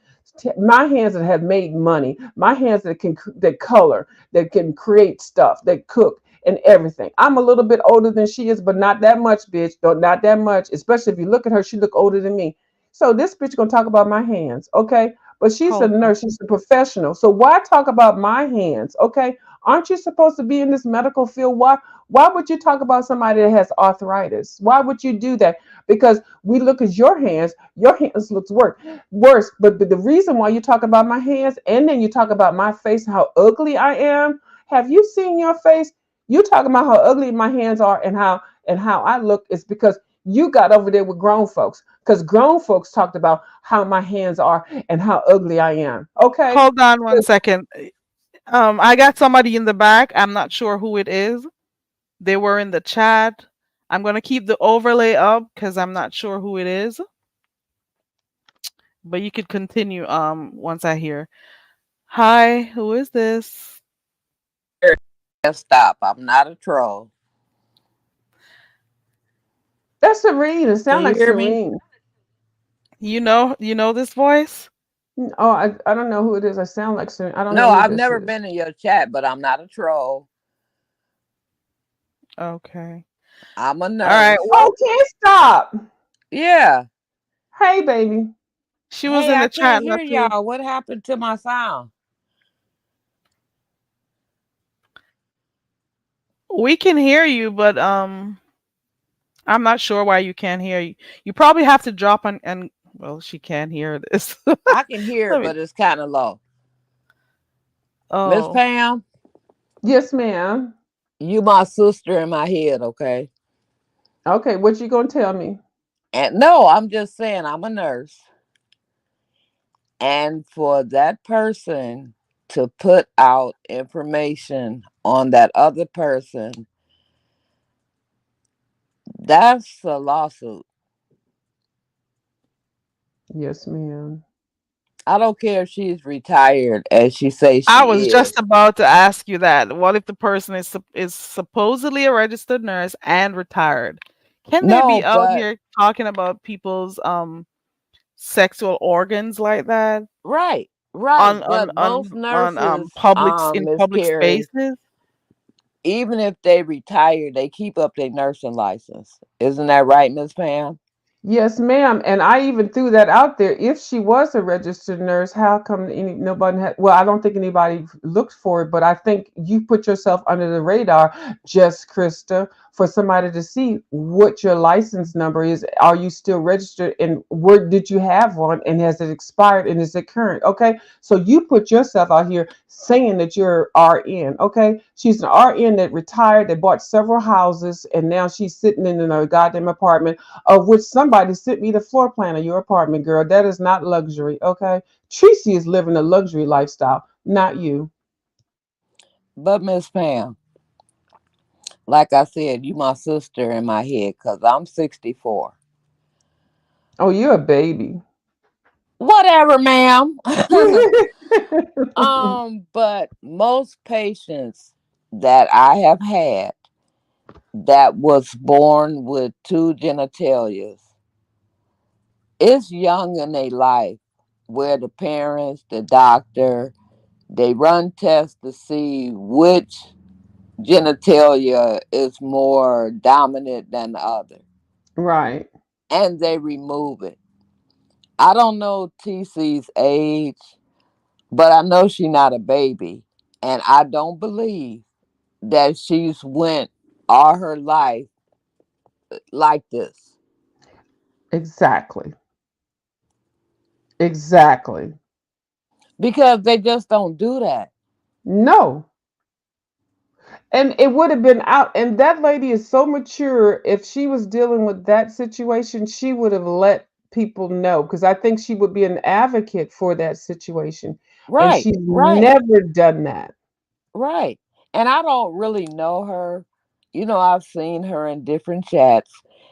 My hands that have made money, my hands that color, that can create stuff, that cook and everything. I'm a little bit older than she is, but not that much, bitch. Not that much. Especially if you look at her, she look older than me. So this bitch gonna talk about my hands, okay? But she's a Hold on. nurse, she's a professional. So why talk about my hands? Okay. Aren't you supposed to be in this medical field? Why would you talk about somebody that has arthritis? Why would you do that? Because we look at your hands looks worse. But the reason why you talk about my hands and then you talk about my face and how ugly I am, have you seen your face? You talking about how ugly my hands are and how I look is because you got over there with grown folks because grown folks talked about how my hands are and how ugly I am. Okay. Hold on one second. I got somebody in the back. I'm not sure who it is. They were in the chat. I'm gonna keep the overlay up because I'm not sure who it is. But you could continue once I hear. Hi, who is this? Stop. I'm not a troll. That's Serene. It Can sounds you like hear me? Serene. You know this voice? Oh, I don't know who it is. I sound like Serene. I don't No, know who I've this never is. been in your chat, but I'm not a troll. Okay. I'm a All right. nurse. Well, Oh, can't stop. Yeah. Hey, baby. she was Hey, in I the chat can't hear not too. y'all. What happened to my sound? We can hear you, but I'm not sure why you can't hear you. You probably have to drop on and well, she can't hear this. I can hear Let it, me. but it's kind of low. Miss Oh, Pam, Yes, ma'am. you my sister in my head, okay? Okay, what you gonna tell me? And no, I'm just saying I'm a nurse. And for that person to put out information on that other person, that's a lawsuit. Yes, ma'am. I don't care if she's retired, as she says I she was just is. about to ask you that. What if the person is supposedly a registered nurse and retired? Can they No, be out but here talking about people's sexual organs like that right, right. But most on nurses, in Miss public Carrie, spaces? even if they retire, they keep up their nursing license. Isn't that right, Miss Pam? Yes, ma'am. And I even threw that out there. If she was a registered nurse, how come nobody had? Well, I don't think anybody looked for it, but I think you put yourself under the radar, just Krista, for somebody to see what your license number is. Are you still registered? And where did you have one? And has it expired? And is it current? Okay. So you put yourself out here saying that you're RN. Okay. She's an RN that retired, that bought several houses, and now she's sitting in a goddamn apartment of which somebody sent me the floor plan of your apartment, girl. That is not luxury, okay? Tracy is living a luxury lifestyle, not you. But Miss Pam, like I said, you my sister in my head because I'm 64. Oh, you're a baby. Whatever, ma'am. But most patients that I have had that was born with two genitalias, it's young in their life where the parents, the doctor, they run tests to see which genitalia is more dominant than the other, Right. and they remove it. I don't know TC's age, but I know she's not a baby, and I don't believe that she's went all her life like this. Exactly. Exactly. Because they just don't do that. No. And it would have been out. And that lady is so mature. If she was dealing with that situation, she would have let people know because I think she would be an advocate for that situation. And Right, she's right, never done that. right. And I don't really know her. I've seen her in different chats.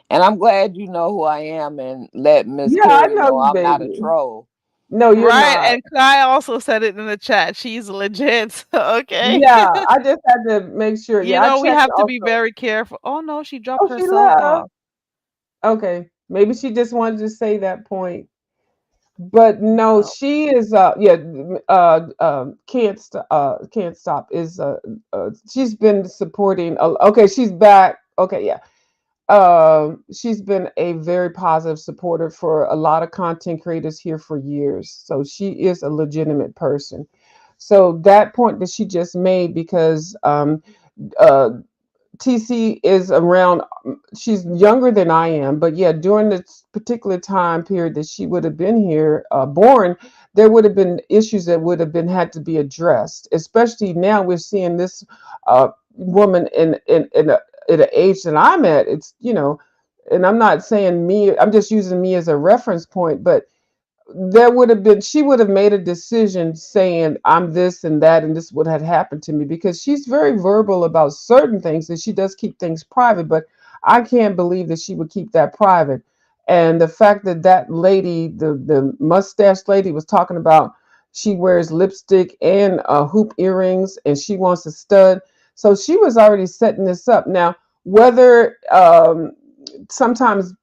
And I'm glad you know who I am and let Miss Yeah, I Carrie know know you, I'm not a baby. troll. No, you're Right, not. and Kai also said it in the chat. She's legit. Okay. Yeah, I just had to make sure. You Yeah, I know, we checked have to be also. very careful. Oh no, she dropped Oh, she herself left. off. Okay, maybe she just wanted to say that point. But no, Oh, she is yeah, can't stop is she's been supporting okay, she's back. Okay, yeah. She's been a very positive supporter for a lot of content creators here for years. So she is a legitimate person. So that point that she just made, because uh, TC is around, she's younger than I am, but yeah, during this particular time period that she would have been here, born, there would have been issues that would have been had to be addressed. Especially now, we're seeing this woman in an age that I'm at. It's and I'm not saying me. I'm just using me as a reference point, but there would have been she would have made a decision saying I'm this and that and this would have happened to me, because she's very verbal about certain things and she does keep things private, but I can't believe that she would keep that private. And the fact that that lady, the mustache lady, was talking about she wears lipstick and hoop earrings and she wants a stud, so she was already setting this up. Now whether sometimes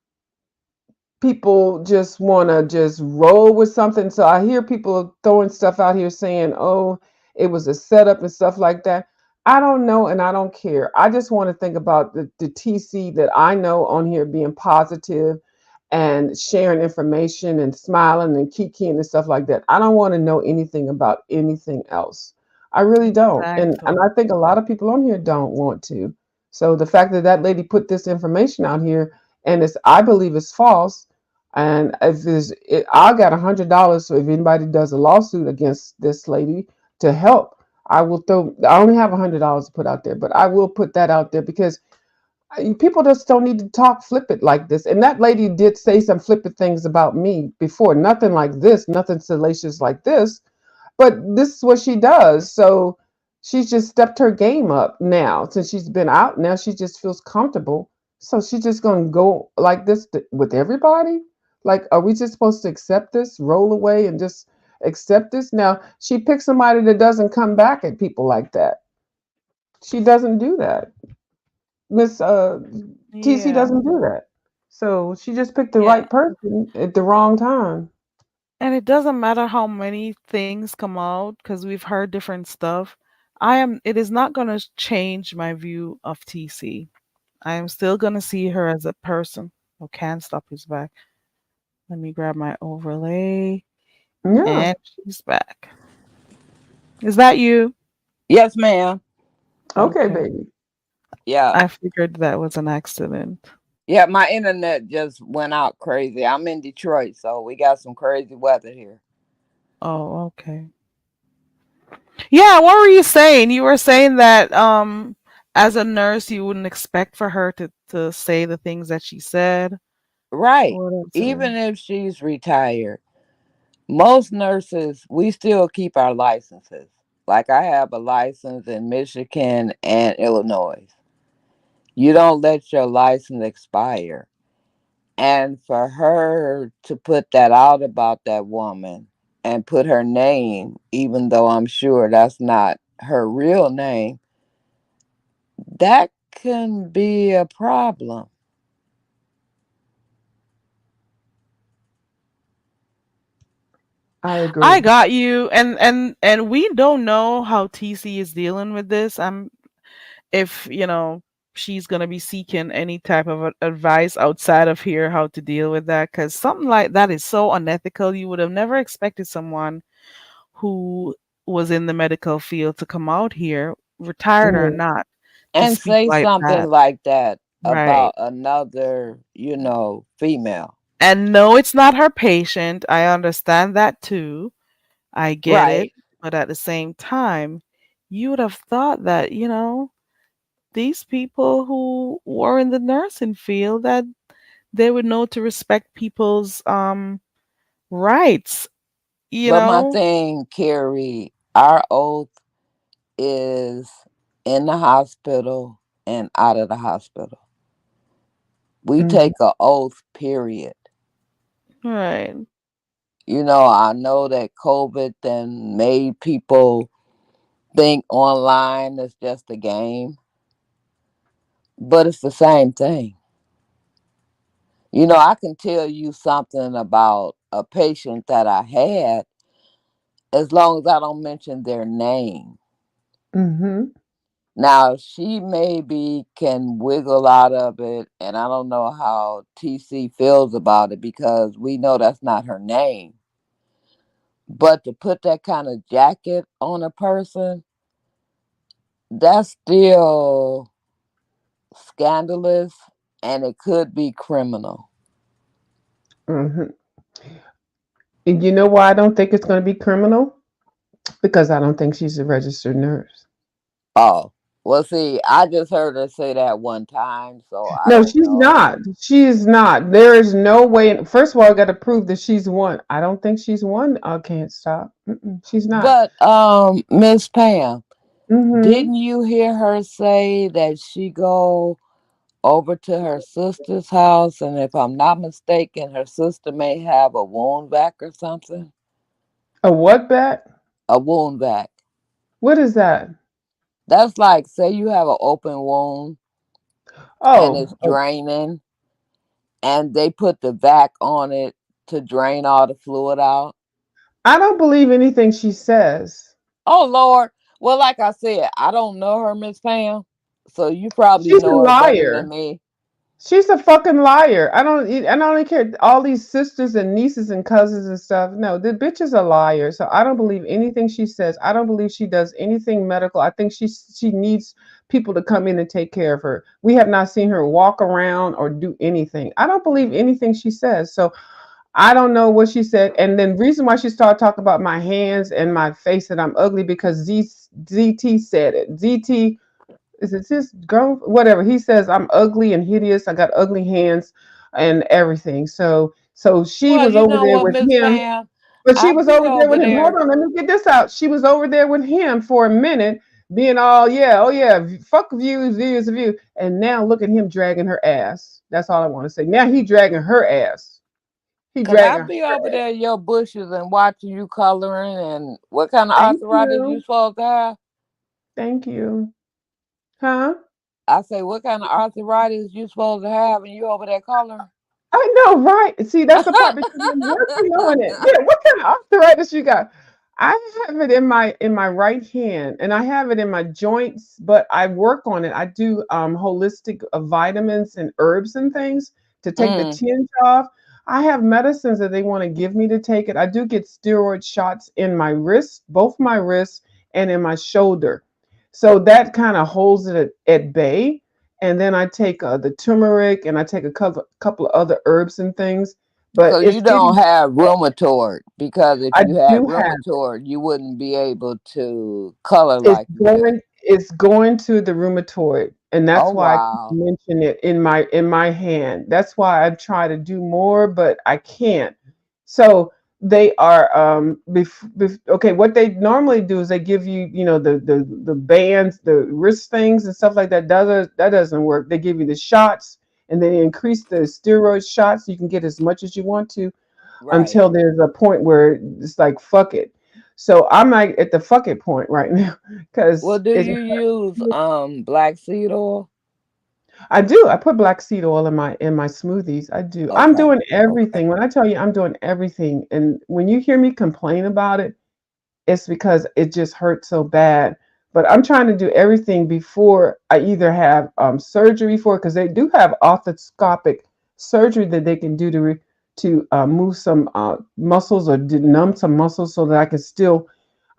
people just want to just roll with something. So I hear people throwing stuff out here saying, oh, it was a setup and stuff like that. I don't know and I don't care. I just want to think about the TC that I know on here being positive and sharing information and smiling and kikiing and stuff like that. I don't want to know anything about anything else. I really don't. And exactly. I think a lot of people on here don't want to. So the fact that that lady put this information out here, and it's, I believe it's false. And if I got $100. So if anybody does a lawsuit against this lady to help, I will throw. I only have $100 to put out there, but I will put that out there because people just don't need to talk flippant like this. And that lady did say some flippant things about me before. Nothing like this, nothing salacious like this, but this is what she does. So she's just stepped her game up now since she's been out. Now she just feels comfortable. So she's just going to go like this with everybody. Like, are we just supposed to accept this, roll away, and just accept this. Now she picks somebody that doesn't come back at people like that. She doesn't do that. Miss TC Yeah. doesn't do that. So she just picked the Yeah. right person at the wrong time. And it doesn't matter how many things come out because we've heard different stuff. It is not going to change my view of TC. I am still going to see her as a person. Oh, can't stop his back. Let me grab my overlay. Yeah. And she's back. Is that you? Yes, ma'am. Okay, Okay. baby. Yeah. I figured that was an accident. Yeah, my internet just went out crazy. I'm in Detroit, so we got some crazy weather here. Oh, okay. Yeah, what were you saying? You were saying that as a nurse you wouldn't expect for her to say the things that she said. Right. What else? Even if she's retired, most nurses, we still keep our licenses. Like I have a license in Michigan and Illinois. You don't let your license expire. And for her to put that out about that woman and put her name, even though I'm sure that's not her real name, that can be a problem. I I agree. got you, and we don't know how TC is dealing with this. If she's gonna be seeking any type of advice outside of here how to deal with that, because something like that is so unethical. You would have never expected someone who was in the medical field to come out here, retired or Yeah. not, to And speak say like something that. like that Right. about another, female. And no, it's not her patient. I understand that too. I get it. Right. But at the same time, you would have thought that, these people who were in the nursing field, that they would know to respect people's rights, you But my know? thing, Carrie, our oath is in the hospital and out of the hospital. We Hmm. take a oath, period. Right. I know that COVID then made people think online is just a game, but it's the same thing. I can tell you something about a patient that I had as long as I don't mention their name. Hmm. Now, she maybe can wiggle out of it, and I don't know how TC feels about it because we know that's not her name. But to put that kind of jacket on a person, that's still scandalous and it could be criminal. Hmm. And you know why I don't think it's going to be criminal? Because I don't think she's a registered nurse. Oh, well, see, I just heard her say that one time, so I No, don't she's know. not. She is not. There is no way. First of all, I got to prove that she's one. I don't think she's one. I can't stop. She's not. But Miss Pam, Hmm. didn't you hear her say that she go over to her sister's house, and if I'm not mistaken, her sister may have a wound vac or something? A what bat? A wound vac. What is that? That's like, say you have an open wound and Oh, it's draining, and they put the vac on it to drain all the fluid out. I don't believe anything she says. Oh Lord. Well, like I said, I don't know her, Miss Pam. So you probably She's a know her better than liar. me. She's a fucking liar. I don't even care. All these sisters and nieces and cousins and stuff. No, the bitch is a liar. So I don't believe anything she says. I don't believe she does anything medical. I think she needs people to come in and take care of her. We have not seen her walk around or do anything. I don't believe anything she says. So I don't know what she said. And then reason why she started talking about my hands and my face that I'm ugly because ZT said it. ZT, is it his girl? Whatever. He says I'm ugly and hideous. I got ugly hands and everything. So she Well, was you over know there what, with Miss him. Pam? But she I've was been over there over with him. Hold there. on, let me get this out. She was over there with him for a minute, being all, yeah, oh yeah, fuck views. And now look at him dragging her ass. That's all I want to say. Now he dragging her ass. He Cause I dragging. be over there in your bushes and watching you coloring, and what kind of Thank arthritis you you. supposed to have? Thank you. Huh? I say, what kind of arthritis you supposed to have, and you over there coloring? I know, right? See, that's the part because I'm working on it. Yeah, what kind of arthritis you got? I have it in my right hand, and I have it in my joints, but I work on it. I do holistic vitamins and herbs and things to take the Mm. tinge off. I have medicines that they want to give me to take it. I do get steroid shots in my wrist, both my wrists, and in my shoulder. So that kind of holds it at bay. And then I take the turmeric and I take a couple of other herbs and things. But So you it's don't getting, have rheumatoid, because if I you had do have rheumatoid, you wouldn't be able to color it's like you do. going to the rheumatoid, and Oh that's why I keep wow. mentioning it in my hand. That's why I try to do more, but I can't. So they are okay. What they normally do is they give you, the bands, the wrist things and stuff like that. That doesn't work. They give you the shots, and they increase the steroid shots. You can get as much as you want to Right. until there's a point where it's like fuck it. So I'm like at the fuck it point right now Well, because do you use black seed oil? I do. I put black seed oil in my smoothies. I do. I'm Okay. doing Okay. everything. When I tell you I'm doing everything, and when you hear me complain about it, it's because it just hurts so bad. But I'm trying to do everything before I either have surgery for it, because they do have arthroscopic surgery that they can do to move some muscles or numb some muscles so that I can still.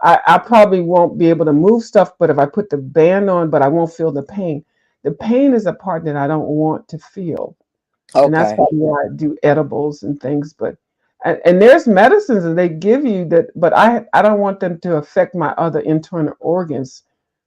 I probably won't be able to move stuff, but if I put the band on, but I won't feel the pain. The pain is a part that I don't want to feel, and that's Okay. probably why I do edibles and things. But and there's medicines that they give you that, but I don't want them to affect my other internal organs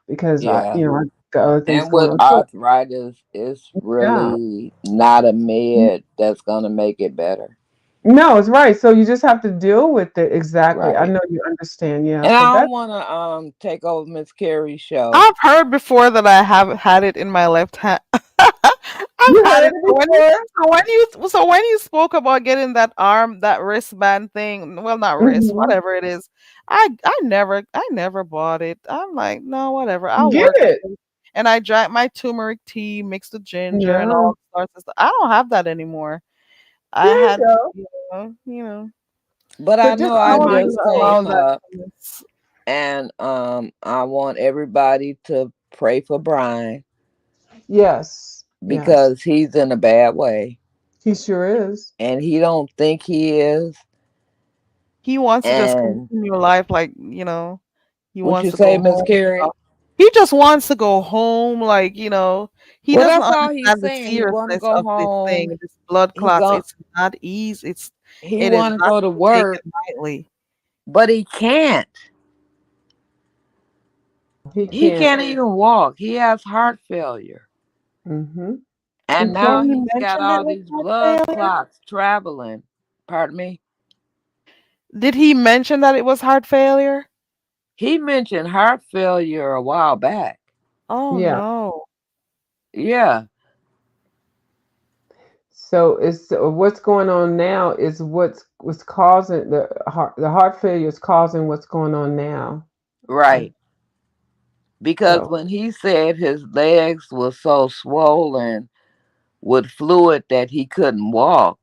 because Yeah. I got other things And going with on. So arthritis, it's yeah, really not a med that's gonna make it better. no, it's right. So you just have to deal with it. Exactly. I Right. know you understand. Yeah. And So I don't that wanna take over Miss Carey's show. I've heard before that I have had it in my left hand. I've you had heard it. it before. So when you spoke about getting that wristband thing, well, not wrist, Hmm. whatever it is, I never bought it. I'm like, no, whatever. I'll Get work with it. it. And I drank my turmeric tea mixed with ginger and Yeah. all sorts of stuff. I don't have that anymore. I There you had, go. you know, But I But just know I I don't remember, like to just allow came that up, to mix. and I want everybody to pray for Brian yes, yes, because he's in a bad way, he sure is. and he don't think he is. He wants to just And continue life like, he what wants you to say, go Miss home. Carey? He just wants to go home, like, he Well, doesn't that's all he's understand the saying. He want to seriousness go of this home. thing, this blood He clots. gon' It's not easy. he It is want to not go to to be taken work, lightly. but he can't. He He can't. can't even walk. He has heart failure. Hmm. He And So now can't. he he's got mentioned it all was these heart blood failure. clots traveling. Pardon me? Did he mention that it was heart failure? He mentioned heart failure a while back. Oh Yeah. no. Yeah, So it's what's going on now is what's causing the heart failure is causing what's going on now. right. Because So when he said his legs were so swollen with fluid that he couldn't walk,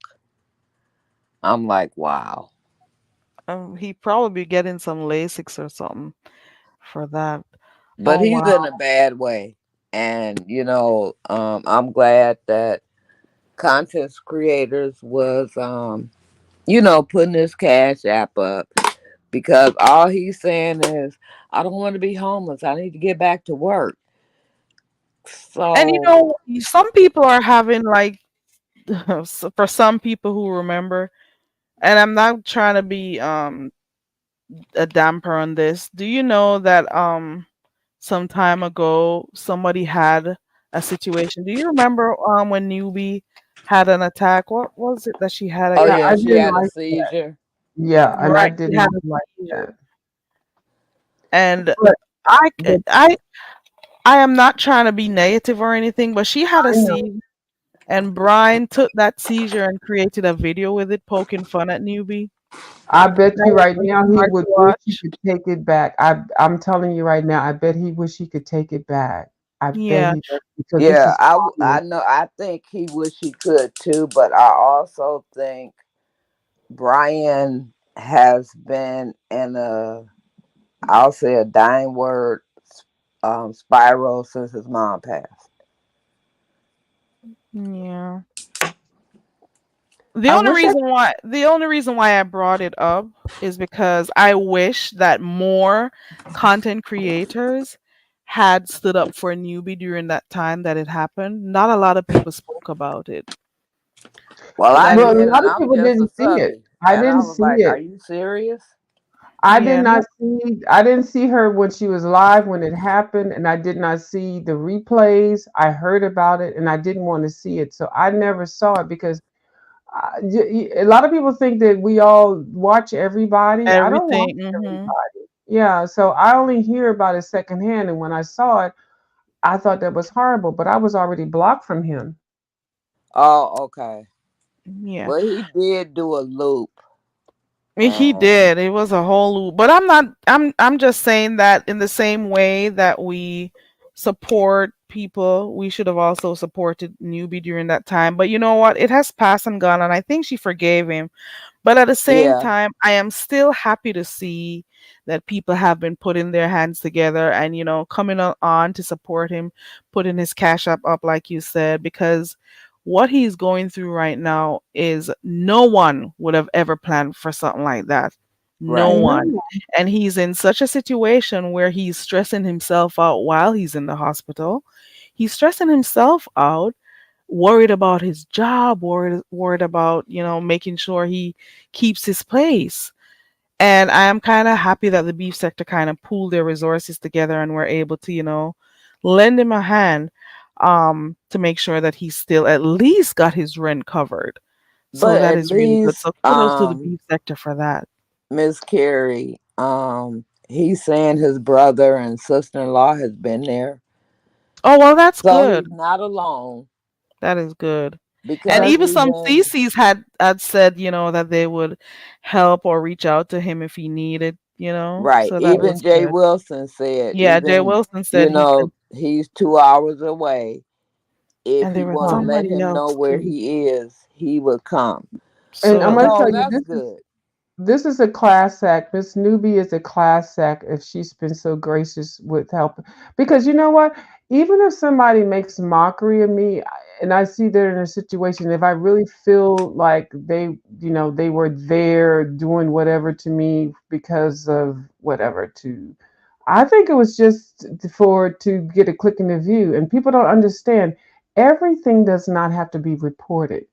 I'm like, wow. He probably be getting some Lasix or something for that. But Oh he's wow. in a bad way. And, I'm glad that content creators was, putting his cash app up, because all he's saying is, I don't want to be homeless. I need to get back to work. And So, some people are having like for some people who remember, and I'm not trying to be a damper on this. Do you know that some time ago somebody had a situation? Do you remember when Newbie had an attack? What was it that she had oh yeah, yeah, I again? she didn't had a like that. seizure. Yeah, and I Right, did she had not a like seizure. that. And But I but I I am not trying to be negative or anything, but she had I a know. seizure and Brian took that seizure and created a video with it poking fun at Newbie. I bet That you was right really now he hard would to wish he watch. could take it back. I'm telling you right now, I bet he wish he could take it back. I bet Yeah. he does because this Yeah, is I harmless. know. I think he wish he could too, but I also think Brian has been in a, I'll say, a dying word spiral since his mom passed. Yeah. I wish I The only reason why I brought it up is because I wish that more content creators had stood up for Newbie during that time that it happened. Not a lot of people spoke about it. Well, So I that well, is a did, lot and of I'm people just a didn't see it. subby, I and I didn't was see like, "Are it. you serious?" I did yeah, not see I didn't see her when she was live when it happened, and I did not see the replays. I heard about it and I didn't want to see it. So I never saw it because a lot of people think that we all watch everybody. I don't watch everything. Hmm. everybody. Yeah, so I only hear about it secondhand, and when I saw it, I thought that was horrible, but I was already blocked from him. Oh, okay. Yeah. Well, he did do a loop, He and did. It was a whole loop. But I'm just saying that in the same way that we support people, we should have also supported Newbie during that time. But you know what? It has passed and gone, and I think she forgave him. But at the same yeah, time, I am still happy to see that people have been putting their hands together and, coming on to support him, putting his cash up, like you said, because what he's going through right now is no one would have ever planned for something like that. No right. one. No. And he's in such a situation where he's stressing himself out while he's in the hospital. He's stressing himself out, worried about his job, worried about, making sure he keeps his place. And I am kind of happy that the beef sector kind of pooled their resources together and were able to, lend him a hand to make sure that he still at least got his rent covered. So But that at is really good. least, So kudos to the beef sector for that. Miss Carrie, he's saying his brother and sister-in-law has been there, Oh, well, that's so good. he's not alone. That is good. And Because That's even some even CCs had said, that they would help or reach out to him if he needed. right, So that even was Jay good. Wilson said, Yeah, Jay even Wilson said he could, he's 2 hours away. If and he there was want to huh. let somebody him know else where too. he is, he would come. And I'm So gonna that So tell you, that's good. this is a class act. Miss Newbie is a class act if she's been so gracious with help. Because you know what? Even if somebody makes mockery of me and I see they're in a situation, if I really feel like they were there doing whatever to me because of whatever I think it was just to get a click in the view. And people don't understand everything does not have to be reported.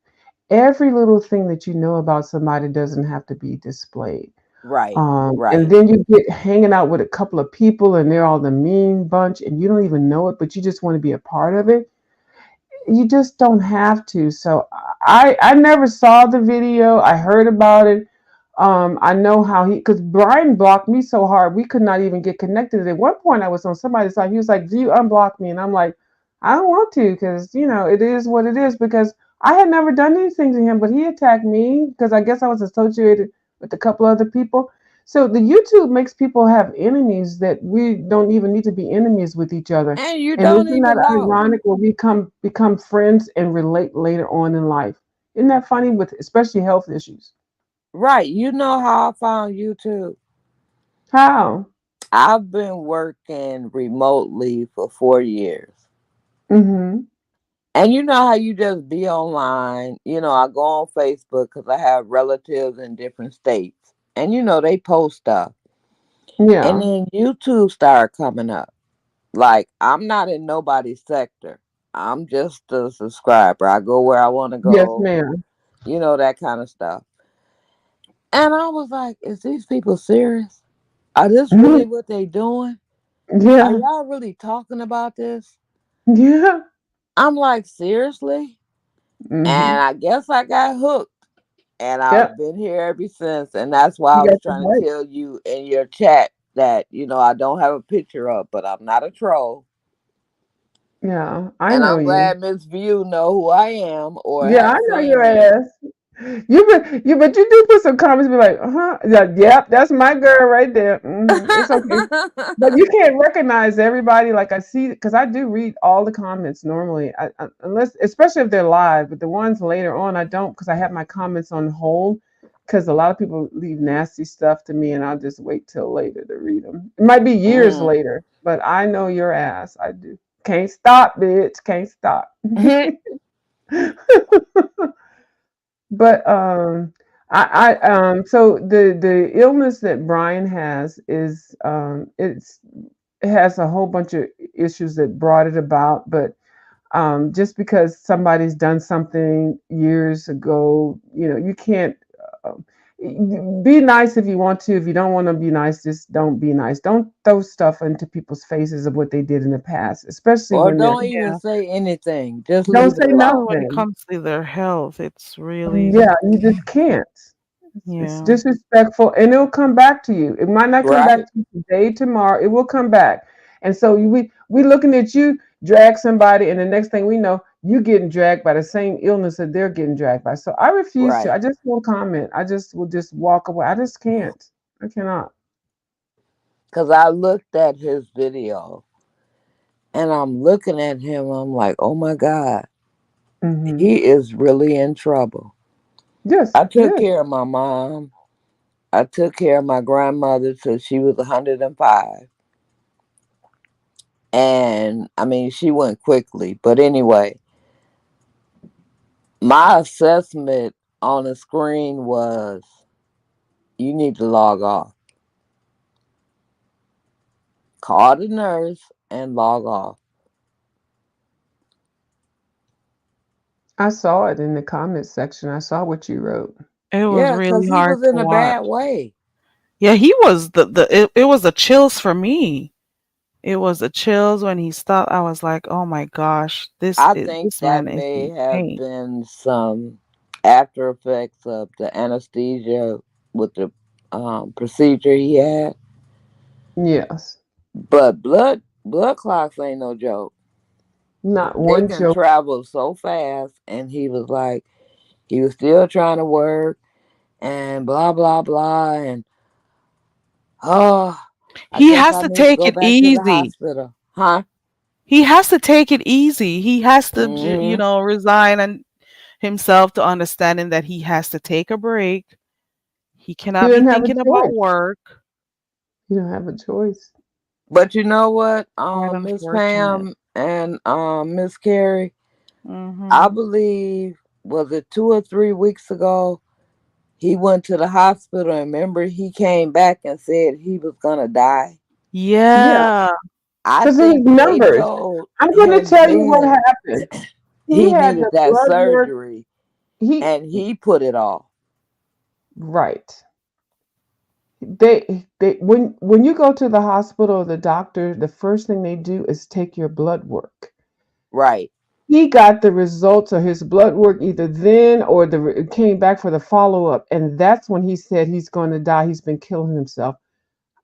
Every little thing that you know about somebody doesn't have to be displayed. Right, And right, then you get hanging out with a couple of people and they're all the mean bunch and you don't even know it, but you just want to be a part of it. You just don't have to. So I never saw the video. I heard about it. I know how because Brian blocked me so hard we could not even get connected. At one point, I was on somebody's side. He was like, "Do you unblock me?" And I'm like, "I don't want to because it is what it is." Because I had never done anything to him, but he attacked me because I guess I was associated with a couple other people. So the YouTube makes people have enemies that we don't even need to be enemies with each other. and you And don't isn't that even know. ironic when we become friends and relate later on in life? Isn't that funny with especially health issues? Right, you know how I found YouTube. How? I've been working remotely for 4 years. Mm-hmm. And you know how you just be online. I go on Facebook because I have relatives in different states. And they post stuff. And Yeah. then YouTube started coming up. Like, I'm not in nobody's sector. I'm just a subscriber. I go where I want to Yes, go, ma'am. that kind of stuff. And I was like, is these people serious? Are this really what they doing? Are Yeah. y'all really talking about this? Yeah. I'm like, seriously? And Mm-hmm. I guess I got hooked. And I've Yep. been here ever since. And that's why You I was got the trying to right. tell you in your chat that, I don't have a picture up, but I'm not a troll. Yeah, I And know I'm you. glad Miss View know who I am or Yeah, I have know seen your me. ass. But you do put some comments, be like, yeah, yep, that's my girl right there. It's okay, but you can't recognize everybody. Like I see, because I do read all the comments normally, unless, especially if they're live. But the ones later on, I don't, because I have my comments on hold. Because a lot of people leave nasty stuff to me, and I'll just wait till later to read them. It might be years Mm. later, but I know your ass. I do. Can't stop, bitch. Can't stop. But so the illness that Brian has is it has a whole bunch of issues that brought it about, but just because somebody's done something years ago, you can't uh, be nice if you want to. If you don't want to be nice, just don't be nice. Don't throw stuff into people's faces of what they did in the past, especially Or when they're. don't even Yeah. say anything. Just Don't leave it say alone. Especially when it nothing. comes to their health, it's really, Yeah, you just can't. It's yeah. disrespectful, and it'll come back to you. It might not come back Right. to you today, tomorrow. It will come back. And so we looking at you drag somebody, and the next thing we know, you getting dragged by the same illness that they're getting dragged by. So I refuse to. Right. I just won't comment. I just will just walk away. I just can't. I cannot. Because I looked at his video and I'm looking at him. I'm like, oh my God, Hmm. he is really in trouble. Yes, I took yes. care of my mom. I took care of my grandmother till she was 105. And I mean, she went quickly. But anyway, my assessment on the screen was you need to log off. Call the nurse and log off. I saw it in the comments section. I saw what you wrote. It was Yeah, really because he hard was to in a watch. bad way. Yeah, he was it was the chills for me. It was the chills when he stopped. I was like, "Oh my gosh, I think this that man is may in have pain." been some after effects of the anesthesia with the procedure he had. Yes, But blood clots ain't no joke. not They one can joke. travel so fast, and he was like, he was still trying to work and blah blah blah, and oh, I He guess has I to need to take go it back to the easy. hospital, huh? He has to take it easy. He has to, Hmm. resign and himself to understanding that he has to take a break. He He cannot be didn't have a thinking about choice. work. He don't have a choice. But you know what, Quite Miss unfortunate. Pam and Miss Carrie, I Mhm. believe was it 2 or 3 weeks ago, he went to the hospital and remember he came back and said he was gonna die. Yeah, Yeah. I because of his think they numbers. told I'm going to him tell you what then happened. He he had needed the that blood work. surgery He and he put it off. right. They when you go to the hospital or the doctor, the first thing they do is take your blood work. Right, He got the results of his blood work either then or it came back for the follow up, and that's when he said he's going to die. He's been killing himself.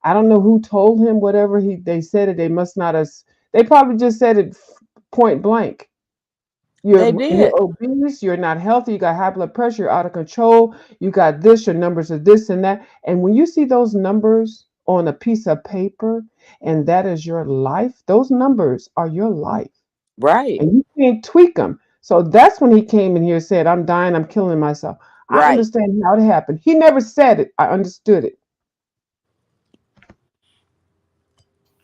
I don't know who told him whatever they said it. They must not have. They probably just said it point blank. they You're did. obese, you're not healthy, you got high blood pressure, you're out of control, you got this, your numbers are this and that. And when you see those numbers on a piece of paper and that is your life, those numbers are your life. Right, And you can't tweak them. So that's when he came in here and said, I'm dying, I'm killing myself. I right. understand how it happened. He never said it. I understood it.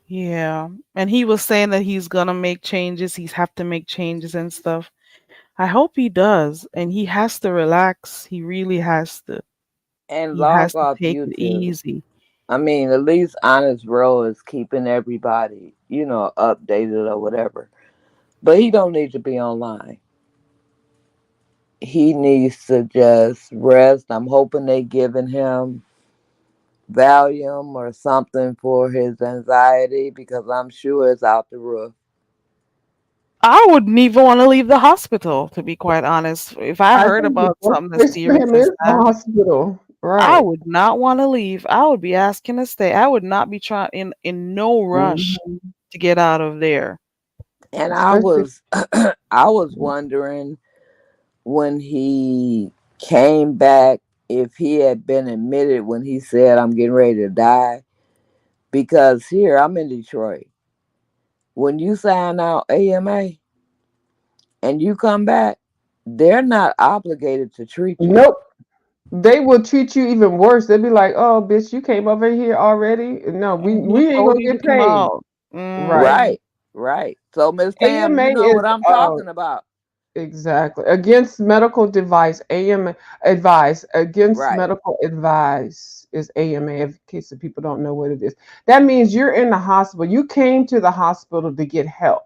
Yeah. And he was saying that he's gonna make changes. He's have to make changes and stuff. I hope he does. And he has to relax. He really has to. And He has log to off take it YouTube. easy. I mean, at least Honest Row is keeping everybody, updated or whatever. But he don't need to be online. He needs to just rest. I'm hoping they giving him Valium or something for his anxiety because I'm sure it's out the roof. I wouldn't even want to leave the hospital, to be quite honest. If I I heard think the about best something as place for serious him as is the that, hospital. I Right. would not want to leave. I would be asking to stay. I would not be trying in no rush Mhm. to get out of there. And I especially. was I was wondering when he came back if he had been admitted when he said I'm getting ready to die. Because here I'm in Detroit. When you sign out AMA and you come back, they're not obligated to treat you. Nope. They will treat you even worse. They'll be like, "Oh, bitch, you came over here already. No, we Who we ain't told gonna you to get come paid." out? Right. Mm. Right, right. So Miss Pam, AMA you know is what I'm talking about. exactly against medical device. AMA advice against Right. medical advice is AMA. In case the people don't know what it is, that means you're in the hospital. You came to the hospital to get help,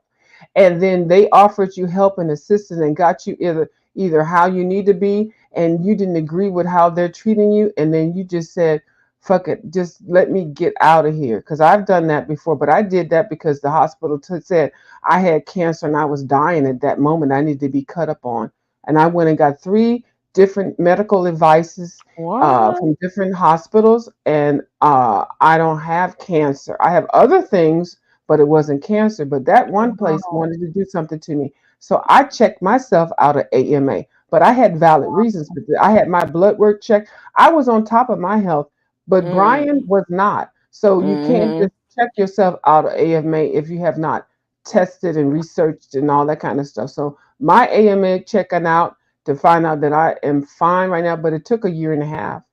and then they offered you help and assistance and got you either how you need to be, and you didn't agree with how they're treating you, and then you just said, fuck it, just let me get out of here. Because I've done that before, but I did that because the hospital said I had cancer and I was dying at that moment. I needed to be cut up on, and I went and got 3 different medical advices What? from different hospitals, and I don't have cancer. I have other things, but it wasn't cancer. But that one place Wow. wanted to do something to me. So I checked myself out of AMA, but I had valid reasons. But I had my blood work checked. I was on top of my health, but Mm. Brian was not. So you can't Mm-hmm. just check yourself out of AMA if you have not tested and researched and all that kind of stuff. So my AMA checking out to find out that I am fine right now, but it took a year and a half.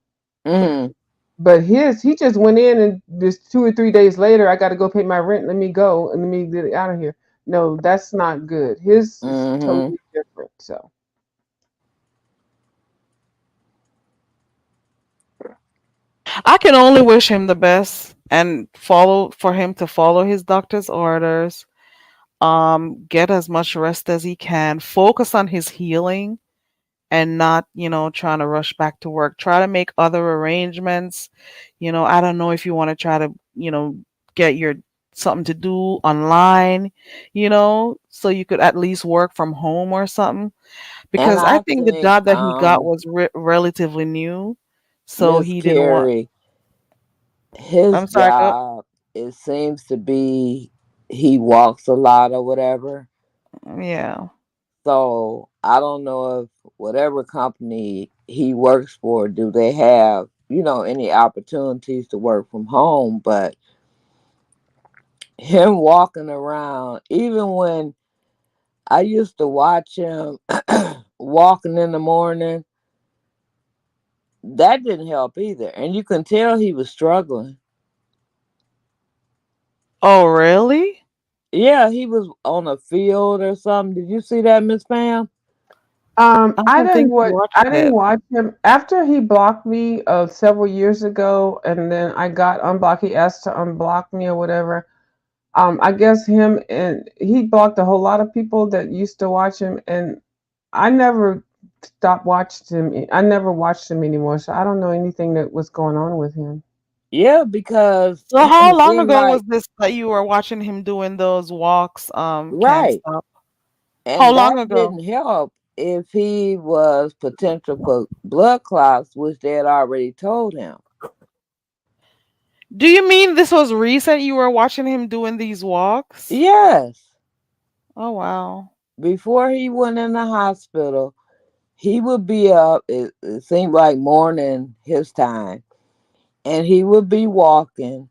Mm-hmm. But he just went in and just 2 or 3 days later, I got to go pay my rent. Let me go and let me get out of here. No, that's not good. His is Mm-hmm. totally different. So I can only wish him the best and follow for him to follow his doctor's orders. Get as much rest as he can. Focus on his healing and not, trying to rush back to work. Try to make other arrangements. I don't know if you want to try to, get your something to do online, so you could at least work from home or something. And Because I I think the think job that he got was relatively new, so Miss he didn't want. Carey, his I'm sorry. Go. job, it seems to be he walks a lot or whatever. Yeah. So I don't know if whatever company he works for, do they have, any opportunities to work from home? But him walking around, even when I used to watch him walking in the morning, that didn't help either. And you can tell he was struggling. Oh, really? Yeah, he was on a field or something. Did you see that, Miss Pam? I don't think you watched I didn't it. watch him after he blocked me several years ago, and then I got unblocked. He asked to unblock me or whatever. I guess him and he blocked a whole lot of people that used to watch him, and I never stopped watching him. I never watched him anymore, so I don't know anything that was going on with him. Yeah, because So how it long seemed ago like was this that you were watching him doing those walks? Can't right. stop. How And long that ago? didn't help if he was potential for blood clots, which they had already told him. Do you mean this was recent? You were watching him doing these walks? Yes. Oh wow. Before he went in the hospital, he would be up, it seemed like morning his time, and he would be walking,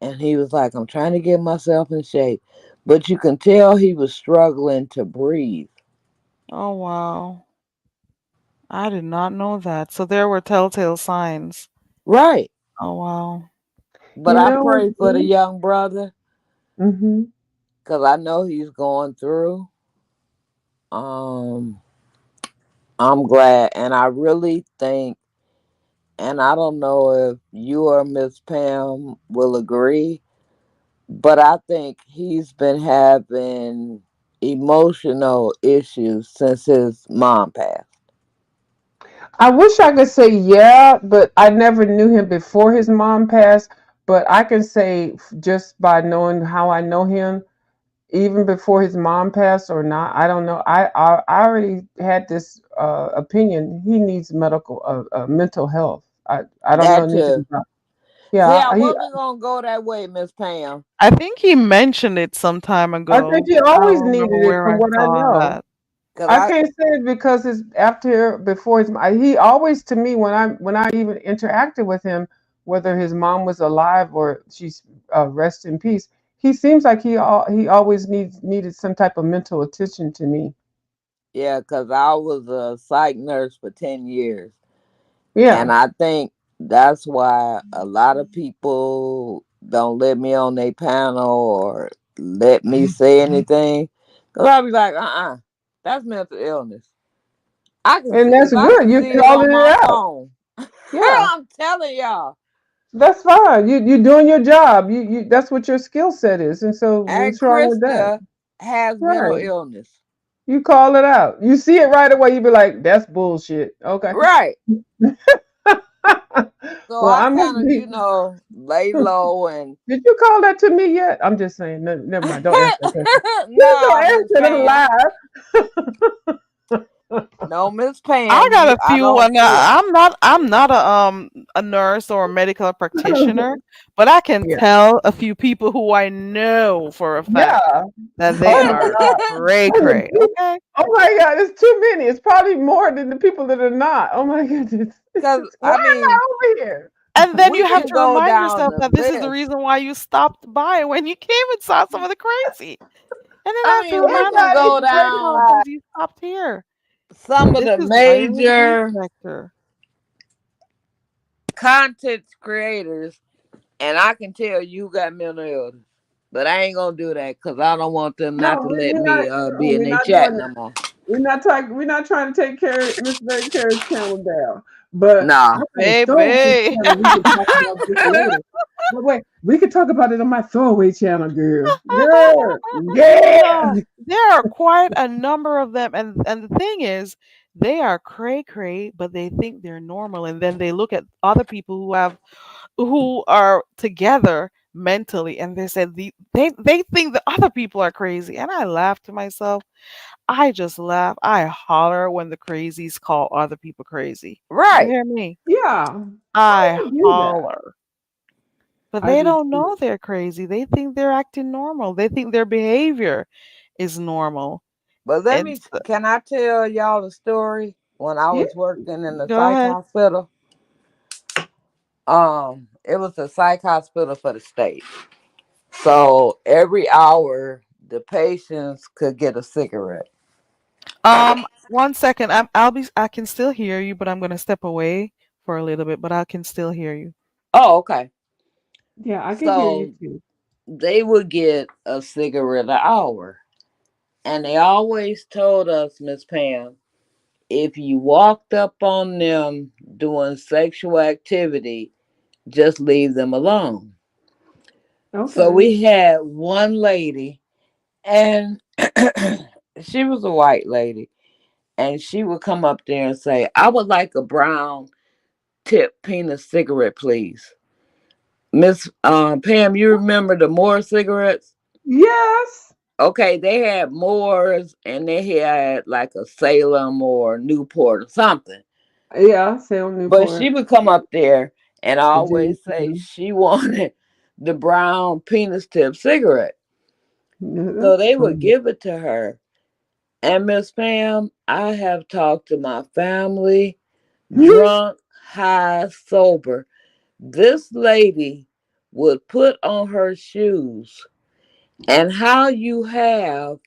and he was like, I'm trying to get myself in shape. But you can tell he was struggling to breathe. Oh wow. I did not know that. So there were telltale signs. Right. Oh wow. But You I know pray for the what? young brother Mm-hmm. because I know he's going through. Um, I'm glad, and I really think, and I don't know if you or Miss Pam will agree, but I think he's been having emotional issues since his mom passed. I wish I could say yeah, but I never knew him before his mom passed. But I can say just by knowing how I know him, even before his mom passed or not, I don't know. I already had this opinion. He needs mental health. I don't know That anything too. about. Yeah, Yeah, I he. wasn't gonna go that way, Miss Pam. I think he mentioned it some time I think ago. he I always don't remember needed it, where from I what I saw know. that. Cause I I can't say it because his after before his he always, to me, when I even interacted with him, whether his mom was alive or she's rest in peace, he seems like he always needed some type of mental attention to me. yeah, cause I was a psych nurse for 10 years. And Yeah, I think that's why a lot of people don't let me on their panel or let me say anything. Cause I'll be like, that's mental illness. I can and see that's if I good. can You're see it calling on my it out. phone. Yeah, I'm telling y'all. that's fine. You're doing your job. You that's what your skill set is, and so And what's wrong with that? Krista has mental Right. illness. You call it out. You see it right away. You be like, "That's bullshit." Okay. Right. So Well, I I must kind of, be. lay low and Did you call that to me yet? I'm just saying. No, never mind. Don't answer that question. Please don't nah, Miss answer Pam. it live. No, Miss I Pam, got a I few, don't and fear. I'm not a nurse or a medical practitioner, but I can Yeah. tell a few people who I know for a fact Yeah. that they Oh my are God. cray Oh cray. Okay, my God. It's too many. It's probably more than the people that are not. Oh my goodness. Because, Why I am mean, I over here? and then we you have can to go remind down yourself the that this is the list. reason why you stopped by when you came and saw some of the crazy, and then I I have to mean, we remind can myself go Everybody's it's been crazy. down long since you stopped here. some of This the is right in the meat major sector. content creators, and I can tell you got mental illness. But I ain't gonna do that because I don't want them not No, to let we're me not. be in We're their not chat doing no that. more. We're not talking. We're not trying to take care Miss Mary Carey's channel down. But I Nah. got a throwaway Baby. channel. We can talk about this later. But wait, we can talk about it on my throwaway channel, girl. Girl, yeah. No, there are quite a number of them, and the thing is, they are cray cray, but they think they're normal, and then they look at other people who are together mentally, and they said they think that other people are crazy, and I laugh to myself. I just laugh. I holler when the crazies call other people crazy. You Right. hear me? Yeah. How I do you do that? holler. But I they do don't too. know they're crazy. They think they're acting normal. They think their behavior is normal. But It's can I tell y'all a story? When I Yeah. was working in the go psych ahead. hospital, it was a psych hospital for the state. So every hour, the patients could get a cigarette. 1 second. I can still hear you, but I'm gonna step away for a little bit, but I can still hear you. Oh, okay. Yeah, I can hear you So too. they would get a cigarette an hour. And they always told us, Miss Pam, if you walked up on them doing sexual activity, just leave them alone. So Okay. we had one lady, and she was a white lady, and she would come up there and say, I would like a brown tip penis cigarette, please. Miss Pam, you remember the Moore cigarettes? Yes. Okay, they had Moores and they had like a Salem or Newport or something. Yeah, Sale But she Newport. would come up there and Virginia always say City. she wanted the brown penis tip cigarette. Yeah, So that's they would funny. give it to her. And Miss Pam, I have talked to my family, drunk, high, sober. This lady would put on her shoes, and how you have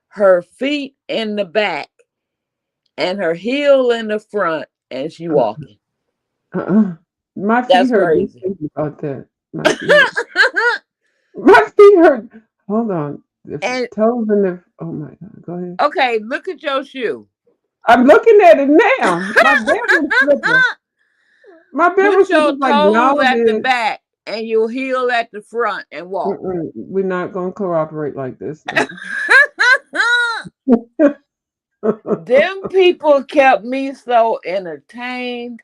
her feet in the back and her heel in the front, and she walking. Uh-uh. My feet That's hurt just crazy. thinking about that. My feet hurt. My feet hurt. Hold on. The And toes and the. Oh my God. Go ahead. okay, look at your shoe. I'm looking at it now. My bedroom slipper. My bedroom Put your slipper's like toes at the knotted. back and your heel at the front and walk. We're not gonna cooperate like this. Them people kept me so entertained.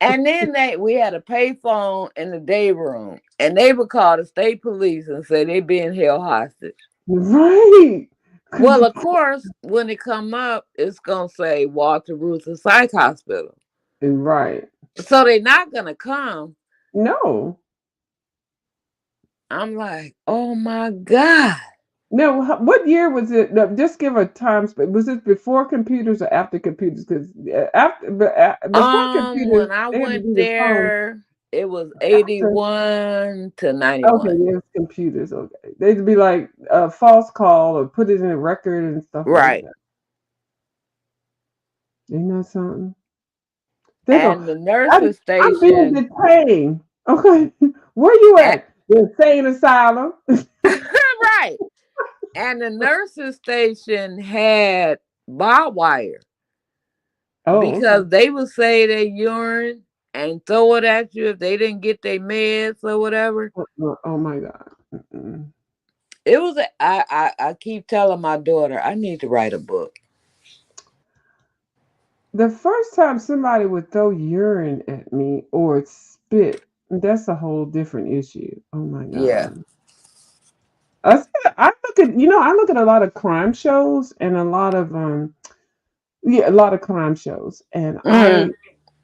And then we had a payphone in the day room, and they would call the state police and say they being held hostage. Right. Well, of course, when it come up, it's gonna say Walter Reuther Psych Hospital. Right. So they're not gonna come. No. I'm like, oh my God. No, what year was it? No, just give a time. Was it before computers or after computers? Because before computers, When I they had to went do the phone. there, it was After, 81 to okay, 91. there's computers. Okay, they'd be like a false call or put it in a record and stuff like Right. that. Ain't that something? They go, And the nurses I'm being station, detained. Okay, where you at, at? The insane asylum. right. And the nurses station had barbed wire Oh, okay. because they would say their urine and throw it at you if they didn't get their meds or whatever. Oh my God. Mm-mm. It was I keep telling my daughter I need to write a book. The first time somebody would throw urine at me or spit, that's a whole different issue. Oh my Yeah. God. I look at I look at a lot of crime shows and a lot of a lot of crime shows and Mm,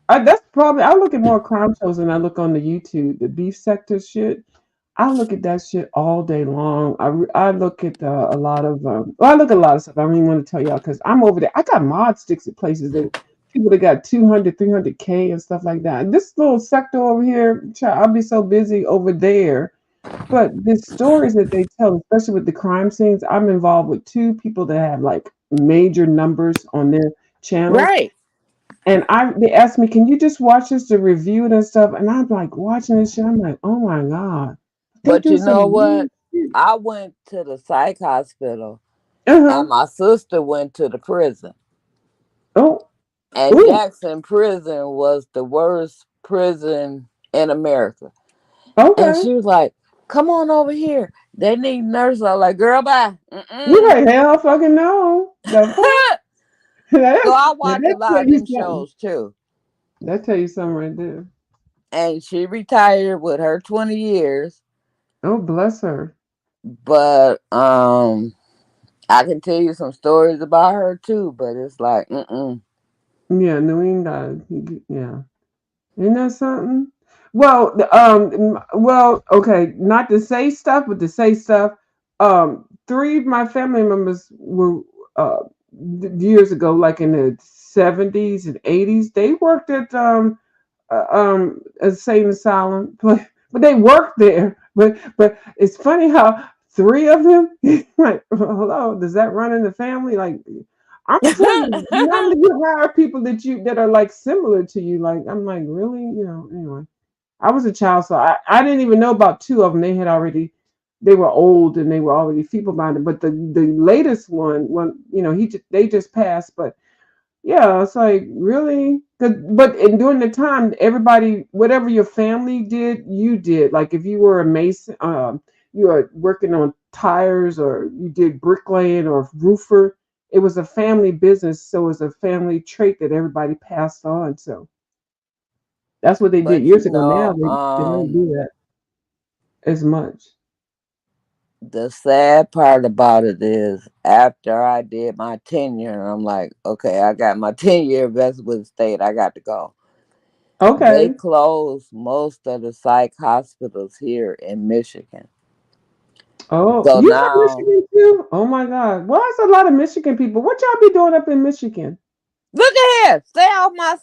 I that's probably I look at more crime shows than I look on the YouTube, the beef sector shit. I look at that shit all day long. I look at a lot of well, I look at a lot of stuff. I don't even want to tell y'all because I'm over there. I got mod sticks at places that people that got 200, 300K and stuff like that. And this little sector over here, I'll be so busy over there. But the stories that they tell, especially with the crime scenes, I'm involved with two people that have like major numbers on their channels. right. And they asked me, can you just watch this to review it and stuff? And I'm like watching this shit. I'm like, oh my God. They But do you know some what? weird shit. I went to the psych hospital Uh-huh. and my sister went to the prison. Oh, And ooh, Jackson Prison was the worst prison in America. And okay. she was like, come on over here. They need nurses. I was like, girl, bye. You Mm-mm. like hell fucking no. The fuck? So I Now watch a that lot tell of you them something. shows too. That tell you something right there. And she retired with her 20 years. Oh, bless her. But I can tell you some stories about her too, but it's like, mm-mm. Yeah, New England. Yeah. Isn't that something? Well, well, okay, not to say stuff, but to say stuff. Three of my family members were uh years ago, like in the 70s and 80s. They worked at a sane asylum, but they worked there. But it's funny how three of them, like, hello, does that run in the family? Like, I'm telling you, normally you hire people that are like similar to you. Like, I'm like, really, anyway. I was a child, so I didn't even know about two of them. They were old and they were already feeble minded. But the latest one, they just passed. But yeah, it's like really good. But during the time, everybody, whatever your family did, you did. Like if you were a mason, you were working on tires, or you did bricklaying or roofer. It was a family business, so it was a family trait that everybody passed on. So that's what they did But you years ago. Now know, they don't do that as much. the sad part about it is after I did my tenure, I'm like, okay, I got my 10-year vested with the state. I got to go. They Okay. closed most of the psych hospitals here in Michigan. Oh, So you from now, Michigan too? Oh my God. Well, that's a lot of Michigan people. What y'all be doing up in Michigan? look at here. Stay off my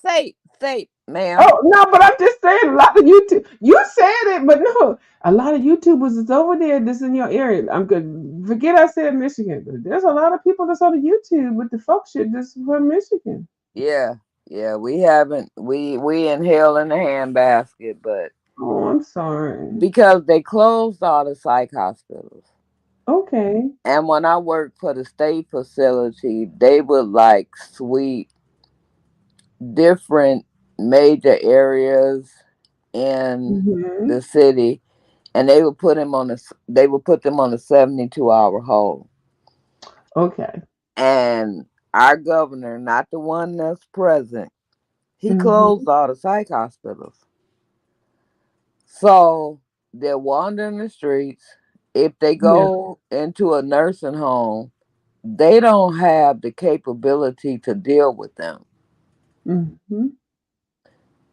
state, ma'am. Oh no, but I'm just saying a lot of YouTube. You said it, but no, a lot of YouTubers is over there. This in your area. I'm good. Forget I said Michigan. But there's a lot of people that's on the YouTube with the folk shit. This is from Michigan. Yeah, yeah, we haven't we inhale in the handbasket, but Oh, I'm sorry. because they closed all the psych hospitals. Okay. And when I worked for the state facility, they would like sweep different major areas in Hmm. the city, and they would put them on a 72-hour hold. Okay. And our governor, not the one that's present, he Hmm. closed all the psych hospitals. So they're wandering the streets. If they Yeah. go into a nursing home, they don't have the capability to deal with them. Hmm.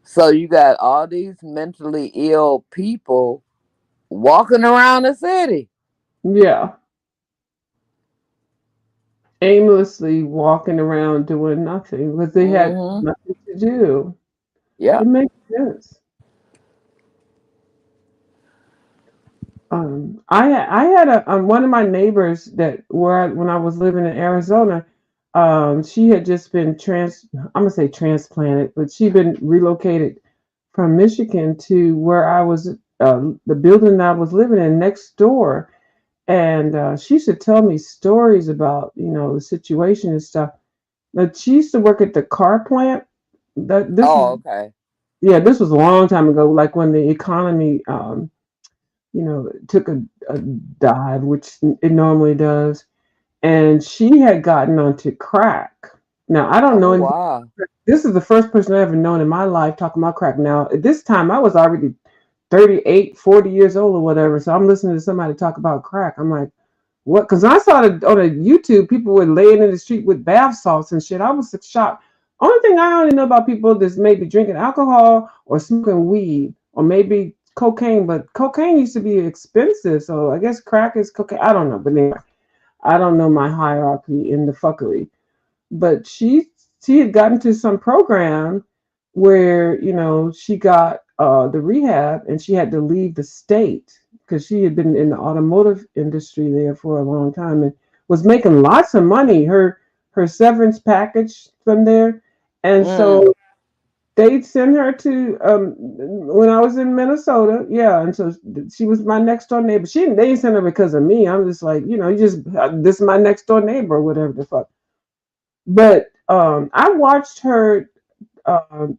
So you got all these mentally ill people walking around the city. Yeah. Aimlessly walking around doing nothing because they had Mm-hmm. nothing to do. Yeah. It makes sense. I had a one of my neighbors that when I was living in Arizona, she had just been I'm gonna say transplanted, but she'd been relocated from Michigan to where I was the building that I was living in next door, and she used to tell me stories about the situation and stuff. But she used to work at the car plant. That this is Oh, okay. Yeah, this was a long time ago, like when the economy took a dive, which it normally does. And she had gotten onto crack. Now, I don't Oh, know anything. wow. This is the first person I've ever known in my life talking about crack. Now, at this time, I was already 38, 40 years old or whatever. So I'm listening to somebody talk about crack. I'm like, what? Because I saw it on a YouTube, people were laying in the street with bath salts and shit. I was shocked. Only thing I only know about people that's maybe drinking alcohol or smoking weed or maybe cocaine, but cocaine used to be expensive. So I guess crack is cocaine. I don't know. But anyway, I don't know my hierarchy in the fuckery. But she had gotten to some program where she got the rehab and she had to leave the state because she had been in the automotive industry there for a long time and was making lots of money. Her severance package from there, and Mm. so they'd send her to when I was in Minnesota, yeah, and so she was my next door neighbor. They didn't send her because of me. I'm just like, you just this is my next door neighbor or whatever the fuck. But I watched her um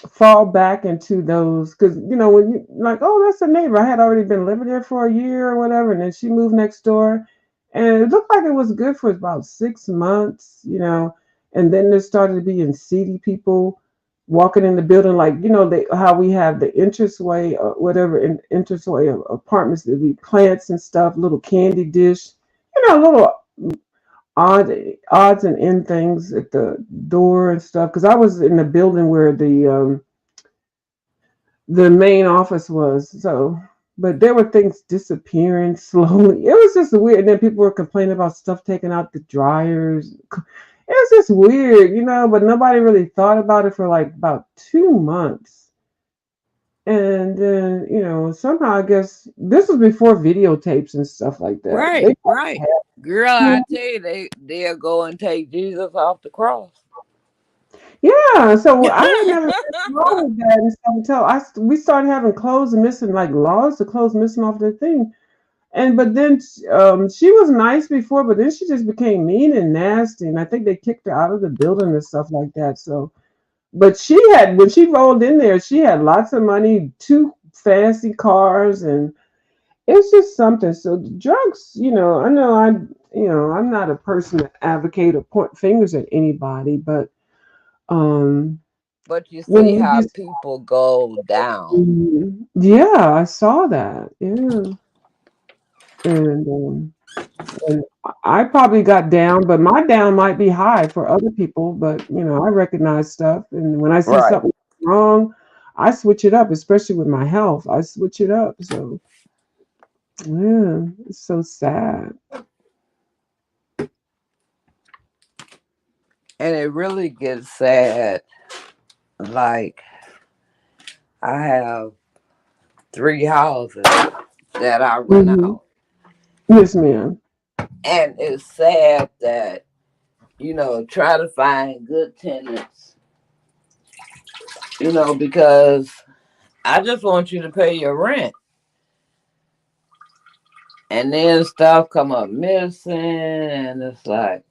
fall back into those because when you like, oh, that's a neighbor. I had already been living there for a year or whatever, and then she moved next door, and it looked like it was good for about 6 months, and then there started being seedy people walking in the building, like how we have the entranceway or whatever, entranceway of apartments, that be plants and stuff, little candy dish, little odds and end things at the door and stuff. Because I was in the building where the main office was. So, but there were things disappearing slowly. It was just weird. And then people were complaining about stuff taken out the dryers. It was just weird, but nobody really thought about it for like about 2 months. And then, somehow I guess this was before videotapes and stuff like that. Right, They right. Girl, I tell you, they'll go and take Jesus off the cross. Yeah, so I had never been wrong with that and stuff until we started having clothes missing, like logs of clothes missing off the thing. And but then she was nice before, but then she just became mean and nasty, and I think they kicked her out of the building and stuff like that. So, but when she rolled in there, she had lots of money, 2 fancy cars, and it's just something. So drugs, I know I'm not a person to advocate or point fingers at anybody, but um But you when see you how just people go down. yeah, I saw that. Yeah. And I probably got down, but my down might be high for other people. But I recognize stuff, and when I see Right. something wrong, I switch it up. Especially with my health, I switch it up. So yeah, it's so sad. And it really gets sad. Like, I have 3 houses that I rent Hmm. out. Yes, ma'am. And it's sad that, try to find good tenants, because I just want you to pay your rent. And then stuff come up missing, and it's like,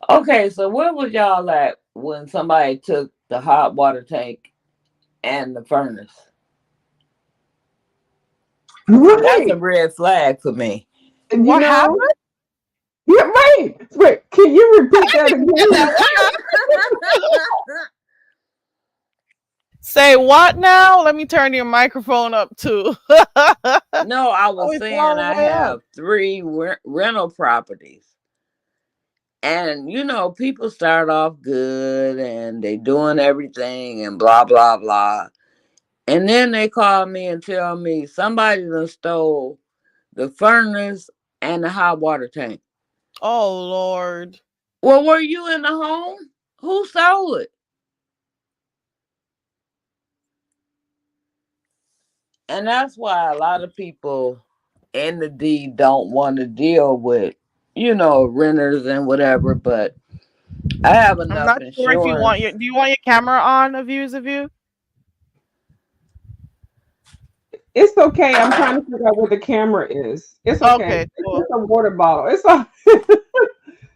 okay, so where was y'all at when somebody took the hot water tank and the furnace? That's a Right. red flag for me. And What happened? yeah, wait. Can you repeat that I didn't get again? that. Say what now? Let me turn your microphone up too. No, I Oh, was it's saying all the I way up. have 3 rental properties. And people start off good and they doing everything and blah blah blah. And then they call me and tell me somebody done stole the furnace and the hot water tank. Oh Lord. Well, were you in the home? Who stole it? And that's why a lot of people in the D don't want to deal with, renters and whatever. But I have I'm enough not sure if you want insurance. your do you want your camera on, a views of you? It's okay. I'm trying to figure out where the camera is. It's okay. Okay, It's cool. just a water bottle. It's all,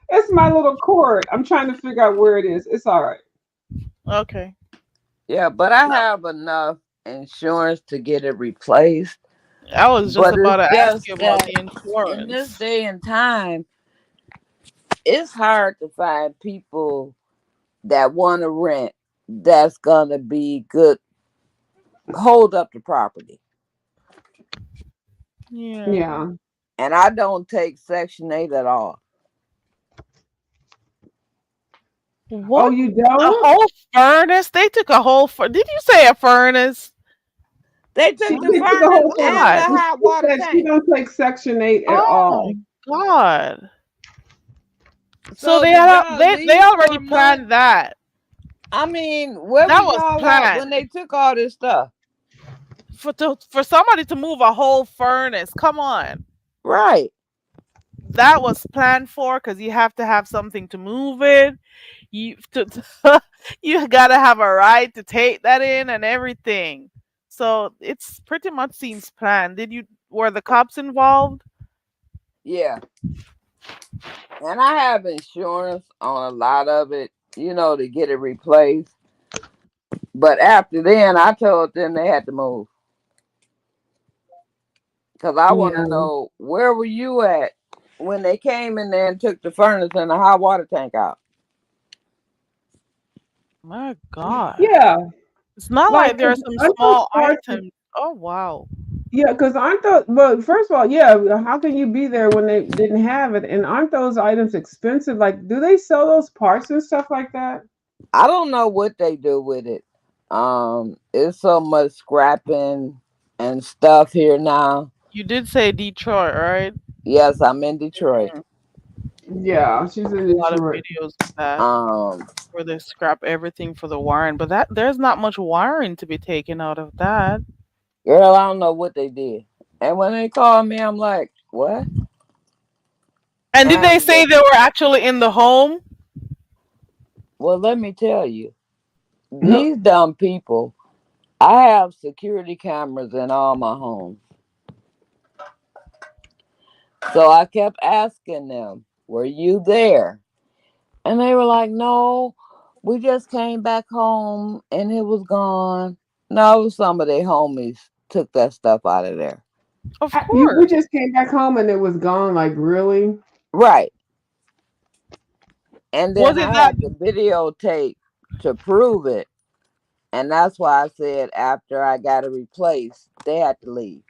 it's my little cord. I'm trying to figure out where it is. It's all right. Okay. Yeah, but I have enough insurance to get it replaced. I was just But about it's to ask just you about that the in this insurance. day and time, it's hard to find people that want to rent that's going to be good, hold up the property. Yeah. Yeah. And I don't take Section 8 at all. Oh, What? you A don't? whole furnace? They took a whole Did you say a furnace? They She took the did take a furnace whole furnace. and the God. hot She water said she tank. don't take Section 8 at Oh all. my God. So So did y'all they leave for already a month? planned that. I mean, where That was was y'all at when planned they took all this stuff? for somebody to move a whole furnace. Come on. Right. That was planned for because you have to have something to move it. You you gotta have a right to take that in and everything. So it's pretty much seems planned. Were the cops involved? Yeah. And I have insurance on a lot of it, to get it replaced. But after then, I told them they had to move. Because I want to Yeah. know, where were you at when they came in there and took the furnace and the hot water tank out? My God. Yeah. It's not Like, like there 'cause are some aren't those small parts? items. Oh wow. Yeah, because aren't those? But first of all, yeah. How can you be there when they didn't have it? And aren't those items expensive? Like, do they sell those parts and stuff like that? I don't know what they do with it. It's so much scrapping and stuff here now. You did say Detroit, right? Yes, I'm in Detroit. Mm, Yeah, she's in a lot of Detroit. videos of that Um, where they scrap everything for the wiring, but that there's not much wiring to be taken out of that. Girl, I don't know what they did. And when they called me, I'm like, what? And did they And say they were actually in the home? well, let me tell you, No. these dumb people. I have security cameras in all my homes. So I kept asking them, were you there? And they were like, no, we just came back home and it was gone. No, it was some of their homies took that stuff out of there. Of We course. just came back home and it was gone. Like, really? Right. And Was then it I that? had the videotape to prove it. And that's why I said after I got it replaced, they had to leave.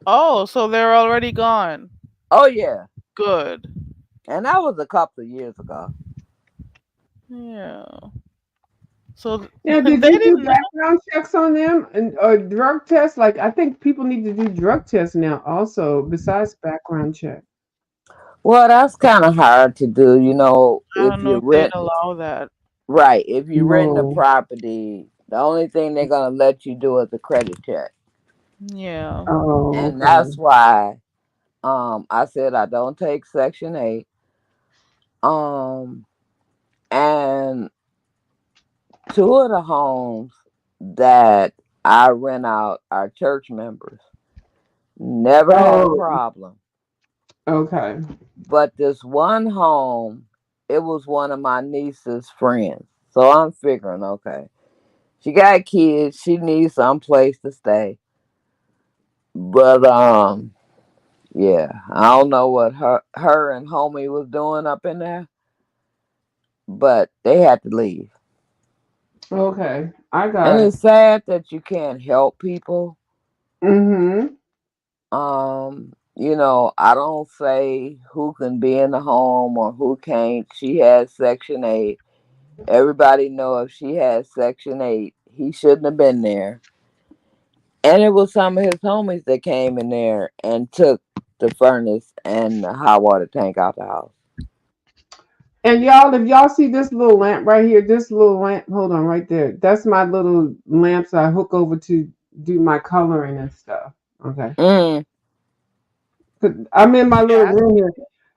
Oh, so they're already gone. Oh, yeah. Good. And that was a couple of years ago. Yeah. So Now, they did you do didn't know. background checks on them and or drug tests? Like, I think people need to do drug tests now, also besides background check. Well, that's kind of hard to do, I if don't know you if they'd rent. allow that. Right. If you rent a No. property, the only thing they're gonna let you do is a credit check. Yeah. Oh, And okay. that's why I said I don't take Section 8. Um and two of the homes that I rent out are church members. Never had a Oh, problem. okay. But this one home, it was one of my niece's friends. So I'm figuring, okay, she got kids, she needs some place to stay. But yeah, I don't know what her and homie was doing up in there, but they had to leave. Okay. I And got it. it's sad that you can't help people. Mm-hmm. Um I don't say who can be in the home or who can't. She has Section 8. Everybody know if she has Section 8, he shouldn't have been there. And it was some of his homies that came in there and took the furnace and the hot water tank out the house. And y'all, if y'all see this little lamp right here, this little lamp, hold on, right there. That's my little lamps I hook over to do my coloring and stuff. Okay. Mm. 'Cause I'm in my little Yeah. room here.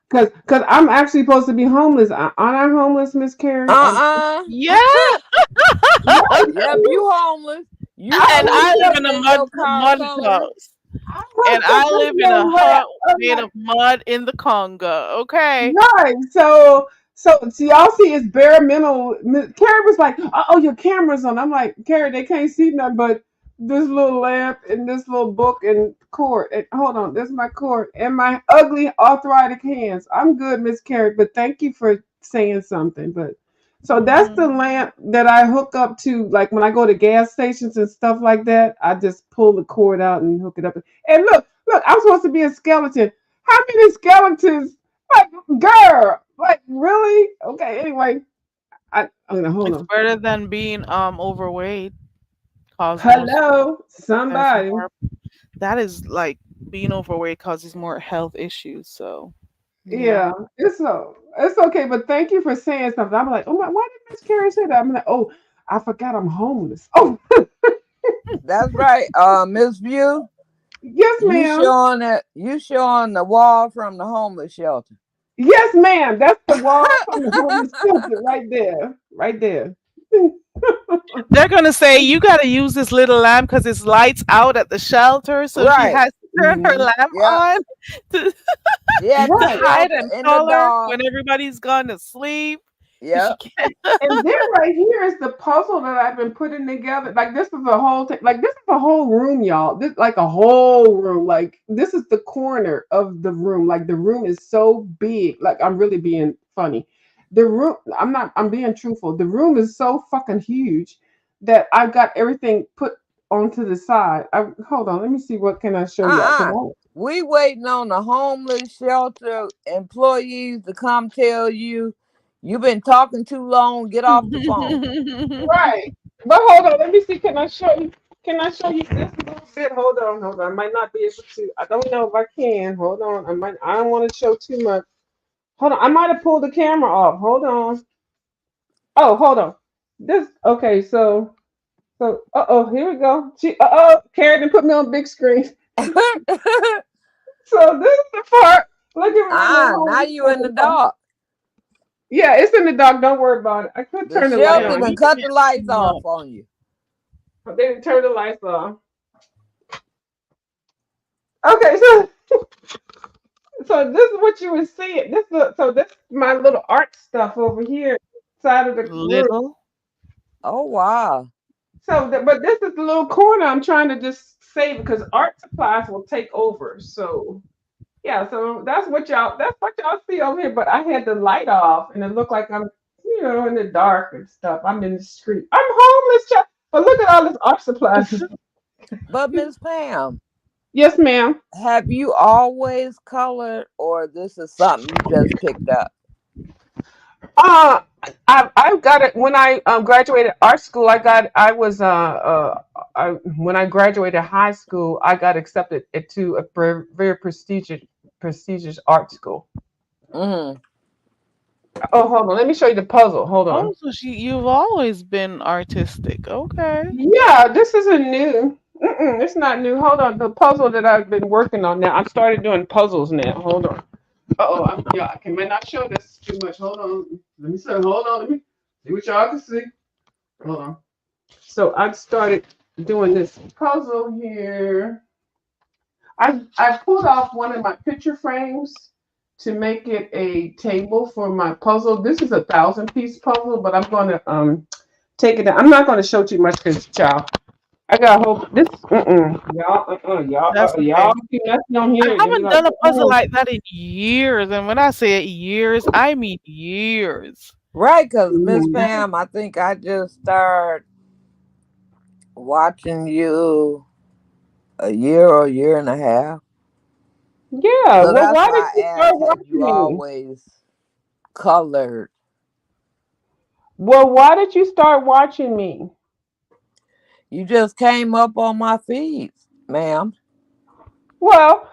Cause I'm actually supposed to be homeless. Aren't I homeless, Miss Carrie? Uh-uh. Yeah. Yep, you homeless. You And I I live sleeping in a in mud your car mud coloring. house. And hooked I up this live in a little lamp. hut made of mud in the Congo. Okay. Right. So y'all see it's bare minimal. Carrie was like, "Oh, your camera's on." I'm like, "Carrie, they can't see nothing but this little lamp and this little book and cord." And hold on, this is my cord and my ugly arthritic hands. I'm good, Miss Carrie, but thank you for saying something. But so that's the Mhm. lamp that I hook up to, like when I go to gas stations and stuff like that. I just pull the cord out and hook it up. And look, I'm supposed to be a skeleton. How many skeletons? Like, girl, like really? Okay, anyway, I'm gonna hold It's on. better than being overweight. Hello, Has somebody. more that is like being overweight causes more health issues. So yeah. Yeah, it's okay, but thank you for saying something. I'm like, oh my, why did Miss Carrie say that? I'm like, oh, I forgot I'm homeless. Oh, That's right. Miss View, yes, ma'am. you showing the wall from the homeless shelter. Yes, ma'am. That's the wall from the homeless shelter right there, right there. They're gonna say you gotta use this little lamp because it's lights out at the shelter, so she Right. has to turn her Mhm. lamp Yep. on to, She at the to Right. hide shelter and in the color dark. when everybody's gone to sleep. 'Cause she Yep. can't. And then right here is the puzzle that I've been putting together. Like this is a whole thing. Like this is a whole room, y'all. This like a whole room. Like this is the corner of the room. Like the room is so big. Like I'm really being funny. The room. I'm not. I'm being truthful. The room is so fucking huge that I've got everything put onto the side. Hold on. Let me see. What can I show y'all? Uh-uh. We waiting on the homeless shelter employees to come tell you you've been talking too long. Get off the phone. Right. But hold on, let me see. Can I show you? Can I show you this little bit? Hold on, hold on. I might not be able to. I don't know if I can. Hold on. I don't want to show too much. Hold on. I might have pulled the camera off. Hold on. Oh, hold on. This okay, here we go. Carrie done put me on big screen. So this is the part. Look at my little Now home. you in the dark. Yeah, it's in the dark. Don't worry about it. I could The turn the light shelter on. done You cut the can't see lights off much. on you. They didn't turn the lights off. Okay, so this is what you would see. This is my little art stuff over here side of the room. Little. Oh wow. But this is the little corner I'm trying to just save because art supplies will take over. So yeah, so that's what y'all see over here. But I had the light off and it looked like I'm in the dark and stuff. I'm in the street. I'm homeless, child. But look at all this art supplies. But Miss Pam, Yes, ma'am. have you always colored or this is something you just picked up? Uh, I got it when I graduated art school. When I graduated high school, I got accepted to a very prestigious art school. Mm-hmm. Oh, hold on, let me show you the puzzle. Hold Oh, on. so you've always been artistic. Okay. Yeah, this isn't new. It's not new. Hold on, the puzzle that I've been working on now. I started doing puzzles now. Hold on. I might not show this too much. Hold on. Let me see. Hold on. Let me see what y'all can see. Hold on. So I started doing this puzzle here. I pulled off one of my picture frames to make it a table for my puzzle. This is a 1,000-piece puzzle, but I'm going to take it. I'm not going to show too much because, child, I got a whole this. That's Y'all okay. see nothing on I here. You'll be haven't like, done a puzzle oh, like that in years. And when I say years, I mean years. Right, because Miss mhm. Pam, I think I just started watching you a year or year and a half. Yeah. So Well, that's why did why I you asked, start have watching you me? always colored? Well, why did you start watching me? You just came up on my feed, ma'am. Well.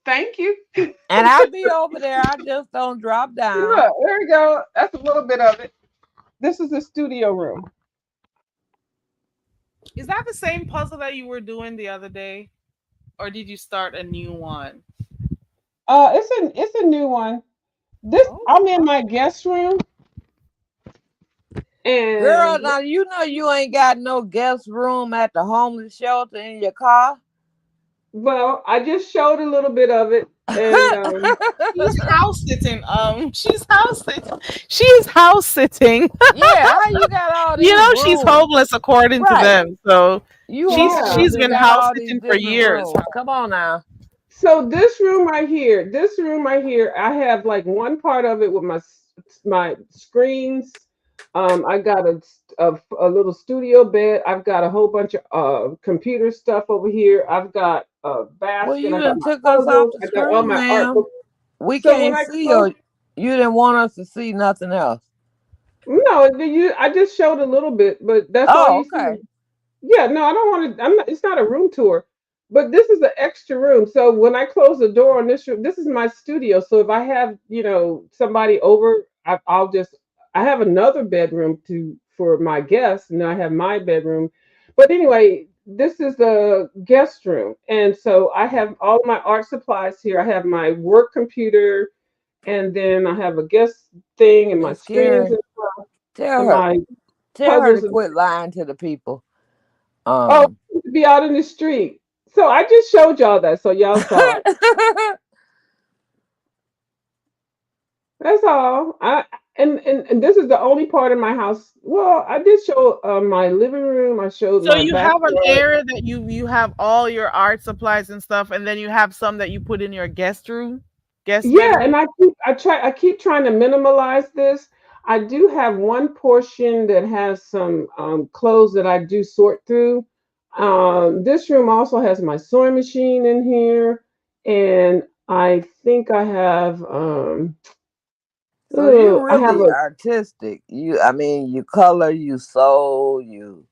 Thank you. And I be over there. I just don't drop down. Look, there we go. That's a little bit of it. This is the studio room. Is that the same puzzle that you were doing the other day, or did you start a new one? It's a new one. This Oh, I'm in my guest room, Girl, and now you know you ain't got no guest room at the homeless shelter in your car. well, I just showed a little bit of it, and she's house sitting. She's house sitting. She's house sitting. Yeah, how you got all You these know she's rooms? homeless according to Right. them. So You yeah. homeless she's and been got house all these sitting for different years. rooms. Come on now. So this room right here, I have like one part of it with my screens. I got a little studio bed. I've got a whole bunch of computer stuff over here. I've got a Well, basket. you I got done my took us off puzzles. the I got all screen, my art ma'am. books. We So when can't I see close, you didn't want us to see nothing else. no, I just showed a little bit, but that's all Oh, you see. okay. Yeah, no, I don't want to. I'm not. It's not a room tour, but this is an extra room. So when I close the door on this room, this is my studio. So if I have, somebody over, I'll just. I have another bedroom for my guests, and I have my bedroom. But anyway, this is the guest room, and so I have all my art supplies here. I have my work computer, and then I have a guest thing, and my Miss screens, Karen, and, tell and her, my tell her to puzzles. And quit lying to the people. oh, Um, to be out in the street. So I just showed y'all that, so y'all saw it. That's all. And this is the only part of my house. Well, I did show my living room. I showed So my you have an backyard. area that you have all your art supplies and stuff, and then you have some that you put in your guest room, guest Yeah, bedroom. and I keep trying to minimalize this. I do have one portion that has some clothes that I do sort through. This room also has my sewing machine in here, and I think I have so you I have really a artistic. I mean, you color, you sew, you.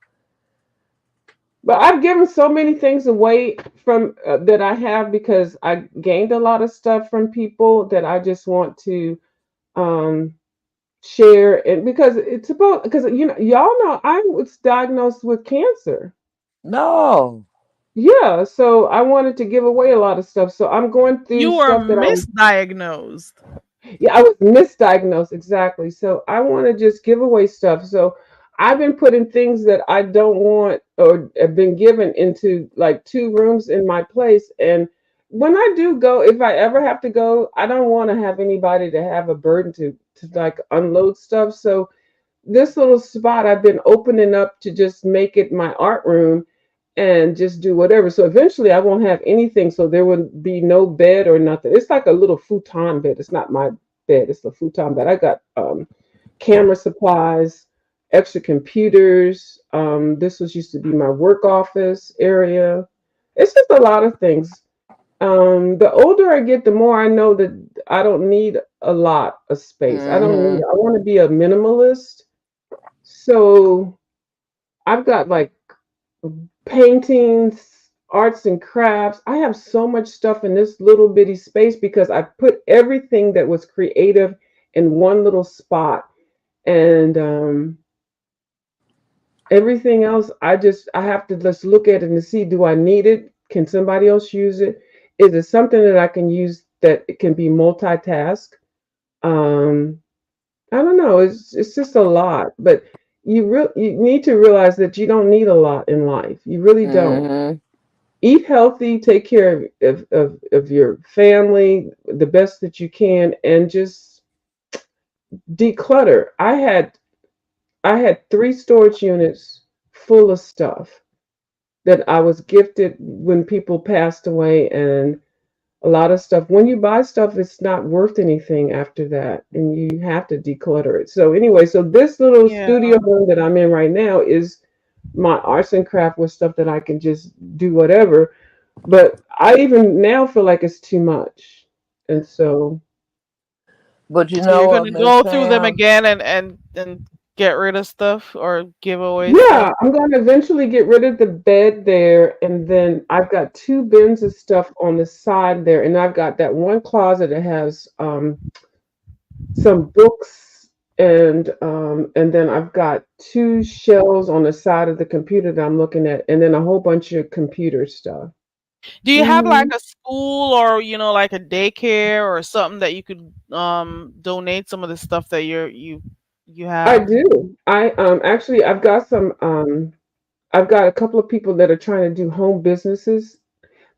but I've given so many things away from that I have because I gained a lot of stuff from people that I just want to um share and because it's about because y'all know I was diagnosed with cancer. No. Yeah, so I wanted to give away a lot of stuff. So I'm going through You were stuff that I misdiagnosed. yeah, I was misdiagnosed exactly. So I want to just give away stuff. So I've been putting things that I don't want or have been given into like two rooms in my place. And when I do go, if I ever have to go, I don't want to have anybody to have a burden to like unload stuff. So this little spot I've been opening up to just make it my art room and just do whatever. So eventually I won't have anything. So there would be no bed or nothing. It's like a little futon bed. It's not my bed. It's a futon bed. I got camera supplies, extra computers. This was used to be my work office area. It's just a lot of things. The older I get, the more I know that I don't need a lot of space. Mm-hmm. I want to be a minimalist. So I've got like paintings, arts and crafts. I have so much stuff in this little bitty space because I put everything that was creative in one little spot. And everything else, I have to just look at it and see, do I need it? Can somebody else use it? Is it something that I can use that it can be multitask? Um, I don't know. It's just a lot, but you need to realize that you don't need a lot in life. You really don't. Mm-hmm. Eat healthy, take care of your family the best that you can, and just declutter. I had 3 storage units full of stuff that I was gifted when people passed away, and a lot of stuff. When you buy stuff, it's not worth anything after that, and you have to declutter it. So anyway, so this little Yeah. studio room that I'm in right now is my arts and craft with stuff that I can just do whatever. But I even now feel like it's too much. And so, But you So know you're what, gonna Miss go through them Pam? again and get rid of stuff or give away stuff. yeah, I'm going to eventually get rid of the bed there. And then I've got two bins of stuff on the side there. And I've got that one closet that has some books, and then I've got two shelves on the side of the computer that I'm looking at, and then a whole bunch of computer stuff. Do you have like Hmm. a school or like a daycare or something that you could donate some of the stuff that you I have? do. I actually I've got some I've got a couple of people that are trying to do home businesses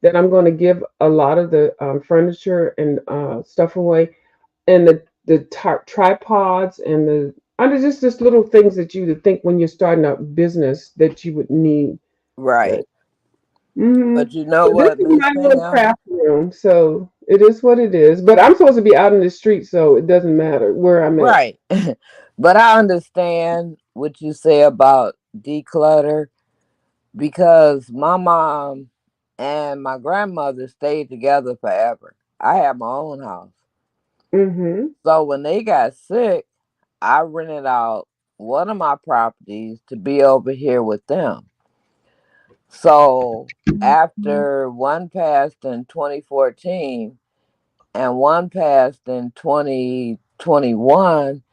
that I'm going to give a lot of the furniture and stuff away, and the tripods and the under just little things that you would think when you're starting a business that you would need. Right. Hmm. But you know So this what, is Miss my little Pam? craft room, so it is what it is. But I'm supposed to be out in the street, so it doesn't matter where I'm at. Right. But I understand what you say about declutter because my mom and my grandmother stayed together forever. I had my own house. Hmm. So when they got sick, I rented out one of my properties to be over here with them. So after one passed in 2014 and one passed in 2021,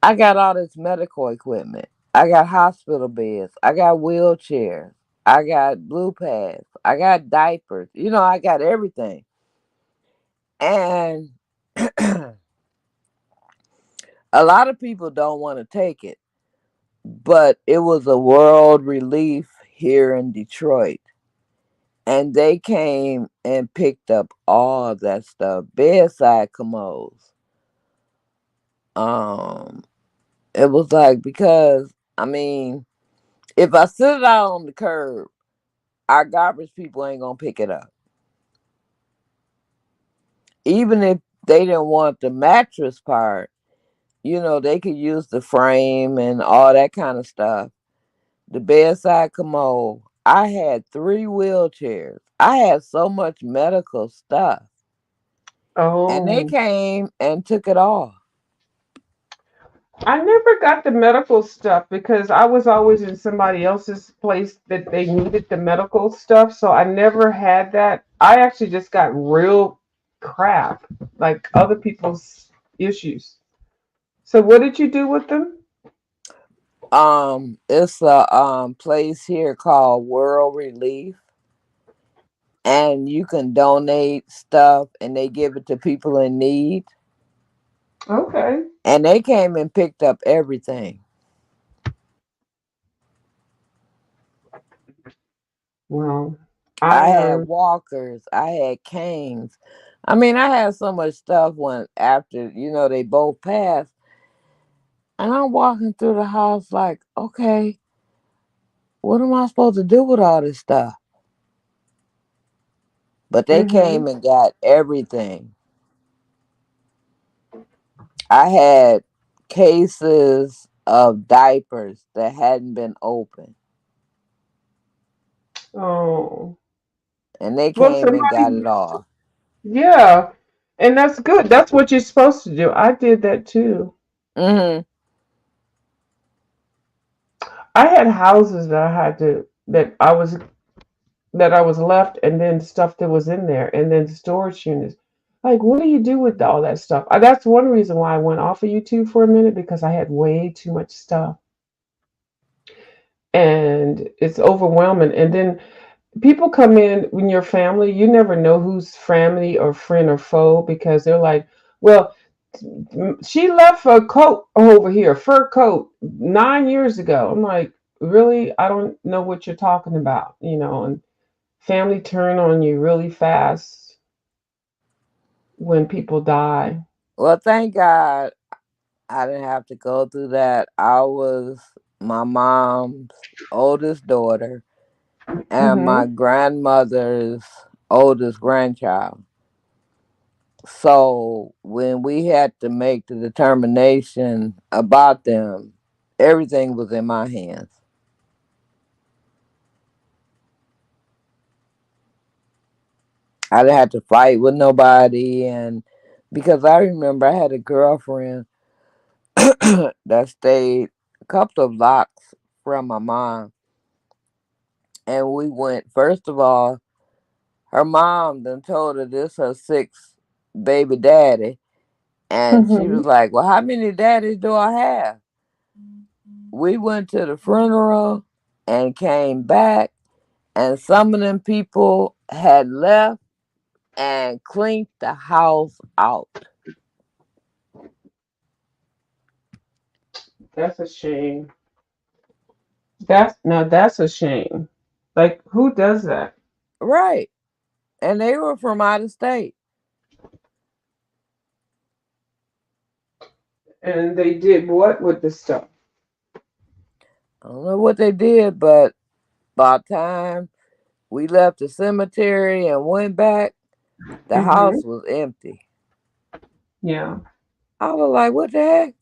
I got all this medical equipment. I got hospital beds. I got wheelchairs. I got blue pads. I got diapers. I got everything. And a lot of people don't want to take it, but it was a world relief here in Detroit. And they came and picked up all that stuff, bedside commodes. Um, it was like because I mean, if I sit it out on the curb, our garbage people ain't gonna pick it up. Even if they didn't want the mattress part, they could use the frame and all that kind of stuff. The bedside commode. I had three wheelchairs. I had so much medical stuff. And they Oh, came and took it all. I never got the medical stuff because I was always in somebody else's place that they needed the medical stuff, so I never had that. I actually just got real crap, like other people's issues. So what did you do with them? It's a place here called World Relief, and you can donate stuff and they give it to people in need. Okay. And they came and picked up everything. Well, I I had walkers, I had canes. I mean, I had so much stuff when after, they both passed. And I'm walking through the house like, okay, what am I supposed to do with all this stuff? But they mhm. came and got everything. I had cases of diapers that hadn't been opened, Oh. and they Well, came and got somebody it all. yeah. And that's good. That's what you're supposed to do. I did that too. Hmm. I had houses that I had to that I was left, and then stuff that was in there, and then storage units. Like, what do you do with all that stuff? That's one reason why I went off of YouTube for a minute because I had way too much stuff, and it's overwhelming. And then people come in when you're family, you never know who's family or friend or foe because they're like, well, she left a coat over here, a fur coat, 9 years ago. I'm like, really? I don't know what you're talking about, and family turn on you really fast when people die. Well, thank God I didn't have to go through that. I was my mom's oldest daughter and Hmm. my grandmother's oldest grandchild. So when we had to make the determination about them, everything was in my hands. I didn't have to fight with nobody, and because I remember I had a girlfriend that stayed a couple of blocks from my mom, and we went. First of all, her mom then told her this her sixth baby daddy, and she Mm-hmm. was like, "Well, how many daddies do I have?" We went to the funeral and came back, and some of them people had left and cleaned the house out. That's a shame. That's a shame. Like, who does that? Right. And they were from out of state. And they did what with the stuff? I don't know what they did, but by the time we left the cemetery and went back, the Mm-hmm. house was empty. Yeah. I was like, what the heck?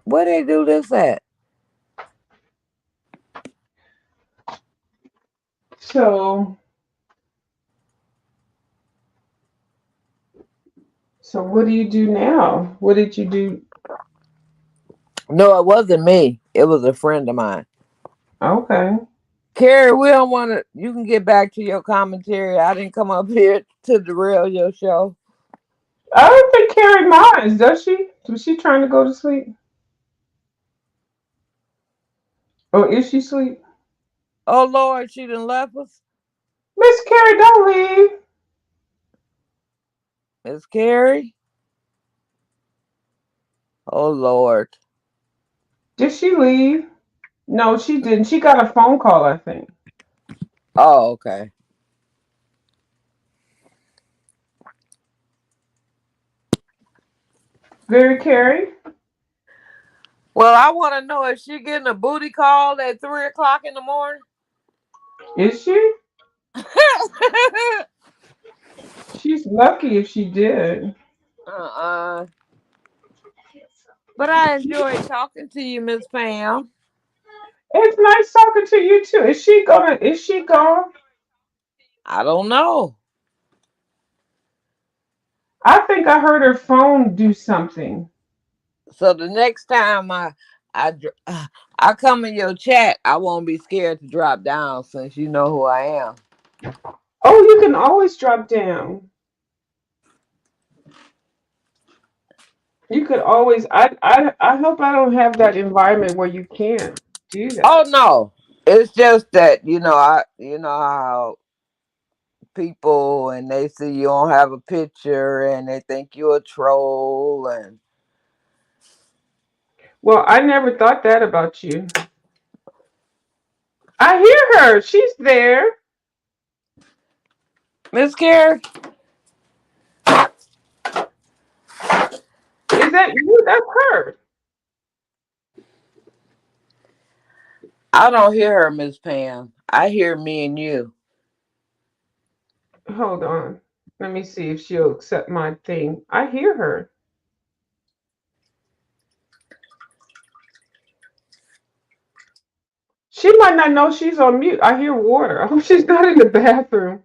Where they do this at? So, so what do you do now? What did you do? No, it wasn't me. It was a friend of mine. Okay. Carrie, we don't want to. You can get back to your commentary. I didn't come up here to derail your show. I don't think Carrie minds, does she? Was she trying to go to sleep? Or is she asleep? Oh, Lord, she done left us? Miss Carrie, don't leave. Miss Carrie? Oh, Lord. Did she leave? No, she didn't. She got a phone call, I think. Oh, okay. Very Carrie? Well, I want to know if she getting a booty call at 3 o'clock in the morning. Is she? She's lucky if she did. uh-uh. But I enjoyed talking to you, Miss Pam. It's nice talking to you too. Is she gone? I don't know. I think I heard her phone do something. So the next time I dr- I come in your chat, I won't be scared to drop down since you know who I am. Oh, you can always drop down. You could always I hope I don't have that environment where you can't do Oh that. no. It's just that you know how people and they see you don't have a picture and they think you're a troll and Well, I never thought that about you. I hear her. She's there. Miss Carrie, Is that you? That's her. I don't hear her, Miss Pam. I hear me and you. Hold on. Let me see if she'll accept my thing. I hear her. She might not know she's on mute. I hear water. I hope she's not in the bathroom.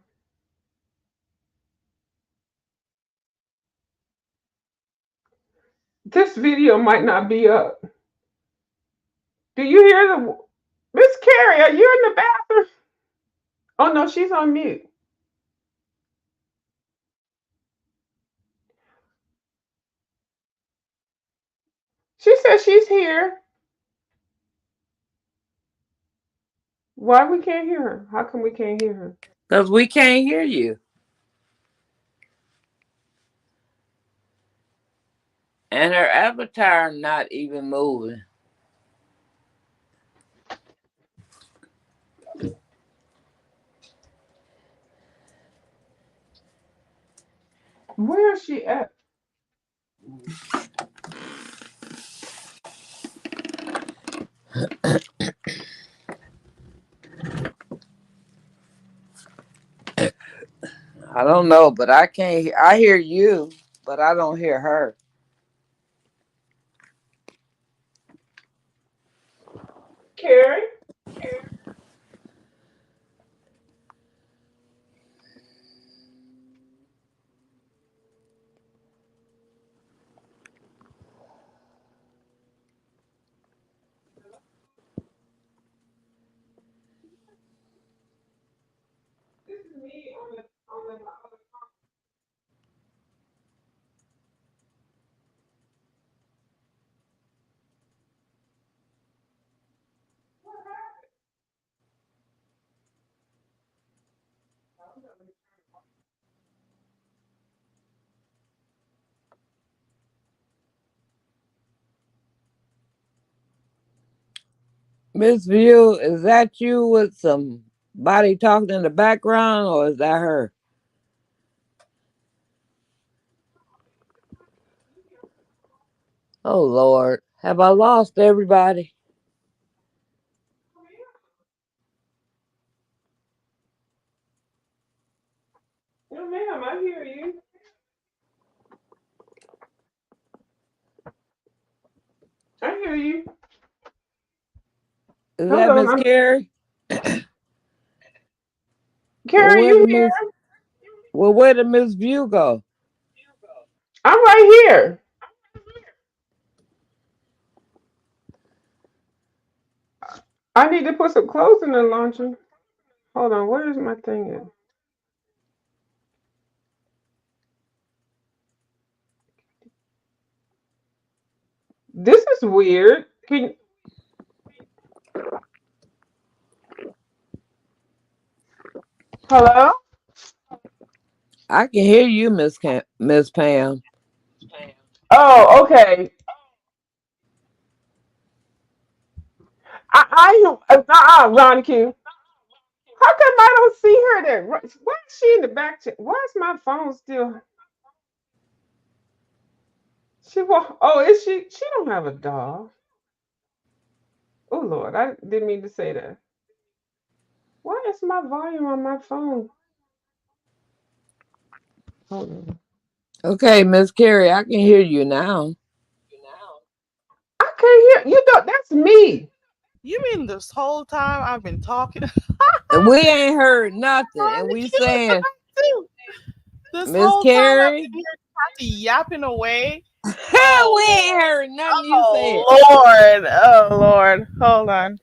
This video might not be up. Do you hear the Miss Carrie? Are you in the bathroom? Oh no, she's on mute. She says she's here. Why we can't hear her? How come we can't hear her? Because we can't hear you. And her avatar not even moving. Where is she at? I don't know, but I can't. I hear you, but I don't hear her. Carrie? Miss View, is that you with somebody talking in the background, or is that her? Oh Lord, have I lost everybody? No, ma'am, I hear you. I hear you. Is Hold that on. Miss Carrie? Well, Carrie, you here? where did Miss View go? I'm right here. I need to put some clothes in the laundry. Hold on, where is my thing at? This is weird. Hello? I can hear you, Miss Pam. Oh, okay. Ronnie Q. How come I don't see her there? Why is she in the back? Why is my phone still? Oh, is she? She don't have a dog. Oh Lord, I didn't mean to say that. Why is my volume on my phone? Hold on. Okay, Miss Carrie, I can hear you now. I can't hear you. That's me. You mean this whole time I've been talking? And we ain't heard nothing, and Ronnie we Q in the saying, back too. This Miss whole time I've Carrie, been here Tati yapping away. we ain't heard nothing you said. Oh Lord. Hold on.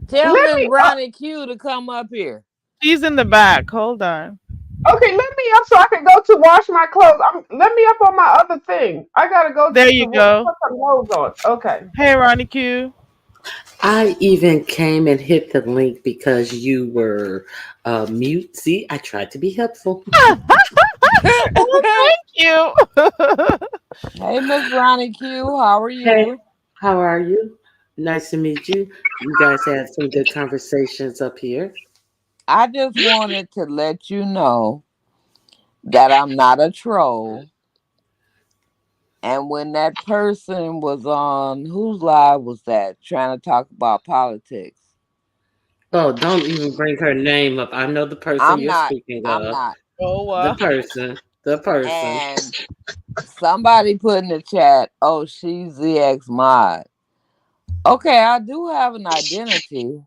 Tell Let Miss me. Ronnie Q to come up here. She's in the back. Hold on. Okay, let me up so I can go to wash my clothes. Let me up on my other thing. I gotta go There to you go. put some clothes on. Okay. Hey, Ronnie Q. I even came and hit the link because you were mute. See, I tried to be helpful. Oh, thank you. Hey, Miss Ronnie Q, how are Hey, you? how are you? Nice to meet you. You guys had some good conversations up here. I just wanted to let you know that I'm not a troll. And when that person was on, whose live was that, trying to talk about politics? Oh, don't even bring her name up. I know the person I'm you're not. speaking I'm of. not. Oh, The person. The person. And somebody put in the chat, oh, she's the ex mod. Okay, I do have an identity.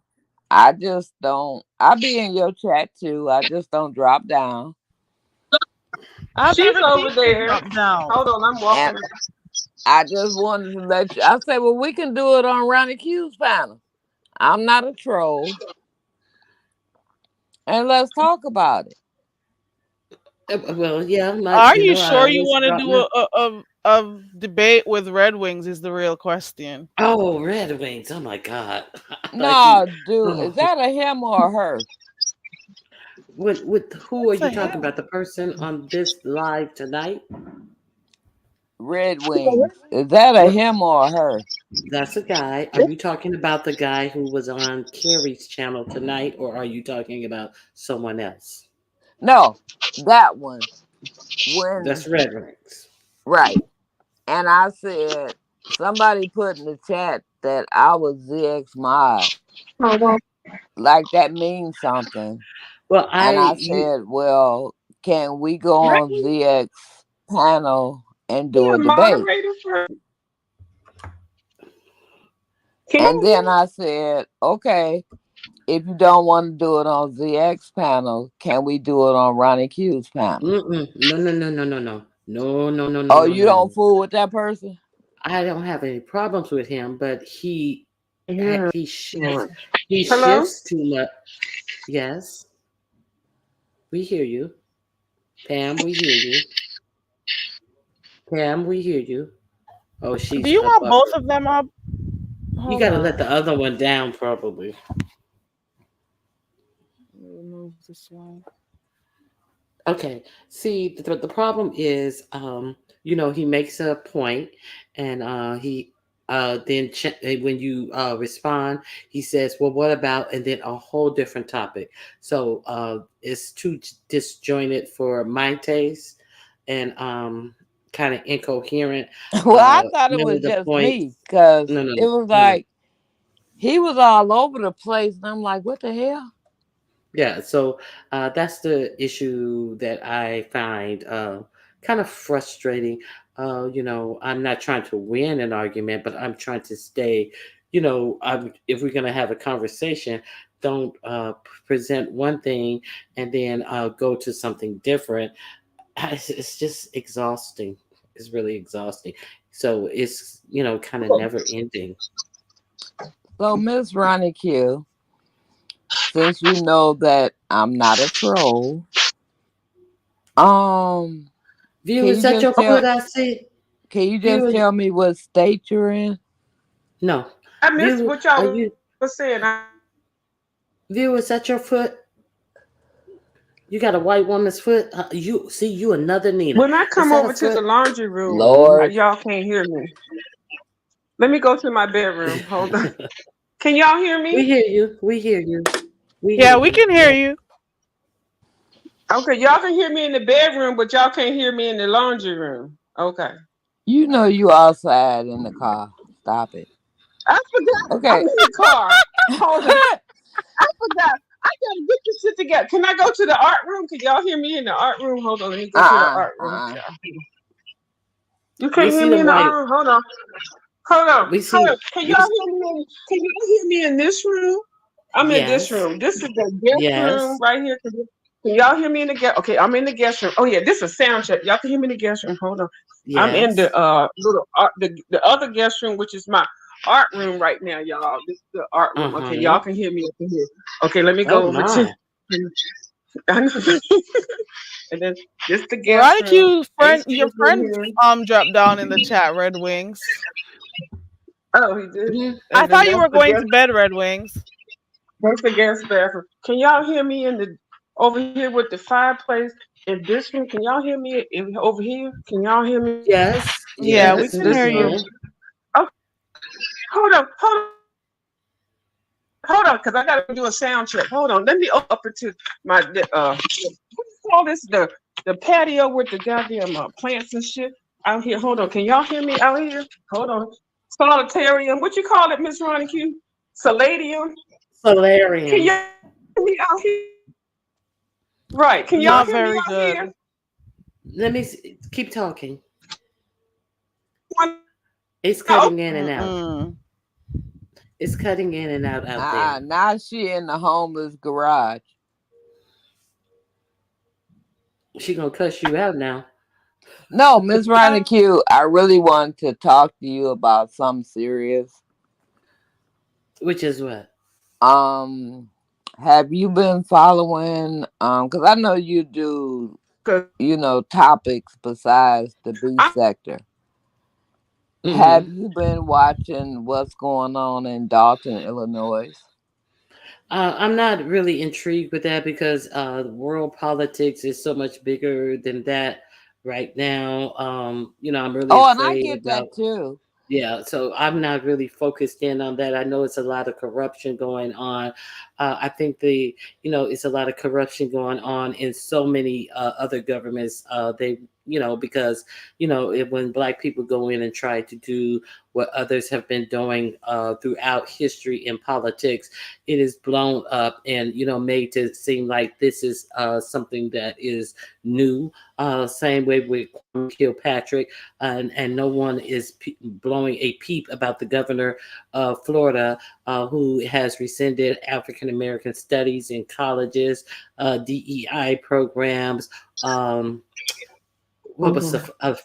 I just don't. I be in your chat too. I just don't drop down. I've She's never seen over you there. drop down. Hold on, I'm And walking. I just wanted to let you. I say, well, we can do it on Ronnie Q's panel. I'm not a troll, and let's talk about it. Well, yeah, Are you I sure you always want to drop do my. a debate with Red Wings? Is the real question. Oh, Red Wings. Oh my God. I thought you. No, dude, is Oh, that a him or a her? who are It's a you talking him. about? The person on this live tonight? Red Wings. Is that a What? him or a her? That's a guy. Are you talking about the guy who was on Carrie's channel tonight, or are you talking about someone else? No, that one. When That's Red Wings. right. And I said, somebody put in the chat that I was ZX mod. Like that means something. Well, And I said, well, can we go Let on me ZX panel and be do a a debate? moderator for. Can And you then I said, okay, if you don't want to do it on ZX panel, can we do it on Ronnie Q's panel? No, no, no, no, no, no, no, no, no, no, Oh, no, you no. don't fool with that person? I don't have any problems with him, but he Yeah. he shifts he Hello? shifts too much. Yes, we hear you, Pam. We hear you, Pam. We hear you. Oh, Do she's you up want up. both of them up? You Hold got to let on. the other one down, probably. Remove this one. Okay. See, the problem is, he makes a point, and he when you respond, he says, "Well, what about?" And then a whole different topic. So it's too disjointed for my taste, and kind of incoherent. Well, I thought it None was of the just points. me because No, no, it was no, no. like he was all over the place, and I'm like, what the hell? Yeah, so that's the issue that I find kind of frustrating. I'm not trying to win an argument, but I'm trying to stay, if we're going to have a conversation, don't present one thing and then go to something different. It's just exhausting. It's really exhausting. So it's, kind of never ending. So, Miss Ronnie Q, since you know that I'm not a troll, um, View, can is you that your just foot tell I see? can you View, just tell me what state you're in? no. I missed View, what are y'all you, was saying. View, is that your foot? You got a white woman's foot. You see, you another Nina. When I Is come that a over to the foot? laundry room, Lord, y'all can't hear me. Let me go to my bedroom. Hold on. Can y'all hear We me? hear you. We hear you. We Yeah, hear we you. can hear Yeah. you. Okay, y'all can hear me in the bedroom, but y'all can't hear me in the laundry room. Okay. you know you outside in the car. Stop it. I forgot. I'm Okay. in the car. Hold on. I forgot. I gotta get this shit together. Can I go to the art room? Can y'all hear me in the art room? Hold on. Let me go to the uh-uh. art room. Uh-uh. You We can't hear see me them in the white. art room. Hold on. Hold on. We Hold on. see. Can We. y'all hear me? Can y'all hear me in this room? I'm in this Yes. room. This is the guest room Yes. right here. Can y'all hear me in the guest? Okay, I'm in the guest room. Oh yeah, this is sound check. Y'all can hear me in the guest room. Hold on. I'm in the Yes. little art, the other guest room, which is my art room right now, y'all. This is the art Uh room. Okay, huh. y'all can hear me up in here. Okay, let me Oh go over to. my. I know. And then this the guest Veronica, room. AC your is in friend here. dropped down in the chat, Red Wings. Oh, he did. Mhm. I And then thought you were going to bed, Red Wings. that's the guest bathroom. Can y'all hear me in the over here with the fireplace in this room? Can y'all hear me over here? Can y'all hear me Yes. Yeah, we Yes. in can We this hear room? you. can. Oh, hold on, because I gotta do a sound check. Hold on, let me up it to my what do you call this? The patio with the goddamn plants and shit out here. Hold on, can y'all hear me out here? Hold on, solitarium. What you call it, Miss Ronnie Q? Soladium. Can Solarium. y'all hear me out here? Right? Can y'all Not hear me very out here? good. Let me keep talking. One, It's oh, cutting in and out. Mm-mm. It's cutting in and out there. Now she in the homeless garage. She gonna cuss you out now. No, Miss Ronnie Q, I really want to talk to you about something serious. Which is what? Um, have you been following? Because I know you do, topics besides the B sector. Have Hmm. you been watching what's going on in Dalton, Illinois? I'm not really intrigued with that because world politics is so much bigger than that right now. I'm really Oh, and I afraid get about. that too. Yeah, so I'm not really focused in on that. I know it's a lot of corruption going on. I think it's a lot of corruption going on in so many other governments. Because when black people go in and try to do what others have been doing throughout history in politics, it is blown up and made to seem like this is something that is new. Same way with Kwame Kilpatrick, and no one is blowing a peep about the governor of Florida, who has rescinded African American studies in colleges, DEI programs. What was the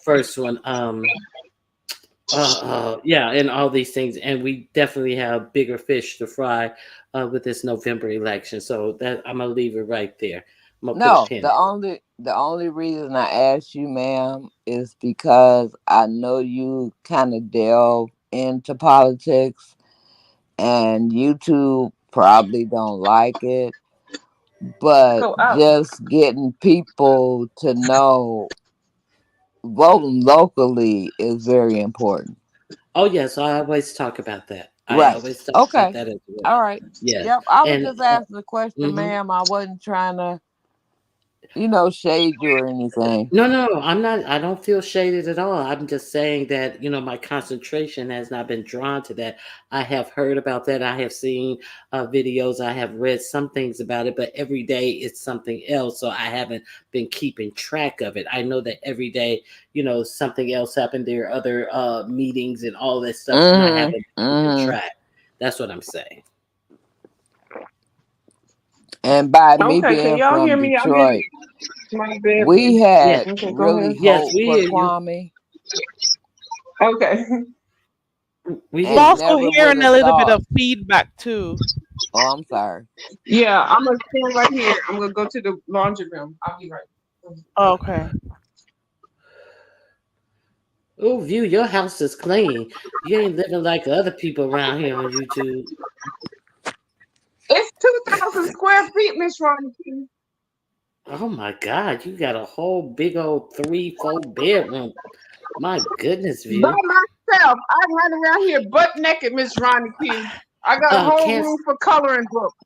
first one? Yeah, and all these things, and we definitely have bigger fish to fry with this November election. So that I'm gonna leave it right there. I'm gonna put a No, pin the in it. only reason I asked you, ma'am, is because I know you kind of delve into politics, and YouTube probably don't like it. but Go out. just getting people to know voting locally is very important. Oh yes, I always talk about that. I Right. always talk about Okay. that as All well. right. Yes, Yep. I was and just asking a question, mhm. ma'am. I wasn't trying to, shade you or anything. No, no, I'm not. I don't feel shaded at all. I'm just saying that, my concentration has not been drawn to that. I have heard about that. I have seen videos. I have read some things about it, but every day it's something else. So I haven't been keeping track of it. I know that every day, something else happened. There are other meetings and all this stuff, and I Mm-hmm. haven't been keeping Mm-hmm. track. That's what I'm saying. And by me Okay, can being y'all from hear me? I'm in Detroit, my we bedroom. Yeah. had Okay, go really ahead. Yes, hope we for hear you. Kwame Okay. We I'm hear and you. also never would hearing have a little bit thought. of feedback too. Oh, I'm sorry. Yeah, I'm gonna stand right here. I'm gonna go to the laundry room. I'll be right. Okay. Oh, View, your house is clean. You ain't living like other people around here on YouTube. It's 2,000 square feet, Miss Ronnie. Oh my God, you got a whole big old 3, 4 bedroom. My goodness, By View. myself. I run around here butt naked, Miss Ronnie Q. I got a whole Can't room for coloring books.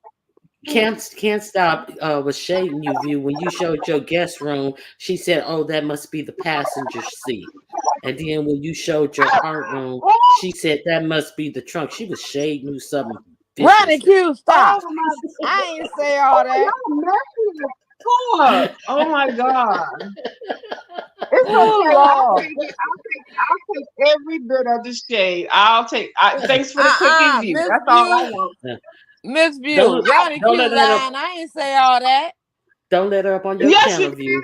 can't stop was shading you, View. When you showed your guest room, she said, "Oh, that must be the passenger seat." And then when you showed your art room, Oh, she said that must be the trunk. She was shading you something Ronnie viciously. Q, oh stop. my, I ain't say all that. y'all messy as fuck. Oh my God. It's Oh okay. Lord. I'll take every bit of the shade. Thanks for the cookie view. Miss That's all I View. want. Miss View. Don't Ronnie don't Q let her lying. I ain't say all that. don't let her up on your Yes, you camera, did. View.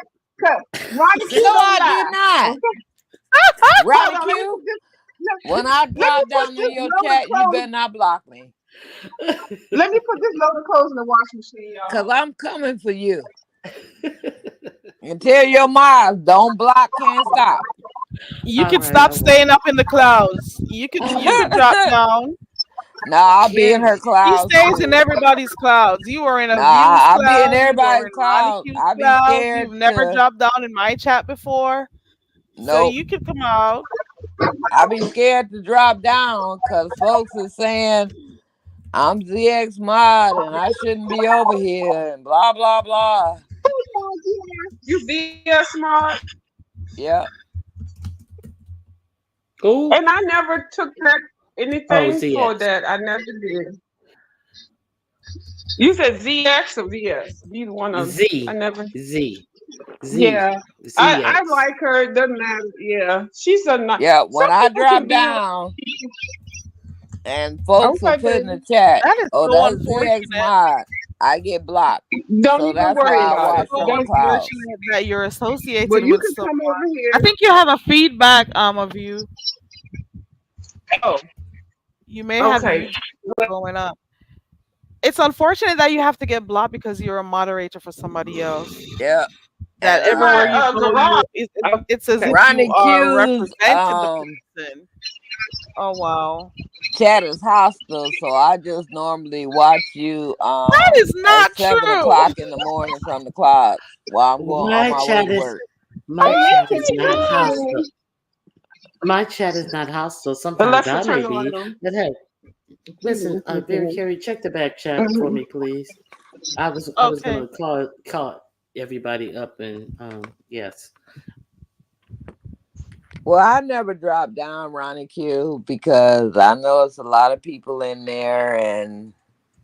Ronnie Q No, don't I did lie. not. Hold Ronnie on, Q, let when I me drop put down in this your load of chat, you clothes. better not block me. Let me put this load of clothes in the washing machine, y'all. Cause I'm coming for you. And tell your Mars, don't block, can't stop. You All can right, stop I won't. staying up in the clouds. You could drop down. Nah, I'll be in Can't her He clouds stays in too. everybody's clouds. You are in Nah, a view's I'll be in cloud. You are everybody's in Ronnie cloud. Q's I be cloud. scared You've never to dropped down in my chat before. So nope. you can come out. I be scared to drop down because folks are saying I'm ZX mod and I shouldn't be over here and blah blah blah. You VS smart. Yep. Who? And I never took that Oh, anything for ZX. that. I never did. You said ZX or VS? Either one of them. I Z. never. Z. Z. Yeah. I ZX. like her. It doesn't matter. Yeah. She's a nice. Yeah. Some When I people can drop be down and folks will okay, put in baby. the chat, That is oh, so that's ZX unfortunate. mod, I get blocked. Don't So even that's worry why I about it. watch So from the Don't. clouds. unfortunate that you're But associated you with can someone. come over I here. think you have a feedback of you. Oh, You may have okay. YouTube going up. It's unfortunate that you have to get blocked because you're a moderator for somebody else. Yeah. That And It's everywhere you my go, garage. it's as Okay. if you Ronnie are Q's representing the person. Oh wow, chat is hostile, so I just normally watch you that is at not 7 o'clock true. in the morning from the clouds while I'm going on My my way chat to is work. my Oh, chat yes, is it not hostile. is. My chat is not hostile. Sometimes Alexa, I turn may the light be, on. but hey, listen, Vera Carey, check the back chat for me, please. I was Okay. gonna call everybody up and yes. Well, I never drop down Ronnie Q because I know it's a lot of people in there and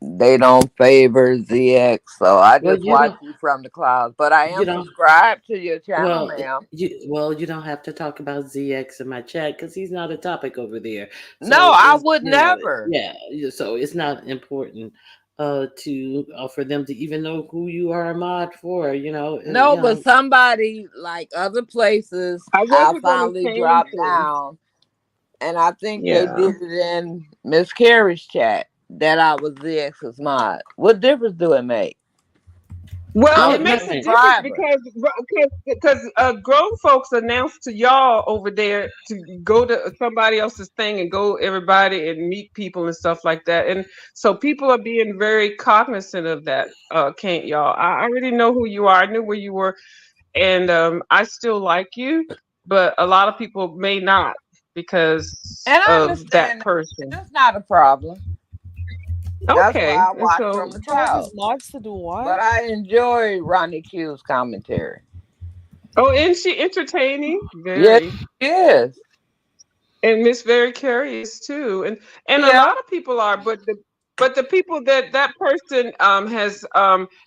they don't favor ZX, so I Well, just watch you from the clouds. But I you am don't subscribed to your channel, well ma'am. you don't have to talk about ZX in my chat because he's not a topic over there. No, So I it's would never. so it's not important to for them to even know who you are a mod for. No, but somebody like other places, I I wasn't gonna finally say dropped anything. down, and I think they Yeah. did it in Miss Carey's chat that I was the ex's mod. What difference do it make? Well, I'm it Let, makes just a listen. difference private. because grown folks announce to y'all over there to go to somebody else's thing and go everybody and meet people and stuff like that, and so people are being very cognizant of that. Can't y'all? I already know who you are. I knew where you were, and I still like you, but a lot of people may not because And I of that understand that. person. That's not a problem. That's why Okay, I and watch so from a Told his child. mods to do But what? I enjoy Ronnie Q's commentary. oh, and she entertaining Yes, very. she is. And Miss Very curious too, and a Yeah. lot of people are, but the people that person has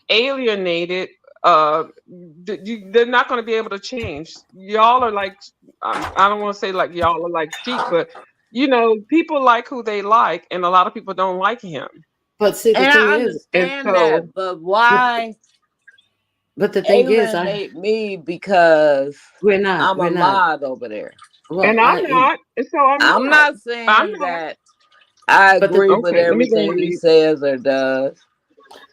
alienated, they're not going to be able to change. Y'all are like, I don't want to say like y'all are like sheep, but people like who they like, and a lot of people don't like him, But see, the And thing I is, and understand so that, but but, why but the thing is, alienate me because I'm we're a not. mod over there? Well, and I'm not, and so I'm I'm not, not I'm saying not. that I but the agree with Okay, let me go on everything he mute. says or does.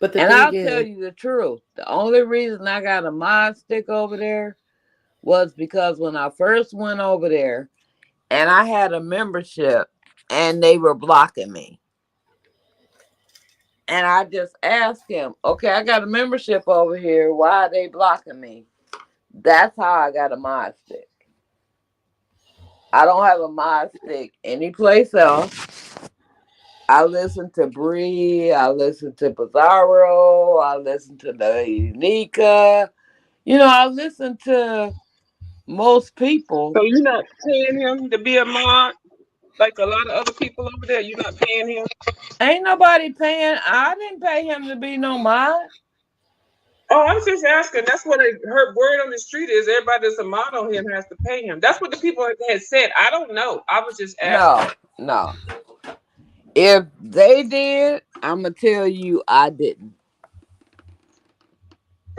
but the And thing I'll tell is, you the truth. The only reason I got a mod stick over there was because when I first went over there and I had a membership and they were blocking me. And I just asked him, okay, I got a membership over here. Why are they blocking me? That's how I got a mod stick. I don't have a mod stick anyplace else. I listen to Bree. I listen to Bizarro. I listen to the Unica. I listen to most people. So you're not paying him to be a mod like a lot of other people over there. You're not paying him. Ain't nobody paying. I didn't pay him to be no mod. Oh, I was just asking. That's what I heard. Word on the street is everybody that's a mod on him has to pay him. That's what the people had said. I don't know. I was just asking. No, no. If they did, I'm going to tell you I didn't.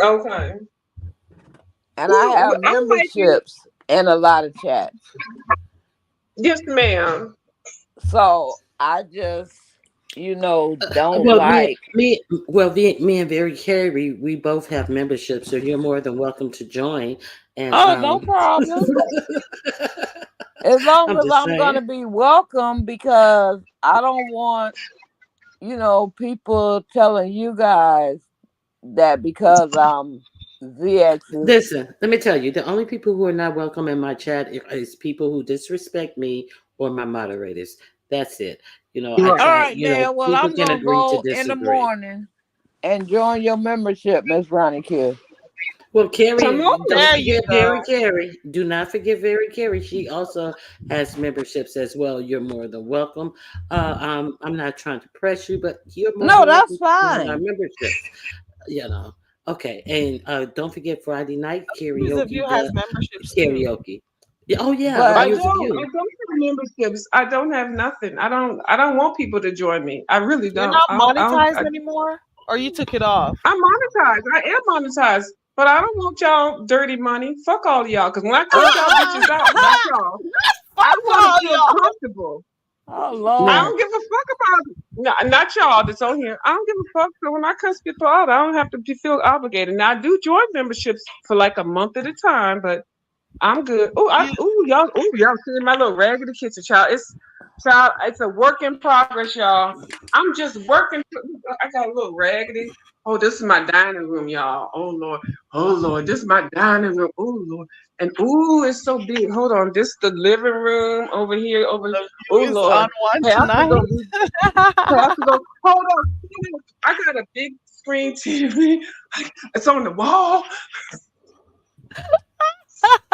Okay. And I Well, have I like you. memberships in a lot of chats. Yes, ma'am. So I just, don't well, like. me and Very Carey, we both have memberships, so you're more than welcome to join. And Oh, no problem. As long I'm as just I'm going saying. to be welcome, because I don't want, people telling you guys that because I'm ZX's. Listen, let me tell you, the only people who are not welcome in my chat is people who disrespect me or my moderators. That's it. I Right. All try, right, then. Well, people I'm can going to agree to go in the disagree. morning and join your membership, Miss Ronnie Q. Well, Come Carrie, on. don't There you forget Very go. Carrie. Do not forget Very Carrie. She also has memberships as well. You're more than welcome. I'm not trying to press you, but you're more No, than welcome that's to join our fine. memberships. You know. Okay, and don't forget Friday night Years of you karaoke. has The memberships too. karaoke. Yeah, oh yeah, I But Views of don't. I You. don't have memberships. I don't have nothing. I don't. I don't want people to join me. I really You're don't. not I don't. monetized anymore, or you took it off. I'm monetized. I am monetized. But I don't want y'all dirty money. Fuck all of y'all. Because when I cuss y'all bitches out, not y'all. I Fuck want to all feel y'all. comfortable. oh I Lord, Now, don't give a fuck about not y'all that's on here. I don't give a fuck. So when I cuss people out, I don't have to feel obligated. Now I do join memberships for like a month at a time, but I'm good. You Y'all seeing my little raggedy kitchen, child. It's a work in progress, y'all. I'm just working. I got a little raggedy. Oh, this is my dining room, y'all. Oh Lord, this is my dining room. Oh Lord, and it's so big. Hold on, this is the living room over here. the Oh view is Lord, on one Pastor tonight. gonna be. Pastor go. Hold on, I got a big screen TV. It's on the wall.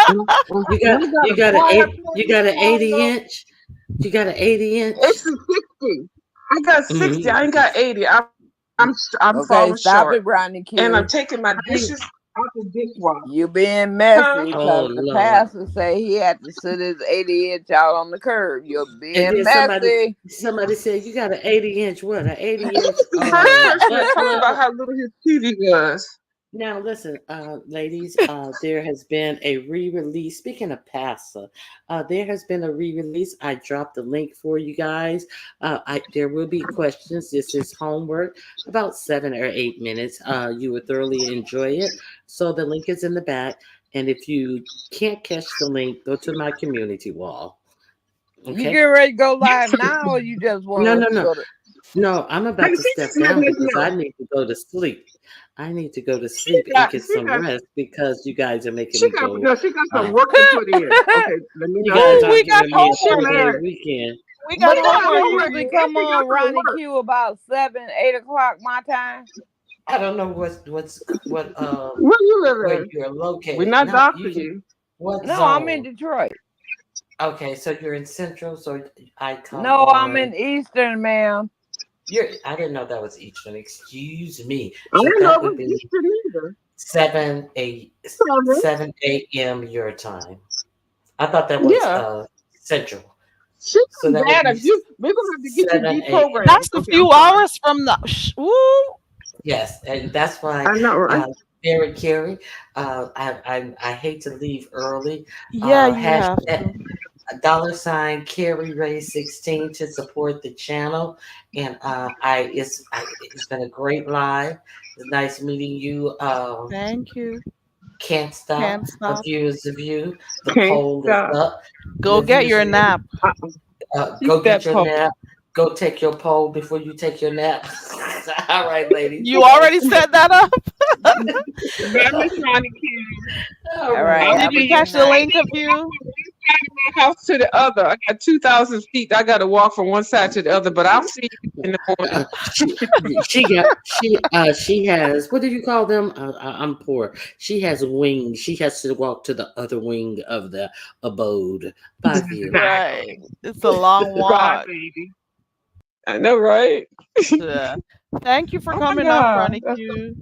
And you I got got you a got an eight you fireplace. got an Hold 80 on. inch. You got an 80 inch. It's a 60. I got 60. I ain't got 80. I'm okay, falling stop short. it, Ronnie And I'm Q. taking my Hey, dishes out the dishwasher. You being Huh? messy oh because the Lord. pastor say he had to sit his 80-inch out on the curb. You're And being then messy. somebody said you got an 80 inch what? An 80 inch First, we were talking butt about plug? how little his TV was. Now, listen, ladies, there has been a re-release. Speaking of PASA, there has been a re-release. I dropped the link for you guys. There will be questions. This is homework, about 7 or 8 minutes. You will thoroughly enjoy it. So the link is in the back. And if you can't catch the link, go to my community wall. You Okay? get ready to go live now, or you just want No, us no, to no. go to? No, I'm about Hey, to she step just let down us because I know. need to go to sleep. I need to go to sleep and Got, get she some got, rest because you guys are making she me got, go. no, she got some Uh, work to put in. Okay, let me you not guys say Ooh, aren't we that. got giving me a She got homework. 4-day her, weekend. We But got she got don't homework you for homework usually you. and come she got on some Ronnie work. Q about 7, 8 o'clock my time? I don't know what Where you live where at? you're We're located. not No, doctoring you. what No, I'm in zone? Detroit. Okay, so you're in Central, so I come No, I'm on. in Eastern, ma'am. I didn't know that was Eastern. Excuse me. I So didn't know that it would was be Eastern either. 7 Seven. a.m. your time. I thought that was Yeah. Central. She So come that would bad be if you. We're gonna have to get you 7 a.m. That's deprogrammed. a Okay, I'm few sorry. hours from the. Woo. Yes, and that's why I know, right? Mary Carey, I hate to leave early. Yeah, you have Hashtag to. $ Carrie Ray 16 to support the channel, and it's been a great live. It's nice meeting you. Thank you. Can't stop. Can't A stop. view is a view. The Can't poll is stop. up. Go The get views your are nap. go Keep get that your poll. nap. Go take your poll before you take your nap. All right, ladies. You already set that up. Bye, Miss Ronnie Q. All All right. right. I'll Did Have you a see you. good catch the I night. link need of to walk you? from one side of my house to the other. I got 2,000 feet. I got to walk from one side to the other. But I'll see you in the morning. Uh, she has, what do you call them? I'm poor. She has wings. She has to walk to the other wing of the abode. Bye, view. Right. Exactly. It's a long Bye, walk. baby. I know, right? Yeah. Thank you for Oh my coming up, God. Ronnie Q.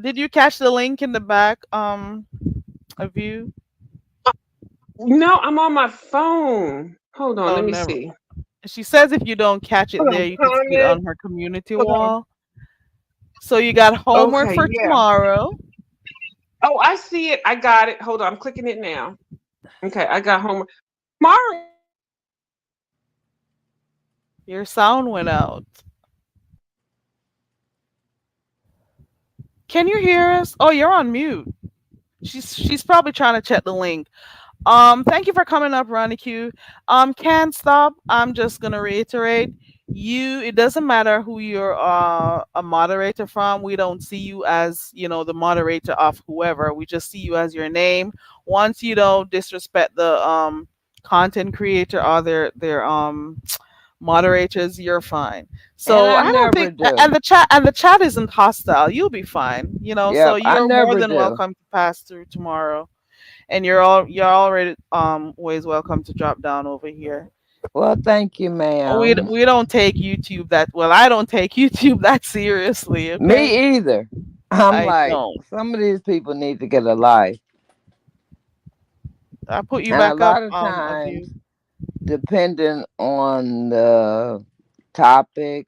Did you catch the link in the back of you? No, I'm on my phone. Hold on, Oh, let me never. see. She says if you don't catch it Hold there, on, you can see it comment. on her community Hold on. wall. So you got homework Okay, for yeah. tomorrow. Oh, I see it. I got it. Hold on, I'm clicking it now. Okay, I got homework. Tomorrow. Your sound went out. Can you hear us? Oh, you're on mute. She's probably trying to check the link. Thank you for coming up, Ronnie Q. Can't stop. I'm just gonna reiterate. It doesn't matter who you're a moderator from. We don't see you as, the moderator of whoever. We just see you as your name. Once you don't disrespect the content creator or their moderators, you're fine. And So I I don't never think, do. and the chat isn't hostile. You'll be fine. So Yep, I you're more never than do. welcome to pass through tomorrow, and you're already always welcome to drop down over here. Well, thank you, We ma'am. we don't take YouTube that well. I don't take YouTube that seriously. Okay, Me either. I'm I like, don't. some of these people need to get a life. I put you And a back up. lot of A times, view. depending on the topic,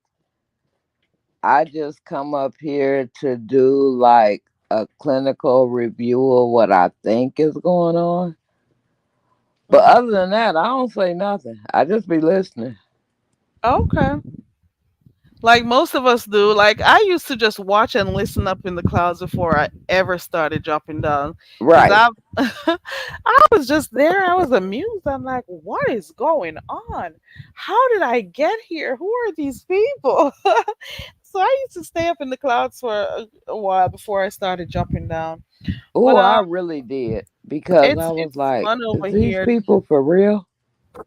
I just come up here to do like a clinical review of what I think is going on. But Mhm. other than that, I don't say nothing. I just be listening. Okay. Like most of us do. Like I used to just watch and listen up in the clouds before I ever started dropping down. Cause Right. I was just there. I was amused. I'm like, what is going on? How did I get here? Who are these people? So I used to stay up in the clouds for a while before I started jumping down. Oh, But I really did. Because I was it's like, fun is over these here. people for real?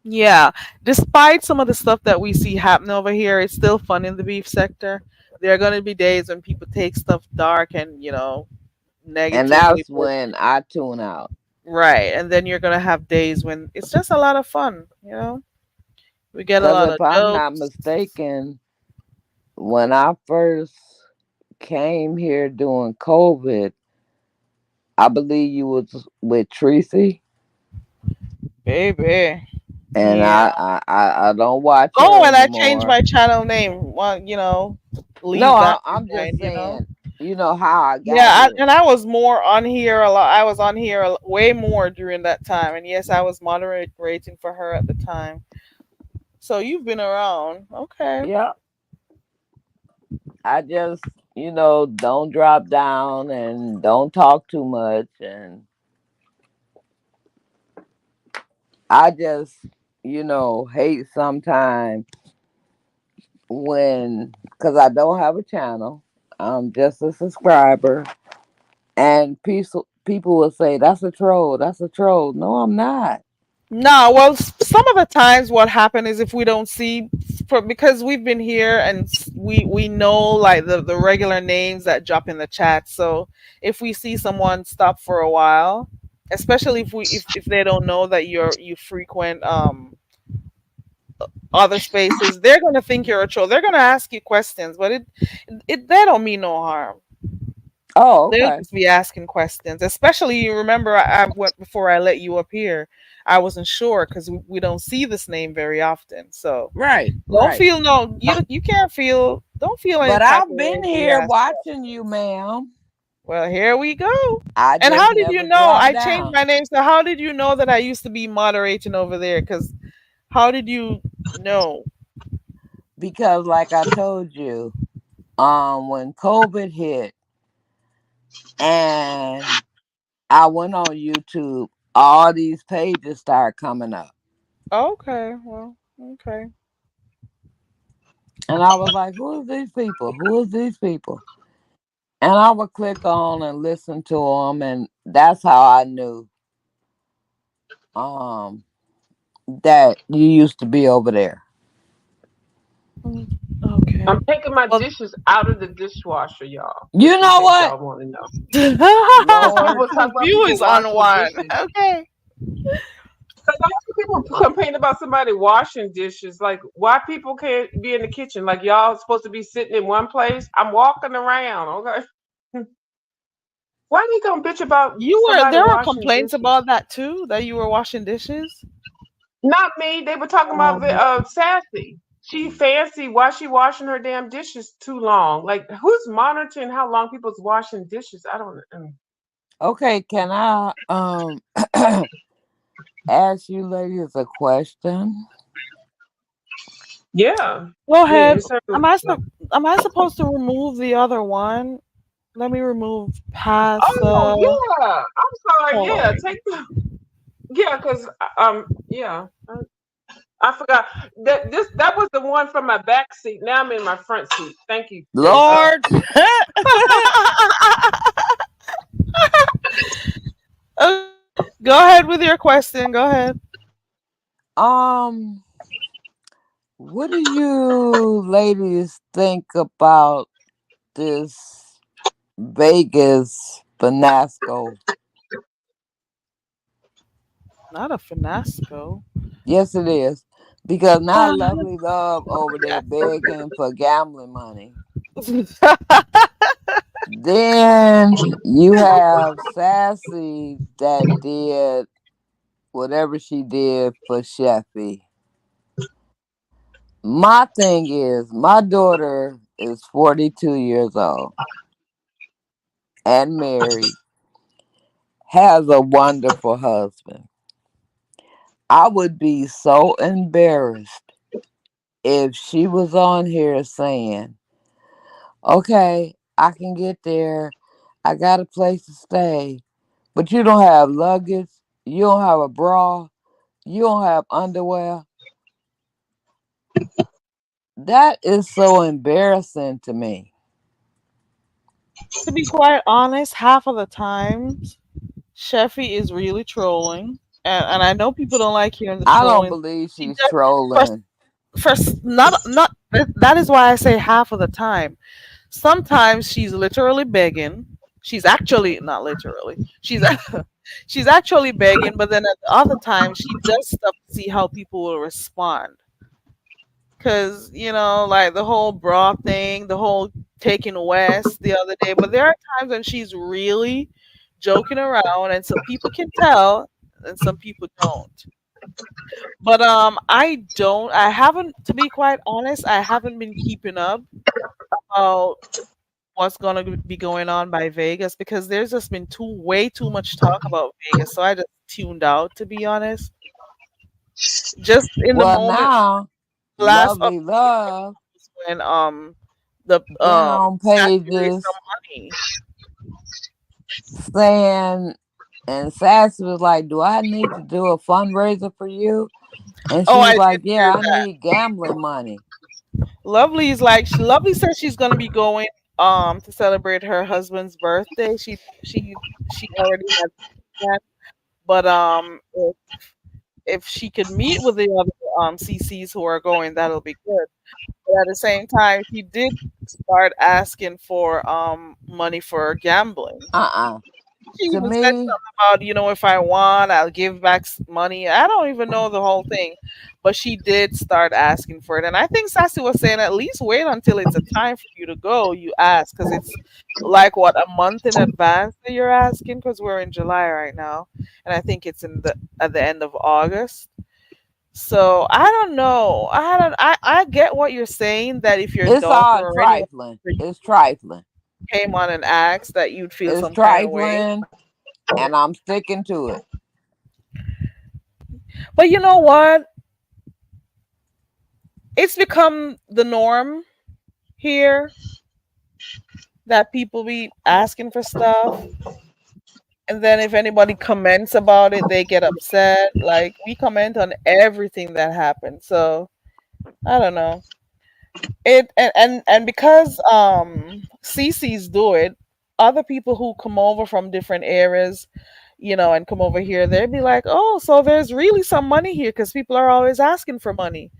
Yeah, despite some of the stuff that we see happening over here, it's still fun in the beef sector. There are going to be days when people take stuff dark and, And negatively that's when I tune out. right. And then you're going to have days when it's just a lot of fun. We get a Because lot if of I'm not jokes. mistaken, when I first came here during COVID, I believe you was with Tracy. Baby. And Yeah. I don't watch Oh, her and I changed anymore. my channel name. Well, No, leave that I'm just behind. saying You know how I got Yeah, here. and I was more on here a lot. I was on here way more during that time, and yes, I was moderating for her at the time. So you've been around, okay? Yeah, I just, don't drop down and don't talk too much. And I just, hate sometimes because I don't have a channel. I'm just a subscriber. And people will say, that's a troll. That's a troll. No, I'm not. No, well, some of the times what happen is if we don't see, because we've been here and we know like the regular names that drop in the chat. So if we see someone stop for a while, especially if they don't know that you frequent other spaces, they're gonna think you're a troll. They're gonna ask you questions, but it they don't mean no harm. Oh, They'll okay. just be asking questions. Especially, you remember, I went before I let you up here. I wasn't sure because we don't see this name very often. So Right, don't right. feel no. You can't feel. Don't feel any But type of I've way been if we here ask watching questions. you, ma'am. Well, here we go. I And just how did you never know? dropped I changed down. my name. So how did you know that I used to be moderating over there? Because how did you know? Because like I told you, when COVID hit and I went on YouTube, all these pages started coming up. Okay. Well. Okay. And I was like, who is these people? Who is these people? And I would click on and listen to them, and that's how I knew um that you used to be over there. Mm, okay. I'm taking my Well. dishes out of the dishwasher, y'all, You just in know case what? y'all want to know. Lord, We'll talk about View people is on washing one. dishes. Okay. Because I see people complain about somebody washing dishes. Like, why people can't be in the kitchen? Like, y'all supposed to be sitting in one place. I'm walking around, okay? Why they gonna bitch about somebody There were washing complaints dishes? about that too, that you were washing dishes. Not me. They were talking about Um, Sassy. She fancy. Why she washing her damn dishes too long? Like, who's monitoring how long people's washing dishes? I don't. okay, can I ask you ladies a question? Yeah, Go yeah. ahead. It's her. Am I supposed to remove the other one? Let me remove past. Oh yeah. I'm sorry. Hold Yeah, on. take the. Yeah, cause yeah. I forgot that was the one from my back seat. Now I'm in my front seat. Thank you. Lord. Go ahead with your question. Go ahead. um, what do you ladies think about this Vegas Finasco? Not a finasco. Yes, it is. Because now Lovely Love over there begging for gambling money. Then you have Sassy that did whatever she did for Sheffy. My thing is, my daughter is 42 years old and married, has a wonderful husband. I would be so embarrassed if she was on here saying, okay, I can get there. I got a place to stay, but you don't have luggage. You don't have a bra. You don't have underwear. That is so embarrassing to me. To be quite honest, half of the times, Sheffy is really trolling, and I know people don't like hearing the I don't trolling. believe She she's just for trolling. not that is why I say half of the time. Sometimes she's literally begging. She's actually not literally. She's actually begging, but then at the other time she does stuff to see how people will respond. Cause like the whole bra thing, the whole taking West the other day. But there are times when she's really joking around, and some people can tell, and some people don't. But I don't. I haven't, to be quite honest. I haven't been keeping up about what's gonna be going on by Vegas because there's just been way too much talk about Vegas, so I just tuned out to be honest. Just in the Well, moment, now, last Lovely update Love was when the been on Sassy raised pages some money. saying, and Sassy was like, "Do I need to do a fundraiser for you?" And Oh, she I was did like, hear "Yeah, I that. need gambling money." Lovely's like Lovely says she's gonna be going to celebrate her husband's birthday. She already has that, but if she could meet with the other CCs who are going, that'll be good. But at the same time, he did start asking for money for gambling. Uh-uh. She To even said me, something about, if I won, I'll give back money. I don't even know the whole thing, but she did start asking for it. And I think Sassy was saying at least wait until it's a time for you to go. You ask because it's like what a month in advance that you're asking because we're in July right now, and I think it's in the at the end of August. So I don't know. I get what you're saying that if your it's daughter all or anyone trifling. It's trifling. came on and asked that you'd feel It's some kind of way. trifling, and I'm sticking to it. But you know what? It's become the norm here that people be asking for stuff. And then if anybody comments about it, they get upset. Like we comment on everything that happens. So I don't know. And because CCs do it, other people who come over from different areas, and come over here, they'd be like, "Oh, so there's really some money here because people are always asking for money."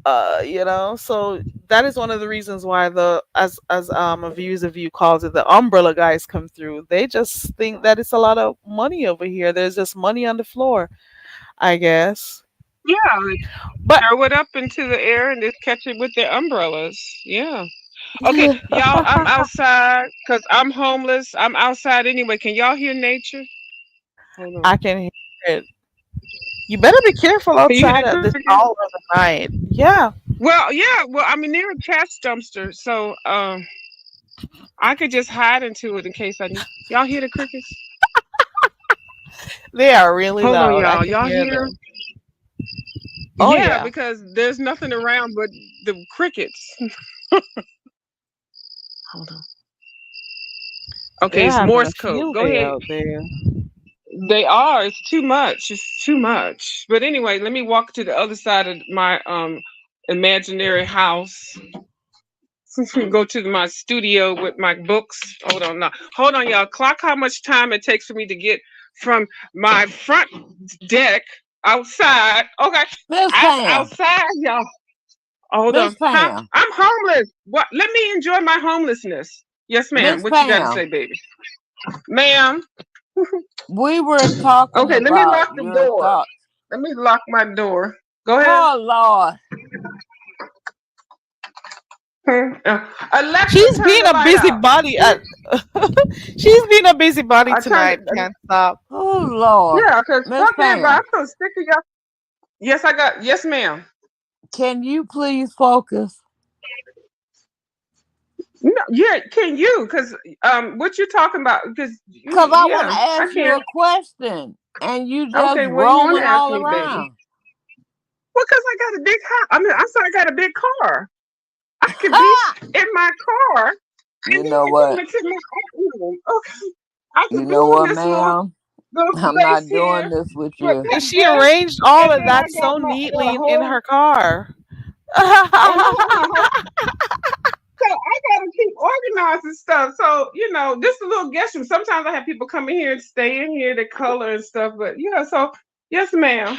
So that is one of the reasons why the as a views of you calls it, the umbrella guys come through. They just think that it's a lot of money over here. There's just money on the floor, I guess. Yeah, But throw it up into the air and just catch it with their umbrellas. Yeah. Okay, y'all, I'm outside because I'm homeless. I'm outside anyway. Can y'all hear nature? Hold on. I can hear it. You better be careful Can you hear outside the at this cricket? hour of the night. Yeah, Well, yeah. Well, I mean, they're a cash dumpster, so I could just hide into it in case I need. Y'all hear the crickets? they are really Hold on, loud. I y'all. can Y'all hear hear? them. Oh Yeah, yeah, because there's nothing around but the crickets. Hold on. Okay, they're it's having a Morse code. field Go day ahead. out there. They are. It's too much. It's too much. But anyway, let me walk to the other side of my imaginary house. Go to my studio with my books. Hold on now. Hold on, y'all. Clock how much time it takes for me to get from my front deck outside. Okay. Miss I'm Pam, outside, y'all. Hold Miss on. Huh? Pam, I'm homeless. What? Let me enjoy my homelessness. Yes, ma'am. Miss What you got to say, Pam. baby? Ma'am. We were talking Okay, let me about lock the your door. thoughts. Let me lock my door. Go ahead. Oh Lord, Alexa, She's turn being the a light out. busybody at. She's being a busybody I turned tonight. it. Can't stop. oh Lord, Yeah, because Miss fuck everybody. I'm Pam. so sick of y'all. Yes, I got. Yes, ma'am. Can you please focus? No, yeah, can you? Because what you talking about? Because Cause I want to yeah, I ask you can. a question, and you just Okay, what do you want roaming to ask all me, baby? around. Well, because I got a big house. I mean, I'm sorry, I got a big car. I could be in my car You and then know I can what? mix it my own. Okay, I You could know go in what, this little ma'am? I'm space not here doing this with with you. my And she desk, arranged all and of then I that got so my the neatly in whole. her car. And hold on. So I gotta keep organizing stuff. So this is a little guest room. Sometimes I have people come in here and stay in here to color and stuff. But so yes, ma'am.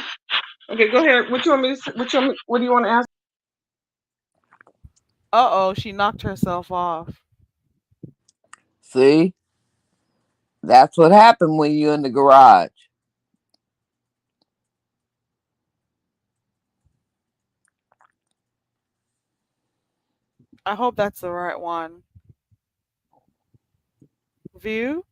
Okay, go ahead. What you want me to? What do you want to ask? Uh oh, she knocked herself off. See, that's what happened when you're in the garage. I hope that's the right one. View?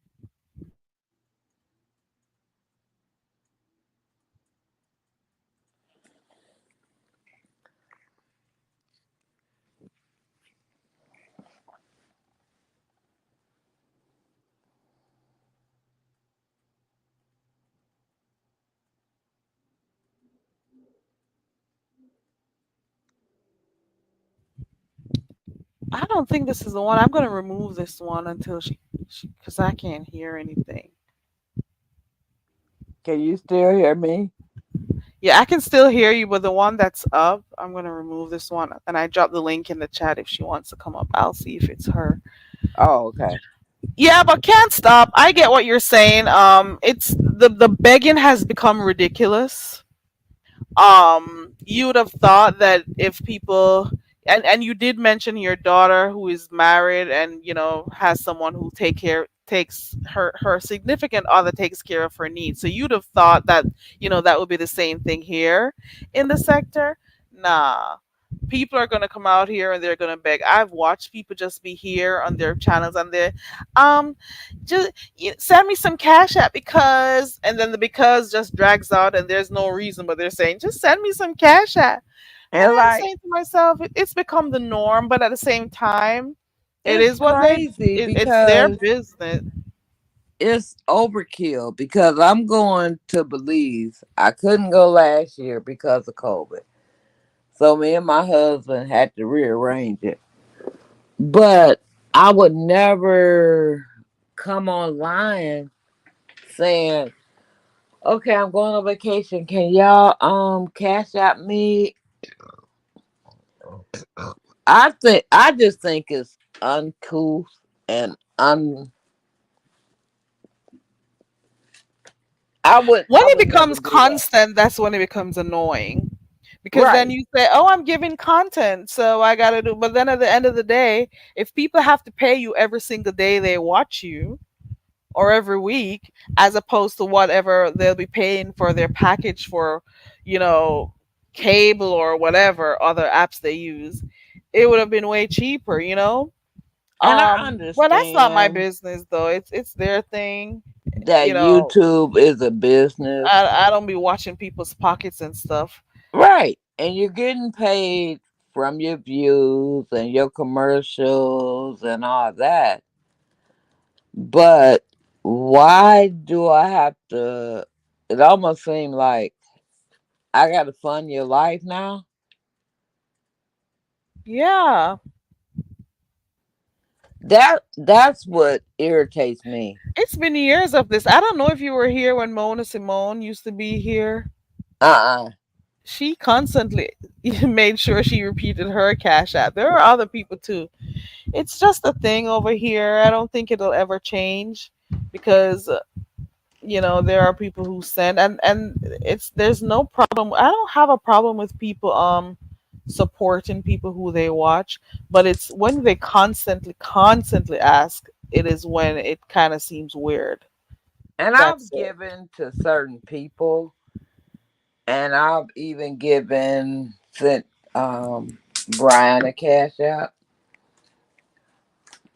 I don't think this is the one. I'm gonna remove this one until because I can't hear anything. Can you still hear me? Yeah, I can still hear you, but the one that's up, I'm gonna remove this one. And I dropped the link in the chat if she wants to come up. I'll see if it's her. Oh, okay. Yeah, but can't stop. I get what you're saying. It's the begging has become ridiculous. You would have thought that if people, and you did mention your daughter who is married and has someone who takes her significant other takes care of her needs, so you'd have thought that that would be the same thing here in the sector. Nah, people are going to come out here and they're going to beg. I've watched people just be here on their channels and they're um just send me some cash app because, and then the because just drags out and there's no reason, but they're saying just send me some cash app. And And I'm like, saying to myself, it's become the norm, but at the same time, it it's is what crazy it's their because business. it's overkill. Because I'm going to Belize. I couldn't go last year because of COVID. So me and my husband had to rearrange it. But I would never come online saying, "Okay, I'm going on vacation. Can y'all cash out me?" I just think it's uncouth and When I it would never becomes do that. constant, that's when it becomes annoying. Because then Right. you say, "Oh, I'm giving content, so I gotta do." But then at the end of the day, if people have to pay you every single day they watch you, or every week, as opposed to whatever they'll be paying for their package for, you know, cable or whatever other apps they use, it would have been way cheaper. And I Well, that's not my understand business though. It's their thing. that You know, YouTube is a business. I don't be watching people's pockets and stuff. Right. And you're getting paid from your views and your commercials and all that. But why do I have to? It almost seems like I got to fund your life now. Yeah, That's what irritates me. it's been years of this. I don't know if you were here when Mona Simone used to be here. Uh-uh. She constantly made sure she repeated her cash app. There are other people too. It's just a thing over here. I don't think it'll ever change because there are people who send, and it's there's no problem. I don't have a problem with people supporting people who they watch, but it's when they constantly ask, it is when it kind of seems weird. And That's I've it. given to certain people, and I've even sent Brian a cash out.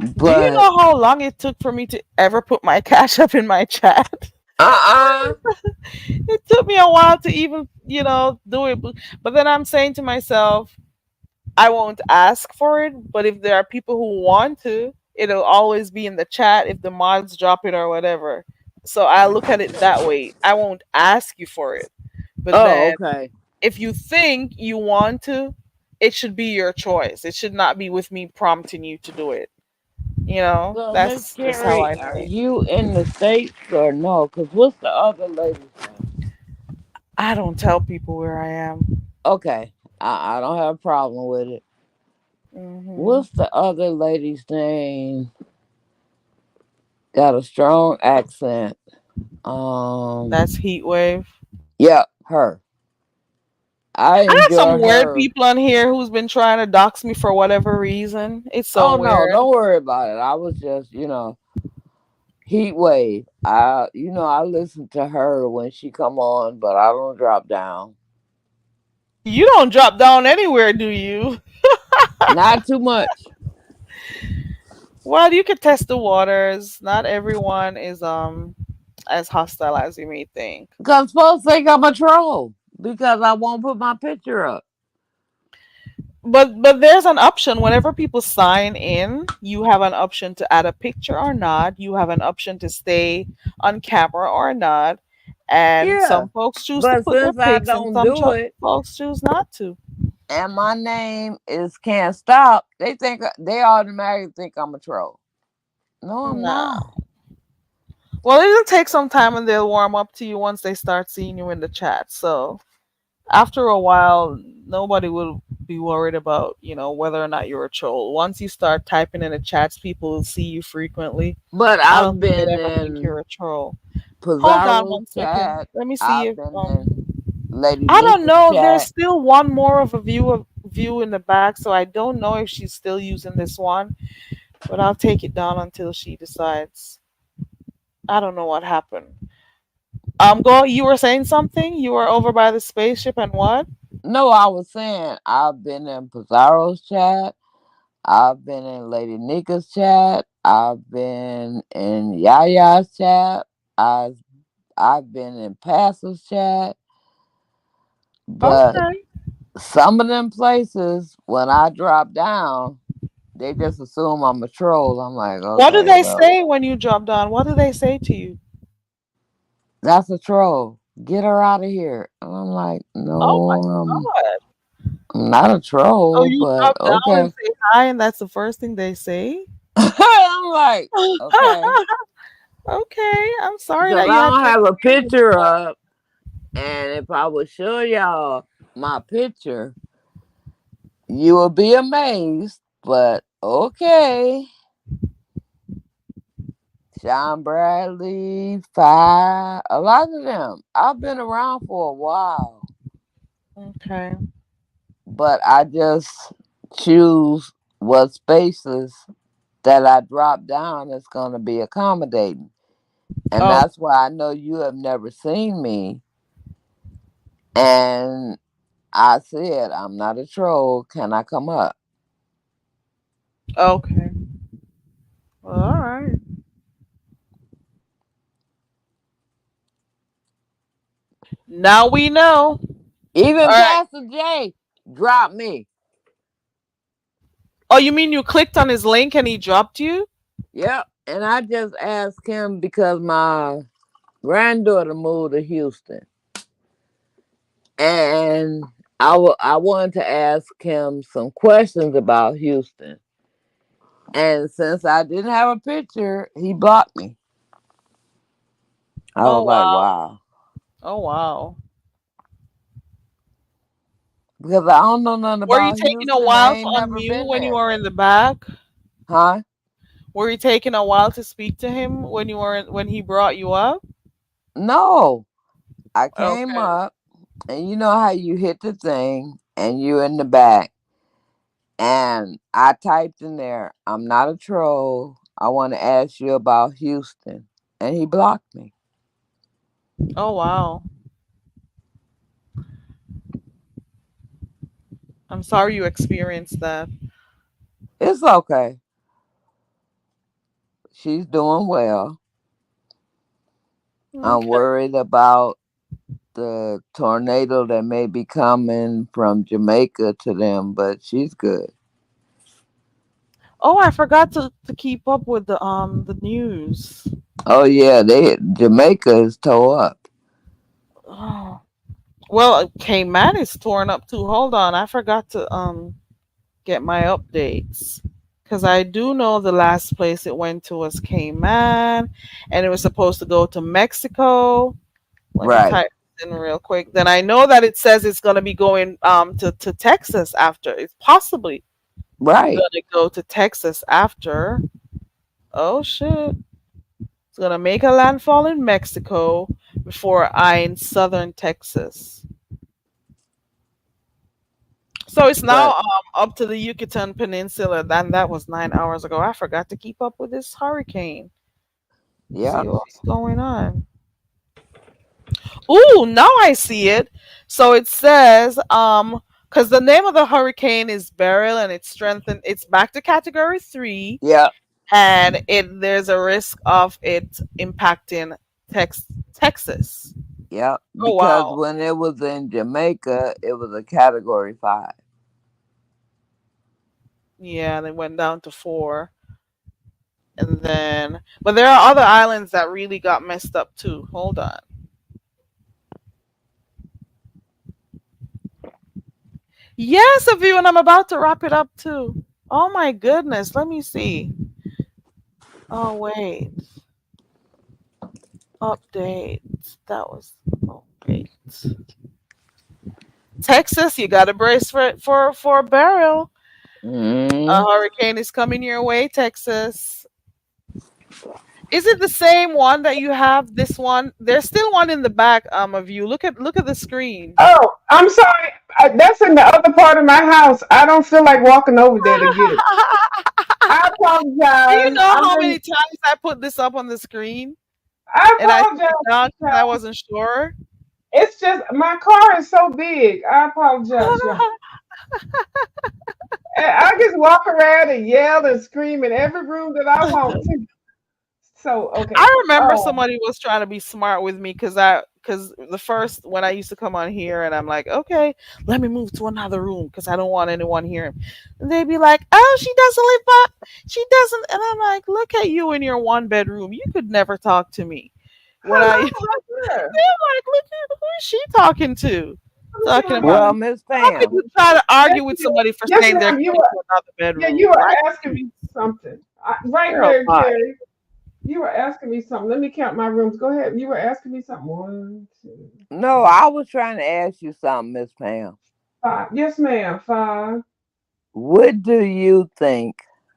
Do you But know how long it took for me to ever put my cash up in my chat? uh-uh. It took me a while to even do it, but then I'm saying to myself, I won't ask for it, but if there are people who want to, it'll always be in the chat if the mods drop it or whatever. So I look at it that way. I won't ask you for it, but Oh, then okay. if you think you want to, it should be your choice. It should not be with me prompting you to do it. So, Miss That's just how Carrie, I are think. you in the States or no? Because what's the other lady's name? I don't tell people where I am. Okay, I don't have a problem with it. Hmm. What's the other lady's name? Got a strong accent. That's Heat Wave. Yeah, her. I I got enjoy some weird her. people on here who's been trying to dox me for whatever reason. It's so Oh no, weird. don't worry about it. I was just, heat wave. I listen to her when she come on, but I don't drop down. You don't drop down anywhere, do you? Not too much. Well, you could test the waters. Not everyone is as hostile as you may think. Cause folks think I'm a troll because I won't put my picture up. But there's an option whenever people sign in, you have an option to add a picture or not. You have an option to stay on camera or not. And Yeah. some folks choose to But put their since I pics and don't some do it, folks choose not to. and my name is Can't Stop, they automatically think I'm a troll. No, I'm Nah. not. Well, it'll take some time and they'll warm up to you once they start seeing you in the chat. So after a while, nobody will be worried about, whether or not you're a troll. Once you start typing in the chats, people will see you frequently. But I don't I've think they'd been ever think in you're a troll. Hold on Pizarro's 1 second. chat. Let me see I've if been in Lady I don't Nika's know. There's chat. still one more of a view in the back, so I don't know if she's still using this one. But I'll take it down until she decides. I don't know what happened. Go. You were saying something. You were over by the spaceship and what? No, I was saying I've been in Pizarro's chat. I've been in Lady Nika's chat. I've been in Yaya's chat. I've I've been in Pastor's chat. But Okay. some of them places, when I drop down, they just assume I'm a troll. I'm like, What do okay, they well, say when you drop down? What do they say to you? that's a troll. Get her out of here. And I'm like, Oh my no, god. I'm not a So troll, you but drop down and okay. say hi, and that's the first thing they say? I'm like, okay. Okay. I'm sorry Because that you I had don't to have a experience picture that. up. And if I would show y'all my picture, you will be amazed. But okay. Sean Bradley, Five, a lot of them. I've been around for a while, Okay. but I just choose what spaces that I drop down is going to be accommodating. And Oh, that's why I know you have never seen me. And I said, I'm not a troll. Can I come up? okay. Well, all right. Now we know. Even All right. Pastor J dropped me. Oh, you mean you clicked on his link and he dropped you? Yep. And I just asked him because my granddaughter moved to Houston. And I wanted to ask him some questions about Houston. And since I didn't have a picture, he blocked me. I Oh was like, wow. wow. Oh wow. Because I don't know nothing Were you about taking a Houston. I while to ain't never unmute been when you there. were in the back? Huh? Were you taking a while to speak to him when he brought you up? No. I came Okay. up and you know how you hit the thing and you in the back. And I typed in there, I'm not a troll. I want to ask you about Houston. And he blocked me. Oh wow. I'm sorry you experienced that. It's okay. She's doing well. I'm Okay. worried about the tornado that may be coming from Jamaica to them, but she's good. Oh, I forgot to keep up with the news. Oh yeah, Jamaica is tore up. Oh. Well, Cayman is torn up too. Hold on, I forgot to get my updates because I do know the last place it went to was Cayman, and it was supposed to go to Mexico. Let me Right, type this in real quick. Then I know that it says it's gonna be going to Texas after. It's possibly right. gonna go to Texas after. Oh shit. It's gonna make a landfall in Mexico before eyeing southern Texas. So it's now But up to the Yucatan Peninsula. Then that was 9 hours ago. I forgot to keep up with this hurricane. yeah, See what's going on. Ooh, now I see it. So it says because the name of the hurricane is Beryl and it's strengthened. It's back to category 3, yeah, and there's a risk of it impacting Texas. yeah. Oh Because wow. when it was in Jamaica, it was a category 5. Yeah, they went down to 4. And then, but there are other islands that really got messed up too. Hold on. Yes, a view, and I'm about to wrap it up too. Oh my goodness, let me see. Oh wait, update. That was oh wait. Texas, you got to brace for a burial. A Mm. hurricane is coming your way, Texas. Is it the same one that you have? This one? There's still one in the back of you. Look at the screen. Oh, I'm sorry. That's in the other part of my house. I don't feel like walking over there to get it. I Do you apologize. know I'm how in, many times I put this up on the screen I and I took it apologize. down because I Y'all. wasn't sure? It's just my car is so big. I apologize, y'all. And I just walk around and yell and scream in every room that I want to. So okay. I remember somebody was trying to be smart with me because the first when I used to come on here and I'm like, okay, let me move to another room because I don't want anyone here. And they'd be like, oh, she doesn't live up, she doesn't, and I'm like, look at you in your one bedroom. You could never talk to me. When I Hello, they're right there. like, look at who is she talking to? Let me see Talking my about Well, mom. Miss how could Pam. you try to Yes, argue with ma'am. somebody for Yes, saying they're ma'am. going to another Yeah, you bedroom? were Like, asking me something. Right girl, there, bye. Jerry. You were asking me something. Let me count my rooms. Go ahead. You were asking me something. One, two, No, I was trying to ask you something, Miss Pam. five. Yes, ma'am. Five, What do you think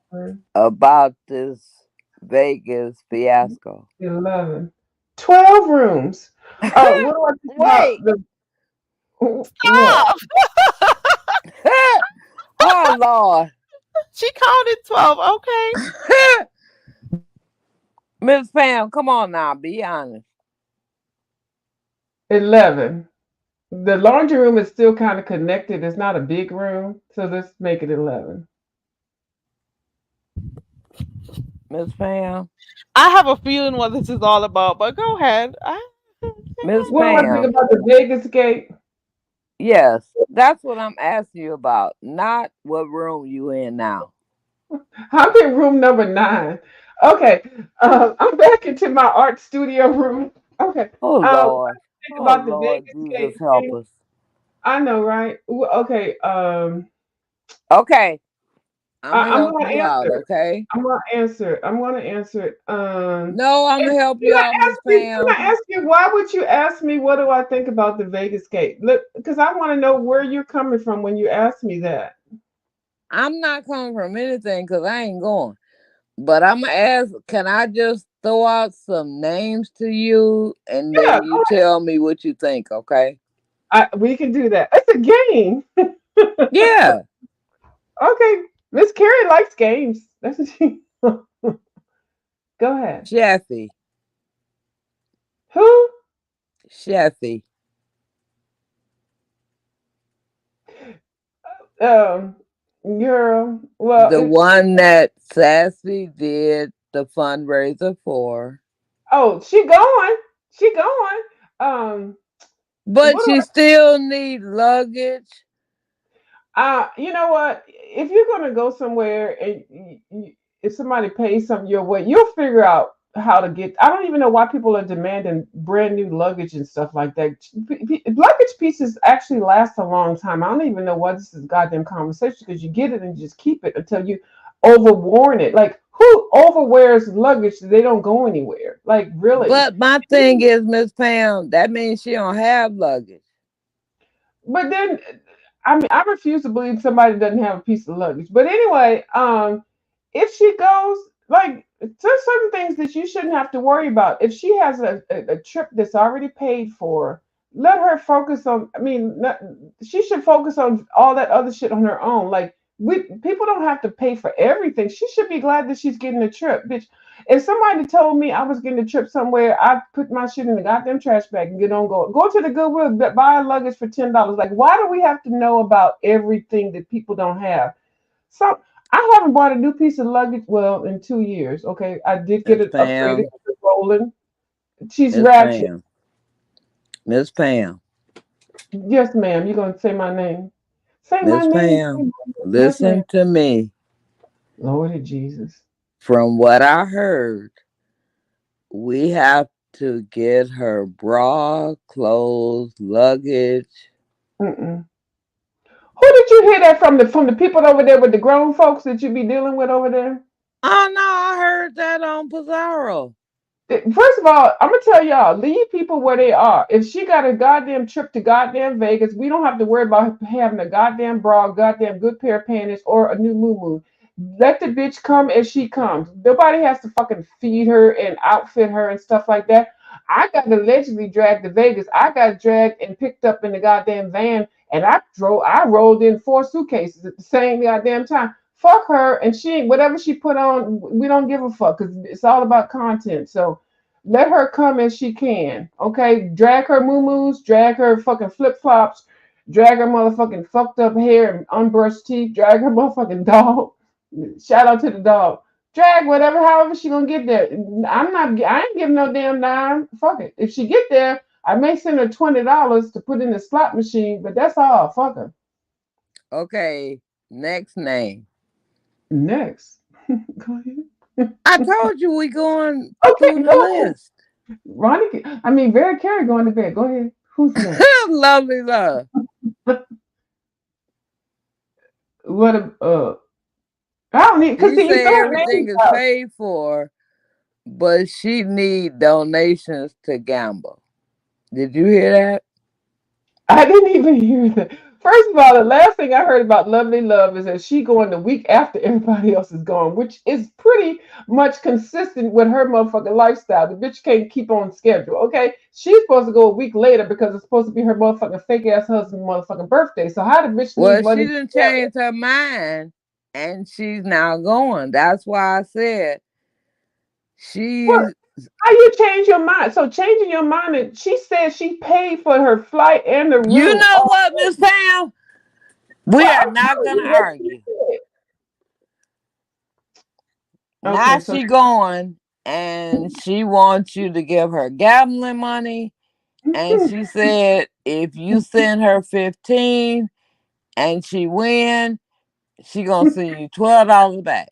three, about this Vegas fiasco? 11, 12 rooms. What do I think about Wait. the what? Stop! Oh Lord. She counted 12. Okay. Miss Pam, come on now, be honest. 11. The laundry room is still kind of connected. It's not a big room, so let's make it 11. Miss Pam. I have a feeling what this is all about, but go ahead. Miss What do I think Pam. about the Vegas gate? Yes, that's what I'm asking you about. Not what room you in now. I'm in room number 9. Okay, I'm back into my art studio room. Okay, Oh what Lord. do you think Oh about the Lord Vegas Jesus gate help thing? us. I know, right? Okay, Okay. I'm gonna I'm help gonna you out, answer. okay? I'm gonna answer it. I'm gonna answer it. No, I'm And gonna help you out, Miss can I Pam. ask you, why would you ask me what do I think about the Vegas gate? Look, because I want to know where you're coming from when you ask me that. I'm not coming from anything because I ain't going. But I'm gonna ask, can I just throw out some names to you and Yeah, then you tell me what you think, okay? we can do that. It's a game. Yeah. Okay, Miss Carrie likes games. That's what she. Go ahead. Sheffy. Who? Sheffy. Um, girl. Well, The one that Sassy did the fundraiser for. oh, she going. She going. Um, But what do she still need luggage. You know what? If you're gonna go somewhere and if somebody pays something your way, you'll figure out how to get. I don't even know why people are demanding brand new luggage and stuff like that. Luggage pieces actually last a long time. I don't even know why this is a goddamn conversation because you get it and you just keep it until you overworn it. Like who overwears luggage that they don't go anywhere? Like really? But my thing is, Miss Pam, that means she don't have luggage. But then, I mean, I refuse to believe somebody doesn't have a piece of luggage. But anyway, if she goes, like, there's certain things that you shouldn't have to worry about. If she has a trip that's already paid for, let her focus on. I mean, she should focus on all that other shit on her own. Like, people don't have to pay for everything. She should be glad that she's getting a trip, bitch. If somebody told me I was getting a trip somewhere, I'd put my shit in the goddamn trash bag and get on go. Go to the Goodwill, buy luggage for $10. Like, why do we have to know about everything that people don't have? So I haven't bought a new piece of luggage, well, in 2 years. Okay, I did get Miss it upgraded Pam, to Roland. She's Miss ratchet. Pam, Miss Pam, Yes, ma'am. You're gonna say my name. Say my Miss name. Pam, Yes, ma'am. listen to me. Lord Jesus. From what I heard, we have to get her bra, clothes, luggage. Mm-mm. Who did you hear that from? The people over there with the grown folks that you be dealing with over there? Oh no, I heard that on Pizarro. First of all, I'm gonna tell y'all, leave people where they are. If she got a goddamn trip to goddamn Vegas, we don't have to worry about having a goddamn bra, goddamn good pair of panties, or a new moo. Let the bitch come as she comes. Nobody has to fucking feed her and outfit her and stuff like that. I got allegedly dragged to Vegas. I got dragged and picked up in the goddamn van, and I rolled in 4 suitcases at the same goddamn time. Fuck her, and she whatever she put on, we don't give a fuck because it's all about content. So let her come as she can. Okay, drag her moo drag her fucking flip flops, drag her motherfucking fucked up hair and unbrushed teeth, drag her motherfucking dog. Shout out to the dog. Drag whatever, however she gonna get there. I ain't giving no damn dime. Fuck it. If she get there, I may send her $20 to put in the slot machine, but that's all. Fuck her. Okay, next name. Next. Go ahead. I told you we going Okay, through the go ahead. list. Vera Carey going to bed. Go ahead. Who's next? Lovely Love. What I don't need because She you say throw her everything name is out. paid for, but she need donations to gamble. Did you hear that? I didn't even hear that. First of all, the last thing I heard about Lovely Love is that she going the week after everybody else is gone, which is pretty much consistent with her motherfucking lifestyle. The bitch can't keep on schedule, okay? She's supposed to go a week later because it's supposed to be her motherfucking fake ass husband's motherfucking birthday. So how the bitch need Well, she money? didn't change her mind, and she's now going. That's why I said What? she's. How you change your mind? So changing your mind, and she said she paid for her flight and the You room. know what, Miss Pam? We Well, are I'm not telling gonna you what she argue. said. Now Okay, so she going, and she wants you to give her gambling money. And she said if you send her 15 and she win, she gonna send you $12 back.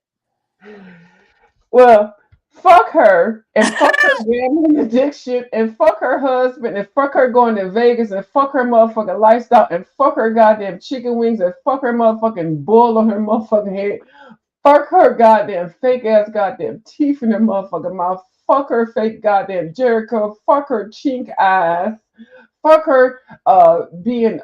well, fuck her and fuck her gambling addiction and fuck her husband and fuck her going to Vegas and fuck her motherfucking lifestyle and fuck her goddamn chicken wings and fuck her motherfucking bull on her motherfucking head. Fuck her goddamn fake ass goddamn teeth in her motherfucking mouth. Fuck her fake goddamn Jericho. Fuck her chink eyes. Fuck her being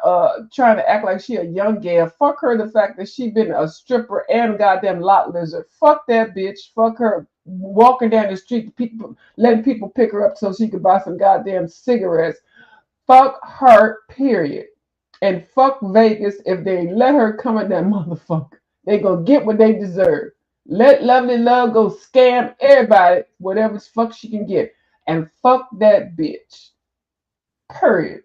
trying to act like she a young gal. Fuck her the fact that she been a stripper and goddamn lot lizard. Fuck that bitch. Fuck her walking down the street, people letting people pick her up so she could buy some goddamn cigarettes. Fuck her, period. And fuck Vegas if they let her come at that motherfucker. They gonna get what they deserve. Let Lovely Love go scam everybody, whatever the fuck she can get. And fuck that bitch. Period.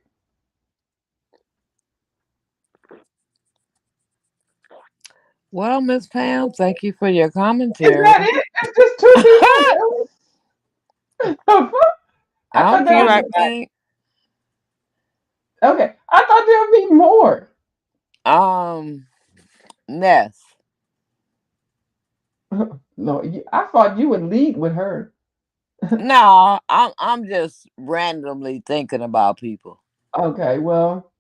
Well, Miss Pam, thank you for your Is commentary. that it? It's just two people. Really? I thought there Okay, was I think okay. I thought there would be more. Ness. No, I thought you would lead with her. No, I'm just randomly thinking about people. Okay, well,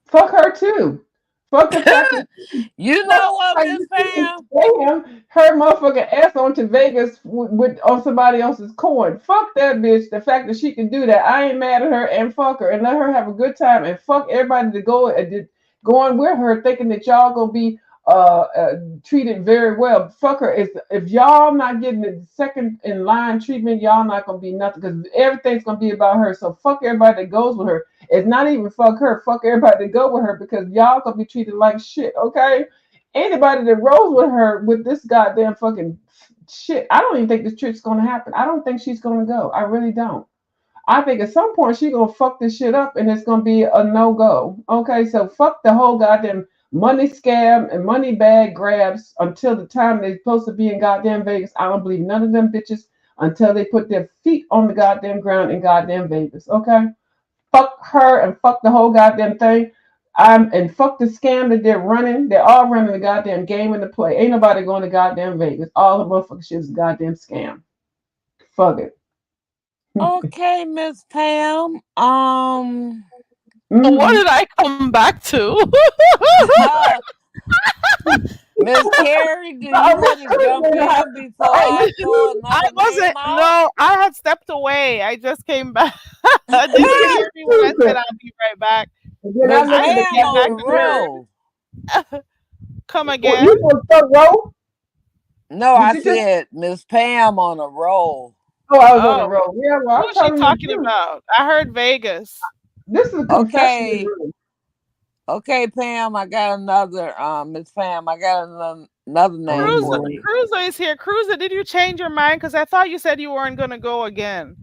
fuck her too. Fuck the fact that You fuck know what, like Miss you can Pam? scam her motherfucking ass onto Vegas with on somebody else's coin. Fuck that bitch. The fact that she can do that, I ain't mad at her. And fuck her and let her have a good time. And fuck everybody to go and going with her, thinking that y'all gonna be treated very well. Fuck her. If y'all not getting the second in line treatment, y'all not gonna be nothing because everything's gonna be about her. So fuck everybody that goes with her. It's not even fuck her. Fuck everybody that go with her because y'all gonna be treated like shit. Okay. Anybody that rolls with her with this goddamn fucking shit, I don't even think this trip's gonna happen. I don't think she's gonna go. I really don't. I think at some point she gonna fuck this shit up and it's gonna be a no go. Okay, so fuck the whole goddamn money scam and money bag grabs until the time they're supposed to be in goddamn Vegas. I don't believe none of them bitches until they put their feet on the goddamn ground in goddamn Vegas. Okay, fuck her and fuck the whole goddamn thing. And fuck the scam that they're running. They're all running the goddamn game in the play. Ain't nobody going to goddamn Vegas. All the motherfucking shit is a goddamn scam. Fuck it. Okay, Miss Pam. What did I come back to? Miss Carrie, do you want to jump in before I throw another I wasn't. name out? No, I had stepped away. I just came back. Did you hear me when I said I'll be right back? Then I Miss look at the Pam on back the to her. roll. Come Well, again? you on the roll? No, Did I you just? said Miss Pam on a roll. Oh, I was on the Oh, roll. Yeah, well, who I'm is she telling you the talking truth. about? I heard Vegas. This is a confession Okay, room. okay, Pam, I got another. Miss Pam, I got another name Cruiser, for you. Cruiser is here. Cruiser, did you change your mind? Because I thought you said you weren't gonna go again.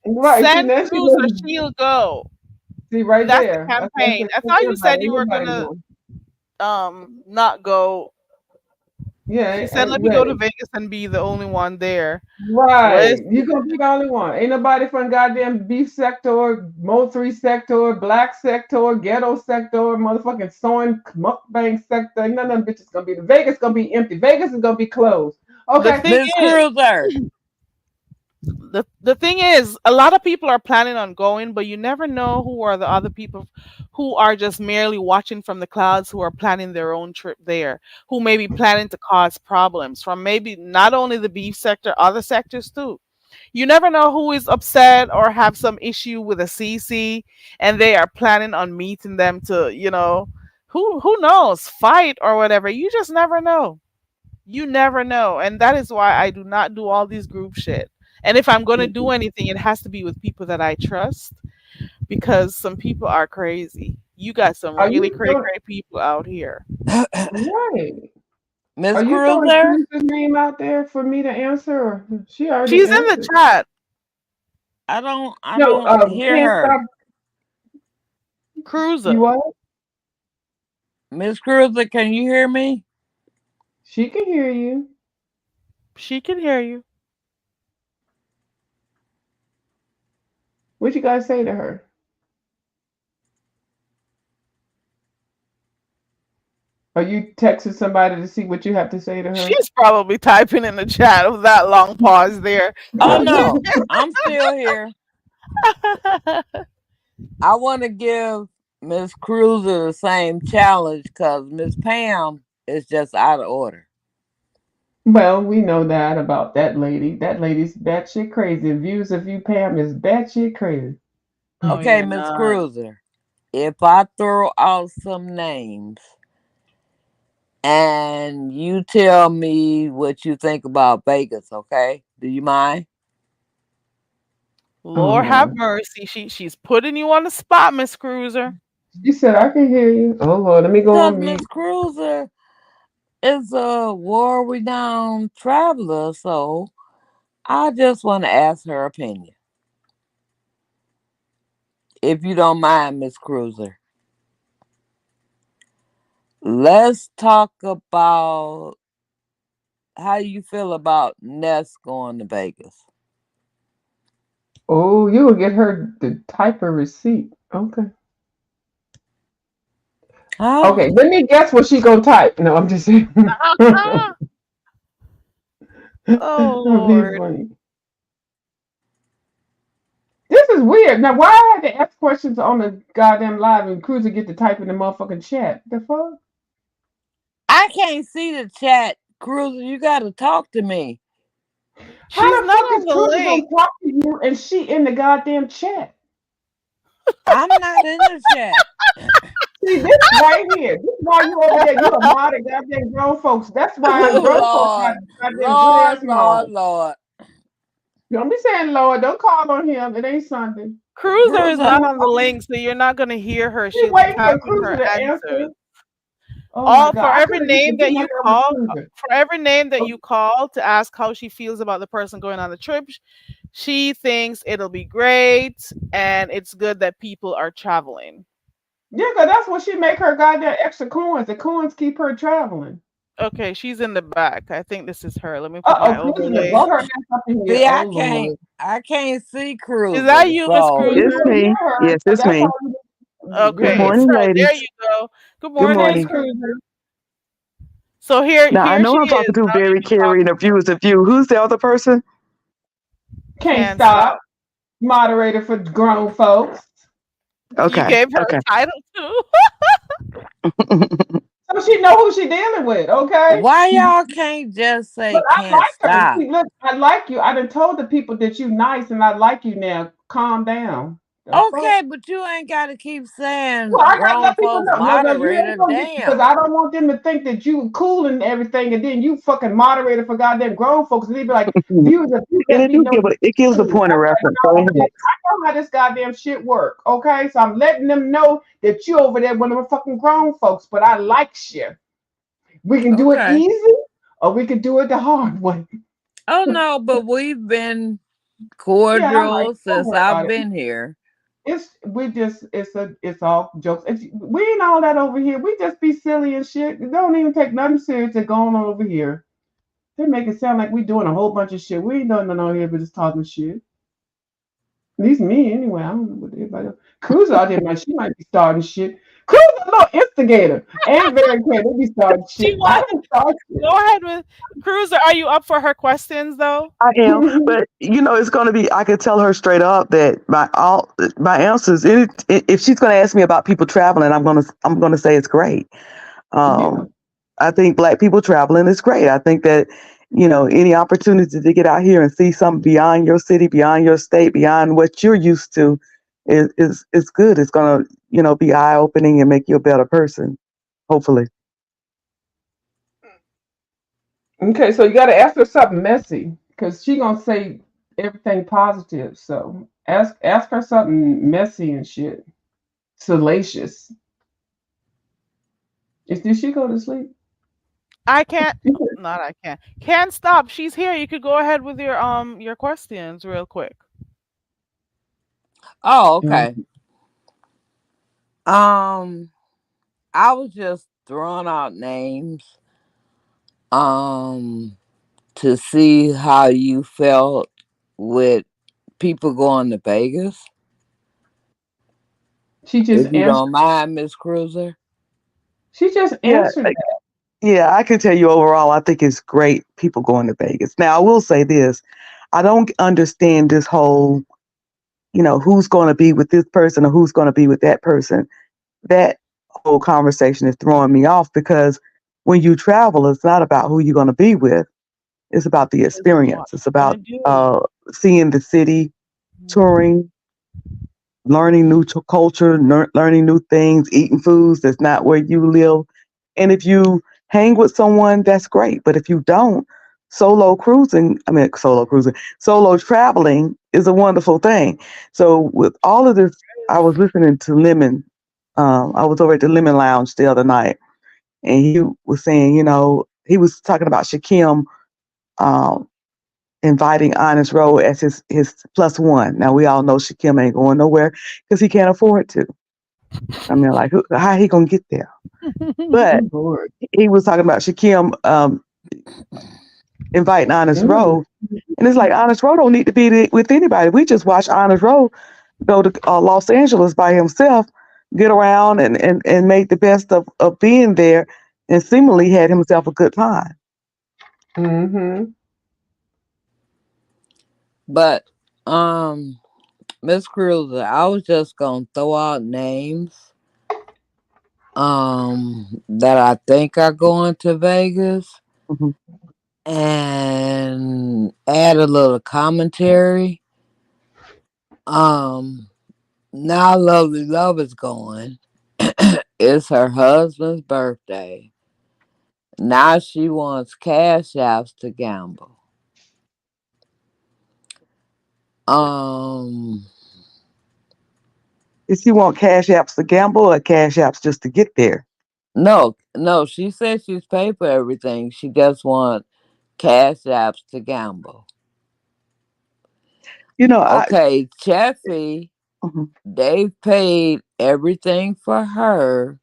Right. See, Send now she Cruiser, was, she'll go. see right That's the there. That's what I'm campaign. saying. I Send thought you said everybody. you Ain't were nobody gonna going. not go. Yeah, She said, "Let me go to ready. Vegas and be the only one there." Right. Listen, You gonna be the only one. Ain't nobody from goddamn beef sector, Mo 3 sector, black sector, ghetto sector, motherfucking sewing mukbang sector. Ain't none of them bitches gonna be. The Vegas gonna be empty. Vegas is gonna be closed. the Okay. thing Miss is, Cruiser. the thing is, a lot of people are planning on going, but you never know who are the other people who are just merely watching from the clouds, who are planning their own trip there, who may be planning to cause problems from maybe not only the beef sector, other sectors too. You never know who is upset or have some issue with a CC, and they are planning on meeting them to, who knows, fight or whatever. You just never know. You never know, and that is why I do not do all these group shit. And if I'm going to do anything, it has to be with people that I trust, because some people are crazy. You got some Are really you cray throwing, cray people out here. right? Miss Are you throwing Cruiser. Cruz's name out there for me to answer? Or she already She's in the answered. chat. I don't No, hear can't her. stop. Cruiser. You what? Miss Cruiser, can you hear me? She can hear you. She can hear you. What you guys say to her? Are you texting somebody to see what you have to say to her? She's probably typing in the chat with that long pause there. Oh no, I'm still here. I want to give Miss Cruiser the same challenge because Miss Pam is just out of order. Well, we know that about that lady. That lady's batshit crazy. Views of you, Pam, is batshit crazy. No, Okay, you're Miss not. Cruiser, if I throw out some names and you tell me what you think about Vegas, okay? Do you mind? Lord have mercy. She's putting you on the spot, Miss Cruiser. She said, I can hear you. Oh, Lord, let me go Because on mute. Miss Cruiser is a world-renowned traveler, so I just want to ask her opinion. If you don't mind, Miss Cruiser. Let's talk about how you feel about Ness going to Vegas. Oh, you will get her to type a receipt. Okay. Huh? Okay, let me guess what she gonna type. No, I'm just saying. Oh, That'd be Lord. funny. This is weird. Now, why I had to ask questions on the goddamn live and Cruiser get to type in the motherfucking chat? The fuck? I can't see the chat, Cruiser. You got to talk to me. How She's the not fuck on is the Cruiser gonna link. talk to you and she in the goddamn chat? I'm not in the chat. See, this right here. This is why you over there. You a mod of goddamn grown folks. That's why Oh, grown folks got Lord. goddamn good ass Lord, moms. Lord. Don't be saying Lord. Don't call on him. It ain't Sunday. Cruiser is not Cruiser. on the link, so you're not going to hear her. She She'll be waiting for typing Cruiser her to answers. answer. Oh my All God. for I every could have used to name get that my you girl call, Cruiser. for every name that you call to ask how she feels about the person going on the trip, she thinks it'll be great and it's good that people are traveling. Yeah, because that's what she make her goddamn extra coins. The coins keep her traveling. Okay, she's in the back. I think this is her. Let me put my Cruiser overlay. brought her ass up in here. See, Oh I Lord. can't see Is Cruiser. that you, Miss So You Cruiser? It's don't me. hear her. Yes, So it's that's me. how you Okay, Good it's morning, her. There ladies. you go. Good Good morning, Hey, morning. Cruiser. So here Now I she know I'm is. talking to Now you Barry can talk Carey and to her. Abuse of You. Who's the other person? Can't Can't stop. stop. Moderator for grown folks. You Okay. gave her Okay. a title too. So she know who she dealing with, okay? Why y'all can't just But say I can't like her. stop? See, look, I like you. I done told the people that you nice and I like you now. Calm down. The fuck? Okay, but you ain't got to keep saying Well, I gotta grown let people folks know. No, you moderator. ain't gonna get because I Damn. don't want them to think that you cool and everything, and then you fucking moderator for goddamn grown folks, and they be like, And viewers, if you let it me do know give that it gives a you cool. point of I'm like, reference. Go no, ahead. bitch, I know how this goddamn shit work. Okay, so I'm letting them know that you over there one of the fucking grown folks, but I like you. We can do it Okay. easy, or we can do it the hard way. Oh no, but we've been Yeah, I like. cordial Don't since worry about I've it. been here. It's all jokes. We ain't all that over here. We just be silly and shit. We don't even take nothing serious that going on over here. They make it sound like we doing a whole bunch of shit. We ain't doing nothing on here but just talking shit. At least me anyway. I don't know what everybody else. Cruz out there, she might be starting shit. Cruz a little instigator and very clear. They be starting She shit. I wants. don't start Go ahead with Cruiser. Are you up for her questions though? I am, shit. but it's going to be. I could tell her straight up that my answers. If she's going to ask me about people traveling, I'm gonna say it's great. Yeah. Um, I think Black people traveling is great. I think that any opportunity to get out here and see something beyond your city, beyond your state, beyond what you're used to, is good. It's going to be eye opening and make you a better person. Hopefully. Okay, so you got to ask her something messy because she gonna say everything positive. So ask her something messy and shit, salacious. Did she go to sleep? I can't. Not I can't. Can't stop. She's here. You could go ahead with your questions real quick. Oh, okay. Um, I was just throwing out names um to see how you felt with people going to Vegas. She just If you answered. don't mind, Miss Cruiser. She just Yeah, answered that. yeah. I can tell you overall, I think it's great people going to Vegas. Now, I will say this: I don't understand this whole, who's going to be with this person or who's going to be with that person. That whole conversation is throwing me off because when you travel, it's not about who you're going to be with. It's about the It's what experience. It's you're gonna about do. seeing the city, Mhm. touring, learning new culture, learning new things, eating foods that's not where you live. And if you hang with someone, that's great. But if you don't, solo traveling is a wonderful thing. So with all of this, I was listening to Lemon. I was over at the Lemon Lounge the other night, and he was saying, he was talking about Shakim um, inviting Honest Road as his plus one. Now we all know Shakim ain't going nowhere because he can't afford to. I mean, like, how he gonna get there? But Lord. he was talking about Shakim inviting Honest Mm. Road, and it's like Honest Road don't need to be with anybody. We just watch Honest Road go to Los Angeles by himself, get around and make the best of being there, and seemingly had himself a good time. Mm-hmm. But Miss Cruiser, I was just gonna throw out names that I think are going to Vegas Mhm. and add a little commentary. Um Now Lovely Love is going. It's her husband's birthday. Now she wants cash apps to gamble. Um If you want cash apps to gamble or cash apps just to get there. no, she said she's paid for everything. She just wants cash apps to gamble. I. Okay, Cheffy, Mhm. they've paid everything for her,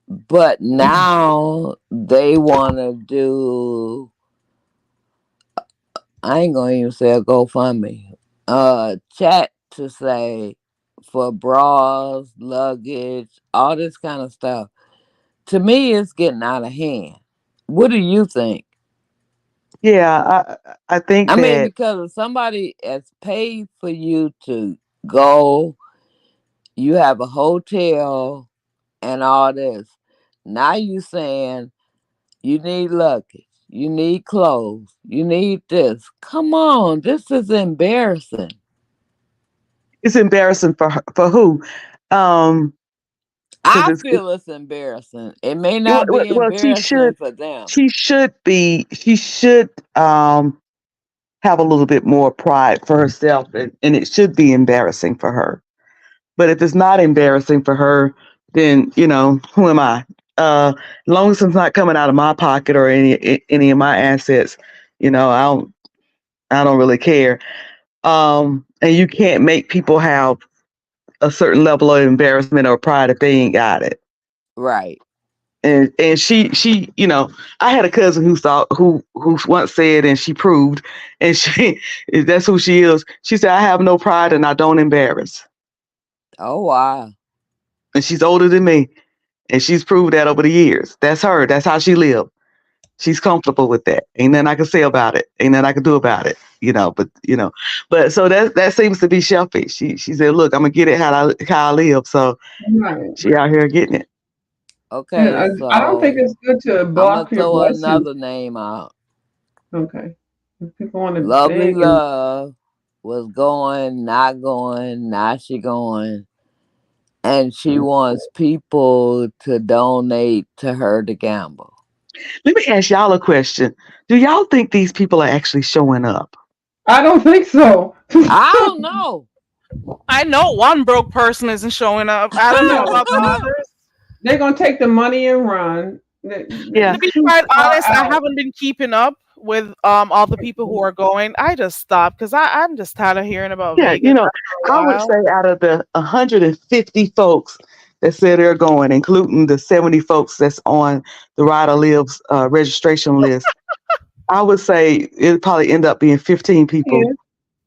but now they want to do. I ain't gonna even say a GoFundMe. Chat to say for bras, luggage, all this kind of stuff. To me, it's getting out of hand. What do you think? Yeah, I think I mean, that because if somebody has paid for you to go You have a hotel and all this. Now you saying you need luggage, you need clothes, you need this. Come on, this is embarrassing. It's embarrassing for who? Um, because I it's feel it's embarrassing. It may not be well, embarrassing for them. she should have a little bit more pride for herself, and it should be embarrassing for her. But if it's not embarrassing for her, then who am I? As long as it's not coming out of my pocket or any of my assets, I don't really care. And you can't make people have a certain level of embarrassment or pride if they ain't got it. Right. And she I had a cousin who once said, and she proved, and she that's who she is. She said, I have no pride and I don't embarrass. Oh wow. And she's older than me, and she's proved that over the years. That's her. That's how she lived. She's comfortable with that. Ain't nothing I can say about it. Ain't nothing I can do about it. But so that seems to be Shelfie. She said, look, I'm gonna get it how I live. So Right. she out here getting it. Okay, Yeah, I don't think so it's good to I'm gonna block your throw blessings. another name out. Okay. If people want to Lovely beg and Love was going, not going, now she going. And she wants people to donate to her to gamble. Let me ask y'all a question. Do y'all think these people are actually showing up? I don't think so. I don't know. I know one broke person isn't showing up. I don't know about the others. They're gonna take the money and run. Yeah. To be Too quite far honest, I out. haven't been keeping up with all the people who are going. I just stopped because I'm just tired of hearing about Yeah, Vegas after a I would while. say out of the 150 folks that said they're going, including the 70 folks that's on the Rider Lives registration list, I would say it'll probably end up being 15 people 10.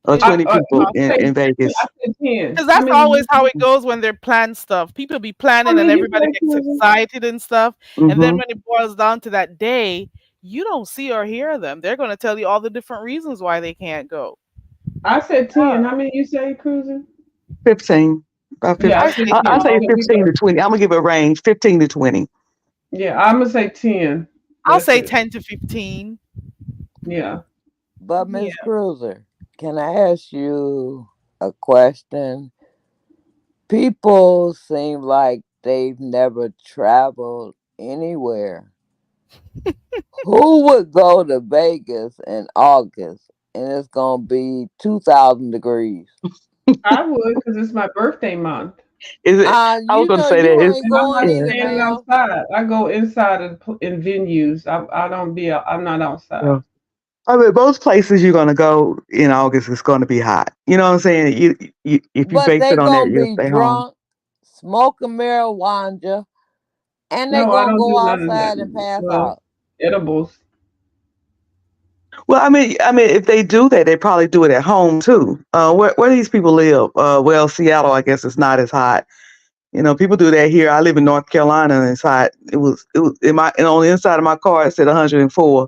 or Yeah, 20 people I'll Say, in Vegas. I said 10. because How that's many always how it you goes when they're planned stuff. People be how planning and many you everybody say, gets Susan? excited and stuff. And then Hmm. when it boils down to that day, you don't see or hear them. They're going to tell you all the different reasons why they can't go. I said 10. How many you say, Cruising? 15. About 15. Yeah, I I said say I'll 10. say So 12. we 15 to 20. I'm gonna give it a range, 15 to 20. yeah, I'm gonna say 10. I'll That's say it. 10 to 15. Yeah. But Yeah. Miss Cruiser, can I ask you a question? People seem like they've never traveled anywhere. Who would go to Vegas in August and it's gonna be 2,000 degrees? I would because it's my birthday month. Is it? I was You gonna know say you that it's ain't And I'm going not yeah. either, standing ma'am. outside. I go inside in venues. I don't be. I'm not outside. So, I mean, most places you're gonna go in August is gonna be hot. You know what I'm saying? You if you But base they it on that, gonna you'll be stay home. drunk, smoking marijuana, and they No, I gonna don't go do none of that. outside and pass Well, out. edibles. Well, I mean, if they do that, they probably do it at home too. Where these people live? Well, Seattle, I guess it's not as hot. People do that here. I live in North Carolina, and it's hot. It was on the inside of my car. It said 104,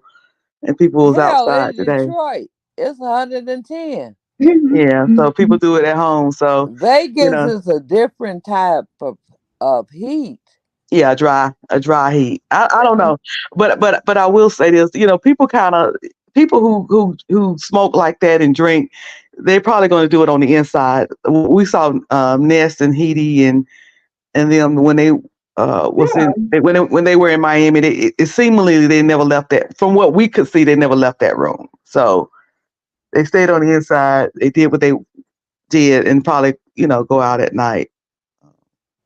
and people was Hell, outside in today. Detroit, it's 110. Yeah, so people do it at home. So you Vegas know, is a different type of heat. yeah, a dry heat. I don't know, but I will say this. People who smoke like that and drink, they're probably going to do it on the inside. We saw Nest and Heidi and them when they Yeah, when they were in Miami. It seemingly they never left that. From what we could see, they never left that room. So they stayed on the inside. They did what they did, and probably go out at night.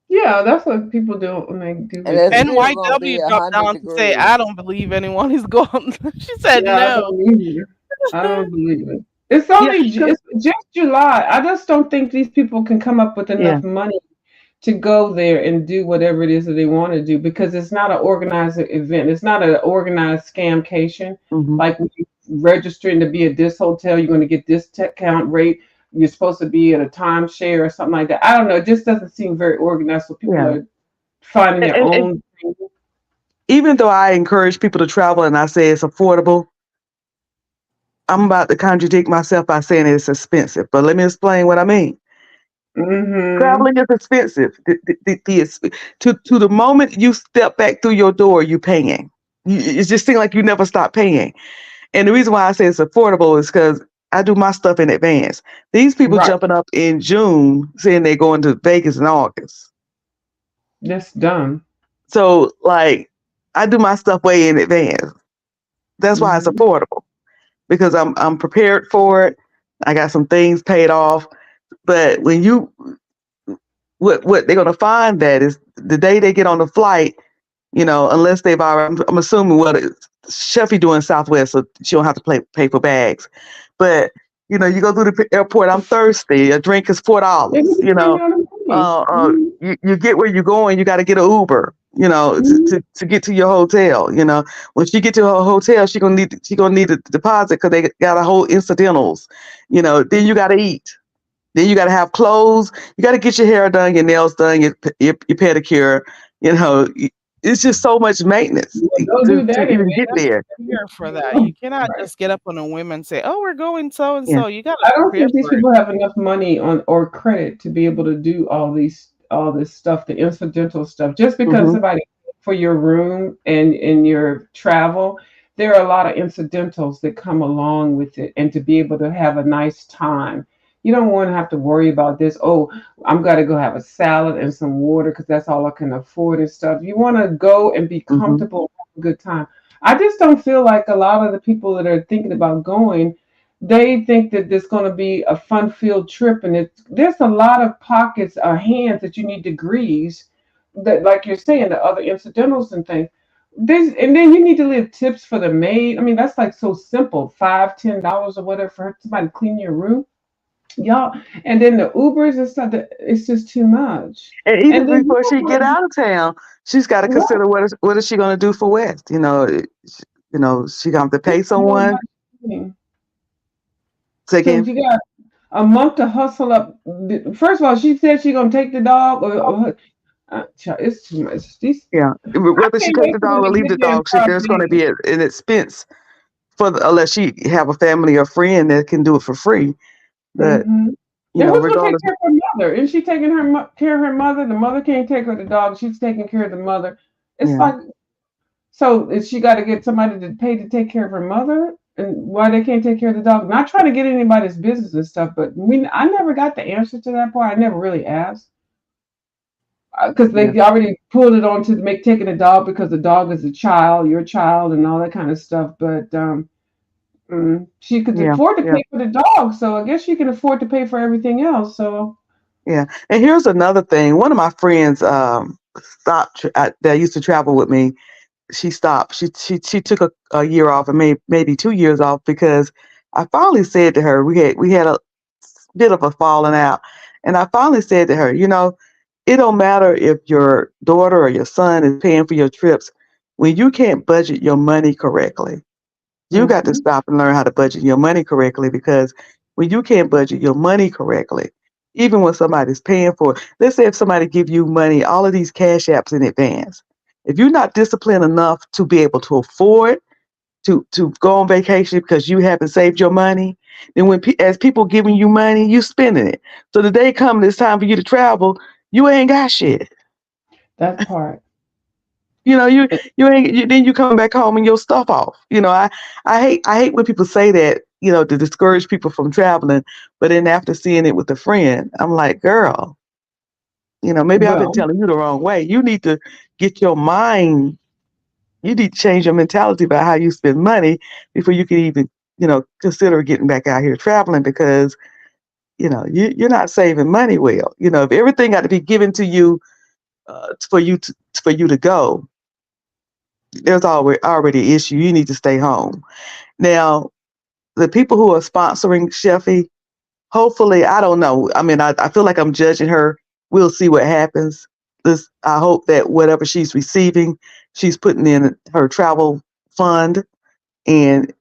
yeah. That's what people do when they do And it's vacation. still gonna be NYW dropped 100 down to say, I degrees. don't believe anyone is going. She said Yeah, I no. don't either. I don't believe it. It's Yeah, only it's just July. I just don't think these people can come up with yeah. enough money to go there and do whatever it is that they want to do because it's not an organized event. It's not an organized scamcation. Hmm. Like when you registering to be at this hotel, you're going to get this count rate. You're supposed to be at a timeshare or something like that. I don't know. It just doesn't seem very organized. So people Yeah. are finding their And own thing. even though I encourage people to travel and I say it's affordable, I'm about to contradict myself by saying it's expensive. But let me explain what I mean. Mm-hmm. Traveling is expensive. To the moment you step back through your door, you paying. It just seems like you never stop paying. And the reason why I say it's affordable is because I do my stuff in advance. These people Right. jumping up in June saying they're going to Vegas in August. That's dumb. So like I do my stuff way in advance. That's why it's Mm-hmm. affordable because I'm prepared for it. I got some things paid off. But when you what they're gonna find that is the day they get on the flight, unless they've already, I'm assuming Sheffy doing Southwest, so she don't have to pay for bags. But you go through the airport. I'm thirsty. A drink is $4. They need to spend all the money. You get where you're going. You got to get an Uber. To get to your hotel. When she get to her hotel, she gonna need a deposit because they got a whole incidentals. Then you got to eat. Then you got to have clothes. You got to get your hair done, your nails done, your pedicure. It's just so much maintenance Don't do that to in even get there. Here for that. You cannot just get up on a whim and say, "Oh, we're going so and Yeah. so." You got I to don't prepare think these for it. people have enough money or credit to be able to do all this stuff, the incidental stuff. Just because Mhm. somebody for your room and your travel, there are a lot of incidentals that come along with it, and to be able to have a nice time. You don't want to have to worry about this. Oh, I'm gonna go have a salad and some water because that's all I can afford and stuff. You want to go and be Mhm. comfortable, have a good time. I just don't feel like a lot of the people that are thinking about going, they think that there's going to be a fun-filled trip, and there's a lot of pockets or hands that you need to grease. That, like you're saying, the other incidentals and things. This, and then you need to leave tips for the maid. I mean, that's like so simple, $5, $10 or whatever for somebody to clean your room, y'all. And then the Ubers and stuff. It's just too much. And even And then before she get out of town, she's got to right, consider what is she going to do for West. She gonna have to pay it's more someone. money. Say So again. you got a month to hustle up. First of all, she said she's gonna take the dog, or it's too much. Yeah, I whether she can't take wait the for them dog or to leave get the there and dog, start there's going to dating. be an expense unless she have a family or friend that can do it for free. But Hmm. And who's gonna take regardless, care of her mother? Isn't she taking care of her mother? The mother can't take her the dog. She's taking care of the mother. It's yeah, like, so is she got to get somebody to pay to take care of her mother? And why they can't take care of the dog? Not trying to get anybody's business and stuff, but I never got the answer to that part. I never really asked. Because yeah, they already pulled it on to make taking a dog because the dog is a child, your child, and all that kind of stuff. But she could yeah, afford to yeah, pay for the dog, so I guess she can afford to pay for everything else. So yeah. And here's another thing. One of my friends stopped that used to travel with me. She stopped. She took a year off and maybe 2 years off because I finally said to her we had a bit of a falling out, and I finally said to her, it don't matter if your daughter or your son is paying for your trips when you can't budget your money correctly. You got to hmm stop and learn how to budget your money correctly because when you can't budget your money correctly, even when somebody's paying for it, let's say if somebody give you money, all of these cash apps in advance, if you're not disciplined enough to be able to afford to go on vacation because you haven't saved your money, then as people giving you money, you spending it. So the day comes, it's time for you to travel, you ain't got shit. that part. Then you come back home and your stuff off. I hate when people say that, to discourage people from traveling, but then after seeing it with a friend, I'm like, girl, maybe I've been Well, telling you the wrong way. You need to get your mind, you need to change your mentality about how you spend money before you can even, consider getting back out here traveling because, you're not saving money well. If everything got to be given to you for you to go, there's already an issue. You need to stay home. Now, the people who are sponsoring Sheffy, hopefully, I don't know. I mean, I feel like I'm judging her. We'll see what happens. I hope that whatever she's receiving, she's putting in her travel fund and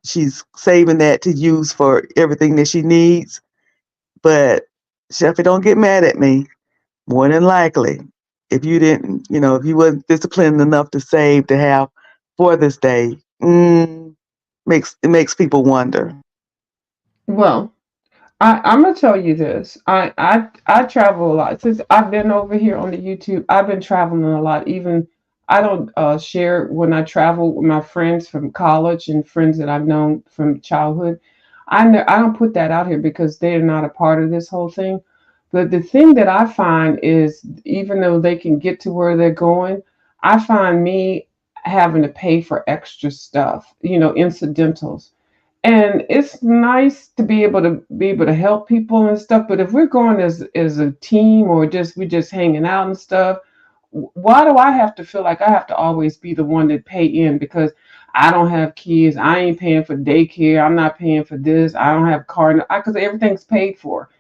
she's saving that to use for everything that she needs. But Sheffy, don't get mad at me. More than likely, if you didn't, if you wasn't disciplined enough to save to have for this day, makes people wonder. well, I'm gonna tell you this. I travel a lot since I've been over here on the YouTube. I've been traveling a lot. Even I don't share when I travel with my friends from college and friends that I've known from childhood. I don't put that out here because they're not a part of this whole thing. But the thing that I find is, even though they can get to where they're going, I find me having to pay for extra stuff, incidentals. And it's nice to be able to help people and stuff. But if we're going as a team, or we're just hanging out and stuff, why do I have to feel like I have to always be the one that pay in? Because I don't have kids, I ain't paying for daycare, I'm not paying for this, I don't have car, because everything's paid for.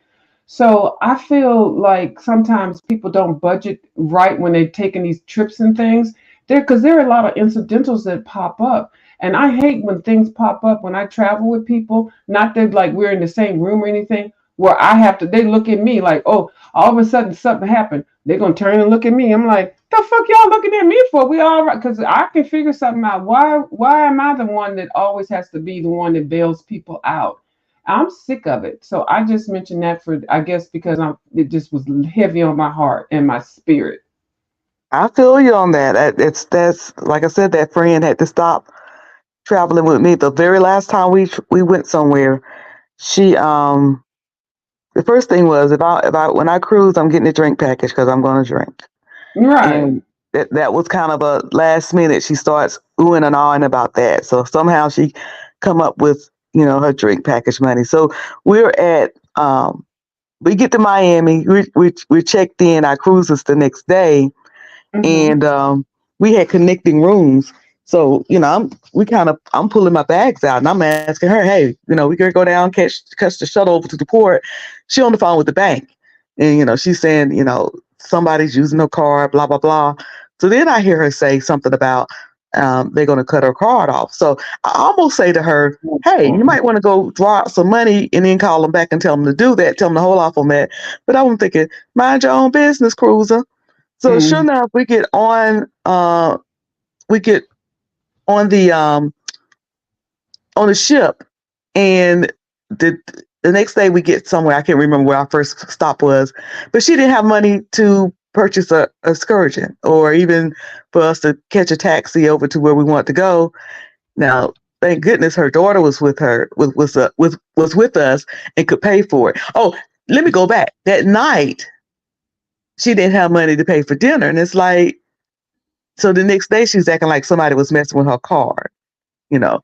So I feel like sometimes people don't budget right when they're taking these trips and things. There are a lot of incidentals that pop up. And I hate when things pop up when I travel with people, not that like we're in the same room or anything, where they look at me like, oh, all of a sudden something happened. They're gonna turn and look at me. I'm like, the fuck y'all looking at me for? We all right, because I can figure something out. Why am I the one that always has to be the one that bails people out? I'm sick of it. So I just mentioned that for, I guess, because it just was heavy on my heart and my spirit. I feel you on that. That's like I said, that friend had to stop traveling with me. The very last time we went somewhere, she the first thing was, if I when I cruise, I'm getting a drink package because I'm going to drink. Right. And that was kind of a last minute. She starts oohing and ahhing about that. So somehow she come up with her drink package money. So we're at we get to Miami. We checked in. Our cruise is the next day, Mm-hmm. and we had connecting rooms. So I'm pulling my bags out and I'm asking her, hey, we could go down, catch the shuttle over to the port. She on the phone with the bank, and she's saying, somebody's using her card, blah blah blah. So then I hear her say something about they're going to cut her card off. So I almost say to her, hey, you might want to go draw out some money and then call them back and tell them to do that, tell them to hold off on that. But I was thinking, mind your own business, cruiser. So sure Mm. enough, we get on the ship, and the next day we get somewhere. I can't remember where our first stop was, but she didn't have money to purchase a excursion or even for us to catch a taxi over to where we want to go. Now, thank goodness her daughter was with her, was with us and could pay for it. Oh, let me go back. That night, she didn't have money to pay for dinner, and it's like, so the next day she's acting like somebody was messing with her card, you know,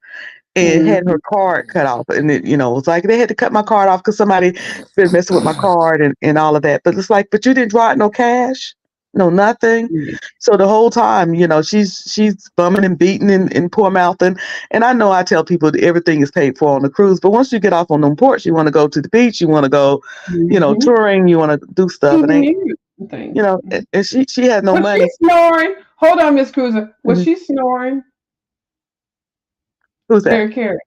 and Mm. had her card cut off. And it was like they had to cut my card off because somebody been messing with my card and all of that. But it's like, but you didn't draw out no cash, no nothing. Mm. So the whole time, she's bumming and beating and poor mouthing. And I know I tell people that everything is paid for on the cruise, but once you get off on them ports, you want to go to the beach, you want to go, Mhm. touring, you want to do stuff. And ain't, Souvenirs and things. and she had no Was she money. snoring? Hold on, Miss Cruiser. Was Mhm. she snoring? Who's that? Very Carey.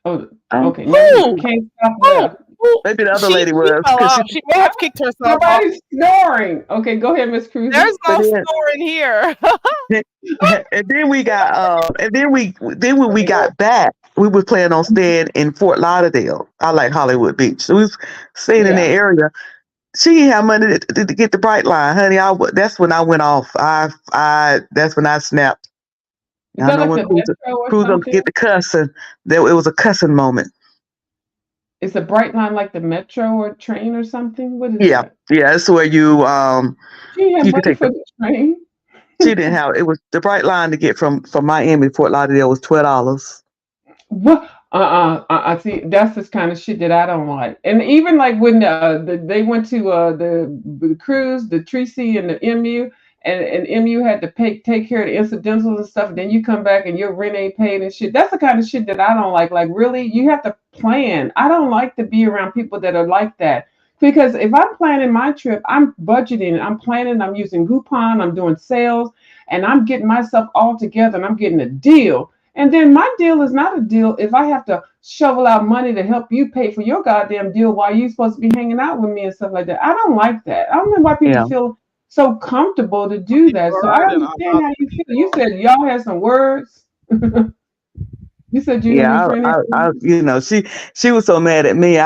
Oh, Um, okay. Never mind. Who? Can't stop Who? there. Who? Maybe the other She lady she was fell because she. off. She may have kicked herself off. Nobody's snoring. Okay, go ahead, Miss Cruiser. There's But no then, snoring here. and then we got and then when we got back, we were planning on staying in Fort Lauderdale. I like Hollywood Beach, so we was staying in that Yeah. area. She didn't have money to get the Bright Line, honey. That's when I went off. That's when I snapped. Is I that know like when the Metro or Cruiser something? get the cussing. It was a cussing moment. Is the Bright Line like the Metro or train or something? What is Yeah, that? yeah. It's where you She didn't have you could money take for the. the train. She didn't have it. Was the Bright Line to get from Miami to Fort Lauderdale was $12. What? I see. That's this kind of shit that I don't like. And even like when they went to the cruise, the Tracy and the MU, and MU had to take care of the incidentals and stuff. Then you come back and your rent ain't paid and shit. That's the kind of shit that I don't like. Like really, you have to plan. I don't like to be around people that are like that. Because if I'm planning my trip, I'm budgeting, I'm planning, I'm using Groupon, I'm doing sales, and I'm getting myself all together and I'm getting a deal. And then my deal is not a deal if I have to shovel out money to help you pay for your goddamn deal while you're supposed to be hanging out with me and stuff like that. I don't like that. I don't know why people Yeah. feel so comfortable to do that. So I Burden on understand how you feel. You said y'all had some words. You said you didn't Yeah, befriend anyone? you know, she was so mad at me.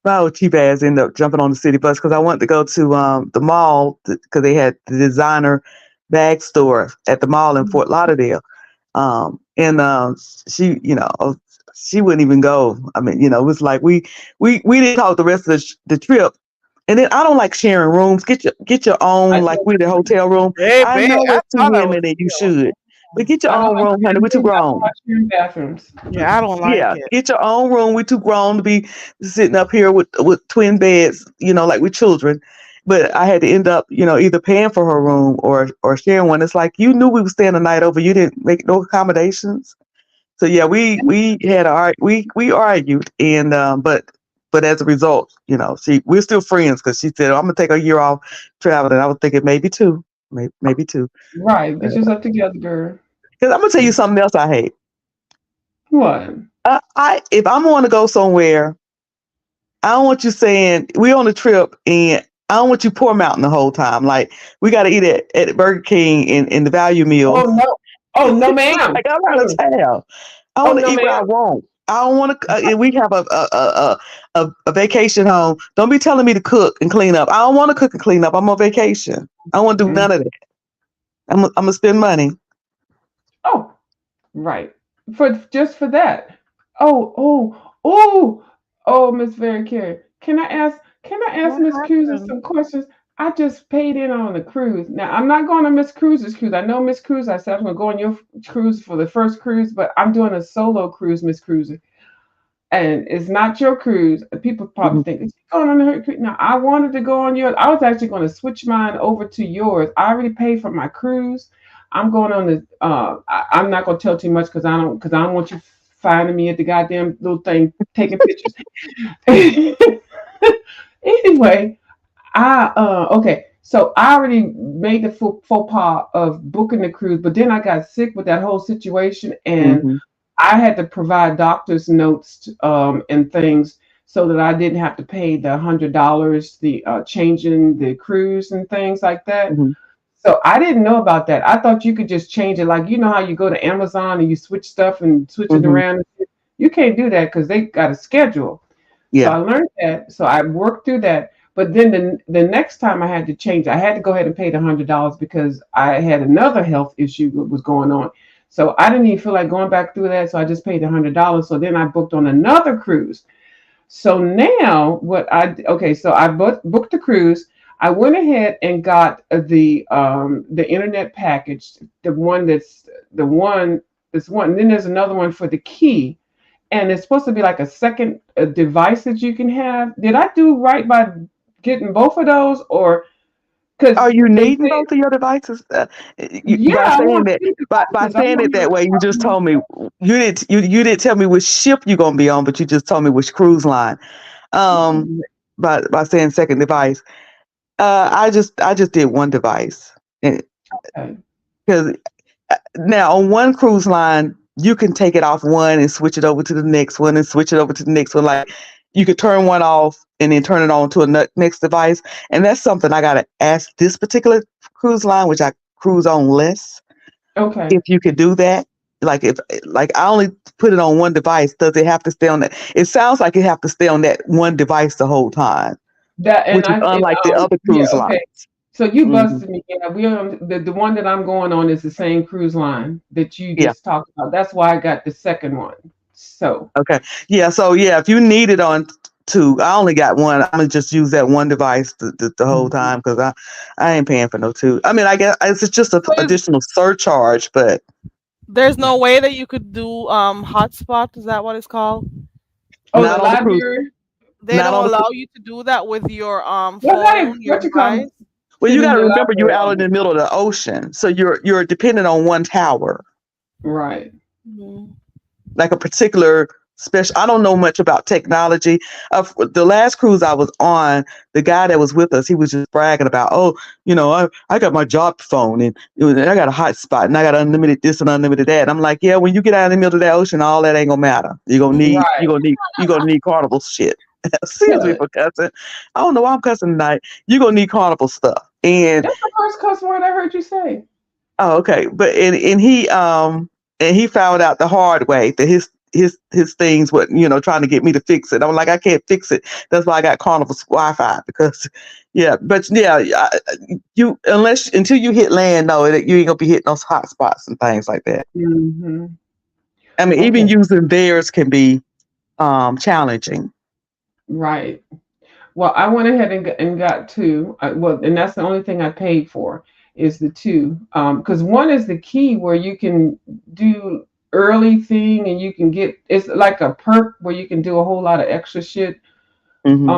My old cheap ass ended up jumping on the city bus because I wanted to go to the mall because they had the designer bag store at the mall in Fort Lauderdale. And she, you know, she wouldn't even go. I mean, you know, it was like we didn't talk the rest of the trip. And then I don't like sharing rooms. Get your I own, like don't. we the hotel room. Hey, I babe, know I it's two thought I was women and you chill. should, but get your I don't own like room, honey. sharing We're too rooms. I don't grown. like sharing bathrooms. Yeah, I don't like Yeah, it. get your own room. We're too grown to be sitting up here with twin beds, you know, like we're children. But I had to end up, you know, either paying for her room or sharing one. It's like you knew we were staying the night over. You didn't make no accommodations. So yeah, we had we argued, and but as a result, you know, we're still friends because she said, "I'm gonna take a year off traveling." I was thinking maybe two, maybe two. Right. Get yourself together, girl. Because I'm gonna tell you something else I hate. What? If I'm going to go somewhere, I don't want you saying we on a trip and I don't want you pour mountain the whole time. Like we got to eat at Burger King in the value meal. Oh no. Oh no, ma'am. Like I'm out of town. I Oh want to no, eat what I ma'am. want. I don't want to. We have a vacation home. Don't be telling me to cook and clean up. I don't want to cook and clean up. I'm on vacation. I don't want to do none of that. I'm gonna spend money. Oh, right. For that. Oh, Miss Very Carey. Can I ask What Miss Cruises happened? some questions? I just paid in on the cruise. Now I'm not going on Miss Cruise's cruise. I know Miss Cruise. I said I'm gonna go on your cruise for the first cruise, but I'm doing a solo cruise, Miss Cruiser. And it's not your cruise. People probably Mhm. think it's going on her cruise. Now I wanted to go on yours. I was actually going to switch mine over to yours. I already paid for my cruise. I'm going on the. I'm not going to tell too much because I don't want you finding me at the goddamn little thing taking pictures. Anyway, okay. So I already made the faux pas of booking the cruise, but then I got sick with that whole situation, and Mhm. I had to provide doctor's notes and things so that I didn't have to pay the $100, the changing the cruise and things like that. Mhm. So I didn't know about that. I thought you could just change it, like you know how you go to Amazon and you switch stuff and switch it Mhm. around. You can't do that because they got a schedule. So Yeah. I learned that. So I worked through that. But then the next time I had to change, I had to go ahead and pay the $100 because I had another health issue that was going on. So I didn't even feel like going back through that. So I just paid the $100. So then I booked on another cruise. So now so I booked the cruise. I went ahead and got the internet package, the one. And then there's another one for the key, and it's supposed to be like a second device that you can have. Did I do right by getting both of those, or because Are you they needing say both of your devices? yeah, By I saying want that, two by devices. I saying want it my that way, you just told me you didn't tell me which ship you're gonna be on, but you just told me which cruise line. Um, by saying second device, I just did one device, okay. because now on one cruise line you can take it off one and switch it over to the next one and switch it over to the next one. Like you could turn one off and then turn it on to a next device, and that's something I gotta ask this particular cruise line, which I cruise on less. Okay. If you could do that, like I only put it on one device, does it have to stay on that? It sounds like it have to stay on that one device the whole time, That and which is I and unlike the other yeah, cruise okay. lines. So you Hmm. busted me. Yeah, we on the one that I'm going on is the same cruise line that you Yeah. just talked about. That's why I got the second one. So Okay. Yeah. So yeah, if you need it on two, I only got one. I'm gonna just use that one device the whole Mhm. time because I ain't paying for no two. I mean, I guess it's just an So additional surcharge, but there's no way that you could do hotspot. Is that what it's called? oh, the not on the cruise. library. They Not don't on the cruise. allow you to do that with your Well, hey, phone, your what you call device. Well, you sit in got to the remember you're library out all in the day. middle of the ocean, so you're dependent on one tower, Right. Mhm. like a particular special. I don't know much about technology. The last cruise I was on, the guy that was with us, he was just bragging about, oh, I got my job phone and I got a hotspot and I got unlimited this and unlimited that. I'm like, yeah, when you get out in the middle of that ocean, all that ain't gonna matter. You're gonna need Right. Carnival shit. Excuse me Good. for cussing. I don't know why I'm cussing tonight. You're gonna need Carnival stuff. And That's the first cuss word I heard you say. oh, okay. But and he and he found out the hard way that his things were, trying to get me to fix it. I'm like, I can't fix it. That's why I got Carnival's Wi-Fi because, yeah. But yeah, you until you hit land, no, you ain't gonna be hitting those hot spots and things like that. Mm-hmm. I mean, even Okay. using theirs can be challenging. Right. Well, I went ahead and got two. And that's the only thing I paid for is the two. Because one is the key where you can do early thing and you can get it's like a perk where you can do a whole lot of extra shit. Hmm.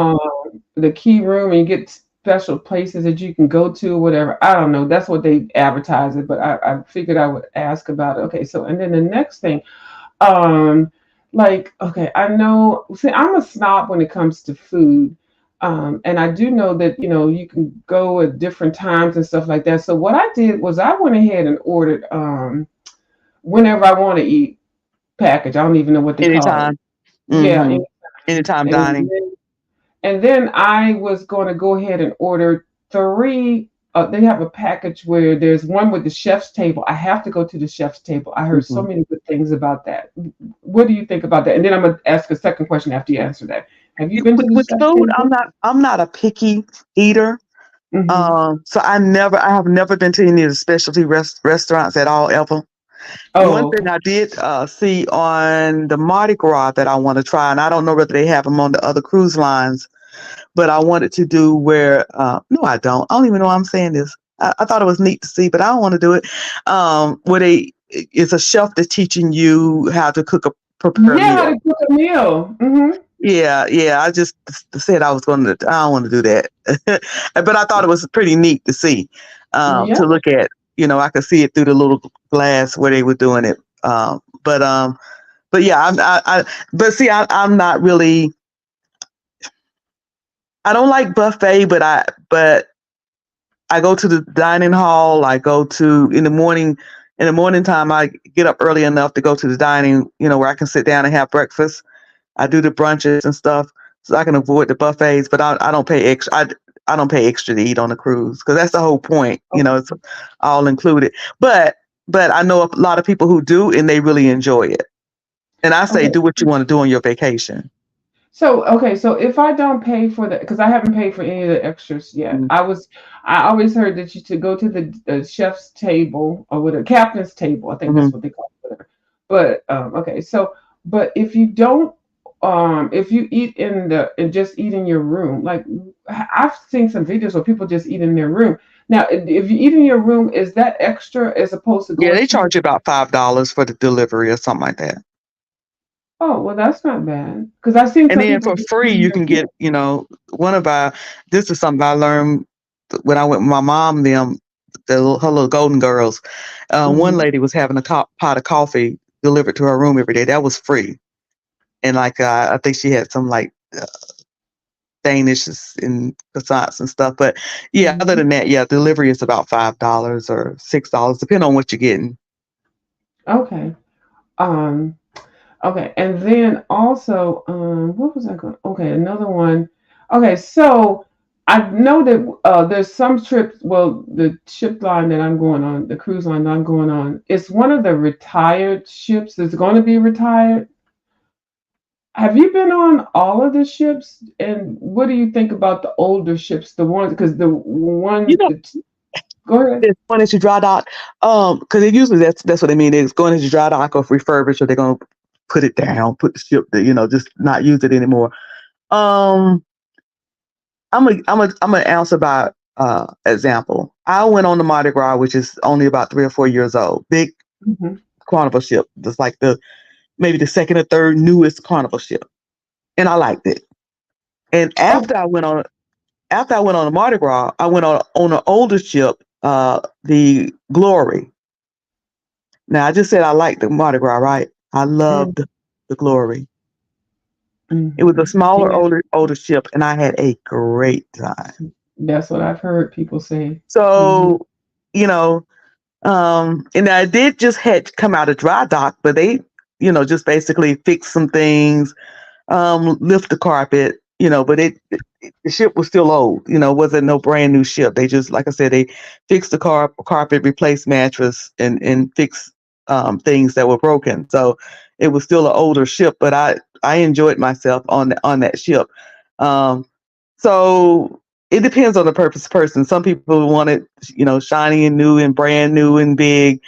The key room and you get special places that you can go to or whatever. I don't know. That's what they advertise it, but I figured I would ask about it. Okay, so and then the next thing, um, like, okay, I know, see, I'm a snob when it comes to food. And I do know that, you can go at different times and stuff like that. So what I did was I went ahead and ordered whenever I want to eat package. I don't even know what they call it. Anytime. Yeah. Hmm. Anytime And dining. then I was going to go ahead and order three. They have a package where there's one with the chef's table. I have to go to the chef's table. I heard so Hmm. many good things about that. What do you think about that? And then I'm gonna ask a second question after you answer that. Have you been to the With chef's food, table? I'm not a picky eater. Hmm. So I have never been to any of the specialty restaurants at all ever. One Oh, okay. thing I did see on the Mardi Gras that I want to try, and I don't know whether they have them on the other cruise lines, but I wanted to do where, no, I don't. I don't even know why I'm saying this. I thought it was neat to see, but I don't want to do it. Where it's a chef that's teaching you how to prepare a Yeah, how meal. to cook a meal. Hmm. Yeah, yeah. I just said I was going to. I don't want to do that, but I thought it was pretty neat to see, Yeah. to look at. I could see it through the little glass where they were doing it. But yeah, but see, I'm not really. I don't like buffet, but I go to the dining hall. I go to in the morning. In the morning time, I get up early enough to go to the dining. Where I can sit down and have breakfast. I do the brunches and stuff, so I can avoid the buffets. But I don't pay extra. I don't pay extra to eat on the cruise because that's the whole point. It's all included. But I know a lot of people who do, and they really enjoy it. And I say, Okay. do what you want to do on your vacation. So okay, so if I don't pay for that, because I haven't paid for any of the extras yet, Mm-hmm. I always heard that you should go to the chef's table or with a captain's table. I think Mm-hmm. that's what they call it. But okay, so but if you don't, if you eat and just eat in your room, like I've seen some videos where people just eat in their room. Now, if you eat in your room, is that extra as opposed to Yeah, going they to? charge you about $5 for the delivery or something like that. Oh, well, that's not bad because I've seen And some then people for just free, eat in you their can room. get, one of our. This is something I learned when I went with my mom. Her little Golden Girls. One Mhm. lady was having a pot of coffee delivered to her room every day. That was free, and like I think she had some like Danish and croissants and stuff. But yeah, other Mhm. than that, yeah, delivery is about $5 or $6, depending on what you're getting. Okay. Um, okay. And then also, what was I going? Okay, another one. Okay, so I know that there's some trips. Well, the ship line that I'm going on, the cruise line that I'm going on, it's one of the retired ships that's going to be retired. Have you been on all of the ships? And what do you think about the older ships, the ones because the You one know, that go ahead. it's going into dry dock. Because usually that's what they mean. It's going into dry dock or refurbish, or they're going to put it down, put the ship, just not use it anymore. Um, I'm gonna answer by example. I went on the Mardi Gras, which is only about 3 or 4 years old. Big Hmm. carnival ship. It's like maybe the second or third newest carnival ship, and I liked it. And Oh, after I went on the Mardi Gras, I went on an older ship, the Glory. Now I just said I liked the Mardi Gras, right? I loved the Glory. It was a mm-hmm. smaller, Yeah, older ship, and I had a great time. that's what I've heard people say. Hmm. So, you know, and I did just had come out of dry dock, but they, just basically fix some things, lift the carpet, but the ship was still old, wasn't no brand new ship. They just, like I said, they fixed the carpet, replaced mattress, and fixed things that were broken. So it was still an older ship, but I enjoyed myself on that ship. Um, so it depends on the purpose person. Some people want it, shiny and new and brand new and big.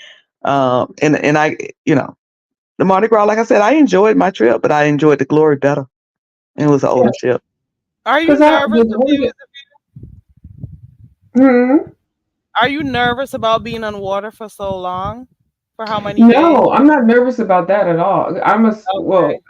And I, the Mardi Gras, like I said, I enjoyed my trip, but I enjoyed the Glory better. It was an Yeah, older ship. Are you because nervous the to way use? that, Are you nervous about being on water for so long? For how many days? no, I'm not nervous about that at all. Okay.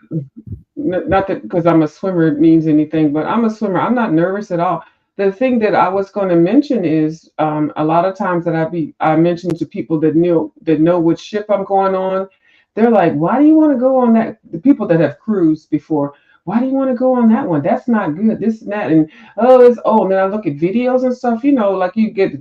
Not that because I'm a swimmer it means anything, but I'm a swimmer. I'm not nervous at all. The thing that I was going to mention is a lot of times that I mention to people that know which ship I'm going on. They're like, "Why do you want to go on that?" The people that have cruised before, why do you want to go on that one? That's not good. This and that, and and then I look at videos and stuff. Like you get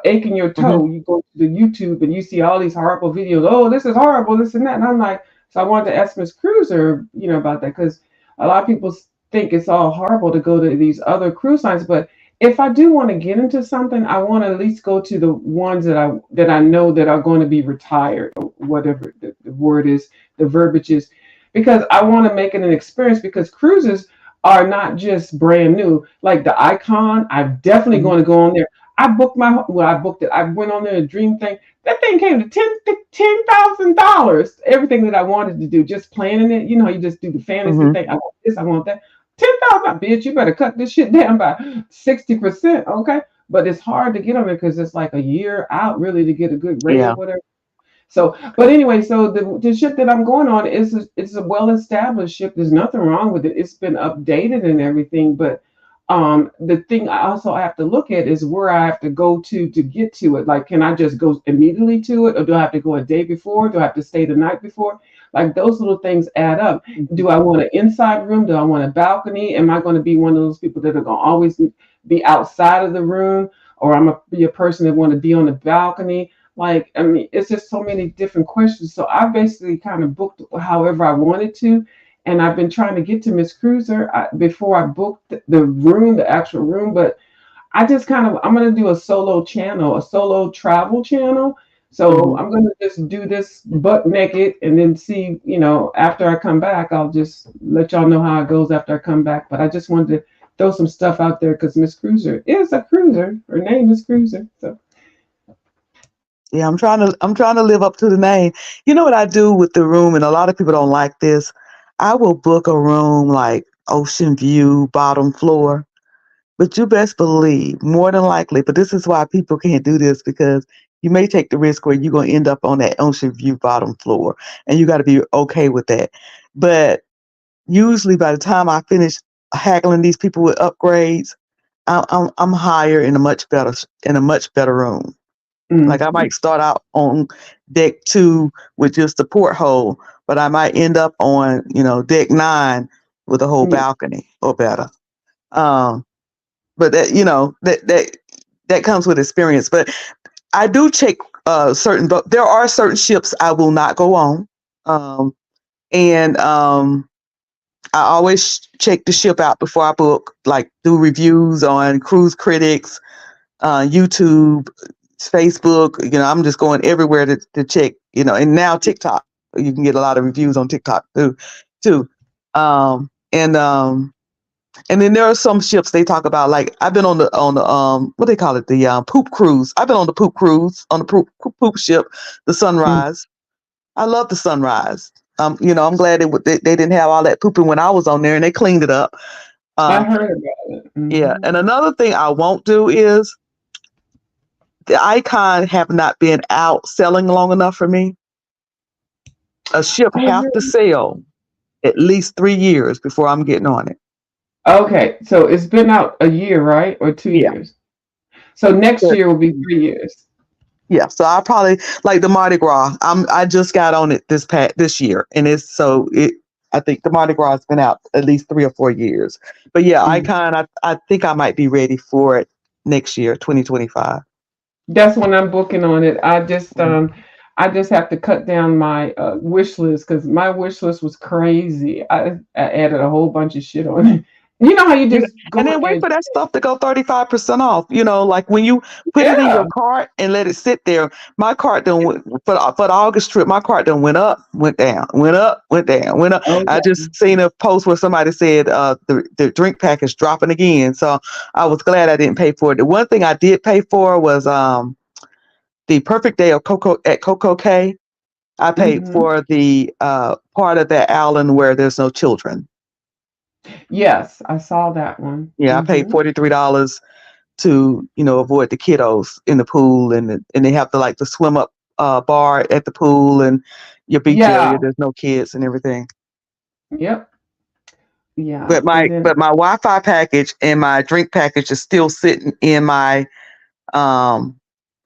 ache in your Hmm. toe. You go to the YouTube and you see all these horrible videos. Oh, this is horrible. This and that, and I'm like. So I wanted to ask Miss Cruiser, about that because a lot of people think it's all horrible to go to these other cruise lines. But if I do want to get into something, I want to at least go to the ones that I know that are going to be retired, or whatever the word is, the verbiage is, because I want to make it an experience. Because cruises are not just brand new. Like the Icon, I'm definitely Hmm. going to go on there. I booked it. I went on there a dream thing. That thing came to $10,000. Everything that I wanted to do, just planning it. You just do the fantasy Hmm. thing. I want this, I want that. 10,000, bitch. You better cut this shit down by 60%, okay? But it's hard to get on there because it's like a year out, really, to get a good rate or Yeah. whatever. So, but anyway, so the ship that I'm going on it's a well established ship. There's nothing wrong with it. It's been updated and everything. But the thing I also have to look at is where I have to go to get to it. Like, can I just go immediately to it, or do I have to go a day before? Do I have to stay the night before? Like those little things add up. Do I want an inside room? Do I want a balcony? Am I going to be one of those people that are going to always be outside of the room, or I'm gonna be a person that want to be on the balcony? Like, I mean, it's just so many different questions. So I basically kind of booked however I wanted to. And I've been trying to get to Miss Cruiser before I booked the room, the actual room. But I'm going to do a solo channel, a solo travel channel. So Hmm. I'm going to just do this butt naked and then see, after I come back, I'll just let y'all know how it goes after I come back. But I just wanted to throw some stuff out there because Miss Cruiser is a cruiser. Her name is Cruiser. So, Yeah, I'm trying to live up to the name. You know what I do with the room, and a lot of people don't like this. I will book a room like ocean view, bottom floor. But you best believe, more than likely, but this is why people can't do this because you may take the risk where you're gonna end up on that ocean view bottom floor, and you got to be okay with that. But usually, by the time I finish haggling these people with upgrades, I'm higher in a much better room. Like I mm, might start out on deck 2 with just the porthole, but I might end up on, deck 9 with a whole mm, balcony or better. Um, but that comes with experience. But I do check but there are certain ships I will not go on. And I always check the ship out before I book, like do reviews on Cruise Critics, YouTube, Facebook. I'm just going everywhere to check. And now TikTok, you can get a lot of reviews on TikTok too. And then there are some ships they talk about. Like I've been on the what they call it, the poop cruise. I've been on the poop cruise on the poop ship, the mm. Sunrise. I love the Sunrise. I'm glad they didn't have all that pooping when I was on there, and they cleaned it up. I Um, heard about it. yeah, Hmm. and another thing I won't do is the Icon have not been out selling long enough for me. A ship Oh, have to sell at least 3 years before I'm getting on it. okay. So it's been out a year, right? Or two Yeah. years? So next But year will be 3 years. yeah, so I probably like the Mardi Gras. I just got on it this year, and I think the Mardi Gras has been out at least 3 or 4 years. But yeah, Mm. Icon. I think I might be ready for it next year, 2025. That's when I'm booking on it. I just Mhm. I just have to cut down my wish list because my wish list was crazy. I added a whole bunch of shit on it, You know how you You know, just go and then in wait there. for that stuff to go 35% off. You know, like when you put it in Yeah. your cart and let it sit there. My cart done went for the August trip. My cart done went up, went down, went up, went down, went up. I Okay. just seen a post where somebody said the drink pack is dropping again. So I was glad I didn't pay for it. The one thing I did pay for was the perfect day of Coco at Coco K. I paid Hmm. for the part of that island where there's no children. Yes, I saw that one. Yeah, I paid Hmm. $43 to avoid the kiddos in the pool, and they have to like the swim up bar at the pool and your beach area. Yeah. There's no kids and everything. Yep. Yeah. But And my then but my Wi-Fi package and my drink package is still sitting in my um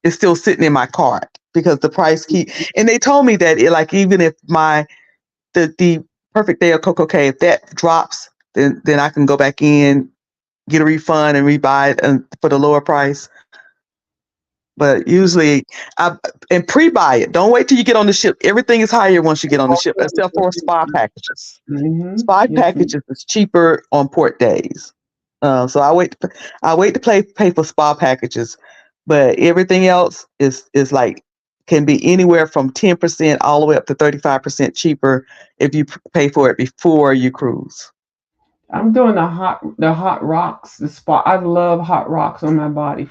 it's still sitting in my cart because the price keep and they told me that like even if the perfect day of Coco K, if that drops, then I can go back in, get a refund and rebuy it for the lower price. But usually, and pre-buy it. Don't wait till you get on the ship. Everything is higher once you get on the ship, except for spa packages. hmm Spa yes, packages is cheaper on port days. So I wait to pay for spa packages, but everything else is like can be anywhere from 10% all the way up to 35% cheaper if you pay for it before you cruise. I'm doing the hot rocks, the spa. I love hot rocks on my body.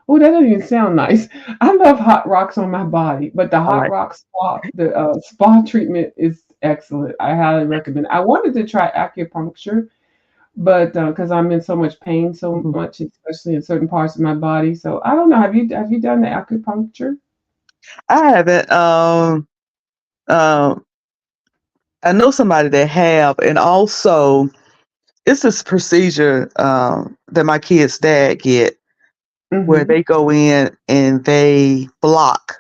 Oh, that doesn't even sound nice. I love hot rocks on my body, but the I hot like. rock spa, the spa treatment is excellent. I highly recommend. I wanted to try acupuncture, but because I'm in so much pain, so Mhm. much, especially in certain parts of my body. So I don't know. Have you done the acupuncture? I haven't. Um, I know somebody that have, and also it's this procedure that my kid's dad get where Mm-hmm. they go in and they block.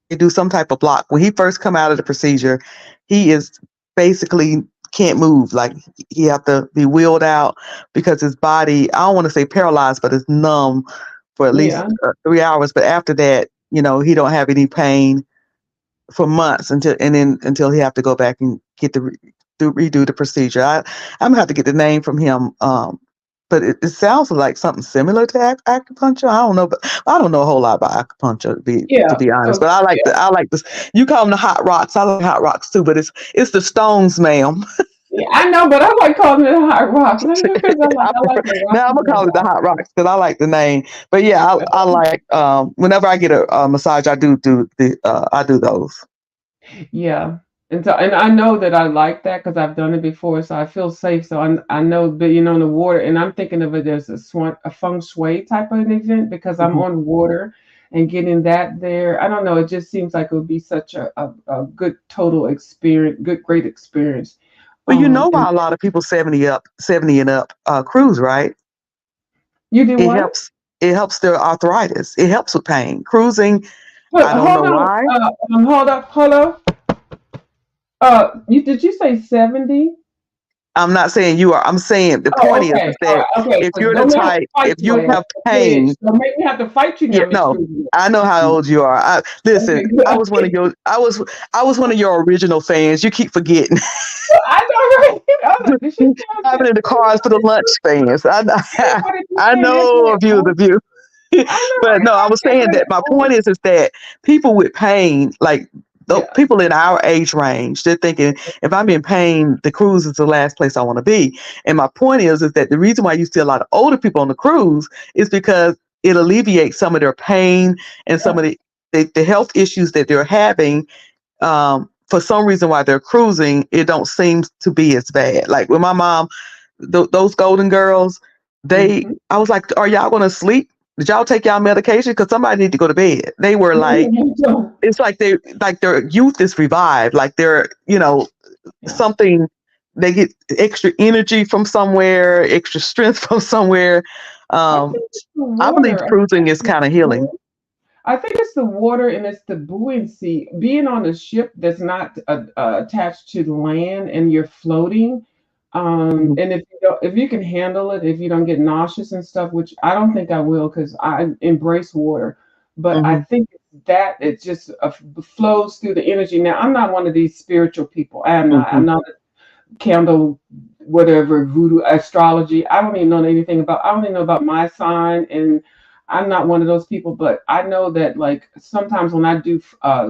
They do some type of block. When he first come out of the procedure, he is basically can't move. Like he have to be wheeled out because his body, I don't want to say paralyzed, but it's numb for at least Yeah. 3 hours. But after that, he don't have any pain for months until he have to go back and get redo the procedure. I'm gonna have to get the name from him. But it sounds like something similar to acupuncture. I don't know, but I don't know a whole lot about acupuncture to Yeah. be honest. So But yeah. I like this. You call them the hot rocks. I like hot rocks too, but it's the stones, ma'am. Yeah, I know, but I like calling it hot rocks because I I prefer, like the now I'm rocky gonna call it the hot rocks because I like the name. But yeah, I like whenever I get a massage, I do those. Yeah. And I know that I like that because I've done it before, so I feel safe. So I know being on the water, and I'm thinking of it as a feng shui type of an event because I'm Mhm. on water and getting that there. I don't know. It just seems like it would be such a good total experience, great experience. Well, you know And why a lot of people 70 and up cruise, right? you do It what? helps. It helps their arthritis. It helps with pain. Cruising, I don't know Hold on. why. Hold up. Did you say 70? I'm not saying you are. I'm saying the Oh, point is okay. All that right. Okay. if So you're the don't make me have to type, fight if you, you have pain, Don't make me have to fight you yeah, now, Miss no, Cruiser. I know how old you are. Listen, Okay, good. I was one of your original fans. You keep forgetting. I know, right? I was like, did she sound Having in the cars for the lunch fans. what did you I say this know a few of now? the view. I know, But no, I was saying that my point is that people with pain, like yes. people in our age range, they're thinking if I'm in pain, the cruise is the last place I want to be. And my point is that the reason why you see a lot of older people on the cruise is because it alleviates some of their pain and some of Yes. the health issues that they're having. For some reason, while they're cruising, it don't seem to be as bad. Like with my mom, those Golden Girls, Mm-hmm. I was like, are y'all going to sleep? Did y'all take y'all medication? Because somebody need to go to bed. They were like, it's like their youth is revived. Like they're, Yeah. something, they get extra energy from somewhere, extra strength from somewhere. I Um, think it's the I believe water. cruising is kind of healing. I think it's the water and it's the buoyancy. Being on a ship that's not attached to the land and you're floating. Mhm, And if you can handle it, if you don't get nauseous and stuff, which I don't think I will because I embrace water. But I mhm, think it's that it just flows through the energy. Now I'm not one of these spiritual people. I am not. mhm, I'm not a candle whatever voodoo astrology. I don't even know anything about. I don't even know about my sign, and I'm not one of those people. But I know that like sometimes when I do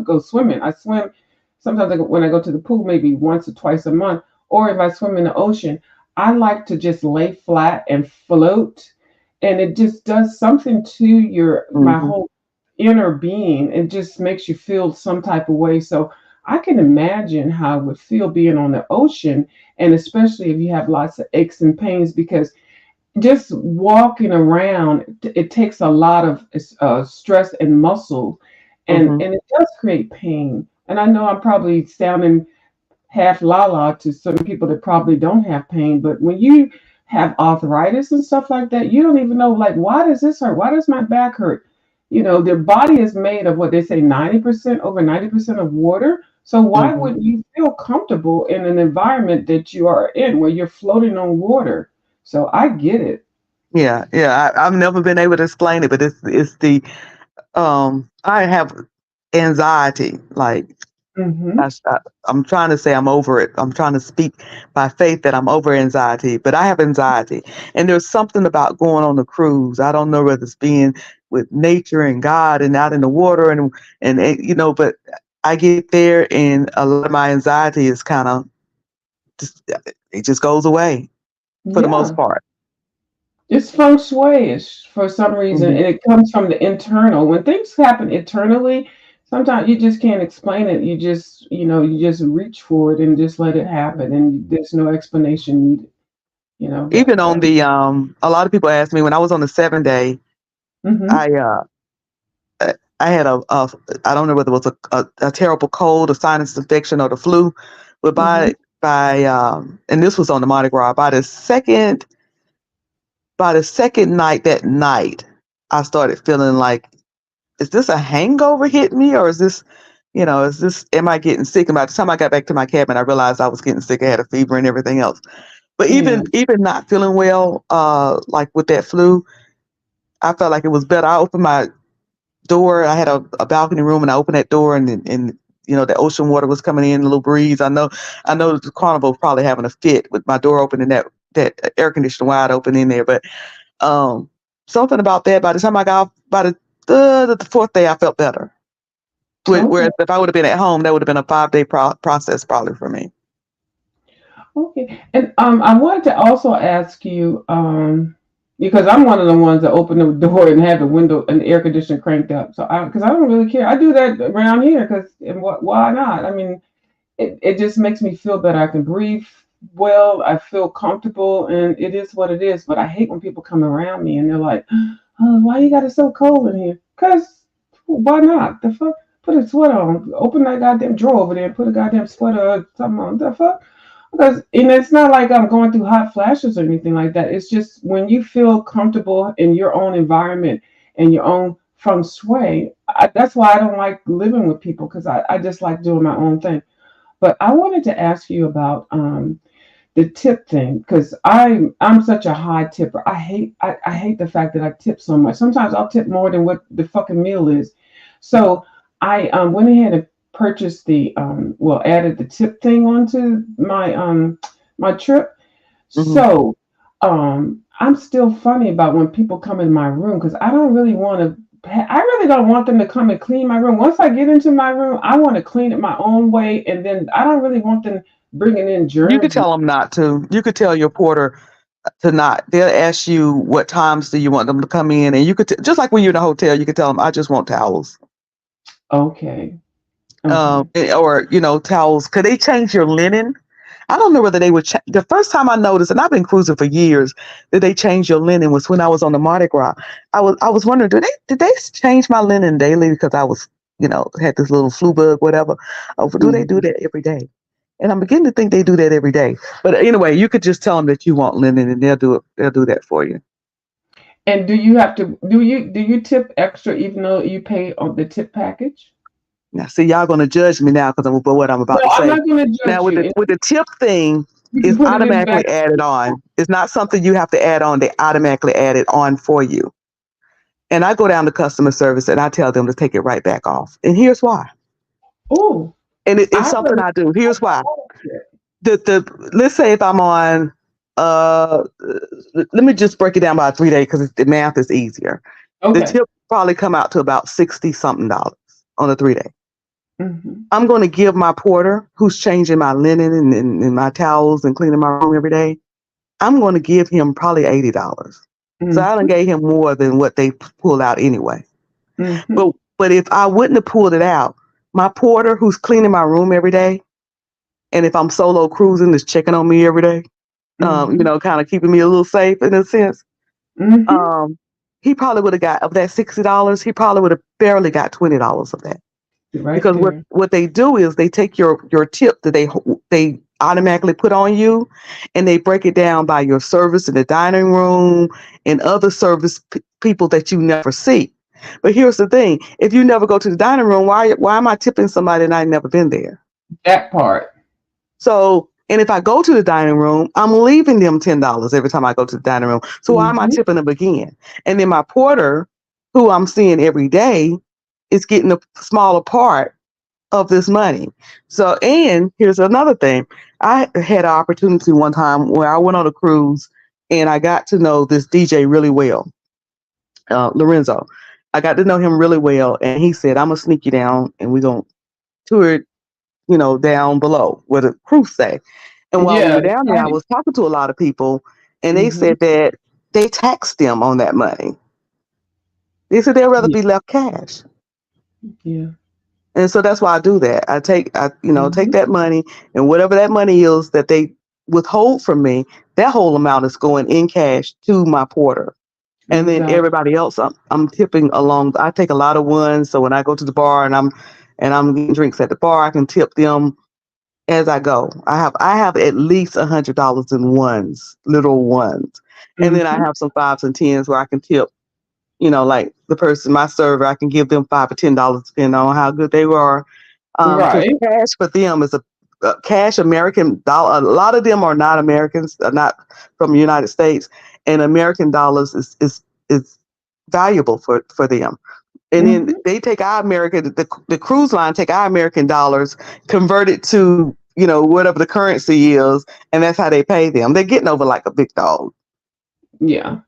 go swimming, I swim. Sometimes when I go to the pool, maybe once or twice a month, or if I swim in the ocean, I like to just lay flat and float, and it just does something to your my Hmm. whole inner being. It just makes you feel some type of way. So I can imagine how it would feel being on the ocean, and especially if you have lots of aches and pains, because just walking around, it takes a lot of stress and muscle, Hmm. and it does create pain. And I know I'm probably sounding half la la to certain people that probably don't have pain, but when you have arthritis and stuff like that, you don't even know like why does this hurt? Why does my back hurt? You know, their body is made of what they say 90%, over 90% of water. So why Hmm. wouldn't you feel comfortable in an environment that you are in where you're floating on water? So I get it. Yeah, yeah. I've never been able to explain it, but it's the I have anxiety. Like Hmm. I'm trying to say I'm over it. I'm trying to speak by faith that I'm over anxiety, but I have anxiety. And there's something about going on a cruise. I don't know whether it's being with nature and God and out in the water and but I get there and a lot of my anxiety is kind of just it just goes away for the most Yeah. part. It's feng shui is for some reason, Hmm. and it comes from the internal. When things happen internally, sometimes you just can't explain it. You just reach for it and just let it happen, and there's no explanation needed. You know Even on that. the a lot of people ask me when I was on the 7 day, Hmm. I I had a I don't know whether it was a terrible cold, a sinus infection, or the flu, but Hmm. by and this was on the Mardi Gras. By the second night that night, I started feeling like, is this a hangover hitting me, or is this am I getting sick? And by the time I got back to my cabin, I realized I was getting sick. I had a fever and everything else. But Yeah. even not feeling well, like with that flu, I felt like it was better. I opened my door. I had a balcony room, and I opened that door, and the ocean water was coming in, a little breeze. I know the carnival was probably having a fit with my door open and that air conditioner wide open in there. But um, something about that. By the time I got off, by the fourth day, I felt better. Okay. Whereas if I would have been at home, that would have been a 5 day process probably for me. Okay. And I wanted to also ask you, because I'm one of the ones that open the door and have the window and the air conditioner cranked up. So because I don't really care. I do that around here because why not? I mean, it just makes me feel better. I can breathe well. I feel comfortable, and it is what it is. But I hate when people come around me and they're like, oh, "Why you got it so cold in here?" Cause why not? The fuck. Put a sweater on. Open that goddamn drawer over there and put a goddamn sweater or something on. The fuck. Because and it's not like I'm going through hot flashes or anything like that. It's just when you feel comfortable in your own environment and your own feng shui. That's why I don't like living with people because I just like doing my own thing. But I wanted to ask you about the tip thing because I'm such a high tipper. I hate the fact that I tip so much. Sometimes I'll tip more than what the fucking meal is. So I went ahead and purchased added the tip thing onto my trip. Hmm. So I'm still funny about when people come in my room because I don't really want to. I really don't want them to come and clean my room. Once I get into my room, I want to clean it my own way, and then I don't really want them bringing in You could germs. tell them not to. You could tell your porter to not. They'll ask you what times do you want them to come in, and you could just like when you're in a hotel, you could tell them I just want towels. Okay. Okay. Or towels. Could they change your linen? I don't know whether they would. The first time I noticed, and I've been cruising for years, that they change your linen was when I was on the Mardi Gras. I was wondering, did they change my linen daily because I was had this little flu bug, whatever. Or do they do Mhm. that every day? And I'm beginning to think they do that every day. But anyway, you could just tell them that you want linen, and they'll do it. They'll do that for you. And do you have to do you tip extra even though you pay on the tip package? Now, see, y'all gonna judge me now because of what I'm No, about to I'm say. not going to Now, judge with you. the And with the tip thing, you can it's put it in automatically back. added on. It's not something you have to add on. They automatically add it on for you. And I go down to customer service and I tell them to take it right back off. And here's why. Oh, And it's I something really I do. Here's why. like it. The let's say if I'm on uh, let me just break it down by 3 days because the math is easier. The Okay. tip probably come out to about $60 something on a 3 day. Mhm. I'm going to give my porter, who's changing my linen and my towels and cleaning my room every day, I'm going to give him probably $80. So I done Mhm. gave him more than what they pulled out anyway. Mhm. But if I wouldn't have pulled it out, my porter, who's cleaning my room every day, and if I'm solo cruising, is checking on me every day, Mhm. kind of keeping me a little safe in a sense. Mhm. He probably would have got of that $60. He probably would have barely got $20 of that. Right Because there. what they do is they take your tip that they automatically put on you, and they break it down by your service in the dining room and other service people that you never see. But here's the thing: if you never go to the dining room, why am I tipping somebody and I've never been there? That part. So, and if I go to the dining room, I'm leaving them $10 every time I go to the dining room. So why am I Mhm. tipping them again? And then my porter, who I'm seeing every day, is getting a smaller part of this money. So, and here's another thing. I had an opportunity one time where I went on a cruise and I got to know this DJ really well, Lorenzo. I got to know him really well, and he said, "I'm gonna sneak you down, and we're gonna tour it, down below where the cruise stay." And while we Yeah. were down there, I Right. was talking to a lot of people, and they Mhm. said that they taxed them on that money. They said they'd rather Yeah. be left cash. Yeah. And so that's why I do that. Take Mhm. that money, and whatever that money is that they withhold from me, that whole amount is going in cash to my porter. And then Exactly. everybody else, I'm tipping along. I take a lot of ones, so when I go to the bar and I'm getting drinks at the bar, I can tip them as I go. I have at least $100 in ones, little ones, and then I Mhm. have some fives and tens where I can tip. Like the person, my server, I can give them $5 or $10 depending on how good they were. Because Right. cash for them is a cash American dollar. A lot of them are not Americans, not from the United States, and American dollars is valuable for them. And then Mhm. they take our American, the cruise line take our American dollars, convert it to whatever the currency is, and that's how they pay them. They're getting over like a big dog. Yeah.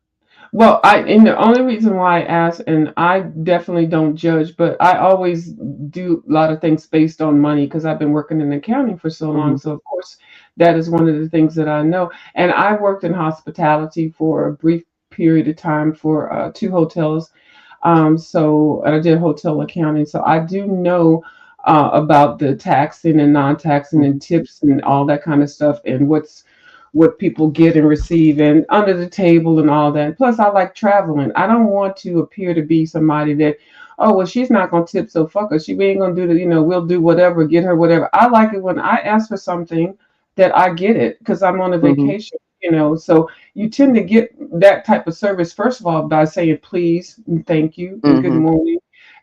Well, and the only reason why I ask, and I definitely don't judge, but I always do a lot of things based on money because I've been working in accounting for so long. Hmm. So of course, that is one of the things that I know. And I worked in hospitality for a brief period of time for 2 hotels. And I did hotel accounting, so I do know about the taxing and non-taxing and tips and all that kind of stuff, and what people get and receive and under the table and all that. Plus, I like traveling. I don't want to appear to be somebody that, oh, well, she's not gonna tip, so fuck her. She ain't gonna do the, we'll do whatever, get her whatever. I like it when I ask for something that I get it because I'm on a Hmm. vacation. So you tend to get that type of service first of all by saying please and thank you and good Hmm. morning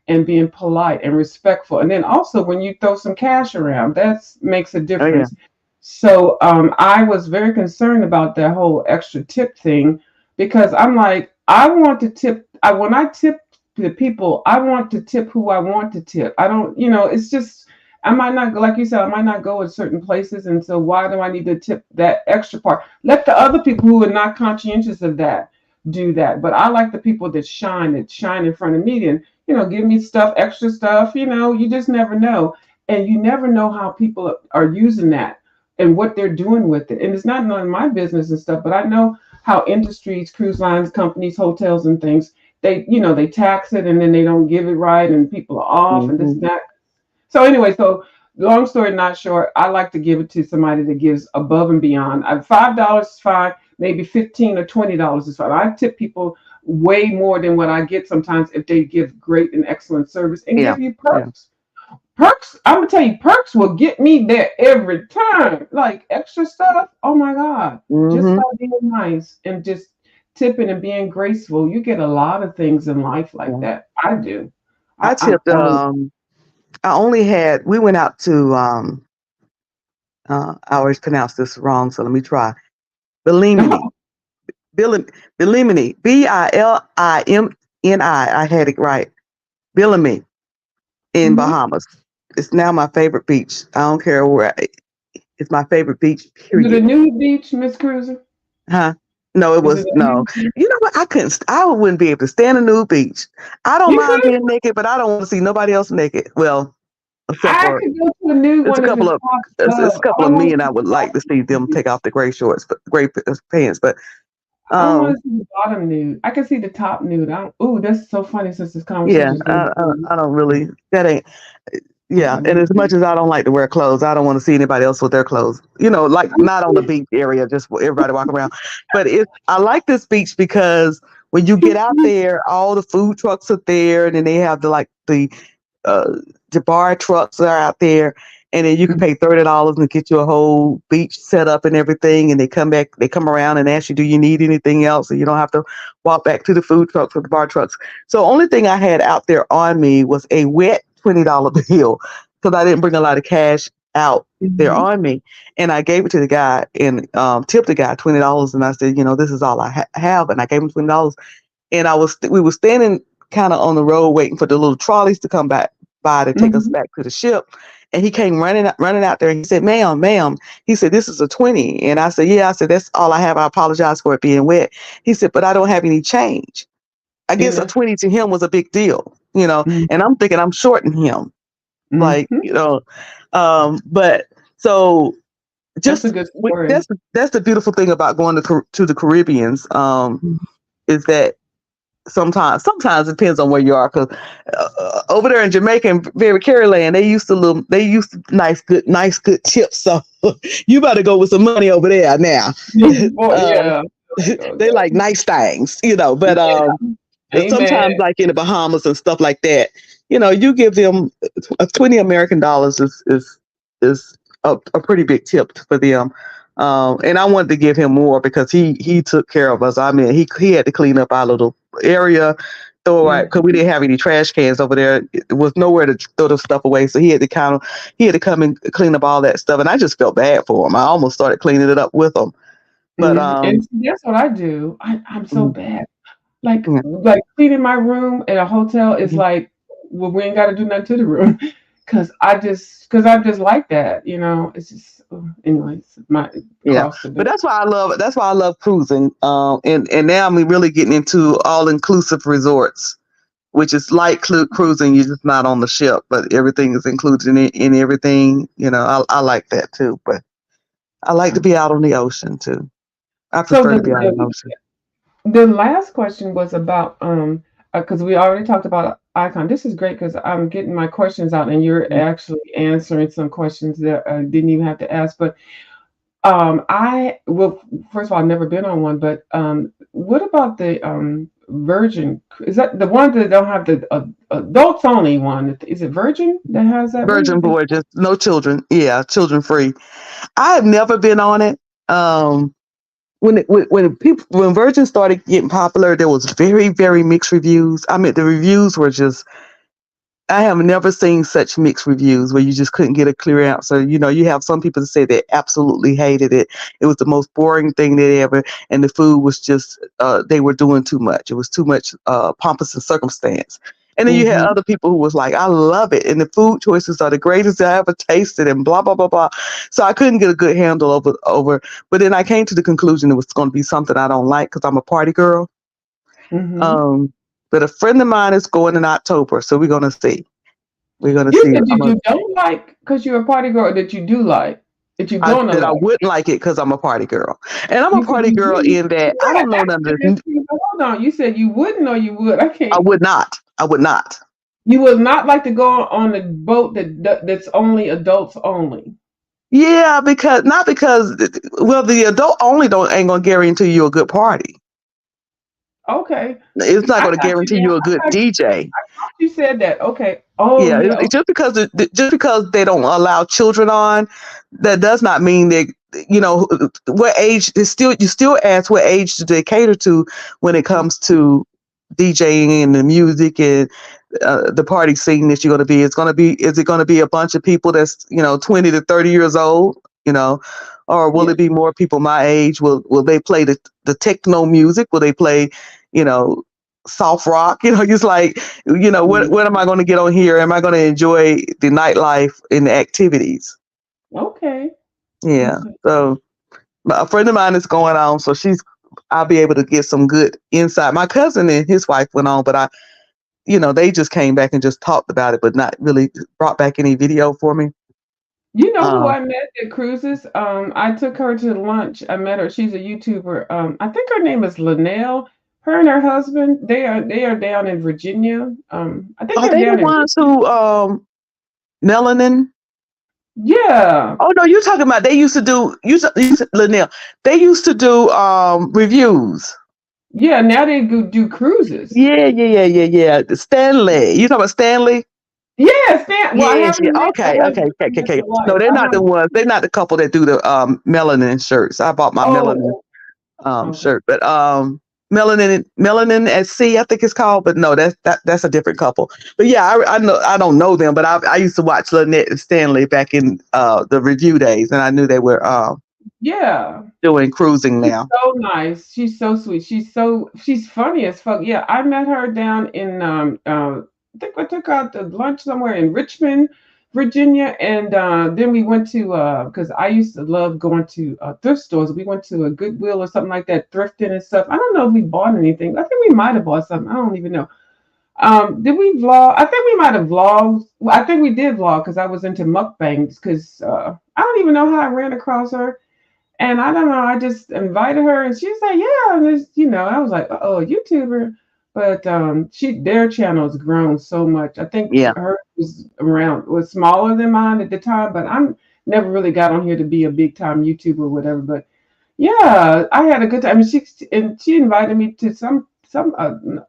and being polite and respectful. And then also when you throw some cash around, that makes a Oh yeah. difference. So I was very concerned about that whole extra tip thing because I'm like, I want to tip. When I tip the people, I want to tip who I want to tip. I don't, it's just, I might not, like you said, I might not go in certain places. And so why do I need to tip that extra part? Let the other people who are not conscientious of that do that. But I like the people that shine in front of me and, give me stuff, extra stuff, you just never know. And you never know how people are using that and what they're doing with it. And it's not none of my business and stuff, but I know how industries, cruise lines, companies, hotels, and things, they tax it and then they don't give it right and people are off and this Hmm. and that. So anyway, so long story not short, I like to give it to somebody that gives above and beyond. $5 is fine, maybe $15 or $20 is fine. I tip people way more than what I get sometimes if they give great and excellent service and Yeah. give you Yeah. perks. Perks, I'm gonna tell you, perks will get me there every time. Like extra stuff. Oh my God. Just by Hmm. being nice and just tipping and being graceful, you get a lot of things in life like Yeah. that. I do. I I'm tipped. telling I only had. We went out to. I always pronounce this wrong, so let me try. you. Bilimini. Bilimini. Bilimni. I had it right. Billamy in Mhm. Bahamas. It's now my favorite beach. I don't care where. It's my favorite beach. Is it a Period. nude beach, Miss Cruiser? Huh? No, it Was was it a no. nude beach? You know what? I wouldn't be able to stand a nude beach. I don't You mind could. being naked, but I don't want to see nobody else naked. Well, except I for could go to a nude it's a one if couple it's of popped it's a up. I couple of don't want to men I see the would like to see bottom them nude. take off the gray shorts, but pants. But I don't want um, to see the bottom nude. I can see the top nude. I don't, ooh, that's so funny since this yeah, conversation is going I don't really that ain't. Yeah, and as much as I don't like to wear clothes, I don't want to see anybody else with their clothes. You know, like not on the beach area, just for everybody walking around. But I like this beach because when you get out there, all the food trucks are there, and then they have uh, the bar trucks are out there, and then you can pay $30 and get you a whole beach set up and everything. And they come around and ask you, do you need anything else? And you don't have to walk back to the food trucks or the bar trucks. So only thing I had out there on me was a wet $20 bill because I didn't bring a lot of cash out there Mhm. on me, and I gave it to the guy and tipped the guy $20, and I said, this is all I have, and I gave him $20, and we were standing kind of on the road waiting for the little trolleys to come back by to take us Mhm. back to the ship. And he came running out there. And he said, ma'am. He said, this is a 20. And I said, yeah. I said, that's all I have. I apologize for it being wet. He said, but I don't have any change. I Yeah, guess a 20 to him was a big deal, and I'm thinking I'm shorting him. Like, Mhm. but so That's a just good story. that's the beautiful thing about going to the Caribbeans, Mhm. is that sometimes it depends on where you are, because over there in Jamaica and very Caryland, they used to nice good chips. So you better go with some money over there now. Boy, um, yeah. they like nice things, but Yeah. Amen. sometimes like in the Bahamas and stuff like that, you give them $20 American is a pretty big tip for them. And I wanted to give him more because he took care of us. I mean, he had to clean up our little area, throw out, because we didn't have any trash cans over there. It was nowhere to throw the stuff away, so he had to come and clean up all that stuff. And I just felt bad for him. I almost started cleaning it up with him. But And see, that's what I do. I'm so mhm, bad. Like yeah, cleaning my room at a hotel is mhm. like, well, we ain't got to do nothing to the room, because I just like that. It's just anyways, my Yeah, cross the but bear. that's why I love cruising. And now I'm really getting into all inclusive resorts, which is like cruising. You're just not on the ship, but everything is included in everything. I like that too. But I like to be out on the ocean too. I So prefer to be out on the ocean. the last question was about because we already talked about icon. This is great because I'm getting my questions out and you're actually answering some questions that I didn't even have to ask. But well, first of all, I've never been on one. But what about the Virgin? Is that the one that don't have the adults only one? Is it Virgin that has that one? Virgin Voyages, no children. Yeah, children free. I have never been on it. Um, when Virgin started getting popular, there was very, very mixed reviews. I mean, the reviews were just, I have never seen such mixed reviews where you just couldn't get a clear answer. You have some people that say they absolutely hated it. It was the most boring thing they ever, and the food was just, they were doing too much. It was too much pompous and circumstance. And then you had Mm-hmm. other people who was like, I love it, and the food choices are the greatest I ever tasted, and blah blah blah blah. So I couldn't get a good handle over. But then I came to the conclusion it was going to be something I don't like because I'm a party girl. Mm-hmm. Um, but a friend of mine is going in October, so we're gonna see. We're gonna You see. said that you don't like because you're a party girl, or that you do like, that you're I gonna said I like. wouldn't like it because I'm a party girl, and I'm a You said party you girl wouldn't. in that I Yeah, don't know none of this. hold on. You said you wouldn't or you would. I I can't. would not. I would not. You would not like to go on a boat that's only adults only. Yeah, well, the adult only don't ain't gonna guarantee you a good party. Okay. It's not I gonna got you guarantee now. you a good DJ. I thought you said that. Okay. Oh Yeah, yeah. it's just because they don't allow children on, that does not mean that what age is still you still ask what age do they cater to when it comes to DJing and the music and the party scene that you're going to be. Is it going to be a bunch of people that's 20 to 30 years old, or will Yeah. it be more people my age? Will they play the techno music? Will they play, you know, soft rock? Just like, what am I going to get on here? Am I going to enjoy the nightlife and the activities? Okay. Yeah. Okay. So a friend of mine is going on, so I'll be able to get some good insight. My cousin and his wife went on, but they just came back and just talked about it, but not really brought back any video for me. You know who I met at cruises? I took her to lunch. I met her. She's a YouTuber. I think her name is Linnell. Her and her husband, they are down in Virginia. I think Are they're they down the in ones who melanin? Yeah. Oh no, you're talking about they used to do Linnell. They used to do reviews. Yeah, now they do cruises. Yeah. Stanley. You talking about Stanley? Yeah, Stan. Well, I Yes, haven't met Okay. the wife. No, they're I not the haven't. ones. They're not the couple that do the melanin shirts. I bought my melanin Oh, shirt, but melanin at sea, I think it's called. But no, that's a different couple. But yeah, I know I don't know them, but I used to watch Lynette and Stanley back in the review days, and I knew they were yeah. doing cruising She's now. so nice. She's so sweet. She's funny as fuck. Yeah, I met her down in I think I took her out to lunch somewhere in Richmond, Virginia, and then we went to because I used to love going to thrift stores. We went to a Goodwill or something like that, thrifting and stuff. I don't know if we bought anything. I think we might have bought something. I don't even know. Did we vlog? I think we might have vlogged. Well, I think we did vlog because I was into mukbangs. Because I don't even know how I ran across her. And I don't know, I just invited her and she was like, yeah, and I was like, oh, YouTuber. But their channel has grown so much. I think Yeah. hers was smaller than mine at the time, but I'm never really got on here to be a big time YouTuber or whatever. But yeah, I had a good time. She invited me to some something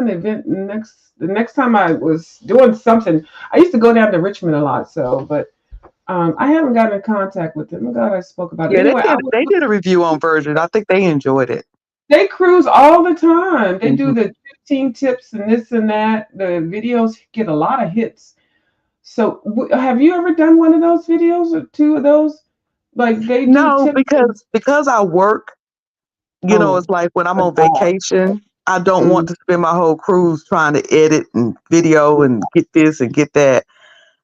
event the next time I was doing something. I used to go down to Richmond a lot, but I haven't gotten in contact with them. I'm glad I spoke about it. Yeah, Anyway, they did a review on Virgin. I think they enjoyed it. they cruise all the time. They do Mhm. the 15 tips and this and that. The videos get a lot of hits. So, have you ever done one of those videos or two of those? Like they do No, tips. because I work, Oh, it's like when I'm a on job. vacation, I don't want Mm. to spend my whole cruise trying to edit and video and get this and get that.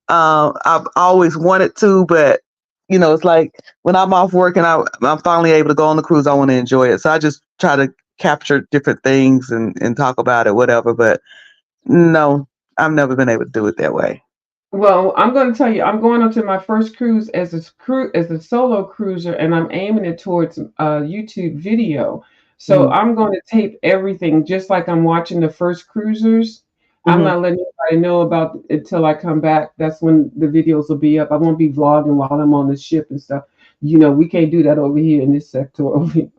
I've always wanted to, but it's like when I'm off work and I'm finally able to go on the cruise, I want to enjoy it. So I just try to capture different things and talk about it, whatever. But no, I've never been able to do it that way. Well, I'm going to tell you, I'm going on to my first cruise as a solo cruiser, and I'm aiming it towards YouTube video. So Mhm. I'm going to tape everything just like I'm watching the first cruisers. I'm Mhm. not letting anybody know about it until I come back. That's when the videos will be up. I won't be vlogging while I'm on the ship and stuff. We can't do that over here in this sector over here.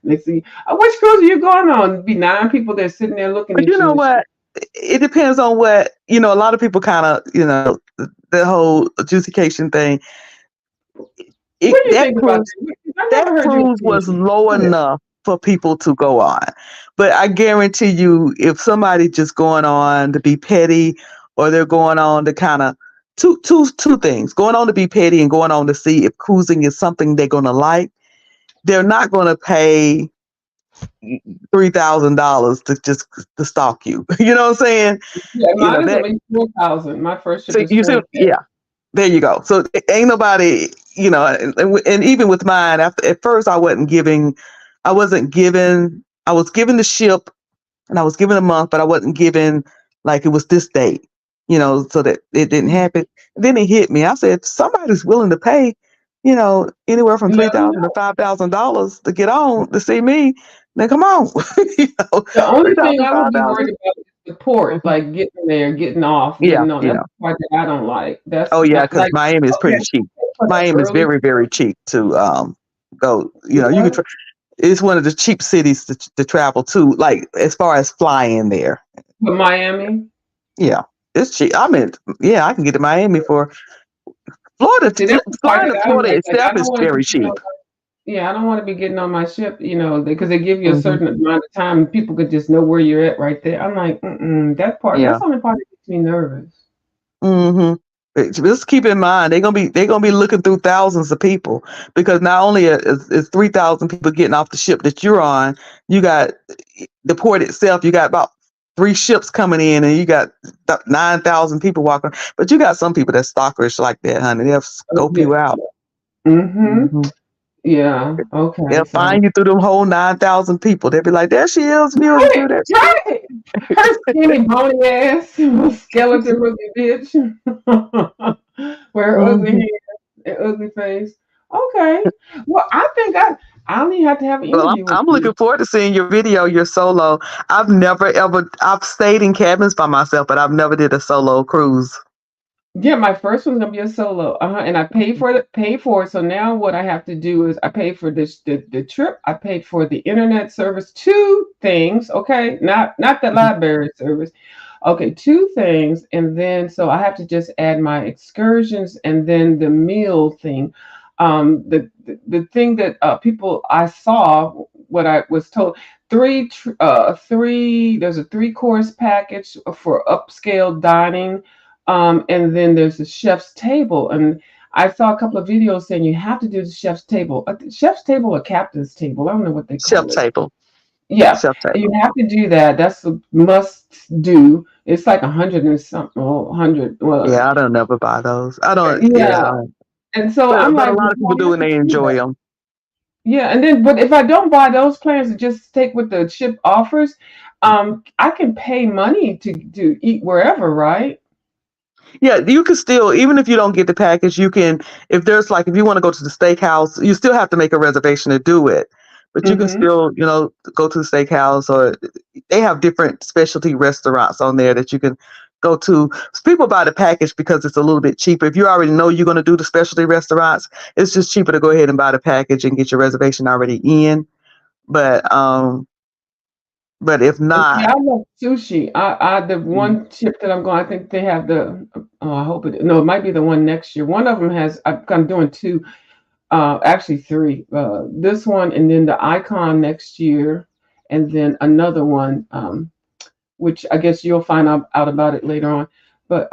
Next thing, which cruise are you going on? Be 9 people there sitting there looking But at you know you. what? It depends on what, a lot of people kind of, the whole adjudication thing. What do you think about Cruise, that? I that never heard you. cruise was low enough for people to go on. But I guarantee you, if somebody just going on to be petty, or they're going on to kind of two things, going on to be petty and going on to see if cruising is something they're going to like, they're not going to pay $3,000 to stalk you. You know what I'm saying? Yeah, mine is that, at least 4,000. My first ship so is you see, 4,000. yeah. There you go. So ain't nobody, and even with mine, at first I was given the ship and I was given a month, but I wasn't given like it was this date, so that it didn't happen. And then it hit me. I said, if somebody's willing to pay, anywhere from Let them $3,000 to know. $5,000 to get on to see me, then come on. The only thing 3,000, I would be 5,000. worried about is the port, like getting there, getting off, Yeah, getting on. That's yeah. the part that I don't like. That's Oh yeah, because like, Miami is okay, pretty cheap. put up Miami is early. very, very cheap to go. You Yeah. can. It's one of the cheap cities to travel to, like as far as flying there. But Miami. Yeah, it's cheap. I mean, yeah, I can get to Miami for Florida. See, that's the part Flying that to I don't Florida like. Like, I itself don't is want to very be cheap. yeah, I don't want to be getting on my ship, because they give you a Mhm. certain amount of time. And people could just know where you're at right there. I'm like, that part. Yeah. That's the only part that makes me nervous. Mm-hmm. Just keep in mind they're gonna be looking through thousands of people, because not only is 3,000 people getting off the ship that you're on, you got the port itself. You got about 3 ships coming in, and you got 9,000 people walking. But you got some people that's stalkerish like that, honey. They'll scope Yeah. you out. Mm-hmm. Mhm. Yeah. Okay. They'll So find you through them whole 9,000 people. They'll be like, there she is, music right, through that. right. Her skinny bony ass, skeleton looking bitch, with her ugly Mhm. hair and ugly face. Okay. Well, I think I only have to have an Well, interview with I'm you. looking forward to seeing your video, your solo. I've stayed in cabins by myself, but I've never did a solo cruise. Yeah, my first one's gonna be a solo. And I paid for it. Paid for it. So now what I have to do is I paid for the trip. I paid for the internet service. Two things. Okay, not the Mhm. library service. Okay, two things, and then so I have to just add my excursions and then the meal thing. The thing that people I saw what I was told three there's a 3 course package for upscale dining, and then there's the chef's table. And I saw a couple of videos saying you have to do the chef's table. Chef's table or captain's table. I don't know what they Chef call it. table. Yeah, Chef you table. have to do that. That's a must do. It's like 100 and something, or 100. Well, Yeah, I don't never buy those. I don't, yeah. yeah. And so I'm But a like, lot of people well, I do have and to they do enjoy that. them. Yeah, and then, but if I don't buy those plans and just take what the ship offers, I can pay money to eat wherever, right? Yeah, you can still, even if you don't get the package, you can, if there's like, if you want to go to the steakhouse, you still have to make a reservation to do it. But you can Mm-hmm. still, go to the steakhouse, or they have different specialty restaurants on there that you can go to. So people buy the package because it's a little bit cheaper. If you already know you're going to do the specialty restaurants, it's just cheaper to go ahead and buy the package and get your reservation already in. But if And see, not, I love sushi. The mm, one chip that I'm going, I think they have the. Oh, I hope it. No, it might be the one next year. One of them has. I'm doing two. Actually three. This one, and then the icon next year, and then another one. Which I guess you'll find out about it later on. But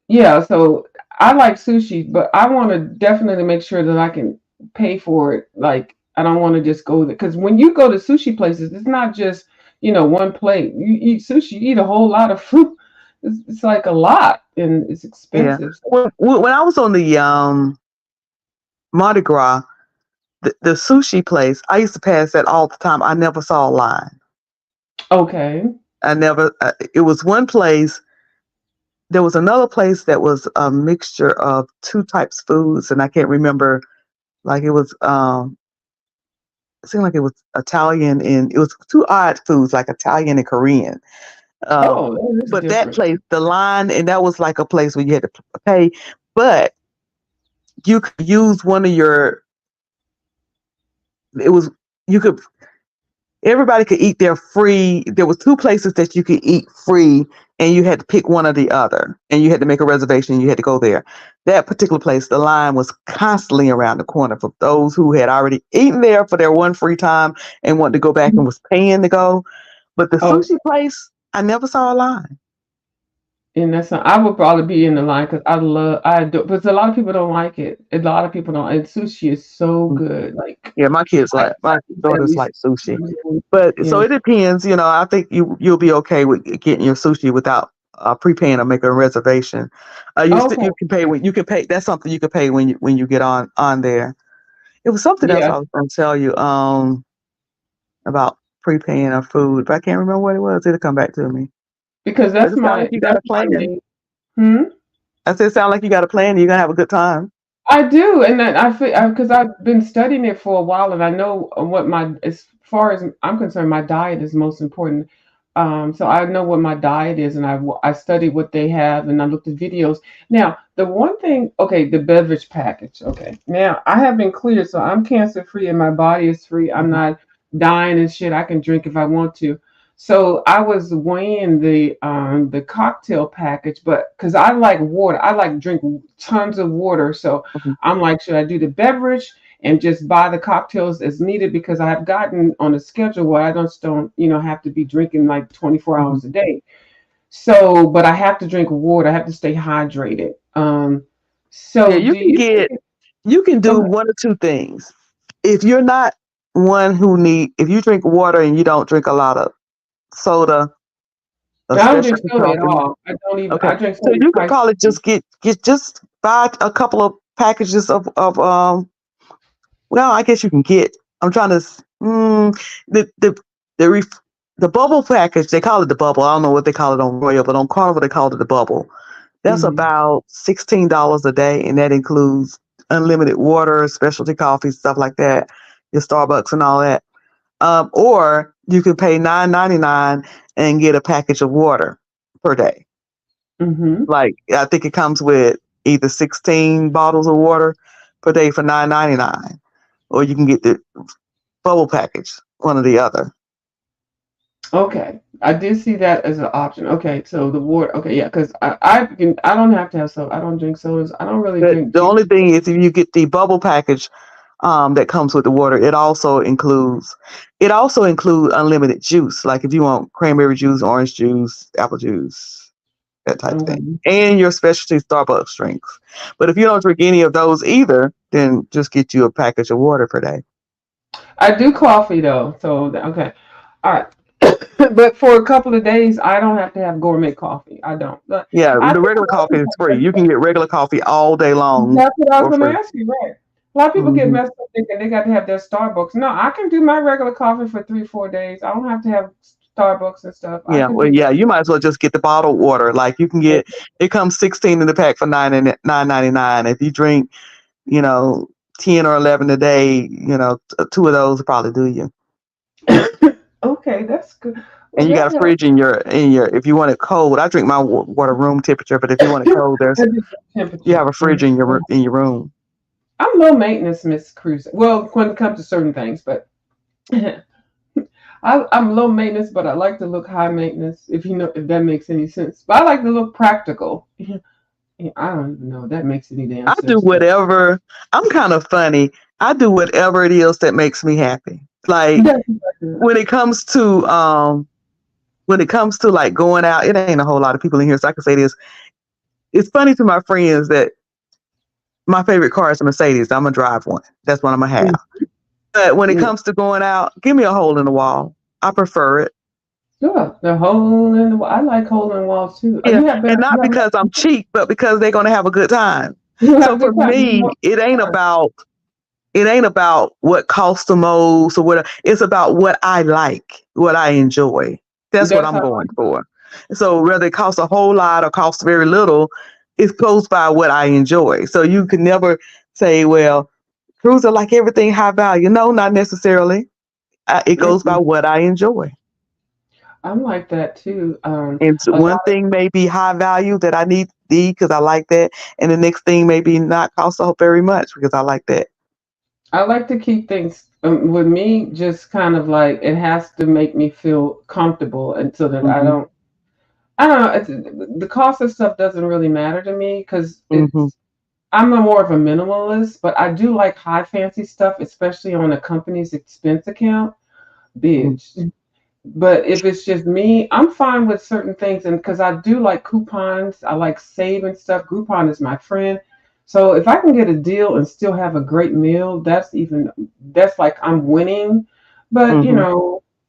yeah. So I like sushi, but I want to definitely make sure that I can pay for it. Like I don't want to just go there, because when you go to sushi places, it's not just one plate. You eat sushi, you eat a whole lot of food. It's like a lot, and it's yeah. expensive. When I was on the Mardi Gras, the sushi place, I used to pass that all the time. I never saw a line. Okay. I never. It was one place. There was another place that was a mixture of two types of foods, and I can't remember. Like it was, it seemed like it was Italian, and it was two odd foods, like Italian and Korean. Um, Oh, that is but that different. place, the line, and that was like a place where you had to pay, but you could use one of your. It was you could everybody could eat there free. There was two places that you could eat free, and you had to pick one or the other, and you had to make a reservation. And you had to go there. That particular place, the line was constantly around the corner for those who had already eaten there for their one free time and wanted to go back and was paying to go. But the Oh, sushi place, I never saw a line. and that's not, I would probably be in the line because I do, but a lot of people don't like it. A lot of people don't. And sushi is so good. Like Yeah, my kids I like my eat at daughters least like sushi, 100. but so Yeah. it depends. I think you'll be okay with getting your sushi without prepaying or making a reservation. Okay. You can pay when you can pay. That's something you can pay when you get on there. It was something else Yeah. I was going to tell you about prepaying our food, but I can't remember what it was. It'll come back to me. Because But it sounds like you got a plan. Hmm? I said, it sounds like you got a plan. You're gonna have a good time. I do, and then I feel because I've been studying it for a while, and I know what as far as I'm concerned, my diet is most important. So I know what my diet is, and I study what they have, and I looked at videos. Now, the one thing, okay, the beverage package. Okay, now I have been cleared, so I'm cancer free, and my body is free. I'm Mhm. not dying and shit. I can drink if I want to. So I was weighing the cocktail package, but because I like water, I like drink tons of water. So Mhm. I'm like, should I do the beverage and just buy the cocktails as needed? Because I have gotten on a schedule where I don't have to be drinking like 24 Mhm. hours a day. So, but I have to drink water. I have to stay hydrated. Yeah, So do you think? you can Go do ahead. one or two things. If you're not one if you drink water and you don't drink a lot of soda, I don't drink especially soda at coffee. all. I don't even. Okay, I drink so soda you could twice. probably just just buy a couple of packages of well, I guess you can get. I'm trying to the the bubble package. They call it the bubble. I don't know what they call it on Royal, but on Carnival they call it the bubble. That's about $16 a day, and that includes unlimited water, specialty coffee, stuff like that, your Starbucks and all that. Or you can pay $9.99 and get a package of water per day. Mm-hmm. Like I think it comes with either 16 bottles of water per day for $9.99, or you can get the bubble package, one or the other. Okay, I did see that as an option. Okay, so the water. Okay, yeah, because I don't have to have soda. I don't drink sodas. I don't really drink. The only thing is if you get the bubble package that comes with the water, it also includes unlimited juice. Like if you want cranberry juice, orange juice, apple juice, that type of thing, and your specialty Starbucks drinks. But if you don't drink any of those either, then just get you a package of water per day. I do coffee though, so okay, all right. But for a couple of days, I don't have to have gourmet coffee. I don't. But Yeah, the regular coffee is free. You can get regular coffee all day long. That's what I was for going to free. ask you, right? A lot of people get messed up thinking they got to have their Starbucks. No, I can do my regular coffee for 3-4 days. I don't have to have Starbucks and stuff. I Yeah, can well, do yeah, you might as well just get the bottled water. Like you can get, it comes 16 in the pack for $9.99. If you drink, 10 or 11 a day, two of those will probably do you. Okay, that's good. And you got a fridge in your if you want it cold. I drink my water room temperature, but if you want it cold, you have a fridge in your room. I'm low maintenance, Miss Cruz. Well, when it comes to certain things, but I'm low maintenance, but I like to look high maintenance. If that makes any sense. But I like to look practical. I don't even know if that makes any damn sense. I do whatever. I'm kind of funny. I do whatever it is that makes me happy. Like when it comes to like going out, it ain't a whole lot of people in here, so I can say this. It's funny to my friends that my favorite car is a Mercedes. I'm gonna drive one. That's what I'm gonna have. But when it comes to going out, give me a hole in the wall. I prefer it. Sure, the hole in the wall. I like hole in the walls too. Yeah, and not because I'm cheap, but because they're gonna have a good time. So for me, it ain't about what costs the most or what. It's about what I like, what I enjoy. That's what I'm going for. So whether it costs a whole lot or costs very little, it goes by what I enjoy. So you can never say, well, cruiser like everything high value. No, not necessarily. It goes by what I enjoy. I'm like that too. And so one thing may be high value that I need because I like that, and the next thing may be not cost so very much because I like that. I like to keep things with me just kind of like it has to make me feel comfortable, and so that I don't know. The cost of stuff doesn't really matter to me because I'm more of a minimalist, but I do like high fancy stuff, especially on a company's expense account. Bitch. But if it's just me, I'm fine with certain things. And because I do like coupons, I like saving stuff. Groupon is my friend. So if I can get a deal and still have a great meal, that's like I'm winning. But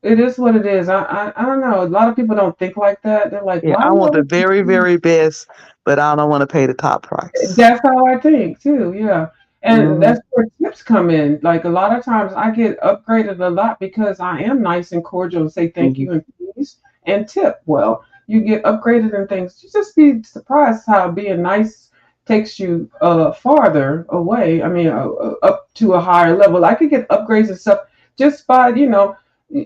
it is what it is. I don't know. A lot of people don't think like that. They're like, I want the very, very best, but I don't want to pay the top price. That's how I think too. Yeah. And that's where tips come in. Like a lot of times I get upgraded a lot because I am nice and cordial and say thank you and please and tip well. You get upgraded and things. You just be surprised how being nice takes you farther away. I mean, up to a higher level. I could get upgrades and stuff just by, you're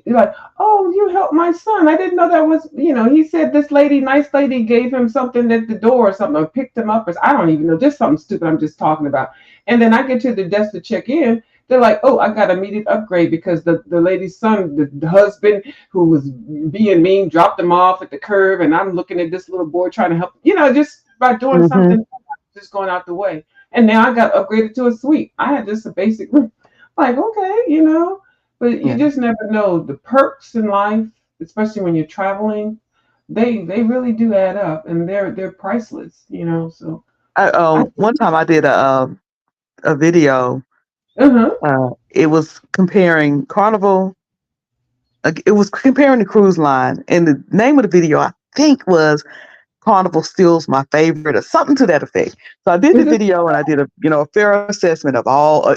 like, oh, you helped my son. I didn't know that was, he said this nice lady gave him something at the door or something, or picked him up, or I don't even know, just something stupid I'm just talking about. And then I get to the desk to check in. They're like, oh, I got immediate upgrade because the lady's son, the husband who was being mean, dropped him off at the curb. And I'm looking at this little boy trying to help, just by doing something, just going out the way. And now I got upgraded to a suite. I had just a basic room. Like, okay, but you just never know. The perks in life, especially when you're traveling, they really do add up, and they're priceless, So one time I did a video. It was comparing Carnival. It was comparing the cruise line, and the name of the video I think was Carnival Steals my favorite or something to that effect. So I did the video and I did a fair assessment of all,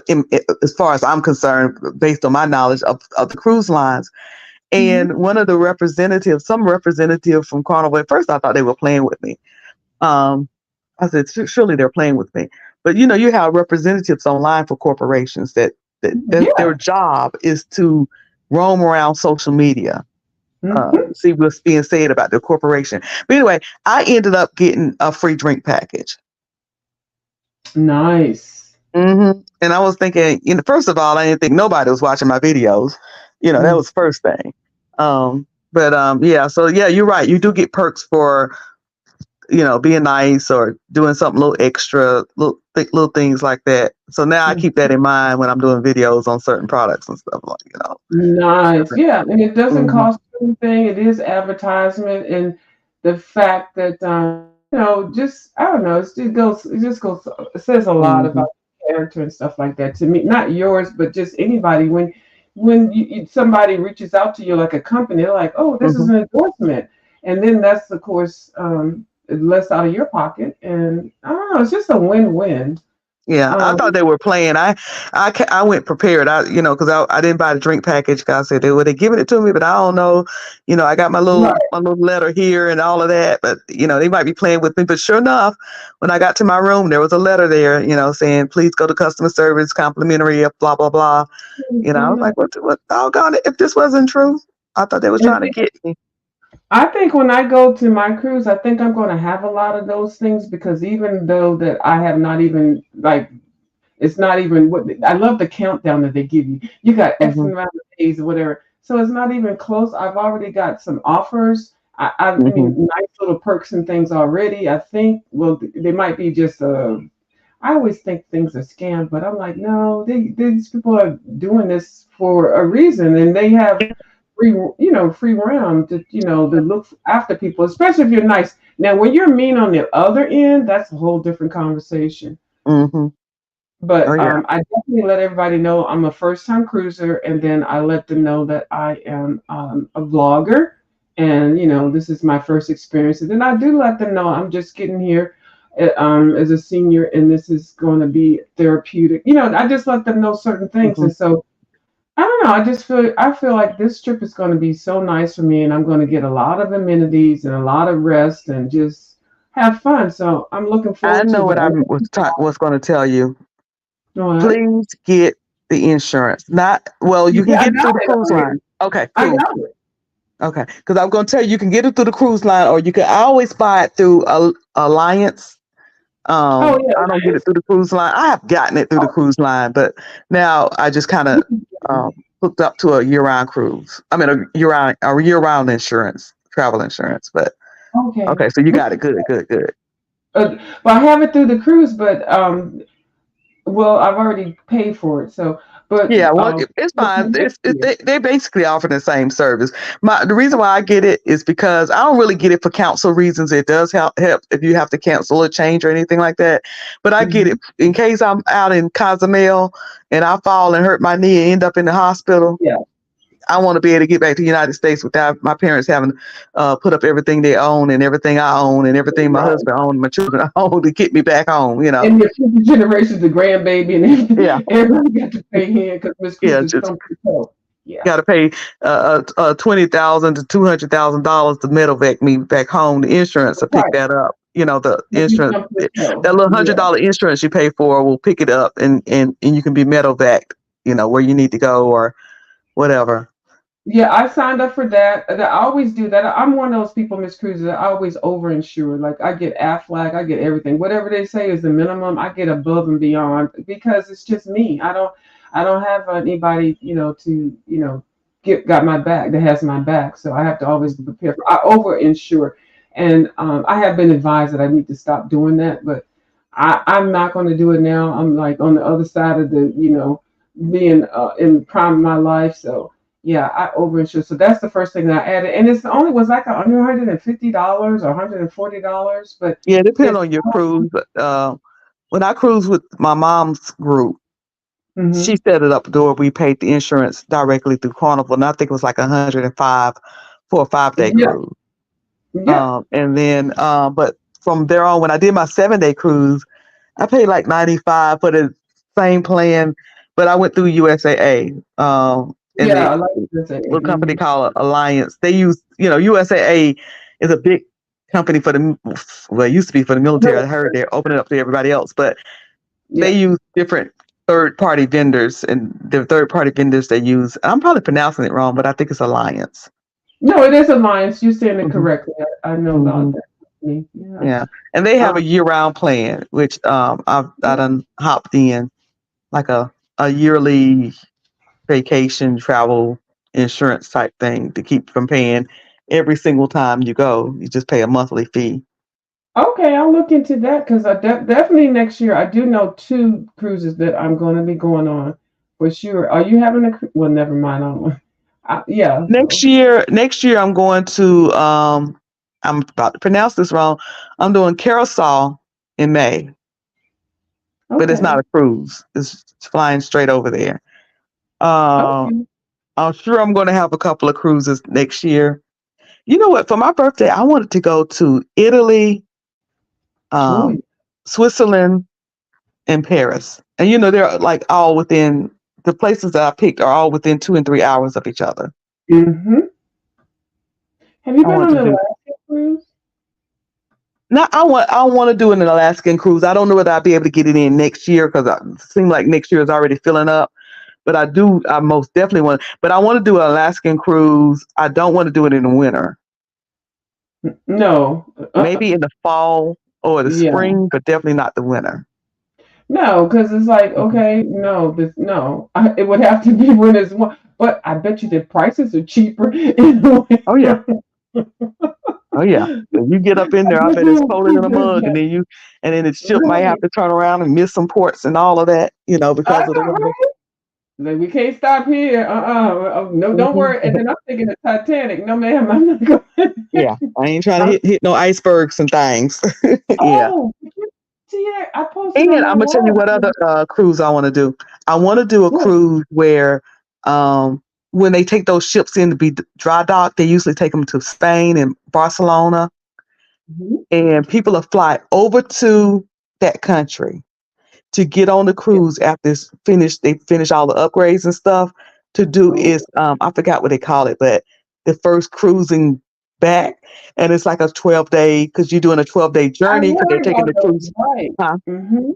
as far as I'm concerned, based on my knowledge of the cruise lines. And one of the representatives, some representative from Carnival, at first I thought they were playing with me. I said, surely they're playing with me. But you have representatives online for corporations that their job is to roam around social media, see what's being said about their corporation. But anyway, I ended up getting a free drink package. Nice. And I was thinking, first of all, I didn't think nobody was watching my videos. That was the first thing. Yeah, so yeah, you're right. You do get perks for being nice or doing something a little extra, little things like that. So now I keep that in mind when I'm doing videos on certain products and stuff Nice. Yeah, and it doesn't cost anything. It is advertisement, and the fact that just I don't know, it says a lot about character and stuff like that to me. Not yours, but just anybody. When somebody reaches out to you like a company, they're like, oh, this is an endorsement, and then that's of course less out of your pocket, and I don't know, it's just a win-win. Yeah, I thought they were playing. I went prepared. Because I didn't buy the drink package. Cause I said they giving it to me, but I don't know. I got my little letter here and all of that. But they might be playing with me. But sure enough, when I got to my room, there was a letter there. Saying please go to customer service, complimentary, blah blah blah. I was like, what doggone it? If this wasn't true, I thought they were trying to get me. I think when I go to my cruise, I think I'm going to have a lot of those things, because even though that I have not even it's not even what I love the countdown that they give you. You got X amount of days or whatever, so it's not even close. I've already got some offers. I mean, nice little perks and things already. I think they might be just I always think things are scammed, but I'm like, no, these people are doing this for a reason, and they have free round to look after people, especially if you're nice. Now, when you're mean on the other end, that's a whole different conversation. But I definitely let everybody know I'm a first-time cruiser, and then I let them know that I am a vlogger, and this is my first experience. And then I do let them know I'm just getting here as a senior, and this is going to be therapeutic. I just let them know certain things, and so. I don't know. I feel like this trip is going to be so nice for me, and I'm going to get a lot of amenities and a lot of rest and just have fun. So I'm looking forward to it. I know what I was going to tell you. Please get the insurance. You can get it through the cruise line. Okay, cool. I got it. Okay, because I'm going to tell you, you can get it through the cruise line, or you can always buy it through Alliance. I don't get it through the cruise line. I have gotten it through the cruise line, but now I just kind of hooked up to a year-round cruise. I mean, a year-round insurance, travel insurance. But okay, so you got it. Good. But I have it through the cruise, but I've already paid for it. So, but yeah, it's fine. They basically offer the same service. The reason why I get it is because I don't really get it for council reasons. It does help if you have to cancel a change or anything like that. But I get it in case I'm out in Cozumel and I fall and hurt my knee and end up in the hospital. Yeah. I want to be able to get back to the United States without my parents having put up everything they own and everything I own and everything my husband owned and my children own to get me back home, And your future generations, the grandbaby and everything. Yeah. Everybody got to pay here because Miss Cruz is so got to pay $20,000 to $200,000 to medevac me back home. The insurance to pick that up. The insurance, that little $100 insurance you pay for will pick it up and you can be medevaced, where you need to go or whatever. Yeah, I signed up for that. I always do that. I'm one of those people, Miss Cruz, that I always overinsure. Like I get Aflac, I get everything. Whatever they say is the minimum, I get above and beyond because it's just me. I don't have anybody, to got my back that has my back. So I have to always be prepared. I overinsure, and I have been advised that I need to stop doing that, but I'm not going to do it now. I'm like on the other side of the, being in the prime of my life. So yeah, I overinsure. So that's the first thing that I added. And it only was like $150 or $140. But yeah, depending on your cruise. When I cruised with my mom's group, she set it up where we paid the insurance directly through Carnival. And I think it was like $105 for a 5-day cruise. Yeah. And then, but from there on, when I did my 7 day cruise, I paid like 95 for the same plan, but I went through USAA. And Yeah, I the like this. little company Mhm. called Alliance. They use, USAA is a big company for well, it used to be for the military. I heard they're opening up to everybody else, but they Yeah. use different third-party vendors, and the third-party vendors they use. I'm probably pronouncing it wrong, but I think it's Alliance. No, it is Alliance. You're saying it hmm correctly. I know about hmm that company. Yeah. Yeah, and they have a Um, year-round plan, which I done hopped in like a yearly vacation travel insurance type thing to keep from paying every single time you go. You just pay a monthly fee. okay, I'll look into that because definitely next year I do know 2 cruises that I'm going to be going on for sure. Are you having well, never mind. I don't, yeah. Next So year I'm going to I'm about to pronounce this wrong. I'm doing Carousel in May, but it's not okay, a cruise. It's flying straight over there. Uh, okay. I'm sure I'm going to have a couple of cruises next year. You know what? For my birthday, I wanted to go to Italy, Oh, Switzerland, and Paris. And they're like all within the places that I picked are all within 2 and 3 hours of each other. mm-hmm. Have you I been want on to an do. Alaska cruise? No, I want to do an Alaskan cruise. I don't know whether I'll be able to get it in next year because it seems like next year is already filling up. But I do. I most definitely want. But I want to do an Alaskan cruise. I don't want to do it in the winter. No. Maybe in the fall or the Yeah. spring, but definitely not the winter. No, because it's like, Mhm. okay, no, it would have to be when it's one. But I bet you the prices are cheaper in the Oh yeah. winter. Oh yeah. When you get up in I there, I bet bet it's you colder than a mug, and then the ship might have right. to turn around and miss some ports and all of that, I because of the know, weather. right? Like, we can't stop here. No, don't Mhm. worry. And then I'm thinking of Titanic. No, ma'am, I'm not going. Yeah, I ain't trying to I'm, hit no icebergs and things. Yeah. oh, did you see that? I posted And on I'm my gonna tell you wall. what other cruise I want to do. I want to do a What? cruise where, when they take those ships in to be dry docked, they usually take them to Spain and Barcelona, Mhm. and people will fly over to that country to get on the Yeah. cruise after it's finished. They finish all the upgrades and stuff to do Oh, is I forgot what they call it, but the first cruising back, and it's like a 12-day because you're doing a 12-day I journey because they're heard taking about the those. cruise. Right. Huh? Mm-hmm.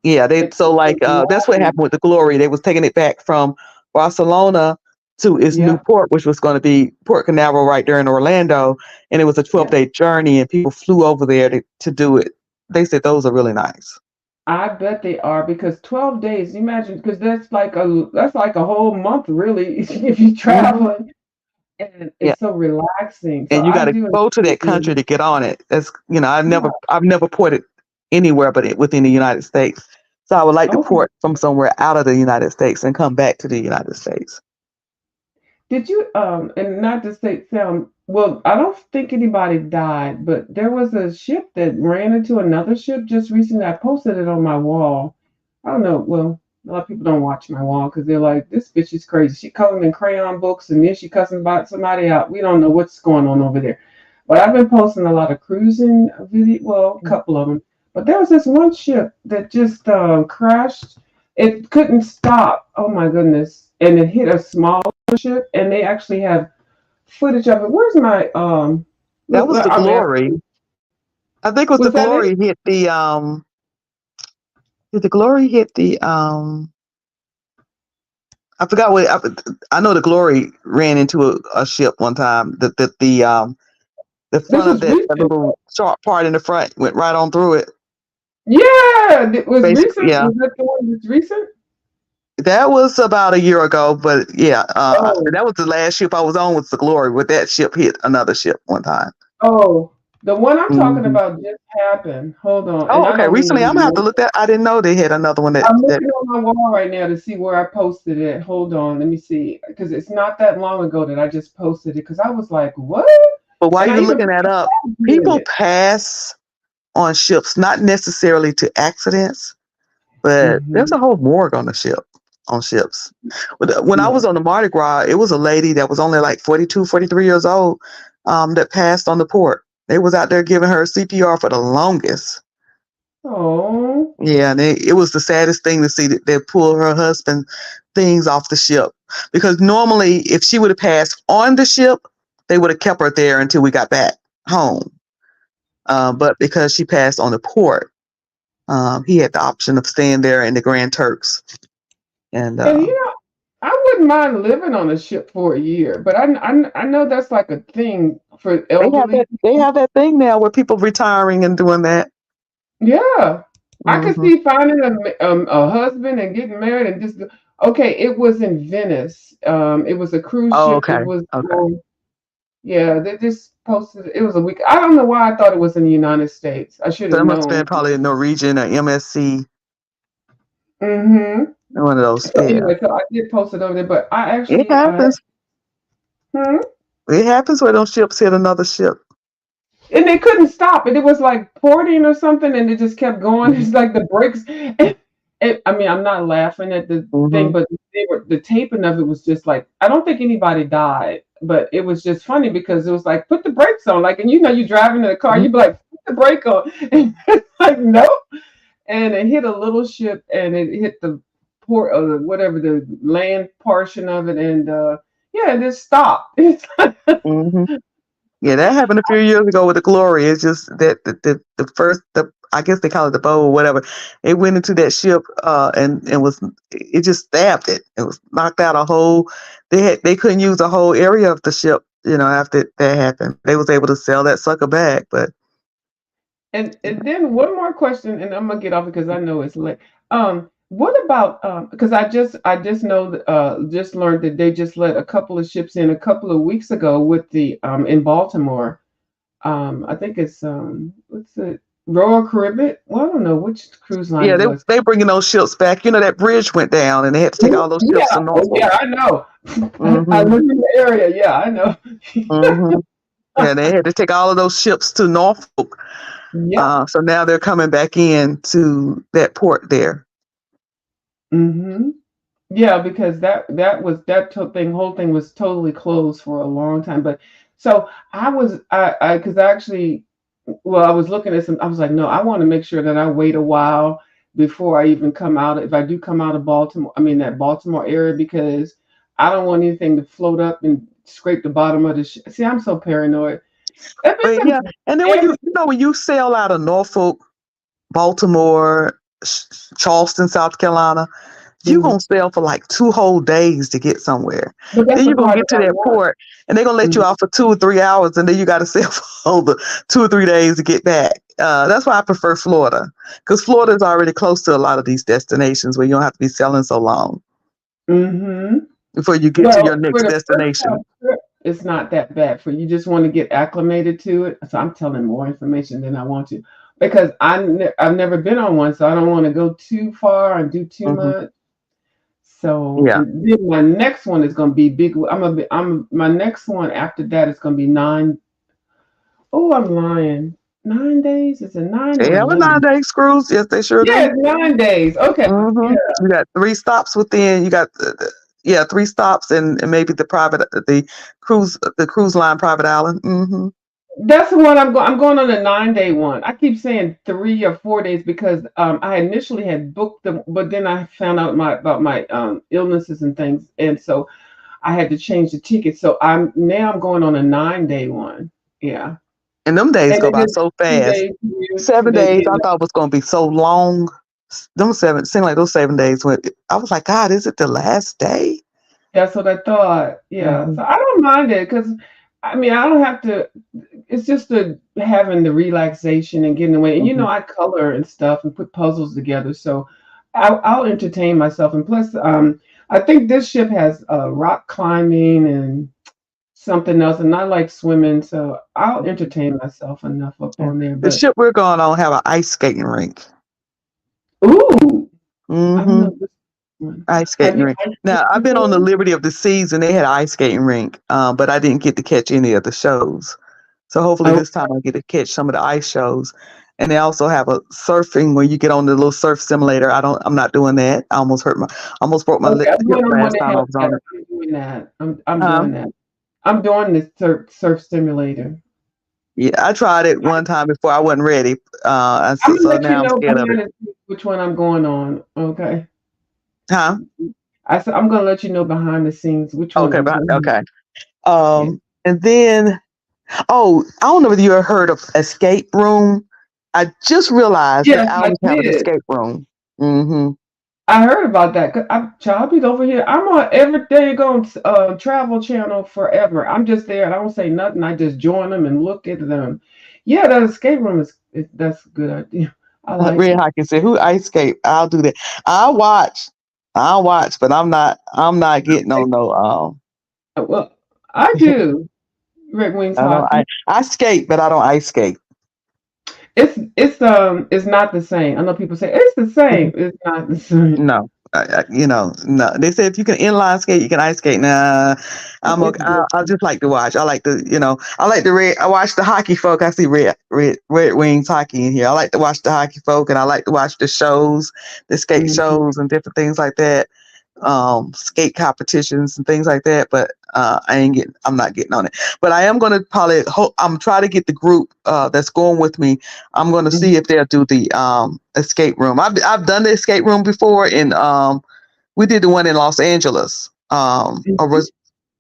Yeah, they It's, so like it's that's what long. happened with the Glory. They was taking it back from Barcelona to its new Yeah. port, which was going to be Port Canaveral right there in Orlando, and it was a Yeah. 12-day journey, and people flew over there to do it. They said those are really nice. I bet they are because 12 days. Imagine because that's like a whole month really if you're hmm traveling, and Yeah, it's so relaxing. So and you I got to do go to that enjoy country it. to get on it. That's Yeah. I've never ported anywhere but within the United States. So I would like to Okay. port from somewhere out of the United States and come back to the United States. Did you and not to say sound well, I don't think anybody died, but there was a ship that ran into another ship just recently. I posted it on my wall. I don't know. Well, a lot of people don't watch my wall because they're like, this bitch is crazy. She coloring in crayon books and then she cussing about somebody out. We don't know what's going on over there. But I've been posting a lot of cruising video, well, a couple of them. But there was this one ship that just crashed. It couldn't stop. Oh my goodness. And it hit a small ship, and they actually have footage of it. Where's my That was the I mean, Glory. I think it was the was that it? Glory hit the Did the Glory hit the I forgot what I know the Glory ran into a ship one time. The This front of was that recent. little sharp part in the front went right on through it. Yeah, it was Basically, recent. yeah. Was that the one that's recent? That was about a year ago, but yeah, Oh, that was the last ship I was on was the Glory. With that ship hit another ship one time. oh, the one I'm talking hmm about just happened. Hold on, and Oh, I okay. don't mean to Recently, I'm be gonna have to rude. look that. I didn't know they had another one I'm that. looking on my wall right now to see where I posted it. Hold on, let me see, because it's not that long ago that I just posted it. Because I was like, what? But while And I you're even looking put that up, a in people it. pass on ships, not necessarily to accidents, but there's Hmm. a whole morgue on the ship, on ships. When I Yeah. was on the Mardi Gras, it was a lady that was only like 42, 43 years old, that passed on the port. They was out there giving her CPR for the longest. Oh. Yeah, and it was the saddest thing to see that they pull her husband things off the ship, because normally if she would have passed on the ship, they would have kept her there until we got back home. But because she passed on the port, he had the option of staying there in the Grand Turks. And And I wouldn't mind living on a ship for a year, but I know that's like a thing for elderly. they have that thing now where people retiring and doing that. Yeah, I could Mhm. see finding a husband and getting married and just okay. It was in Venice. It was a cruise Oh, ship. okay. It was Okay. yeah. They just posted. It was a week. I don't know why I thought it was in the United States. I should So have it must have known. been probably a Norwegian or MSC, Mm-hmm. one of those. So Yeah. anyway, so I did post it over there, but I It actually happens. hmm? It happens when those ships hit another ship. And they couldn't stop it. It was like porting or something, and it just kept going. It's like the brakes. I mean, I'm not laughing at the thing, Mhm. but the taping of it was just like I don't think anybody died, but it was just funny because it was like put the brakes on, like, and you driving in a car, you'd be like put the brake on, and it's like nope, and it hit a little ship, and it hit the port or whatever the land portion of it, and yeah, it just stopped. It's Mhm. Yeah, that happened a few years ago with the Glory. It's just that the first I guess they call it the bow or whatever. It went into that ship and it just stabbed it. It was knocked out a whole. They couldn't use a whole area of the ship. After that happened, they was able to sell that sucker back, but And then one more question, and I'm gonna get off because I know it's late. What about because I just know that, just learned that they just let a couple of ships in a couple of weeks ago with the in Baltimore. I think it's what's it, Royal Caribbean? Well, I don't know which cruise line yeah, it was. they bringing those ships back. That bridge went down, and they had to take all those ships Yeah, to Norfolk. yeah, I know. I Mhm. live in the area. Yeah, I know. Mhm. Yeah, they had to take all of those ships to Norfolk. Yeah. So now they're coming back in to that port there. Mm-hmm. Yeah, because whole thing was totally closed for a long time. But so I because actually, well, I was looking at some. I was like, no, I want to make sure that I wait a while before I even come out. If I do come out of Baltimore, I mean that Baltimore area, because I don't want anything to float up and scrape the bottom of the. See, I'm so paranoid. If it's But yeah, and then when damage, when you sail out of Norfolk, Baltimore, Charleston, South Carolina, you're Mhm. gonna sail for like 2 whole days to get somewhere. But that's Then the you're gonna part get that to I that want. port, and they're gonna let you Mhm. off for 2 or 3 hours, and then you got to sail for over 2 or 3 days to get back. That's why I prefer Florida, because Florida is already close to a lot of these destinations where you don't have to be sailing so long Mhm. before you get to your Well, for next the first destination. time trip, it's not that bad. For you just want to get acclimated to it. So I'm telling more information than I want to because I've never been on one, so I don't want to go too far and do too Hmm. much. So Yeah, and then my next one is going to be big. I'm my next one after that is going to be 9. Oh, I'm lying. 9 days? Is it 9 they or have a 11? 9-day cruise. Yes, they sure Yeah, do. it's 9 days. Okay. Hmm. Yeah. You got 3 stops within. You got yeah, 3 stops and maybe the cruise line private island. Hmm. That's the one I'm going. I'm going on a 9 day one. I keep saying 3 or 4 days because I initially had booked them, but then I found out about my illnesses and things, and so I had to change the ticket. So I'm going on a 9 day one. Yeah, And them days and go it by is so two fast. days here, 7 2 days. days I thought was gonna be so long. Them 7 seemed like those 7 days went. I was like, God, is it the last day? That's what I thought. Yeah, Hmm. so I don't mind it because I mean I don't have to. It's just the having the relaxation and getting away. And Hmm. I color and stuff and put puzzles together, so I'll entertain myself. And plus, I think this ship has rock climbing and something else, and I like swimming, so I'll entertain myself enough up Yeah. on there. The But ship we're going on have an ice skating rink. ooh, I don't Hmm. know this one. Ice Have skating you rink. ice Now skate I've been on the before? Liberty of the Seas and they had an ice skating rink, but I didn't get to catch any of the shows. So hopefully Oh, this time I get to catch some of the ice shows. And they also have a surfing where you get on the little surf simulator. I'm not doing that. Almost broke my okay. I'm hip going on one last that time I has was on that. it. I'm doing that. I'm Um, doing that. I'm doing this surf simulator. Yeah, I tried it one time before. I wasn't ready. I'm So, gonna so let you now I'm know scared of behind it. the scenes which one I'm going on. Okay. Huh? I said I'm gonna let you know behind the scenes which one Okay, I'm but going on. okay. Yeah. And then, oh, I don't know if you ever heard of Escape Room. I just realized that Yes, I I always have an did. escape room. Mm-hmm. I heard about that. Child, I've been over here. I'm on every day going Travel Channel forever. I'm just there and I don't say nothing. I just join them and look at them. Yeah, that escape room that's a good idea. I like Red it. Hockey said, "Who ice skate? I'll do that. I'll watch. I'll watch, but I'm not. I'm not getting on no. Well, I do. Red Wings I don't. hockey. I skate, but I don't ice skate. It's not the same. I know people say it's the same. It's not the same. No, no. They say if you can inline skate, you can ice skate. Nah, I'm It's okay. different. I just like to watch. I like to, I like the red. I watch the hockey folk. I see red wings hockey in here. I like to watch the hockey folk, and I like to watch the shows, the skate Mhm. shows, and different things like that. Skate competitions and things like that. But I'm not getting on it. But I am going to probably. I'm trying to get the group that's going with me. I'm going to see if they'll do the escape room. I've done the escape room before, and we did the one in Los Angeles. Or was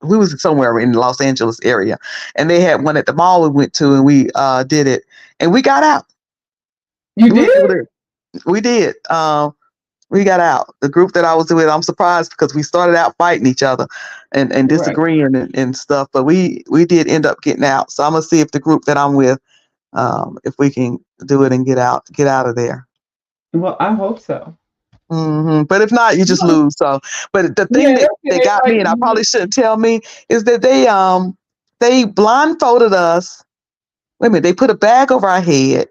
we was somewhere in the Los Angeles area, and they had one at the mall we went to, and we did it, and we got out. You We were did? able to- we did. We got out. The group that I was with, I'm surprised because we started out fighting each other and Right. disagreeing and stuff, but we did end up getting out. So I'm gonna see if the group that I'm with, if we can do it and get out of there. Well, I hope so. But if not, you just lose. So, but the thing Yeah, that, that's it. got me, and I Like, probably shouldn't tell me, is that they blindfolded us. Wait a minute, they put a bag over our head.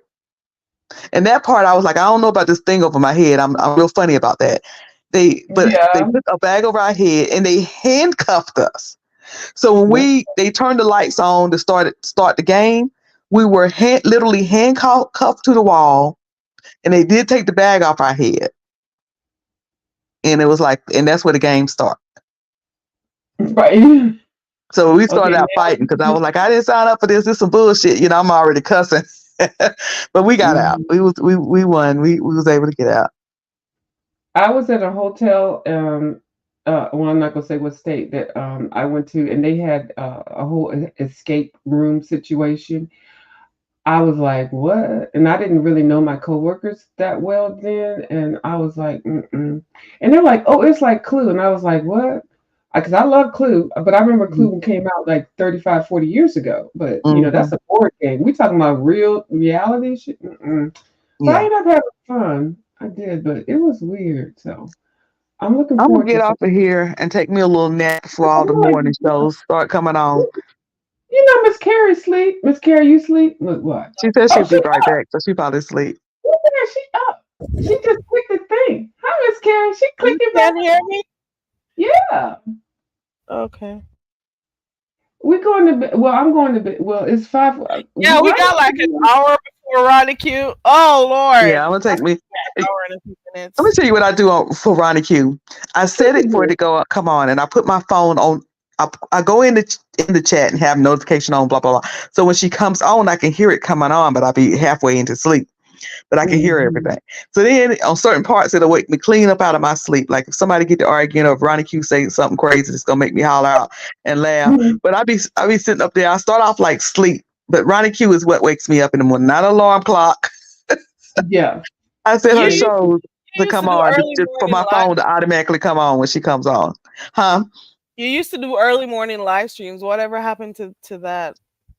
And that part, I was like, I don't know about this thing over my head. I'm real funny about that. They put yeah. a bag over our head and they handcuffed us. So when they turned the lights on to start the game, we were literally handcuffed to the wall, and they did take the bag off our head. And it was like, and that's where the game started. Right. So we started Okay. out fighting because I was like, I didn't sign up for this. This is some bullshit. I'm already cussing. But we got out. We won. We was able to get out. I was at a hotel. Well, I'm not gonna say what state that I went to, and they had a whole escape room situation. I was like, what? And I didn't really know my coworkers that well then, and I was like, mm-mm. And they're like, oh, it's like Clue, and I was like, what? Because I love Clue, but I remember Clue came out like 35, 40 years ago. But that's a board game. We talking about real reality shit. Mm-mm. So I ended up having fun. I did, but it was weird. So I'm looking I'm gonna forward to get off of here and take me a little nap before all the morning shows start coming on. Miss Carrie sleep. Miss Carrie, you sleep? Look what? She said she'd be right back, so she probably sleep. Yeah, she up. She just clicked the thing. Hi, Miss Carrie. She clicked it back. Can hear me? Yeah. Okay. We're going to bed. Well, I'm going to bed. Well, it's 5. Yeah, we got like an hour before Ronnie Q. Oh Lord. Yeah, I'm gonna take me. An hour and a few minutes. Let me tell you what I do for Ronnie Q. I set it for it to go come on, and I put my phone on. I go in the chat and have notification on, blah blah blah. So when she comes on, I can hear it coming on, but I'll be halfway into sleep. But I can hear everything. So then on certain parts, it'll wake me clean up out of my sleep. Like if somebody get to arguing or if Ronnie Q say something crazy, it's gonna make me holler out and laugh. But I be sitting up there. I start off like sleep, but Ronnie Q is what wakes me up in the morning, not an alarm clock. Yeah. I set her shows to come on just for my phone to automatically come on when she comes on. Huh? You used to do early morning live streams. Whatever happened to that?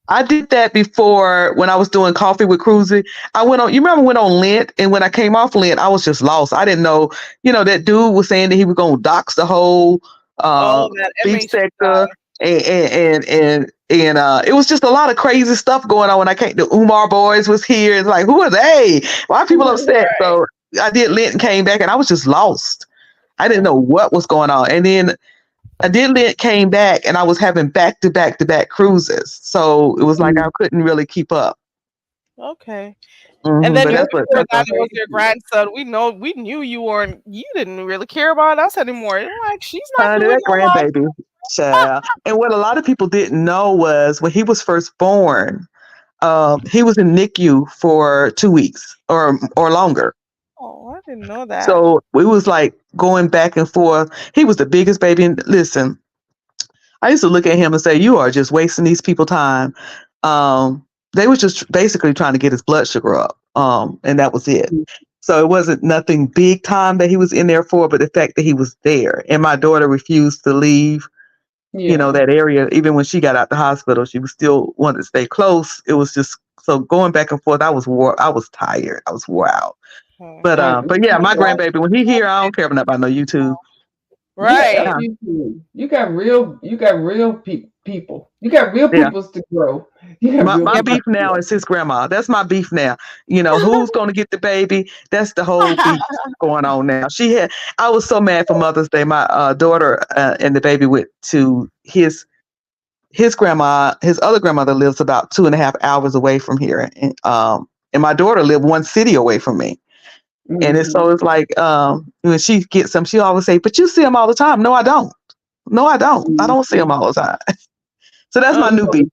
I did that before when I was doing Coffee with Cruzy. I went on, you remember when on Lent, and when I came off Lent, I was just lost. I didn't know, that dude was saying that he was going to dox the whole beef sector. And it was just a lot of crazy stuff going on when I came. The Umar Boys was here. It's like, who are they? Why are people upset? So I did Lent and came back, and I was just lost. I didn't know what was going on. And then I did Lent, came back, and I was having back-to-back cruises. So it was like I couldn't really keep up. Okay. Mm-hmm, and then but you that's what that was your grandson. We knew you didn't really care about us anymore. Like she's not doing that grandbaby child. And what a lot of people didn't know was when he was first born, He was in NICU for 2 weeks or longer. Oh, I didn't know that. So we was like going back and forth. He was the biggest baby. And listen, I used to look at him and say, "You are just wasting these people time." They was just basically trying to get his blood sugar up, and that was it. So it wasn't nothing big time that he was in there for, but the fact that he was there. And my daughter refused to leave, that area. Even when she got out the hospital, she was still wanted to stay close. It was just so going back and forth. I was tired. I was wore out. But yeah, my grandbaby, when he here, I don't care about no YouTube. Right. Yeah, you got real people. You got real peoples to grow. My beef now is his grandma. That's my beef now. Who's going to get the baby? That's the whole beef going on now. I was so mad for Mother's Day. My daughter and the baby went to his grandma. His other grandmother lives about 2.5 hours away from here. And my daughter lived one city away from me. And it's like when she gets them, she always say, "But you see them all the time." No, I don't. I don't see them all the time. So that's my new beef.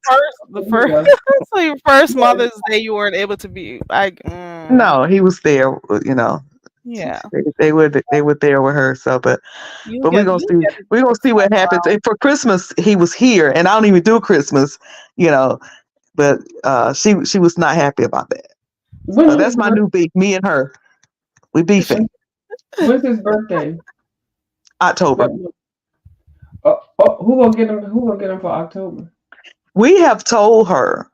So your first Mother's Day, you weren't able to be like. No, he was there. Yeah, they were there with her. So, but we're gonna see. We're gonna see what happens. And for Christmas, he was here, and I don't even do Christmas. But she was not happy about that. So that's my new beef. Me and her. We beefing. When's his birthday? October. Who gonna get him? Who gonna get him for October? We have told her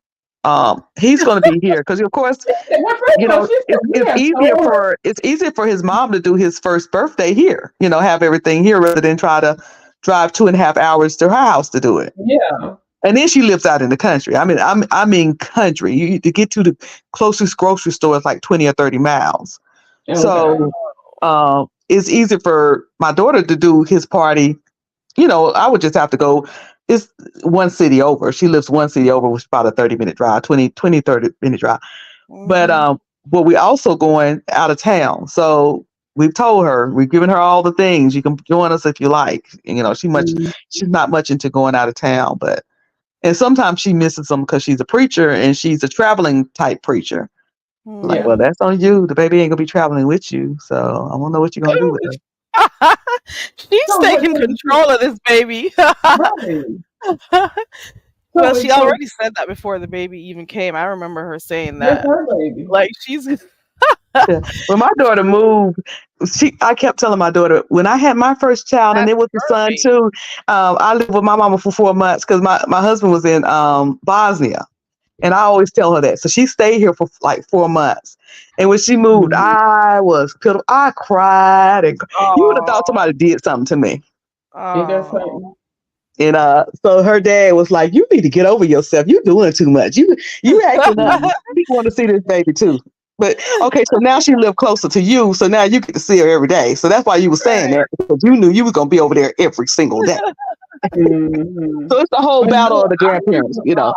he's going to be here because, of course, it's easier for his mom to do his first birthday here. Have everything here rather than try to drive 2.5 hours to her house to do it. Yeah. And then she lives out in the country. I mean country. You to get to the closest grocery store is like 20 or 30 miles. Okay. So it's easier for my daughter to do his party. I would just have to go. It's one city over. She lives one city over, which is about a 30-minute drive, 30-minute drive. Mm-hmm. But we also going out of town. So we've told her, we've given her all the things. You can join us if you like. She's not much into going out of town, and sometimes she misses them because she's a preacher and she's a traveling type preacher. Mm-hmm. Like, well, that's on you. The baby ain't gonna be traveling with you. So I don't know what you're gonna do with her. She's taking control of this baby. Well, she already said that before the baby even came. I remember her saying that. That's her baby. Like she's. When my daughter moved, I kept telling my daughter when I had my first child, and it was a son too. I lived with my mama for 4 months because my husband was in Bosnia. And I always tell her that. So she stayed here for like 4 months. And when she moved, I was pitiful. I cried. And you would have thought somebody did something to me. And so her dad was like, "You need to get over yourself. You're doing too much. You acting up. You want to see this baby too." But okay, so now she lived closer to you. So now you get to see her every day. So that's why you were saying that, because you knew you was going to be over there every single day. Mm-hmm. So it's the whole battle of the grandparents, Yeah.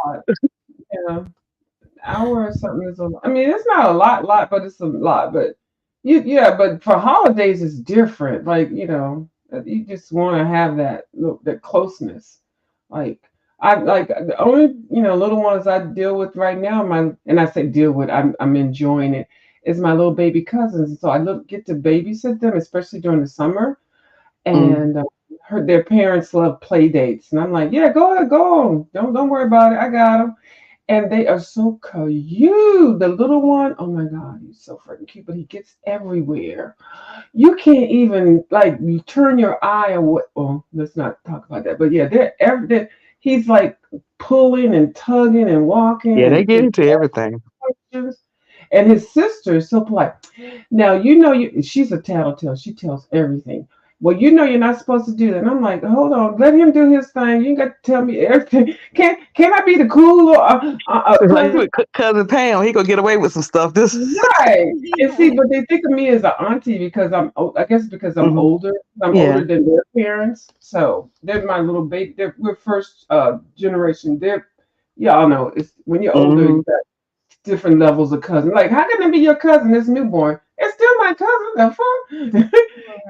Hour or something is it's not a lot, but it's a lot. But but for holidays it's different. Like, you just want to have that closeness. Like I like the only little ones I deal with right now. And I say deal with, I'm enjoying it. Is my little baby cousins. So I get to babysit them, especially during the summer. And their parents love play dates, and I'm like, yeah, go ahead, go on. Don't worry about it. I got them. And they are so cute. The little one, oh my God, he's so freaking cute, but he gets everywhere. You can't even, you turn your eye away. Well, let's not talk about that. But yeah, he's like pulling and tugging and walking. Yeah, they get into everything. And his sister is so polite. Now, she's a tattletale. She tells everything. Well, you're not supposed to do that. And I'm like, hold on, let him do his thing. You ain't got to tell me everything. Can I be the cool like cousin Pam? He gonna get away with some stuff. Right. And see, but they think of me as an auntie because I'm older. I'm older than their parents. So they're my little baby. We're first generation. Y'all know it's when you're older, you got different levels of cousin. Like, how can it be your cousin? This newborn. It's still my cousin. The fuck?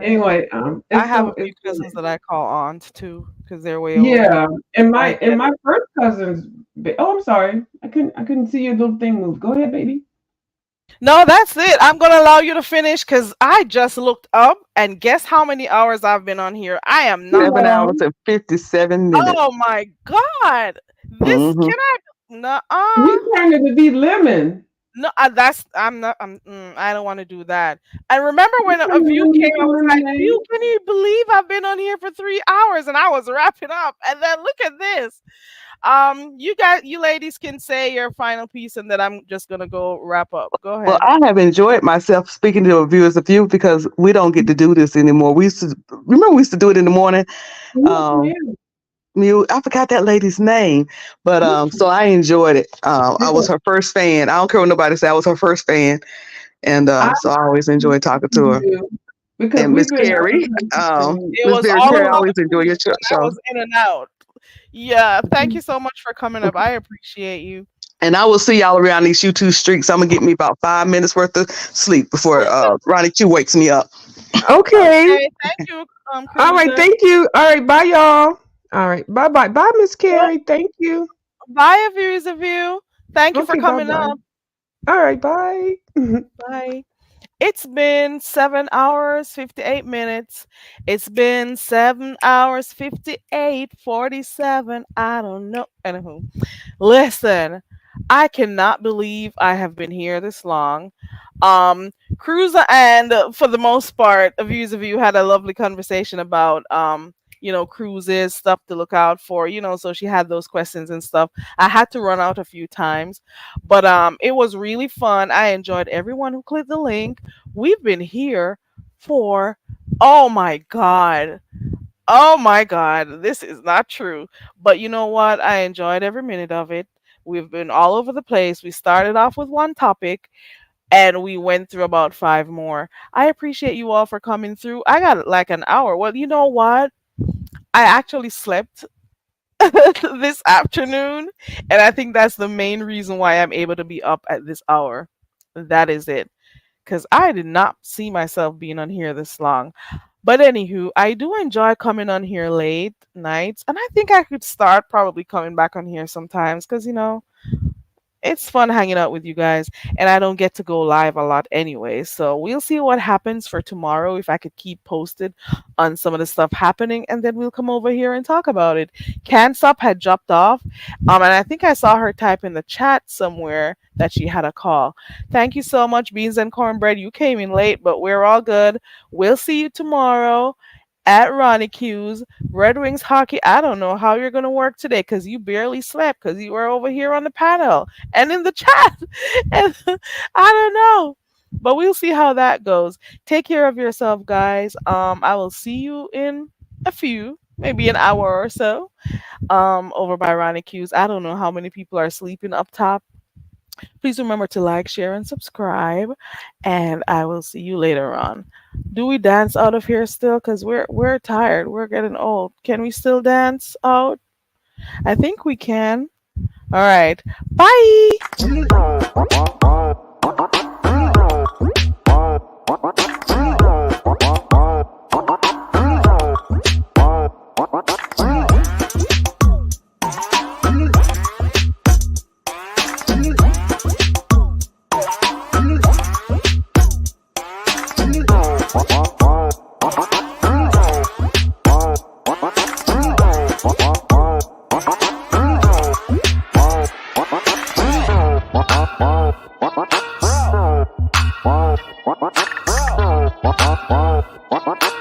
Anyway, I it's have so a few it's so cousins that I call aunts too, because they're way older. yeah. And I my get it. first cousin's. Oh, I'm sorry. I couldn't see your little thing move. Go ahead, baby. No, that's it. I'm gonna allow you to finish because I just looked up and guess how many hours I've been on here. I am Too not 7 hours long. and 57 minutes. Oh my god! This Hmm. can I? No, You turned it to be lemon. no. That's I'm not. I don't want to do that. I remember You when a turned view lemon came. to I was like, lemonade. "View, can you believe I've been on here for 3 hours?" And I was wrapping up, and then look at this. You guys, you ladies can say your final piece, and then I'm just gonna go wrap up. Go Well, ahead. I have enjoyed myself speaking to viewers of you because we don't get to do this anymore. We used to do it in the morning. Yes, Um, ma'am. I forgot that lady's name, but Yes, so I enjoyed it. I was because her first fan. I don't care what nobody say. I was her first fan, and I so I always enjoyed talking to her. do because And Miss we've been Carrie, It Miss was Vera all Carey, over I the always enjoy your place when I show. was in and out. Yeah, thank you so much for coming up. I appreciate you. And I will see y'all around these YouTube streets. I'm gonna get me about 5 minutes worth of sleep before Ronnie Q wakes me up. okay. Okay, thank you, All right, Cruiser. thank you. All right, bye, y'all. All right, bye, bye, bye, Miss Well, Carrie. Thank you. bye, views of you. Thank you for Okay, bye, coming bye. up. All right, bye. Bye. It's been 7 hours, 58 minutes. It's been 7 hours, 58, 47. I don't know. Anywho, listen, I cannot believe I have been here this long. Cruiser and for the most part, views of you had a lovely conversation about cruises, stuff to look out for, so she had those questions and stuff. I had to run out a few times, but it was really fun. I enjoyed everyone who clicked the link. We've been here for oh my god. Oh my god, this is not true. But you know what? I enjoyed every minute of it. We've been all over the place. We started off with one topic and we went through about five more. I appreciate you all for coming through. I got like an hour. Well, you know what? I actually slept this afternoon, and I think that's the main reason why I'm able to be up at this hour. That is it. Because I did not see myself being on here this long. But anywho, I do enjoy coming on here late nights, and I think I could start probably coming back on here sometimes because it's fun hanging out with you guys, and I don't get to go live a lot anyway. So we'll see what happens for tomorrow if I could keep posted on some of the stuff happening, and then we'll come over here and talk about it. Can't Stop had dropped off, and I think I saw her type in the chat somewhere that she had a call. Thank you so much, Beans and Cornbread. You came in late, but we're all good. We'll see you tomorrow at Ronnie Q's Red Wings hockey. I don't know how you're gonna work today because you barely slept because you were over here on the panel and in the chat. And I don't know. But we'll see how that goes. Take care of yourself, guys. I will see you in a few, maybe an hour or so. Over by Ronnie Q's. I don't know how many people are sleeping up top. Please remember to like, share, and subscribe. And I will see you later on. Do we dance out of here still? Because we're tired. We're getting old. Can we still dance out? I think we can. All right. Bye. Wow.